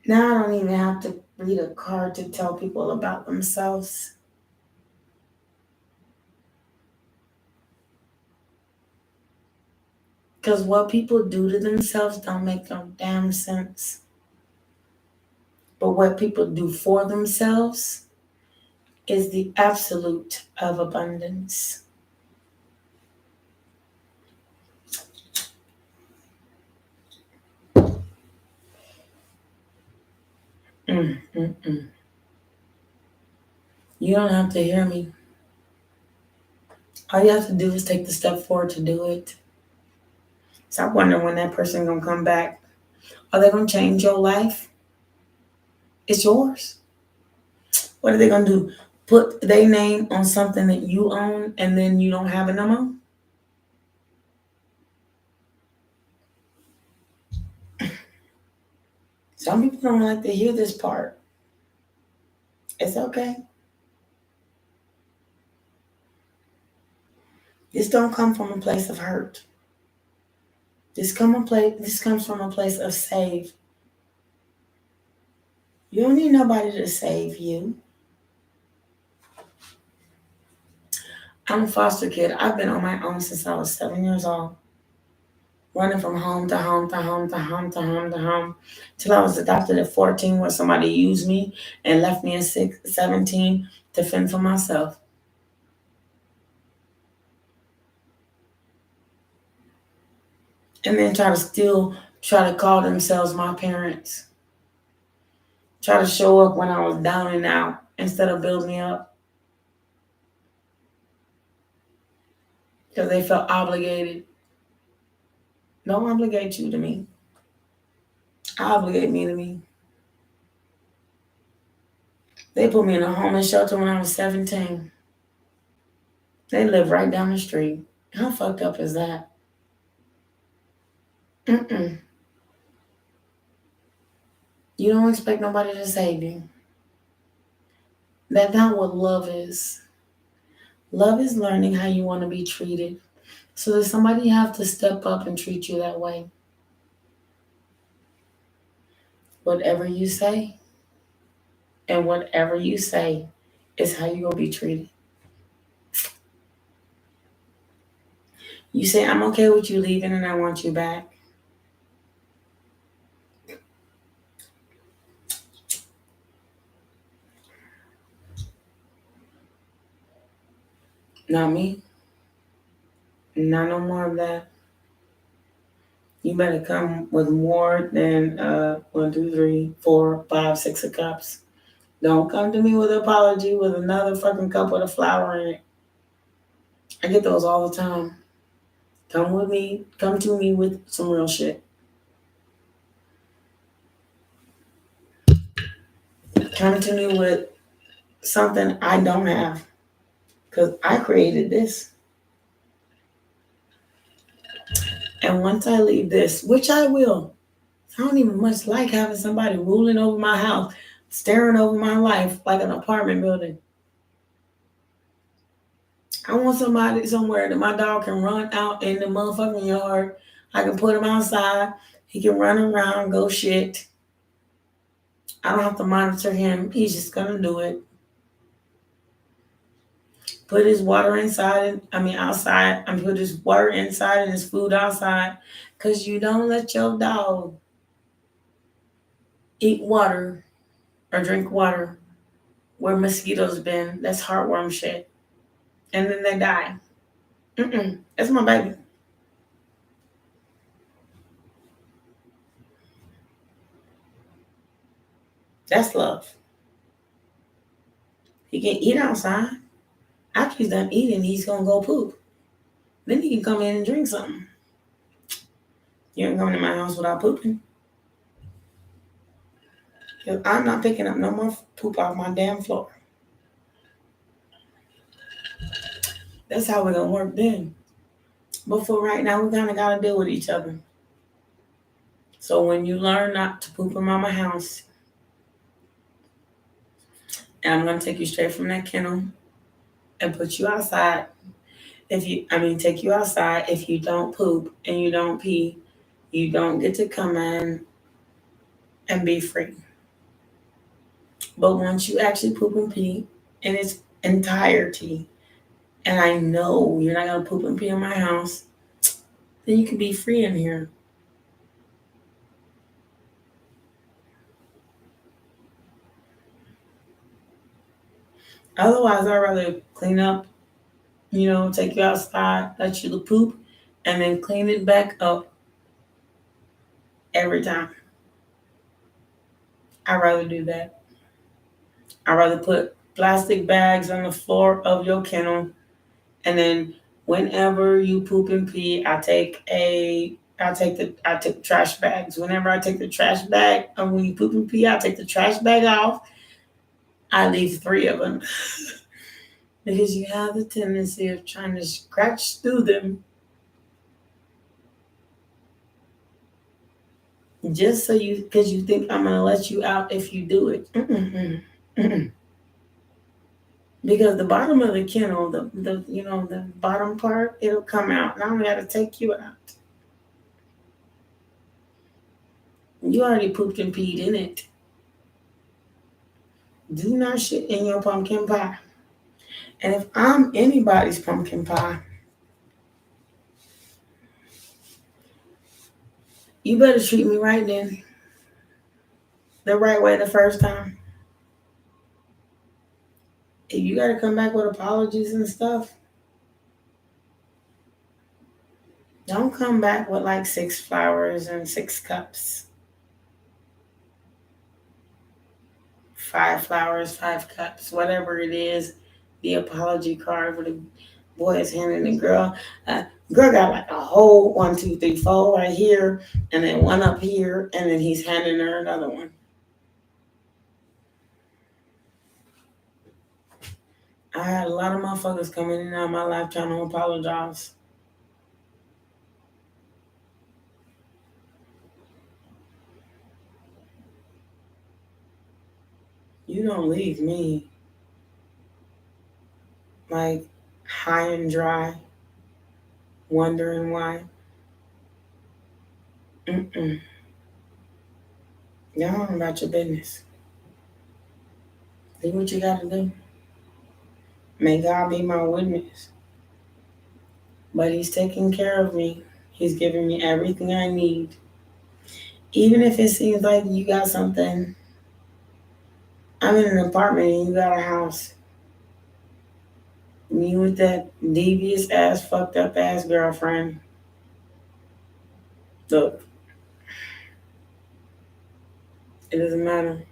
Now I don't even have to read a card to tell people about themselves. Because what people do to themselves don't make no damn sense. But what people do for themselves is the absolute of abundance. Mm, mm, mm. You don't have to hear me. All you have to do is take the step forward to do it. Stop wondering when that person gonna come back. Are they gonna change your life? It's yours. What are they gonna do? Put their name on something that you own and then you don't have it no more? Some people don't like to hear this part. It's okay. This don't come from a place of hurt. This comes from a place of save. You don't need nobody to save you. I'm a foster kid. I've been on my own since I was 7 years old. Running from home to home to home to home to home to home till I was adopted at 14 where somebody used me and left me at 17 to fend for myself. And then try to call themselves my parents. Try to show up when I was down and out instead of build me up. Because they felt obligated. Don't obligate you to me. Obligate me to me. They put me in a homeless shelter when I was 17. They live right down the street. How fucked up is that? Mm-mm. You don't expect nobody to save you. That's not what love is. Love is learning how you want to be treated. So does somebody have to step up and treat you that way? Whatever you say, and whatever you say is how you're going to be treated. You say, I'm okay with you leaving and I want you back. Not me. Not no more of that. You better come with more than 1, 2, 3, 4, 5, 6 of cups. Don't come to me with an apology with another fucking cup with a flower in it. I get those all the time. Come to me with some real shit. Come to me with something I don't have. Because I created this. And once I leave this, which I will, I don't even much like having somebody ruling over my house, staring over my life like an apartment building. I want somebody somewhere that my dog can run out in the motherfucking yard. I can put him outside. He can run around, go shit. I don't have to monitor him. He's just gonna do it. Put his water outside. Put his water inside and his food outside. Cause you don't let your dog eat water or drink water where mosquitoes been. That's heartworm shit. And then they die. That's my baby. That's love. He can eat outside. After he's done eating, he's gonna go poop. Then he can come in and drink something. You ain't coming to my house without pooping. Cause I'm not picking up no more poop off my damn floor. That's how we're gonna work then. But for right now, we kind of gotta deal with each other. So when you learn not to poop in mama house, and I'm gonna take you straight from that kennel and put you outside. Take you outside. If you don't poop and you don't pee, you don't get to come in and be free. But once you actually poop and pee in its entirety, and I know you're not gonna poop and pee in my house, then you can be free in here. Otherwise, I'd rather clean up, take you outside, let you poop, and then clean it back up every time. I'd rather do that. I'd rather put plastic bags on the floor of your kennel, and then whenever you poop and pee, I take trash bags. Whenever I take the trash bag, and when you poop and pee, I take the trash bag off. I leave 3 of them because you have the tendency of trying to scratch through them just because you think I'm gonna let you out if you do it. Because the bottom of the kennel, the bottom part, it'll come out. Now I gotta take you out. You already pooped and peed in it. Do not shit in your pumpkin pie. And if I'm anybody's pumpkin pie, you better treat me right then. The right way the first time. If you gotta come back with apologies and stuff, don't come back with like 6 flowers and 6 cups. 5 flowers, 5 cups, whatever it is, the apology card where the boy is handing the girl. Girl got like a whole 1, 2, 3, 4 right here, and then 1 up here, and then he's handing her another one. I had a lot of motherfuckers coming in and out of my life trying to apologize. You don't leave me like high and dry, wondering why. Y'all don't about your business. Do what you gotta do. May God be my witness. But he's taking care of me. He's giving me everything I need. Even if it seems like you got something. I'm in an apartment and you got a house. Me with that devious ass, fucked up ass girlfriend. Look, it doesn't matter.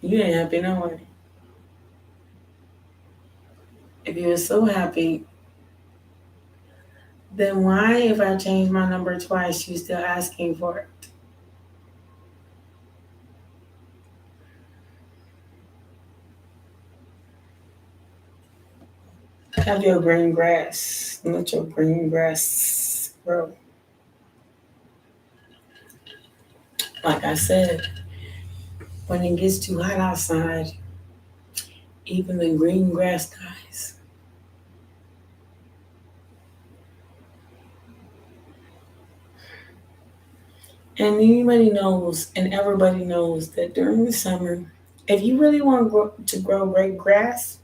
You ain't happy no way. If you were so happy, then why, if I change my number twice, you still asking for it? Have your green grass. Let your green grass grow. Like I said, when it gets too hot outside, even the green grass dies. And anybody knows, and everybody knows that during the summer, if you really want to grow great grass,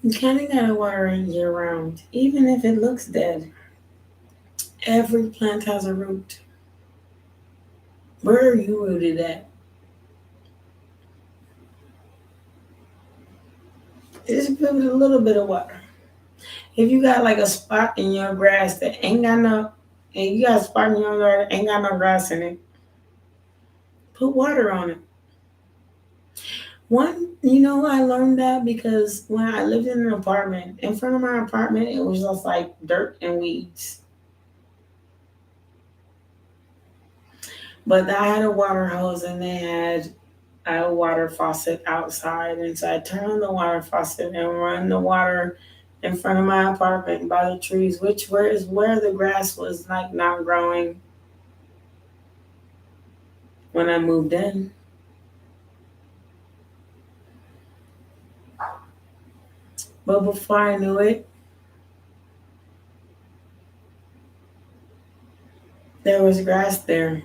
you kind of gotta water it year round, even if it looks dead. Every plant has a root. Where are you rooted at? Just give it a little bit of water. If you got like a spot in your grass that ain't got no, and you got a spot in your yard that ain't got no grass in it, Put water on it. I learned that because when I lived in an apartment, in front of my apartment, it was just like dirt and weeds. But I had a water hose and they had a water faucet outside. And so I turned on the water faucet and run the water in front of my apartment by the trees, which is where the grass was like not growing when I moved in. But before I knew it, there was grass there.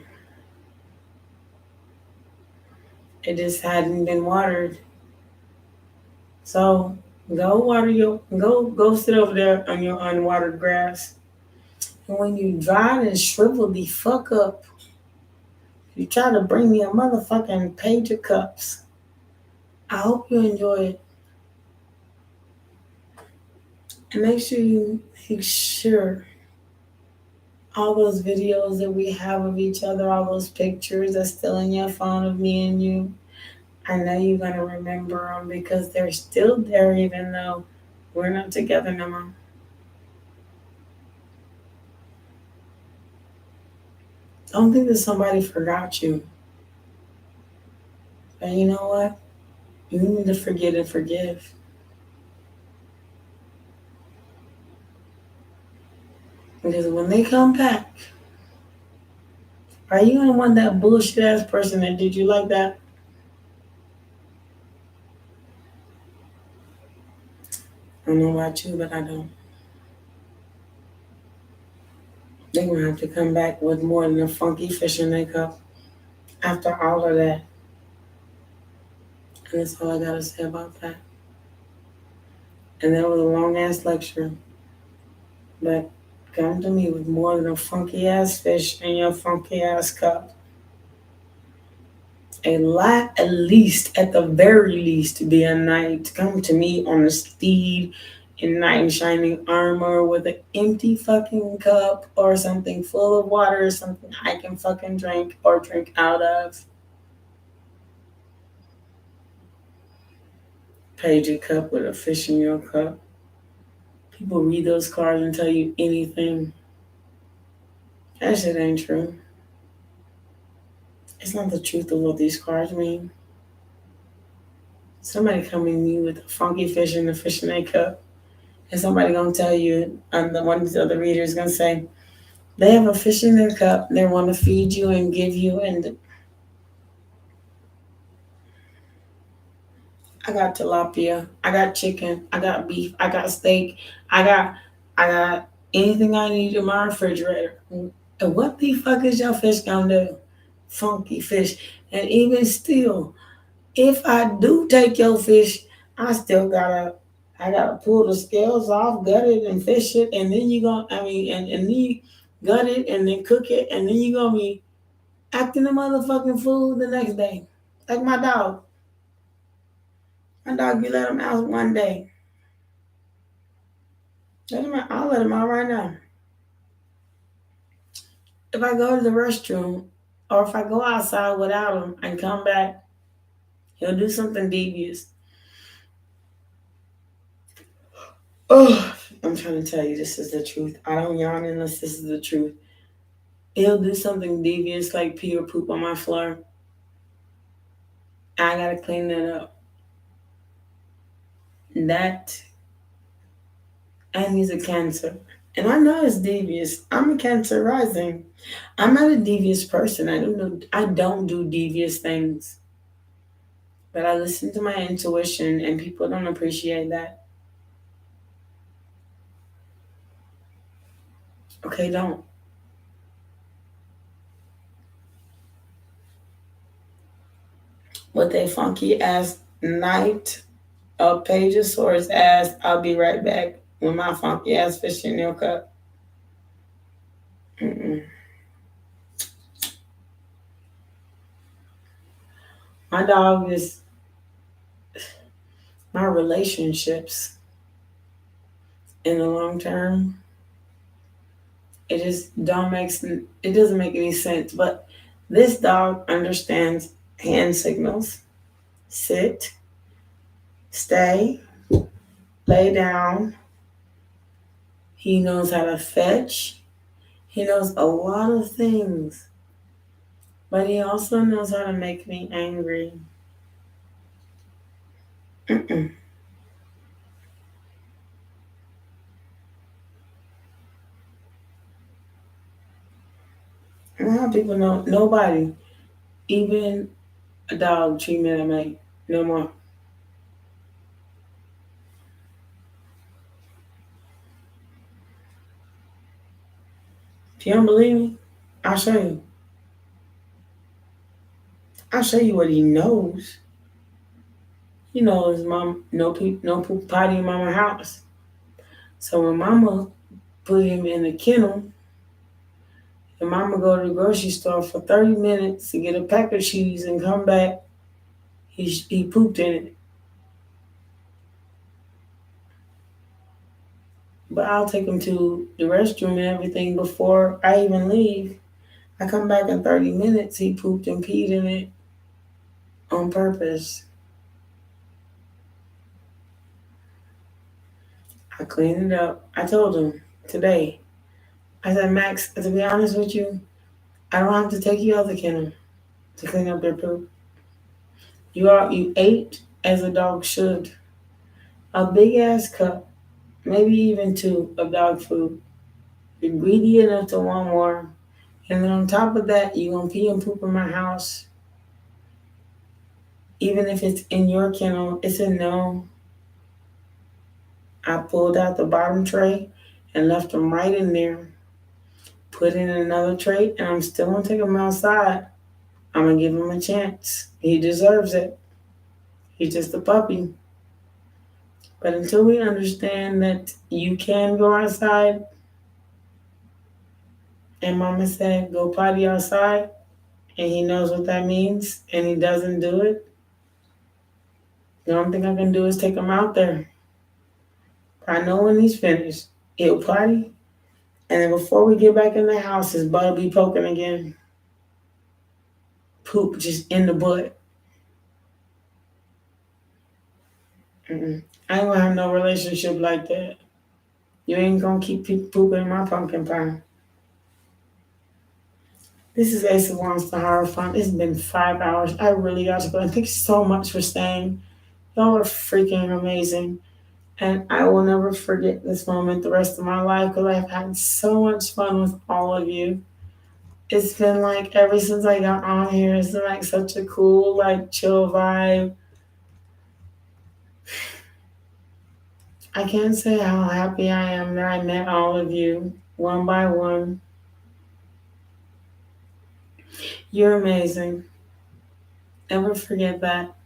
It just hadn't been watered. So go sit over there on your unwatered grass. And when you dry and shrivel the fuck up, you try to bring me a motherfucking page of cups. I hope you enjoy it. And make sure you make sure all those videos that we have of each other, all those pictures that's still in your phone of me and you, I know you're going to remember them because they're still there even though we're not together no more. Don't think that somebody forgot you. But you know what? You need to forget and forgive. Because when they come back, are you going to want that bullshit ass person that did you like that? I don't know about you, but I don't. They're going to have to come back with more than a funky fish in their cup after all of that. And that's all I got to say about that. And that was a long ass lecture. But come to me with more than a funky ass fish in your funky ass cup. At least, at the very least, be a knight. Come to me on a steed in knight in shining armor with an empty fucking cup or something full of water or something I can fucking drink or drink out of. Page a cup with a fish in your cup. People read those cards and tell you anything. That shit ain't true. It's not the truth of what these cards mean. Somebody coming to me with a funky fish and a fish in their cup. And somebody gonna tell you, and the one of the other readers gonna say, they have a fish in their cup, they wanna feed you and give you, and I got tilapia, I got chicken, I got beef, I got steak, I got anything I need in my refrigerator. And what the fuck is your fish gonna do? Funky fish. And even still, if I do take your fish, I gotta pull the scales off, gut it and fish it, and then and then you gut it and then cook it, and then you gonna be acting the motherfucking fool the next day. Like my dog. My dog, you let him out one day. I'll let him out right now. If I go to the restroom or if I go outside without him and come back, he'll do something devious. Oh, I'm trying to tell you, this is the truth. I don't yawn unless this is the truth. He'll do something devious like pee or poop on my floor. I gotta clean that up. That, and he's a Cancer. And I know it's devious. I'm a Cancer rising. I'm not a devious person. I don't do devious things. But I listen to my intuition and people don't appreciate that. Okay, don't. With a funky ass night of Page of Swords ass, I'll be right back with my funky ass fish in your cup. Mm-mm. My dog is my relationships in the long term. It just don't make it doesn't make any sense. But This dog understands hand signals: sit, stay, lay down. He knows how to fetch. He knows a lot of things, but he also knows how to make me angry. Mm-mm. A lot of people know, nobody, even a dog, treat me that way no more. If you don't believe me, I'll show you. I'll show you what he knows. He knows mom no poop potty in mama house. So when mama put him in the kennel, and mama go to the grocery store for 30 minutes to get a pack of cheese and come back, he pooped in it. But I'll take him to the restroom and everything before I even leave. I come back in 30 minutes, he pooped and peed in it on purpose. I cleaned it up. I told him today, I said, Max, to be honest with you, I don't have to take you out the kennel to clean up their poop. You ate as a dog should. A big ass cup, maybe even two of dog food. You're greedy enough to want more. And then on top of that, you're gonna pee and poop in my house. Even if it's in your kennel, it's a no. I pulled out the bottom tray and left them right in there. Put in another tray, and I'm still gonna take him outside. I'm gonna give him a chance. He deserves it. He's just a puppy. But until we understand that you can go outside, and mama said go potty outside, and he knows what that means, and he doesn't do it, the only thing I can do is take him out there. I know when he's finished, he'll potty, and then before we get back in the house, his butt will be poking again. Poop just in the butt. Mm-mm. I ain't gonna have no relationship like that. You ain't gonna keep pooping in my pumpkin pie. This is Ace of Wands, the Hierophant. It's been 5 hours. I really got to go. And thank you so much for staying. Y'all are freaking amazing. And I will never forget this moment the rest of my life because I've had so much fun with all of you. It's been like ever since I got on here, it's been like such a cool, like chill vibe. I can't say how happy I am that I met all of you one by one. You're amazing. Never forget that.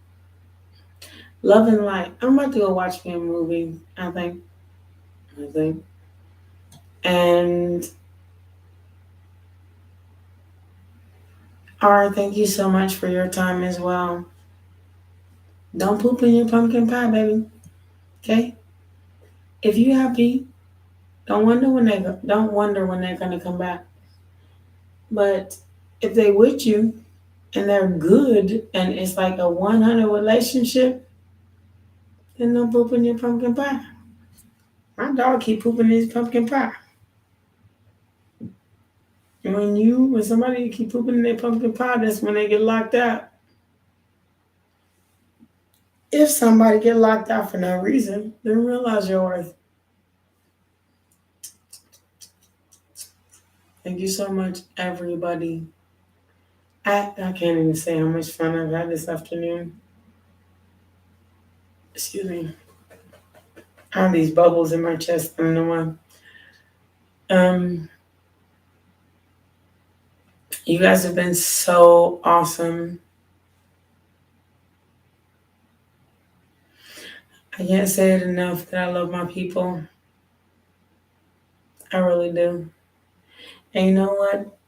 Love and light. I'm about to go watch me a movie, I think. I think. And Ara, thank you so much for your time as well. Don't poop in your pumpkin pie, baby. Okay? If you happy, don't wonder when they're gonna come back. But if they with you and they're good and it's like a 100 relationship, then don't poop in your pumpkin pie. My dog keep pooping in his pumpkin pie. And when somebody keep pooping in their pumpkin pie, that's when they get locked out. If somebody get locked out for no reason, then realize your worth. Thank you so much, everybody. I can't even say how much fun I've had this afternoon. Excuse me. I have these bubbles in my chest. I don't know why. You guys have been so awesome. I can't say it enough that I love my people. I really do. And you know what?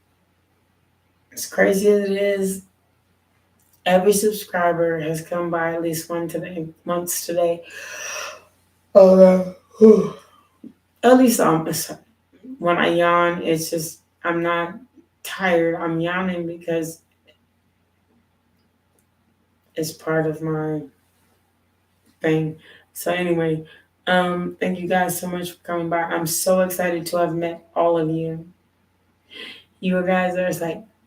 As crazy as it is, every subscriber has come by at least once today. Oh, at least when I yawn, it's just I'm not tired. I'm yawning because It's part of my thing. So anyway, thank you guys so much for coming by. I'm so excited to have met all of you. You guys are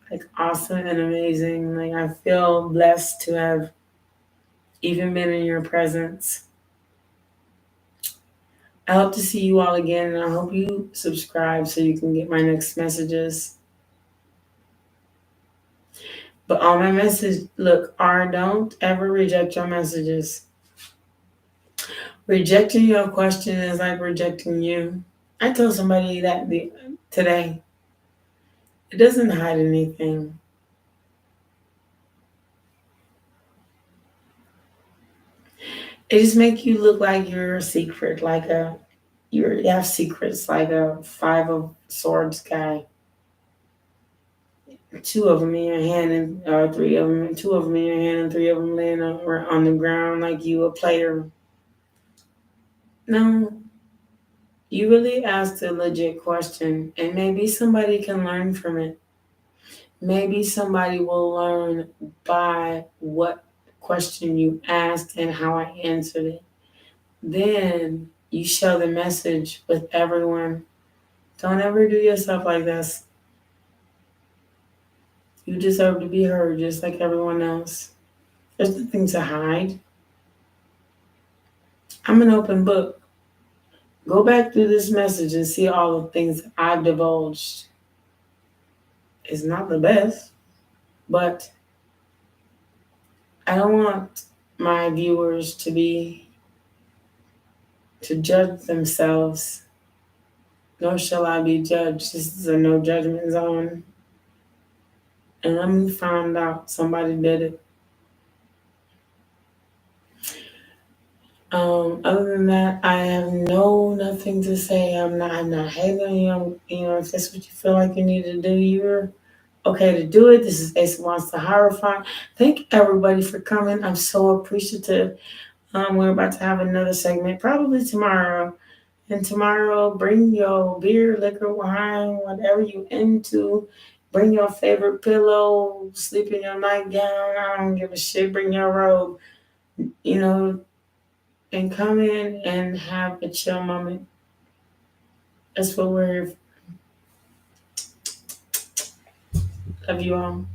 like awesome and amazing. Like I feel blessed to have even been in your presence. I hope to see you all again, and I hope you subscribe so you can get my next messages. But on my message, look, don't ever reject your messages. Rejecting your question is like rejecting you. I told somebody that today. It doesn't hide anything. It just makes you look like you're a secret, like you have secrets, like a five of swords guy. Two of them in your hand, and or three of them, two of them in your hand, and three of them laying on the ground like you a player. No, you really asked a legit question, and maybe somebody can learn from it. Maybe somebody will learn by what question you asked and how I answered it. Then you share the message with everyone. Don't ever do yourself like this. You deserve to be heard just like everyone else. There's nothing to hide. I'm an open book. Go back through this message and see all the things I've divulged. It's not the best, but I don't want my viewers to judge themselves, nor shall I be judged. This is a no judgment zone. And let me find out somebody did it. Other than that, I have nothing to say. I'm not hating on you. You know, if that's what you feel like you need to do, you're okay to do it. This is Ace Wants to Horrify. Thank everybody for coming. I'm so appreciative. We're about to have another segment, probably tomorrow. And tomorrow, bring your beer, liquor, wine, whatever you into. Bring your favorite pillow, sleep in your nightgown. I don't give a shit. Bring your robe. You know, and come in and have a chill moment. That's what we're. Love you all.